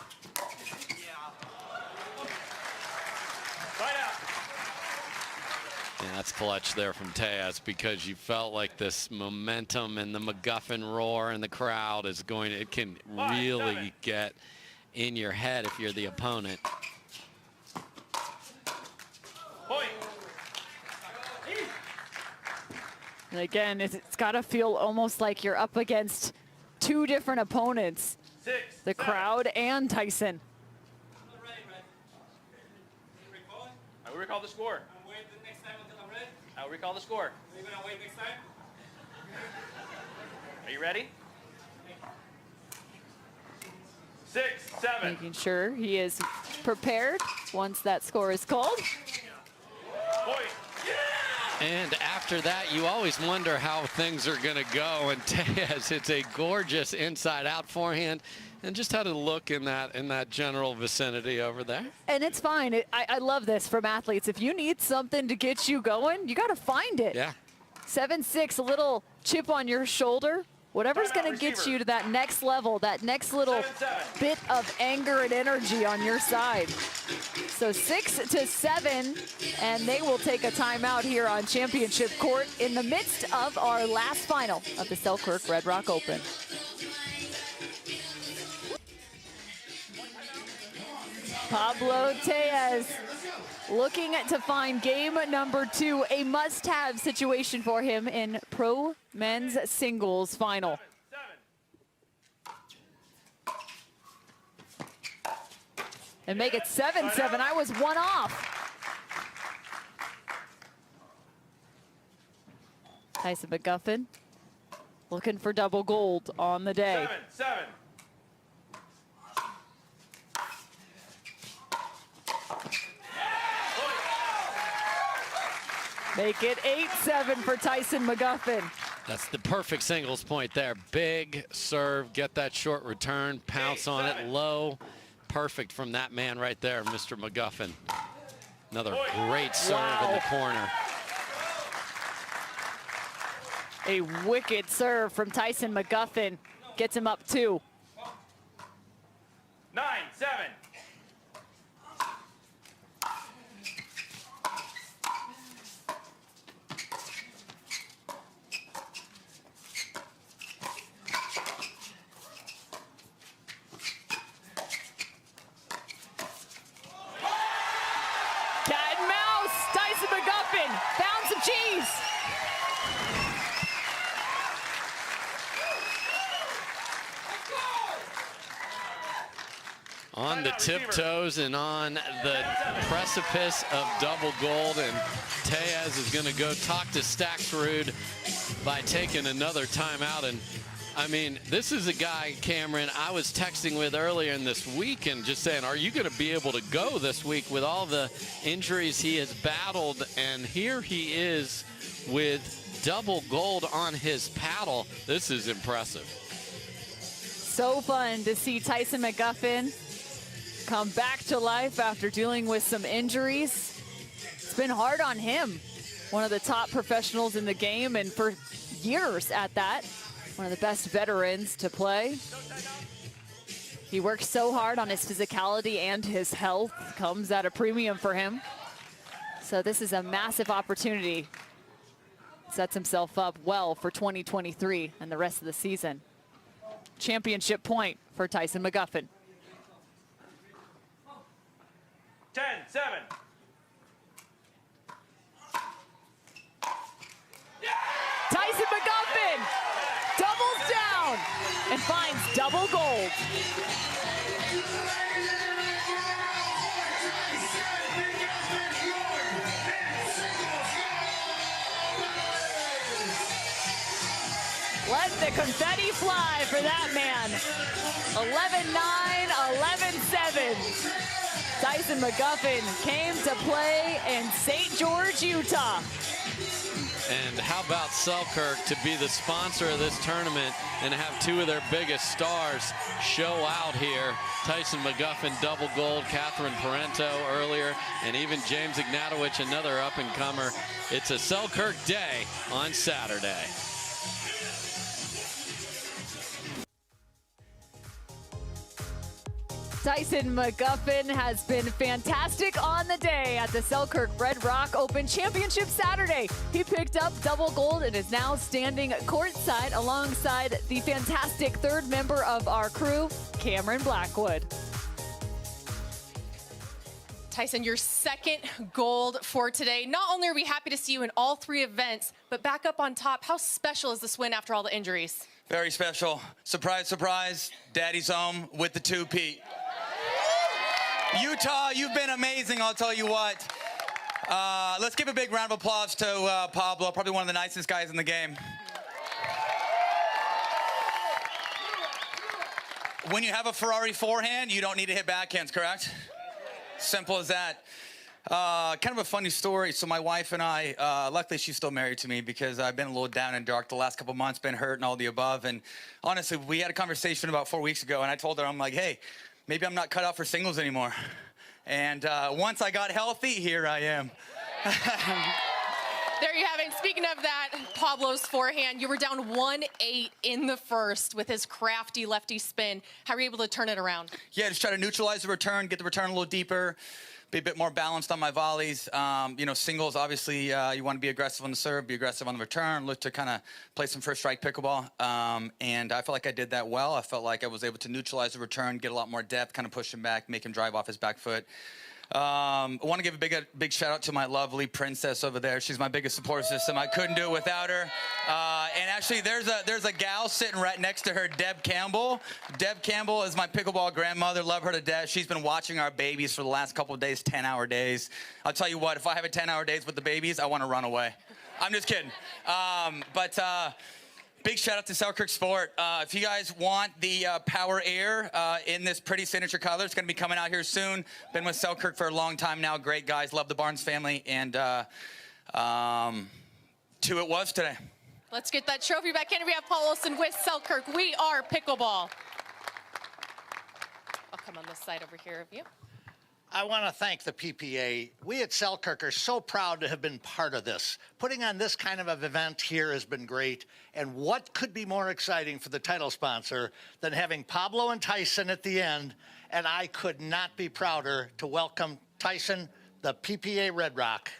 Yeah, that's clutch there from Tellez, because you felt like this momentum and the McGuffin roar in the crowd is going to, it can really get in your head if you're the opponent.
And again, it's got to feel almost like you're up against 2 different opponents.
6,
the crowd and Tyson.
I will recall the score. I will recall the score. Are you going to wait next time? Are you ready? 6, 7.
Making sure he is prepared once that score is called.
And after that, you always wonder how things are going to go. And Tellez hits a gorgeous inside-out forehand, and just had a look in that general vicinity over there.
And it's fine. I love this from athletes. If you need something to get you going, you got to find it.
Yeah.
7-6, a little chip on your shoulder. Whatever's going to get you to that next level, that next little bit of anger and energy on your side. So 6-7, and they will take a timeout here on championship court in the midst of our last final of the Selkirk Red Rock Open. Pablo Tellez looking to find game number 2, a must-have situation for him in pro men's singles final. And make it 7-7. I was 1 off. Tyson McGuffin looking for double gold on the day.
7.
Make it 8-7 for Tyson McGuffin.
That's the perfect singles point there. Big serve, get that short return, pounce on it low. Perfect from that man right there, Mr. McGuffin. Another great serve in the corner.
A wicked serve from Tyson McGuffin. Gets him up 2.
9-7.
Cat and mouse. Tyson McGuffin found some cheese.
On the tiptoes and on the precipice of double gold, and Tellez is going to go talk to Stackford by taking another timeout. And I mean, this is a guy, Cameron, I was texting with earlier in this week and just saying, are you going to be able to go this week with all the injuries he has battled? And here he is with double gold on his paddle. This is impressive.
So fun to see Tyson McGuffin come back to life after dealing with some injuries. It's been hard on him. One of the top professionals in the game, and for years at that. One of the best veterans to play. He works so hard on his physicality, and his health comes at a premium for him. So this is a massive opportunity. Sets himself up well for 2023 and the rest of the season. Championship point for Tyson McGuffin.
10-7.
Tyson McGuffin doubles down and finds double gold. Let the confetti fly for that man. 11-9, 11-7. Tyson McGuffin came to play in St. George, Utah.
And how about Selkirk to be the sponsor of this tournament and have two of their biggest stars show out here. Tyson McGuffin, double gold, Parenteau earlier, and even James Ignatowich, another up-and-comer. It's a Selkirk day on Saturday.
Tyson McGuffin has been fantastic on the day at the Selkirk Red Rock Open Championship Saturday. He picked up double gold and is now standing courtside alongside the fantastic third member of our crew, Cameron Blackwood.
Tyson, your second gold for today. Not only are we happy to see you in all three events, but back up on top, how special is this win after all the injuries?
Very special. Surprise, surprise. Daddy's home with the two-peat. Utah, you've been amazing, I'll tell you what. Let's give a big round of applause to Pablo, probably one of the nicest guys in the game. When you have a Ferrari forehand, you don't need to hit backhands, correct? Simple as that. Kind of a funny story. So my wife and I, luckily she's still married to me because I've been a little down and dark the last couple months, been hurt and all the above. And honestly, we had a conversation about 4 weeks ago, and I told her, I'm like, hey, maybe I'm not cut out for singles anymore. And once I got healthy, here I am.
There you have it. Speaking of that, Pablo's forehand, you were down 1-8 in the first with his crafty lefty spin. How were you able to turn it around?
Yeah, just try to neutralize the return, get the return a little deeper, be a bit more balanced on my volleys. You know, singles, obviously, you want to be aggressive on the serve, be aggressive on the return, look to kind of play some first strike pickleball. And I felt like I did that well. I felt like I was able to neutralize the return, get a lot more depth, kind of push him back, make him drive off his back foot. I want to give a big shout out to my lovely princess over there. She's my biggest support system. I couldn't do it without her. And actually, there's a gal sitting right next to her, Deb Campbell. Deb Campbell is my pickleball grandmother. Love her to death. She's been watching our babies for the last couple of days, 10-hour days. I'll tell you what, if I have a 10-hour days with the babies, I want to run away. I'm just kidding. Big shout out to Selkirk Sport. If you guys want the Power Air in this pretty signature color, it's going to be coming out here soon. Been with Selkirk for a long time now. Great guys. Love the Barnes family. And 2 it was today.
Let's get that trophy back in. We have Pablo with Selkirk. We are pickleball. I'll come on this side over here of you.
I want to thank the PPA. We at Selkirk are so proud to have been part of this. Putting on this kind of an event here has been great. And what could be more exciting for the title sponsor than having Pablo and Tyson at the end? And I could not be prouder to welcome Tyson, the PPA Red Rock.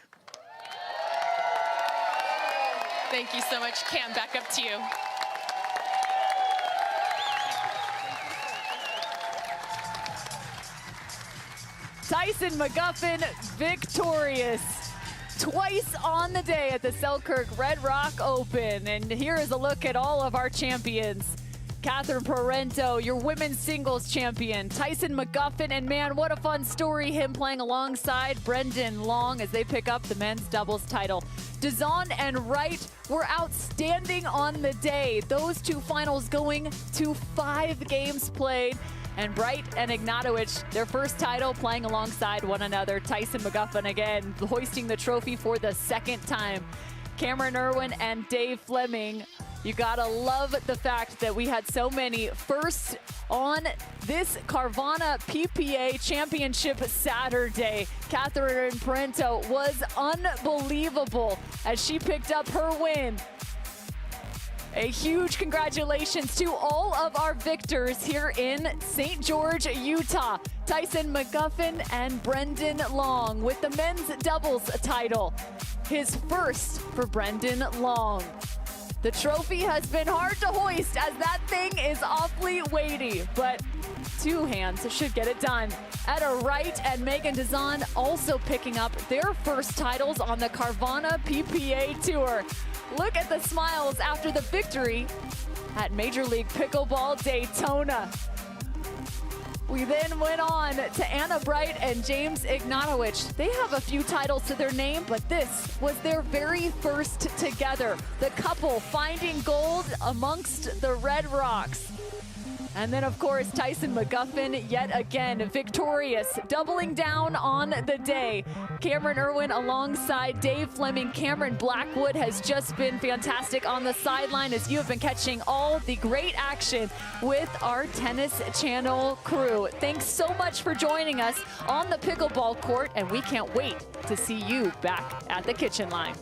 Thank you so much, Cam. Back up to you.
Tyson McGuffin victorious twice on the day at the Selkirk Red Rock Open. And here is a look at all of our champions. Parenteau, your women's singles champion. Tyson McGuffin, and man, what a fun story, him playing alongside Brendon Long as they pick up the men's doubles title. Dizon and Wright were outstanding on the day. Those two finals going to 5 games played. And Wright and Ignatowich, their first title, playing alongside one another. Tyson McGuffin again, hoisting the trophy for the second time. Cameron Irwin and Dave Fleming, you gotta love the fact that we had so many firsts on this Carvana PPA Championship Saturday. Parenteau was unbelievable as she picked up her win. A huge congratulations to all of our victors here in St. George, Utah. Tyson McGuffin and Brendon Long with the men's doubles title. His first for Brendon Long. The trophy has been hard to hoist as that thing is awfully weighty, but 2 hands should get it done. Etta, Wright, and Meghan Dizon also picking up their first titles on the Carvana PPA Tour. Look at the smiles after the victory at Major League Pickleball Daytona. We then went on to Anna Bright and James Ignatowich. They have a few titles to their name, but this was their very first together. The couple finding gold amongst the Red Rocks. And then, of course, Tyson McGuffin, yet again victorious, doubling down on the day. Cameron Irwin alongside Dave Fleming. Cameron Blackwood has just been fantastic on the sideline as you have been catching all the great action with our Tennis Channel crew. Thanks so much for joining us on the pickleball court, and we can't wait to see you back at the kitchen line.